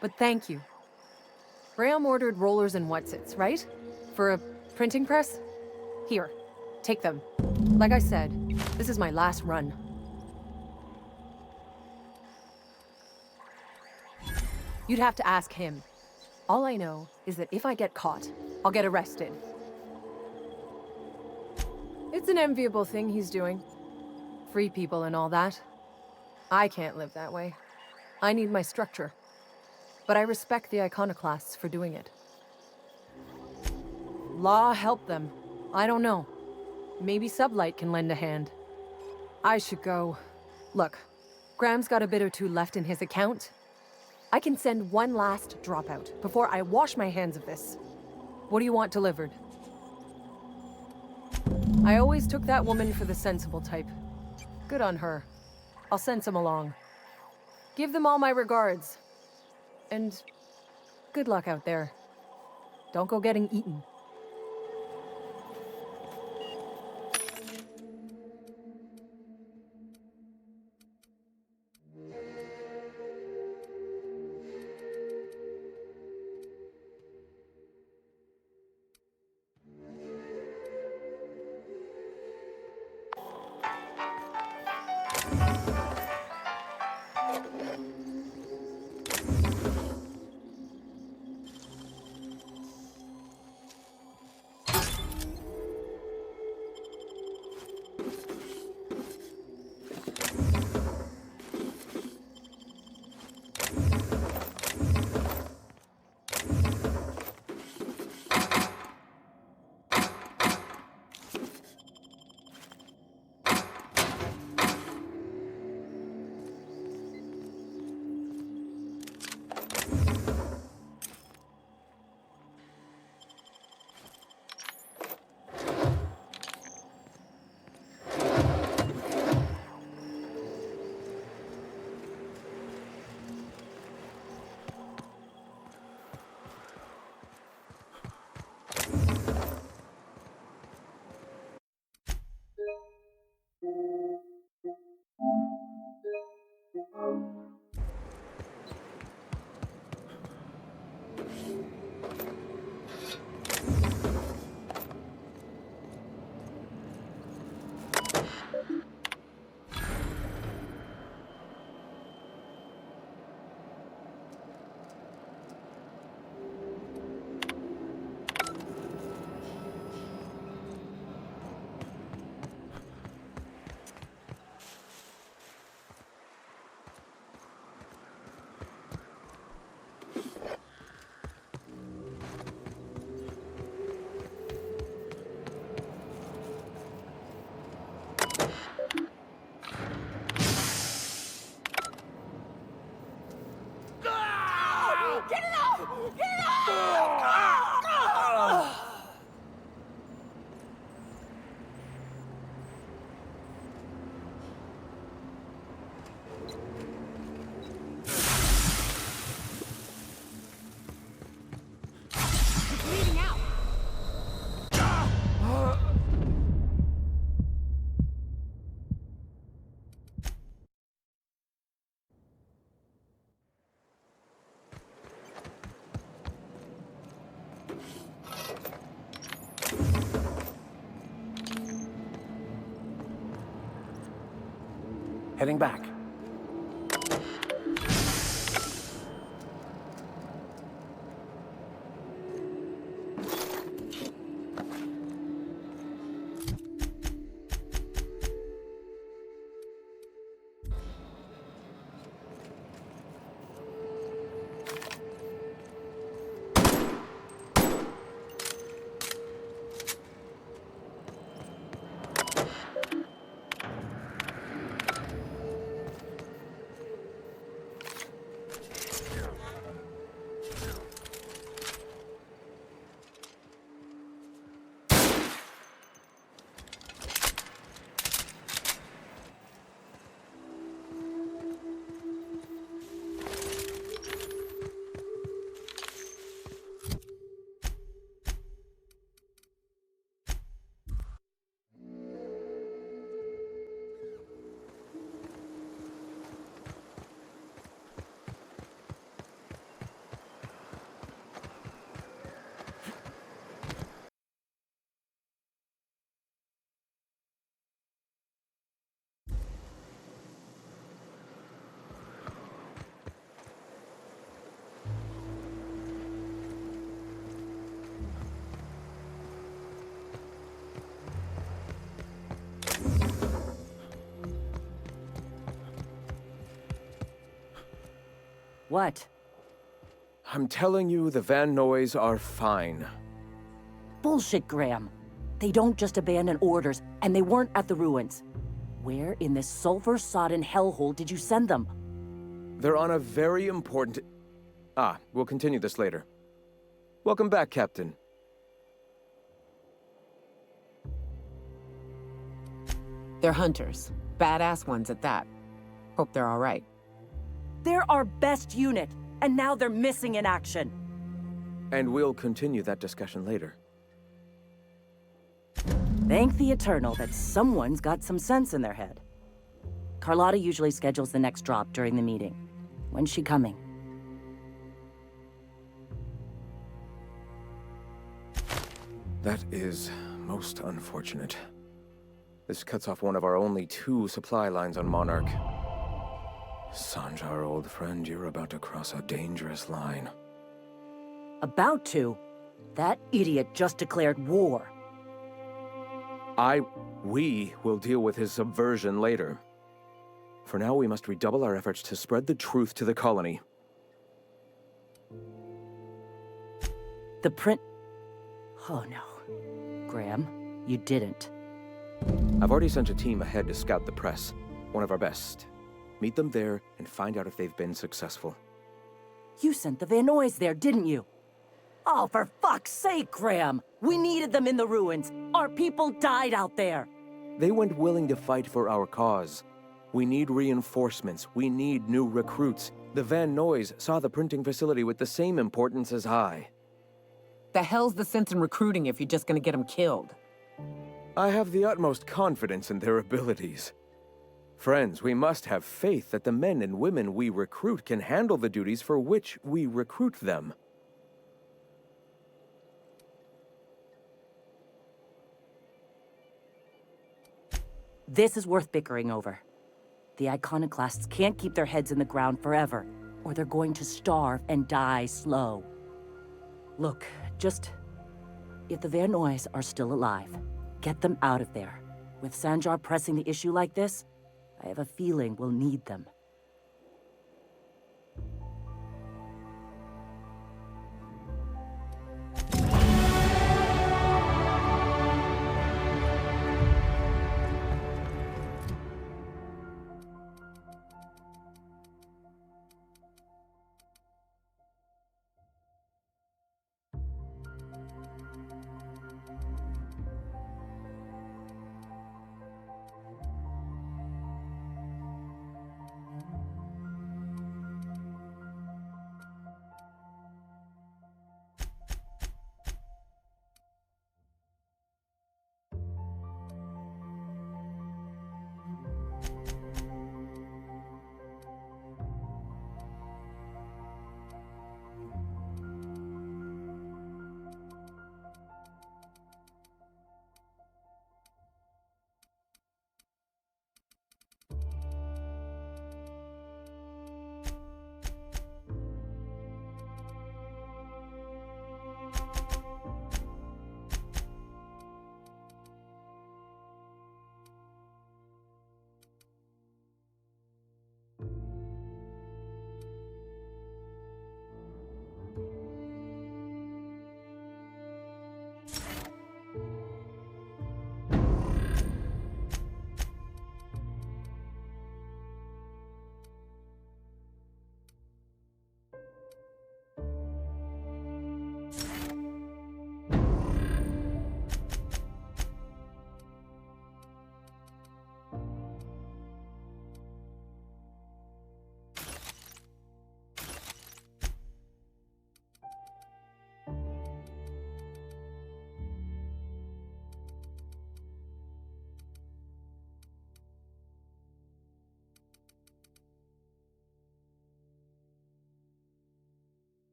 but thank you. Graham ordered rollers and whatsits, right? For a printing press? Here, take them. Like I said, this is my last run. You'd have to ask him. All I know is that if I get caught, I'll get arrested. It's an enviable thing he's doing. Free people and all that. I can't live that way. I need my structure. But I respect the iconoclasts for doing it. Law help them. I don't know. Maybe Sublight can lend a hand. I should go. Look, Graham's got a bit or two left in his account. I can send one last dropout before I wash my hands of this. What do you want delivered? I always took that woman for the sensible type. Good on her. I'll send some along. Give them all my regards. And good luck out there. Don't go getting eaten. Heading back. What? I'm telling you, the Van Noys are fine. Bullshit, Graham. They don't just abandon orders, and they weren't at the ruins. Where in this sulfur-sodden hellhole did you send them? They're on a very important... we'll continue this later. Welcome back, Captain. They're hunters. Badass ones at that. Hope they're all right. They're our best unit, and now they're missing in action. And we'll continue that discussion later. Thank the Eternal that someone's got some sense in their head. Carlotta usually schedules the next drop during the meeting. When's she coming? That is most unfortunate. This cuts off one of our only 2 supply lines on Monarch. Sanjar, old friend, you're about to cross a dangerous line. About to? That idiot just declared war. We will deal with his subversion later. For now, we must redouble our efforts to spread the truth to the colony. The print... Oh no. Graham, you didn't. I've already sent a team ahead to scout the press. One of our best. Meet them there and find out if they've been successful. You sent the Van Noys there, didn't you? Oh, for fuck's sake, Graham! We needed them in the ruins. Our people died out there. They went willing to fight for our cause. We need reinforcements. We need new recruits. The Van Noys saw the printing facility with the same importance as I. The hell's the sense in recruiting if you're just gonna get them killed? I have the utmost confidence in their abilities. Friends, we must have faith that the men and women we recruit can handle the duties for which we recruit them. This is worth bickering over. The iconoclasts can't keep their heads in the ground forever, or they're going to starve and die slow. Look, if the Van Noys are still alive, get them out of there. With Sanjar pressing the issue like this, I have a feeling we'll need them.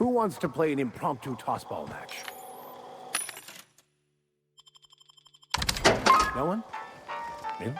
Who wants to play an impromptu tossball match? No one? In?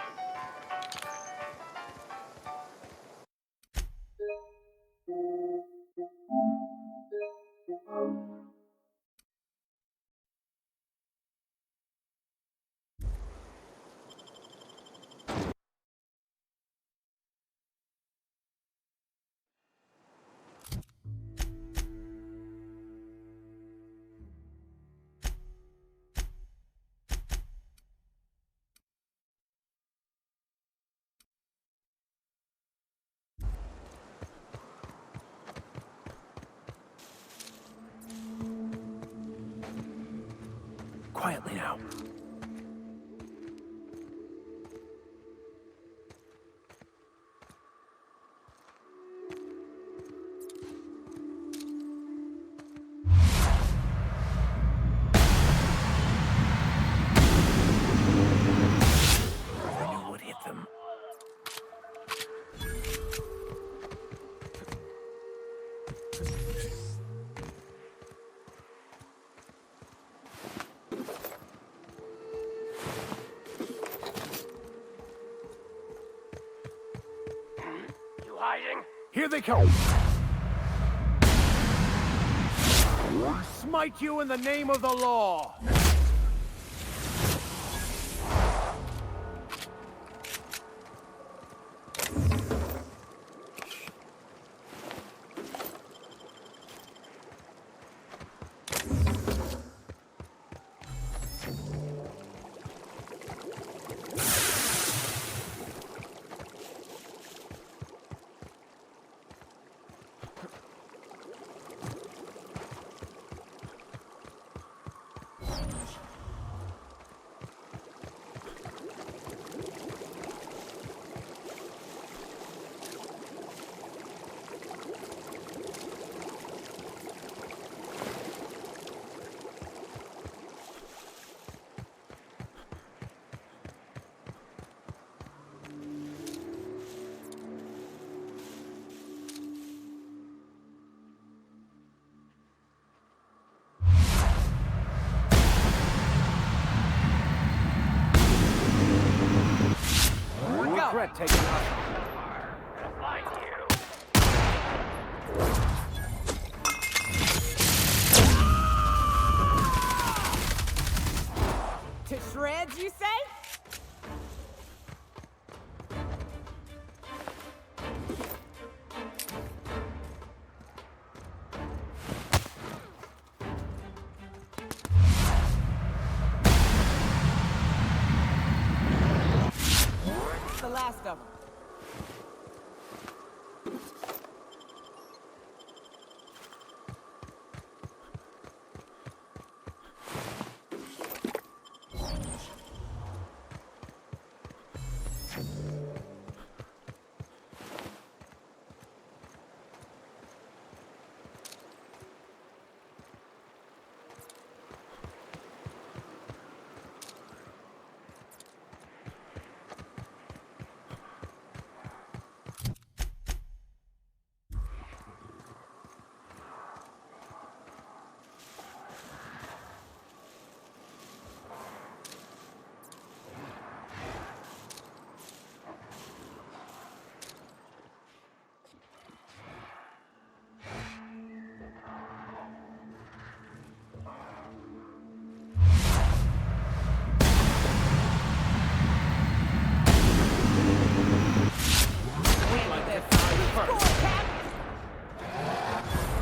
Quietly now. I knew what hit them. Here they come! Smite you in the name of the law! Regret taking us. To shreds, you say? The last of them.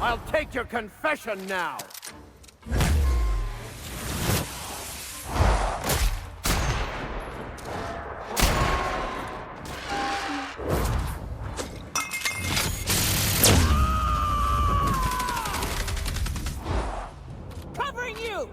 I'll take your confession now! Covering you!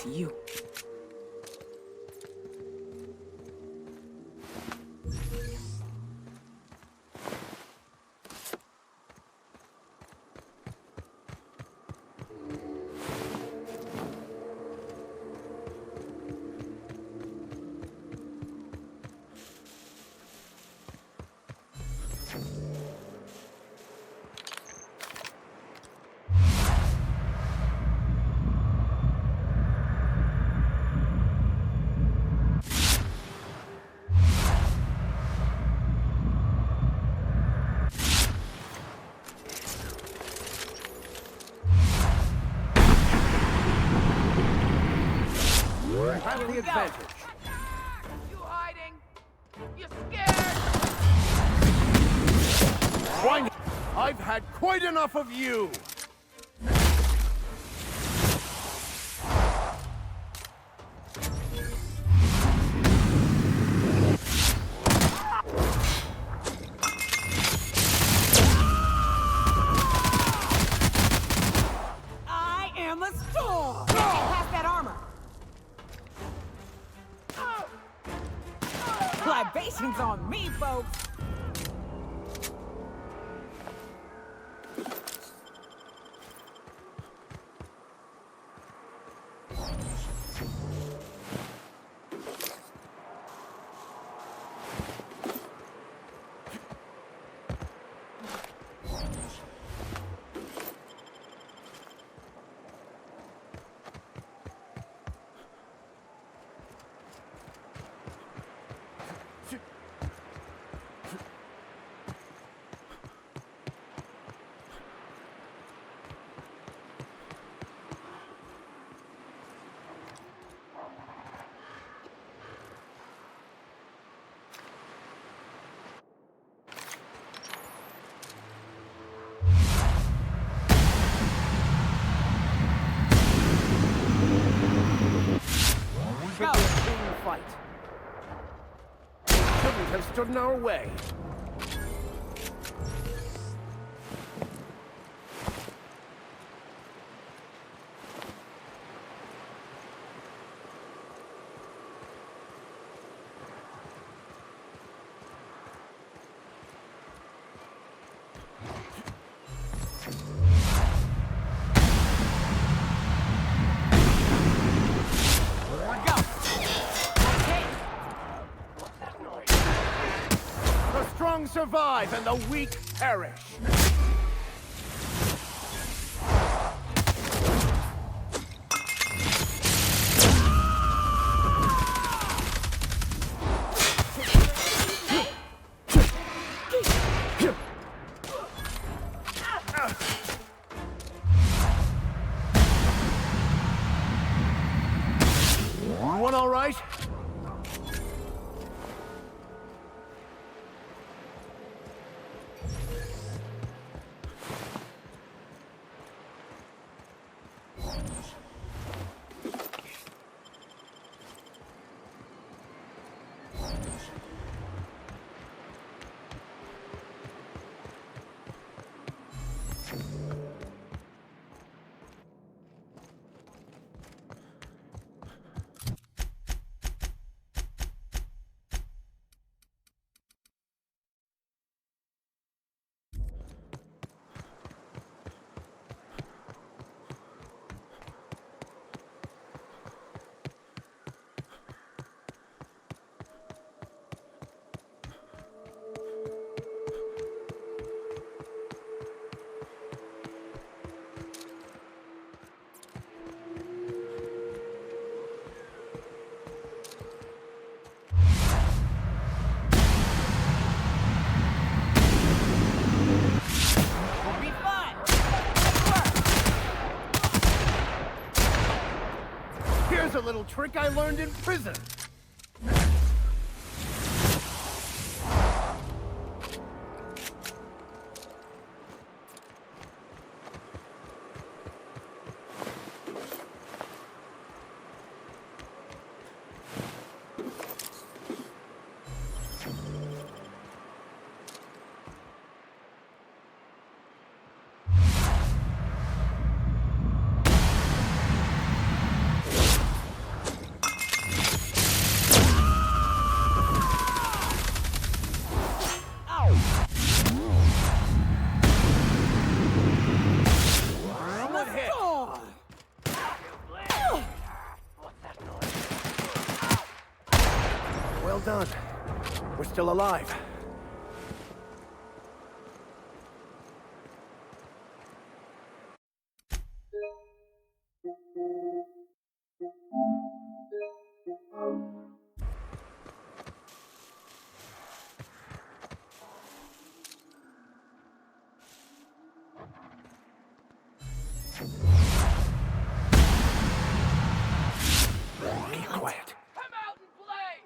to you. Have the advantage. You hiding? You scared? Fine. I've had quite enough of you. I am a storm! Pass that armor! Libations on me, folks! Should be a clean fight. Shouldn't have stood in our way. The strong survive and the weak perish. One all right? Here's a little trick I learned in prison. Well done. We're still alive. Keep quiet. Come out and play!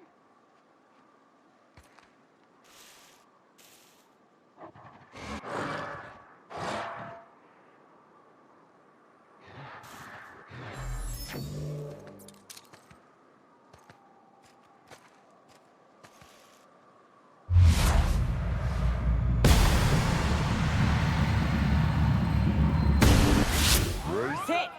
Sit!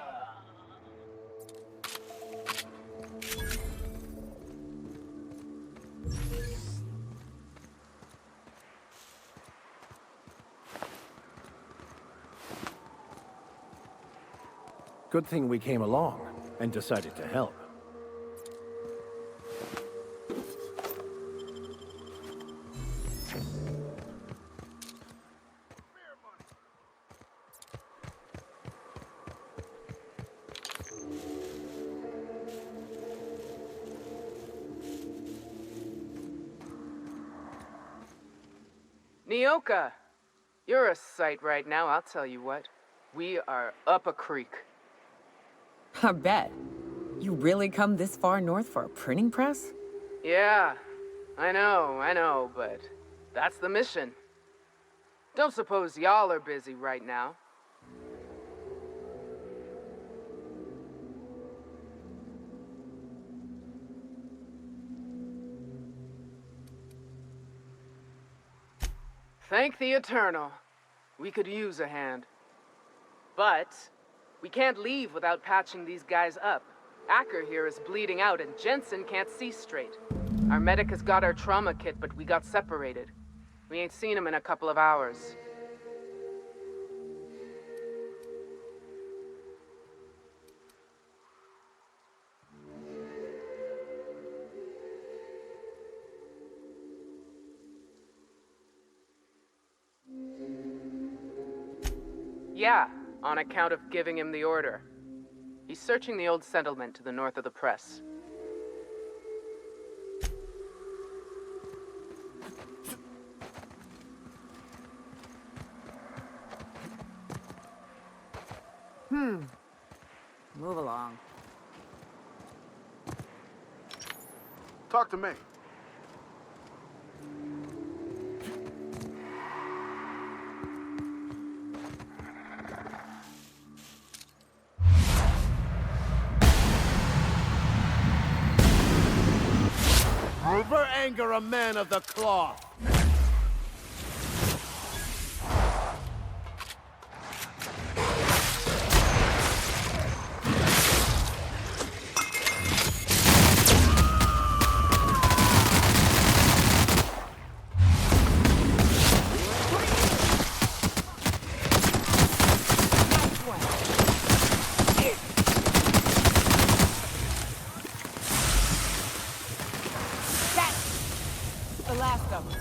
Good thing we came along and decided to help. Nyoka, you're a sight right now, I'll tell you what. We are up a creek. I bet. You really come this far north for a printing press? Yeah, I know, but that's the mission. Don't suppose y'all are busy right now. Thank the Eternal. We could use a hand. But we can't leave without patching these guys up. Acker here is bleeding out and Jensen can't see straight. Our medic has got our trauma kit, but we got separated. We ain't seen him in a couple of hours. Yeah, on account of giving him the order. He's searching the old settlement to the north of the press. Move along. Talk to me. Never anger a man of the cloth. The last of them.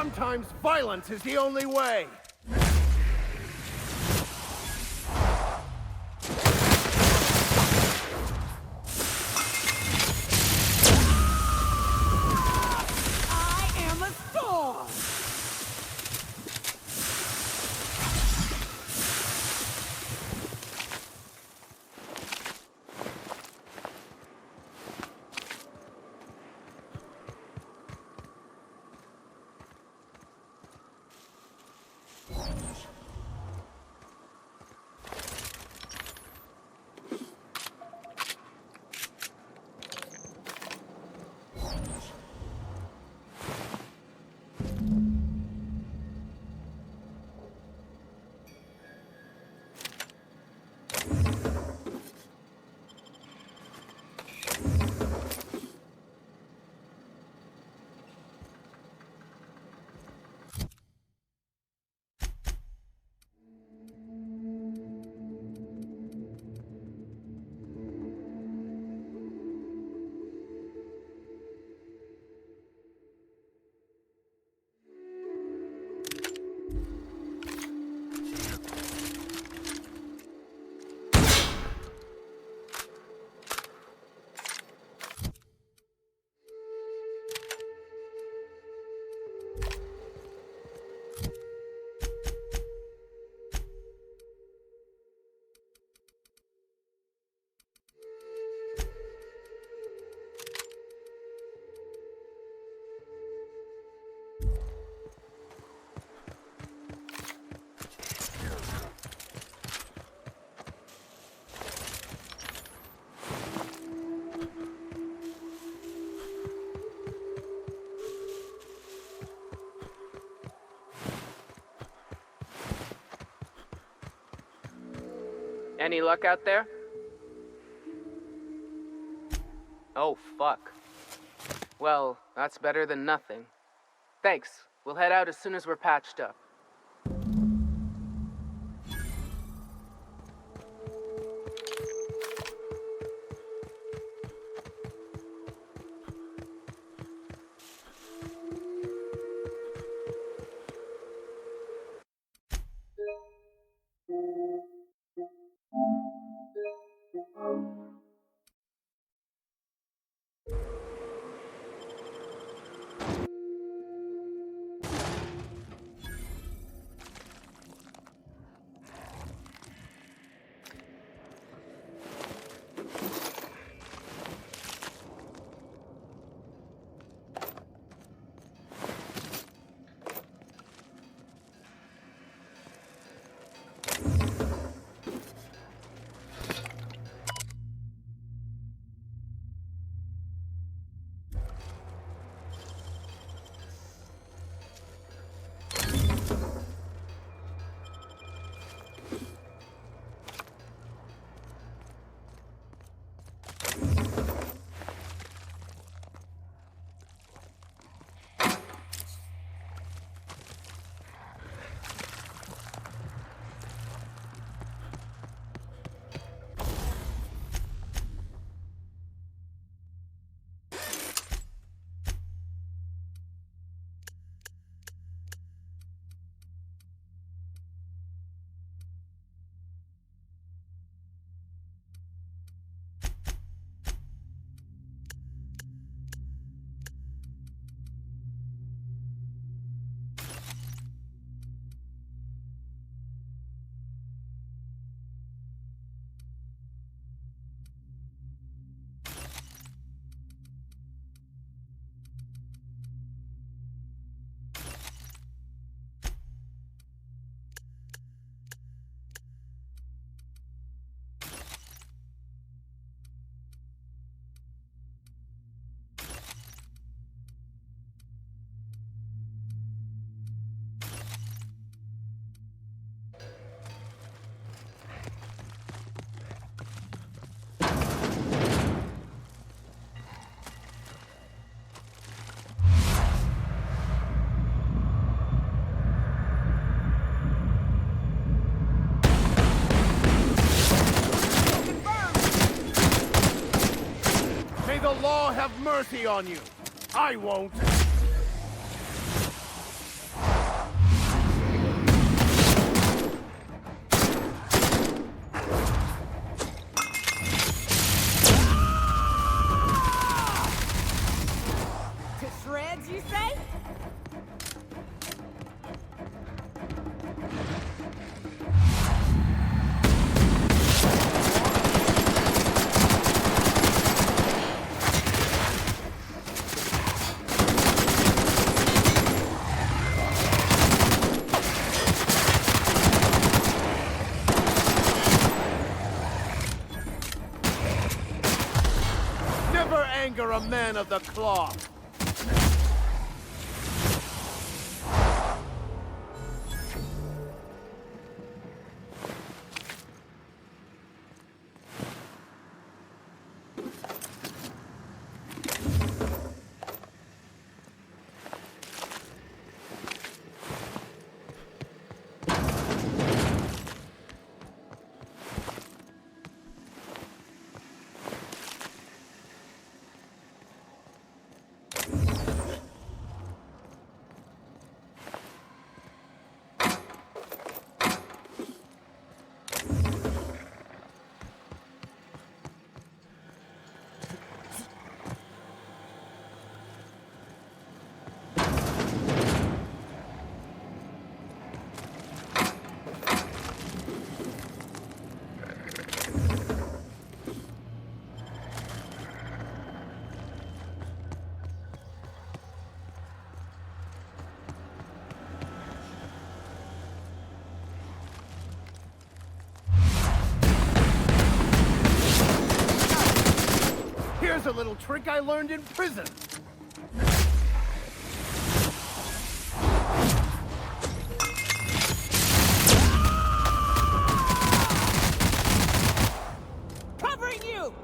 Sometimes violence is the only way. I am a storm! Any luck out there? Oh, fuck. Well, that's better than nothing. Thanks. We'll head out as soon as we're patched up. The law have mercy on you. I won't. a man of the cloth. Here's a little trick I learned in prison. Covering you!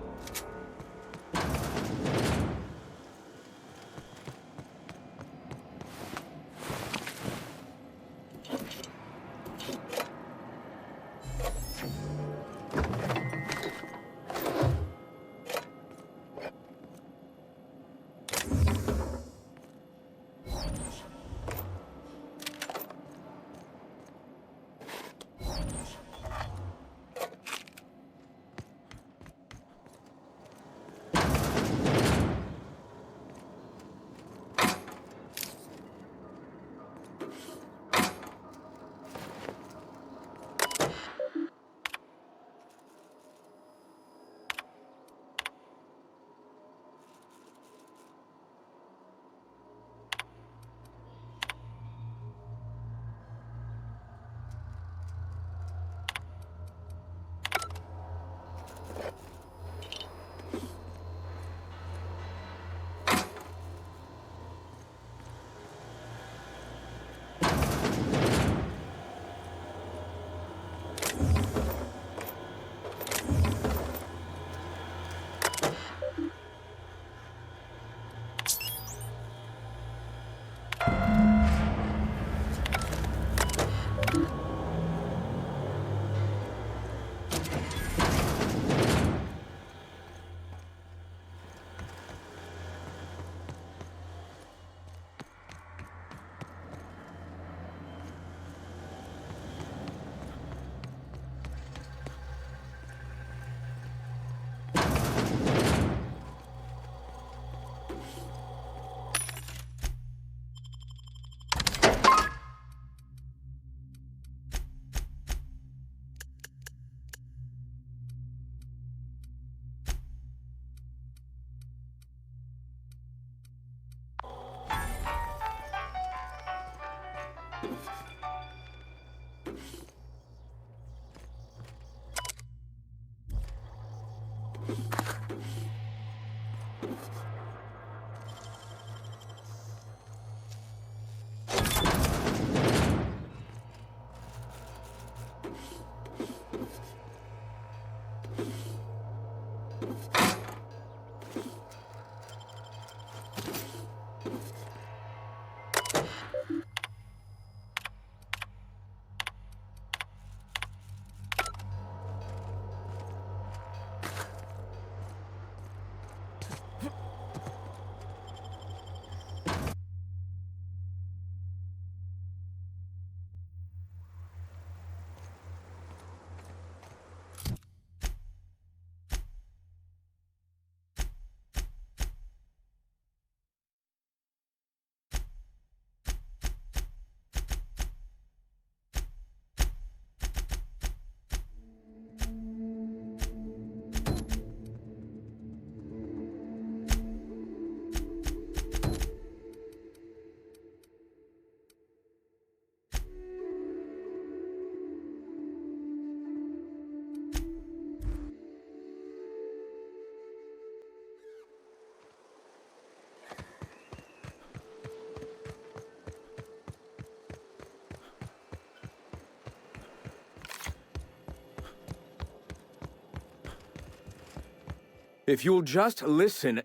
If you'll just listen...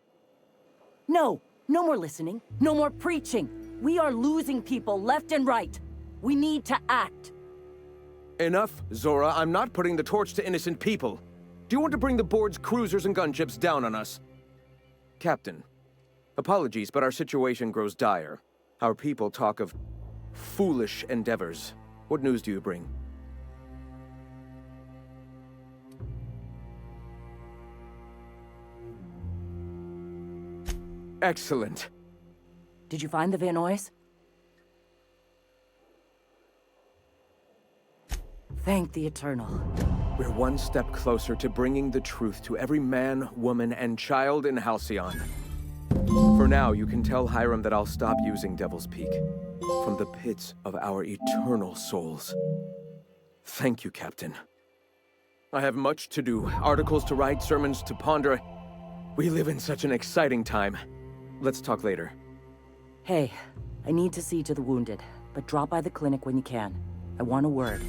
No! No more listening. No more preaching. We are losing people left and right. We need to act. Enough, Zora. I'm not putting the torch to innocent people. Do you want to bring the board's cruisers and gunships down on us? Captain, apologies, but our situation grows dire. Our people talk of foolish endeavors. What news do you bring? Excellent. Did you find the Vanoys? Thank the Eternal. We're one step closer to bringing the truth to every man, woman, and child in Halcyon. For now, you can tell Hiram that I'll stop using Devil's Peak. From the pits of our eternal souls. Thank you, Captain. I have much to do. Articles to write, sermons to ponder. We live in such an exciting time. Let's talk later. Hey, I need to see to the wounded, but drop by the clinic when you can. I want a word.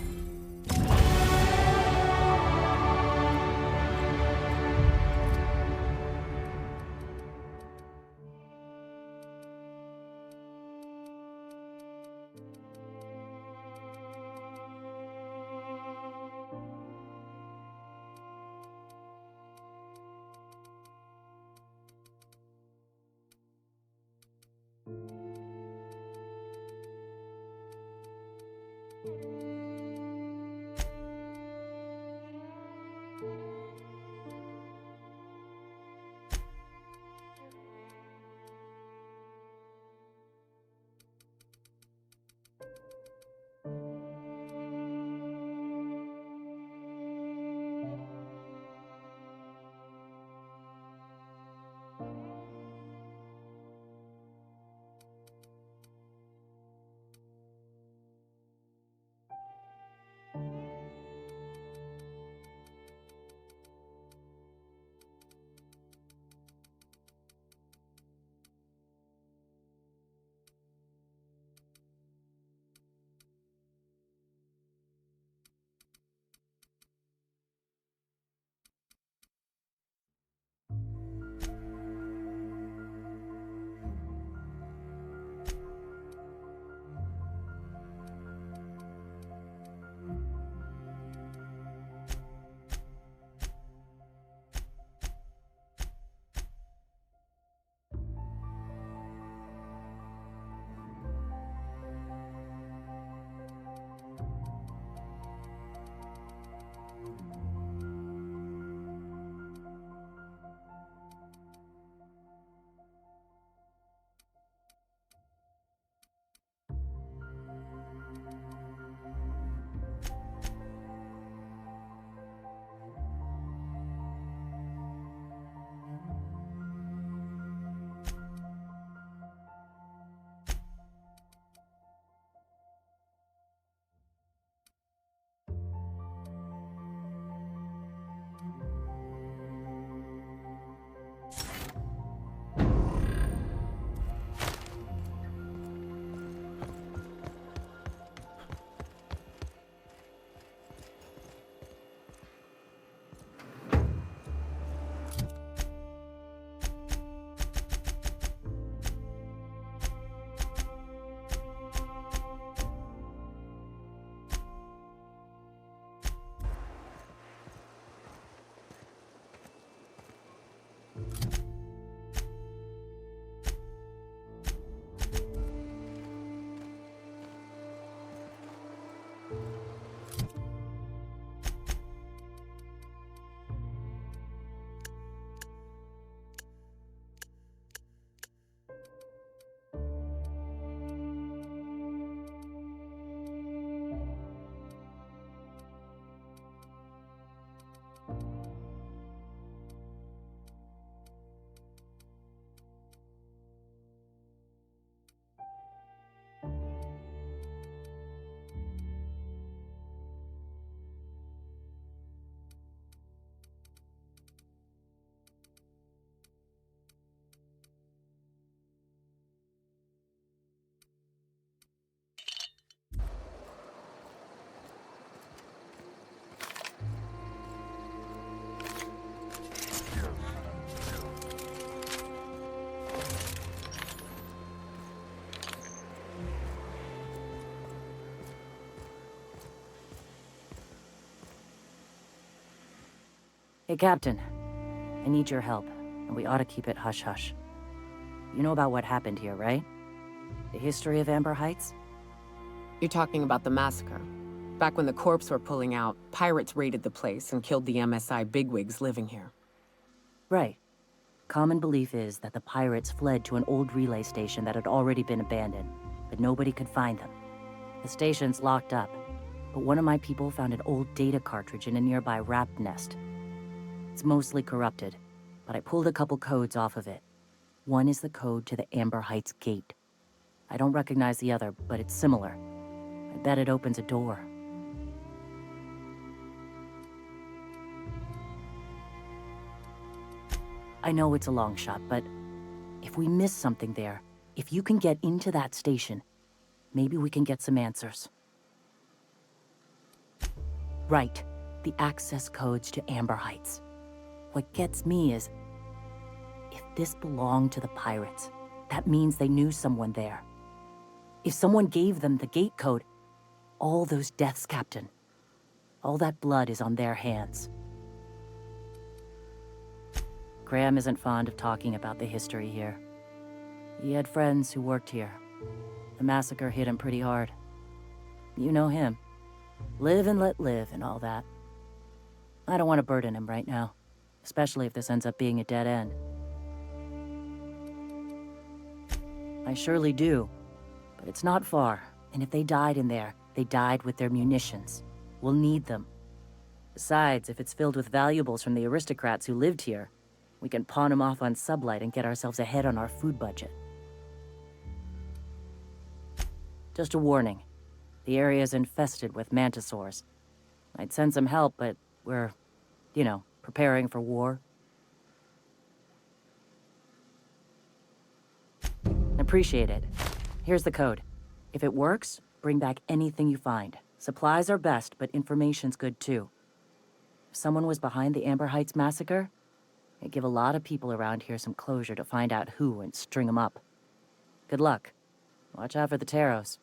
Hey, Captain. I need your help, and we ought to keep it hush-hush. You know about what happened here, right? The history of Amber Heights? You're talking about the massacre. Back when the corps were pulling out, pirates raided the place and killed the MSI bigwigs living here. Right. Common belief is that the pirates fled to an old relay station that had already been abandoned, but nobody could find them. The station's locked up, but one of my people found an old data cartridge in a nearby rat nest. It's mostly corrupted, but I pulled a couple codes off of it. One is the code to the Amber Heights gate. I don't recognize the other, but it's similar. I bet it opens a door. I know it's a long shot, but if we miss something there, if you can get into that station, maybe we can get some answers. Right, the access codes to Amber Heights. What gets me is, if this belonged to the pirates, that means they knew someone there. If someone gave them the gate code, all those deaths, Captain, all that blood is on their hands. Graham isn't fond of talking about the history here. He had friends who worked here. The massacre hit him pretty hard. You know him. Live and let live and all that. I don't want to burden him right now, especially if this ends up being a dead end. I surely do, but it's not far, and if they died in there, they died with their munitions. We'll need them. Besides, if it's filled with valuables from the aristocrats who lived here, we can pawn them off on Sublight and get ourselves ahead on our food budget. Just a warning. The area's infested with mantisaurs. I'd send some help, but we're, preparing for war. Appreciate it. Here's the code. If it works, bring back anything you find. Supplies are best, but information's good too. If someone was behind the Amber Heights massacre, it'd give a lot of people around here some closure to find out who and string them up. Good luck. Watch out for the Taros.